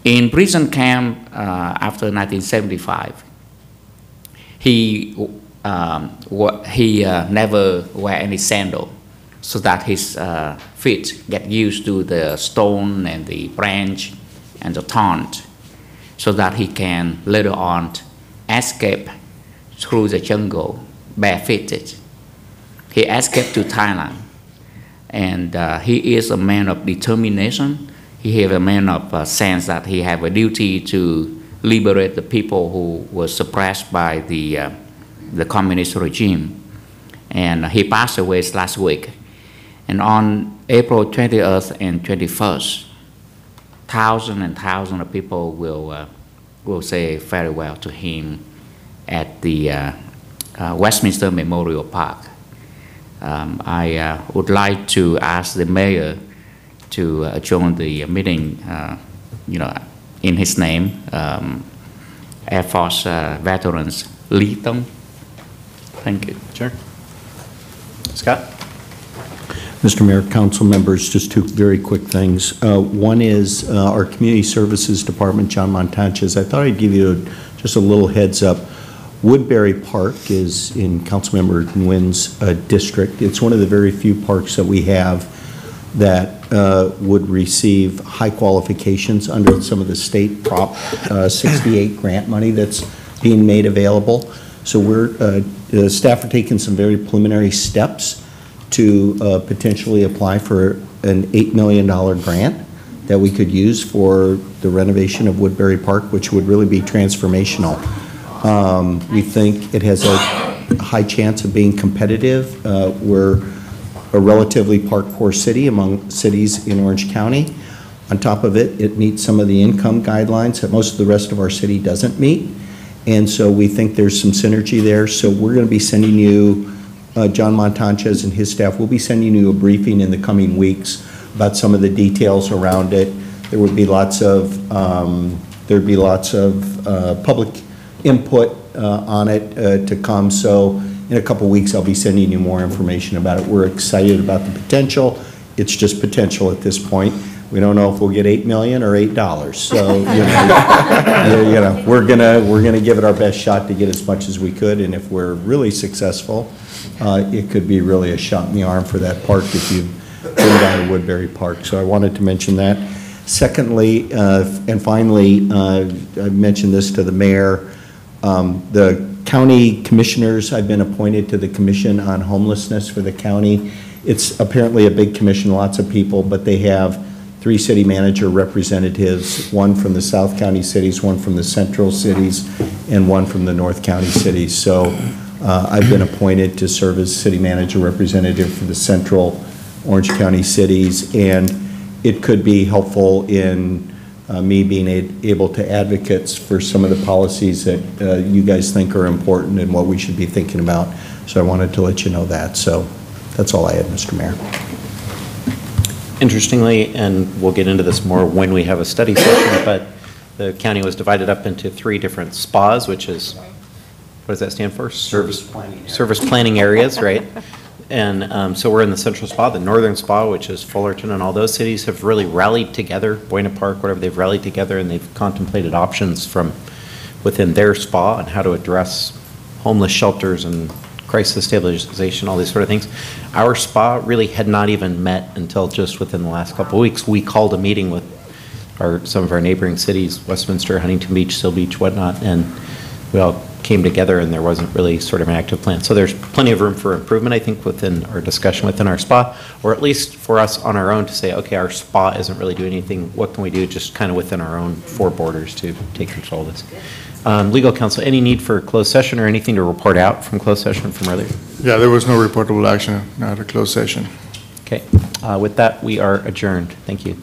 In prison camp after 1975, he never wear any sandal, so that his feet get used to the stone and the branch and the thorn. so that he can later on escape through the jungle barefooted. He escaped to Thailand, and he is a man of determination. He has a man of sense that he have a duty to liberate the people who were suppressed by the communist regime. And he passed away last week. And on April 20th and 21st, thousands and thousands of people will say farewell to him at the Westminster Memorial Park. I would like to ask the mayor to join the meeting, in his name, Air Force veterans Lee Tong. Thank you. Sure. Scott? Mr. Mayor, council members, just two very quick things. One is our Community Services Department, John Montanches. I thought I'd give you just a little heads up. Woodbury Park is in Councilmember Nguyen's district. It's one of the very few parks that we have that would receive high qualifications under some of the state Prop 68 grant money that's being made available. So the staff are taking some very preliminary steps to potentially apply for an $8 million grant that we could use for the renovation of Woodbury Park, which would really be transformational. We think it has a high chance of being competitive. We're a relatively park-poor city among cities in Orange County. On top of it, it meets some of the income guidelines that most of the rest of our city doesn't meet. And so we think there's some synergy there. So we're going to be sending you, John Montanches and his staff will be sending you a briefing in the coming weeks about some of the details around it. There would be lots of, public input on it to come. So in a couple weeks, I'll be sending you more information about it. We're excited about the potential. It's just potential at this point. We don't know if we'll get $8 million or $8. So we're gonna give it our best shot to get as much as we could. And if we're really successful, it could be really a shot in the arm for that park if you've been down to Woodbury Park. So I wanted to mention that. Secondly, and finally, I mentioned this to the mayor. The county commissioners, I've been appointed to the Commission on Homelessness for the county. It's apparently a big commission, lots of people, but they have 3 city manager representatives, 1 from the South County cities, 1 from the central cities, and 1 from the North County cities. So I've been appointed to serve as city manager representative for the central Orange County cities, and it could be helpful in me being able to advocate for some of the policies that you guys think are important and what we should be thinking about. So I wanted to let you know that. So that's all I had, Mr. Mayor. Interestingly, and we'll get into this more when we have a study session, but the county was divided up into 3 different SPAs, which is, what does that stand for? Service planning areas, right? And so we're in the central SPA, the northern SPA, which is Fullerton, and all those cities have really rallied together, Buena Park, whatever, they've rallied together and they've contemplated options from within their SPA and how to address homeless shelters and crisis stabilization, all these sort of things. Our SPA really had not even met until just within the last couple of weeks. We called a meeting with some of our neighboring cities, Westminster, Huntington Beach, Seal Beach, whatnot, and we all came together and there wasn't really sort of an active plan. So there's plenty of room for improvement, I think, within our discussion within our SPA, or at least for us on our own to say, okay, our SPA isn't really doing anything. What can we do just kind of within our own 4 borders to take control of this? Legal counsel, any need for closed session or anything to report out from closed session from earlier? Yeah, there was no reportable action at a closed session. Okay. With that, we are adjourned. Thank you.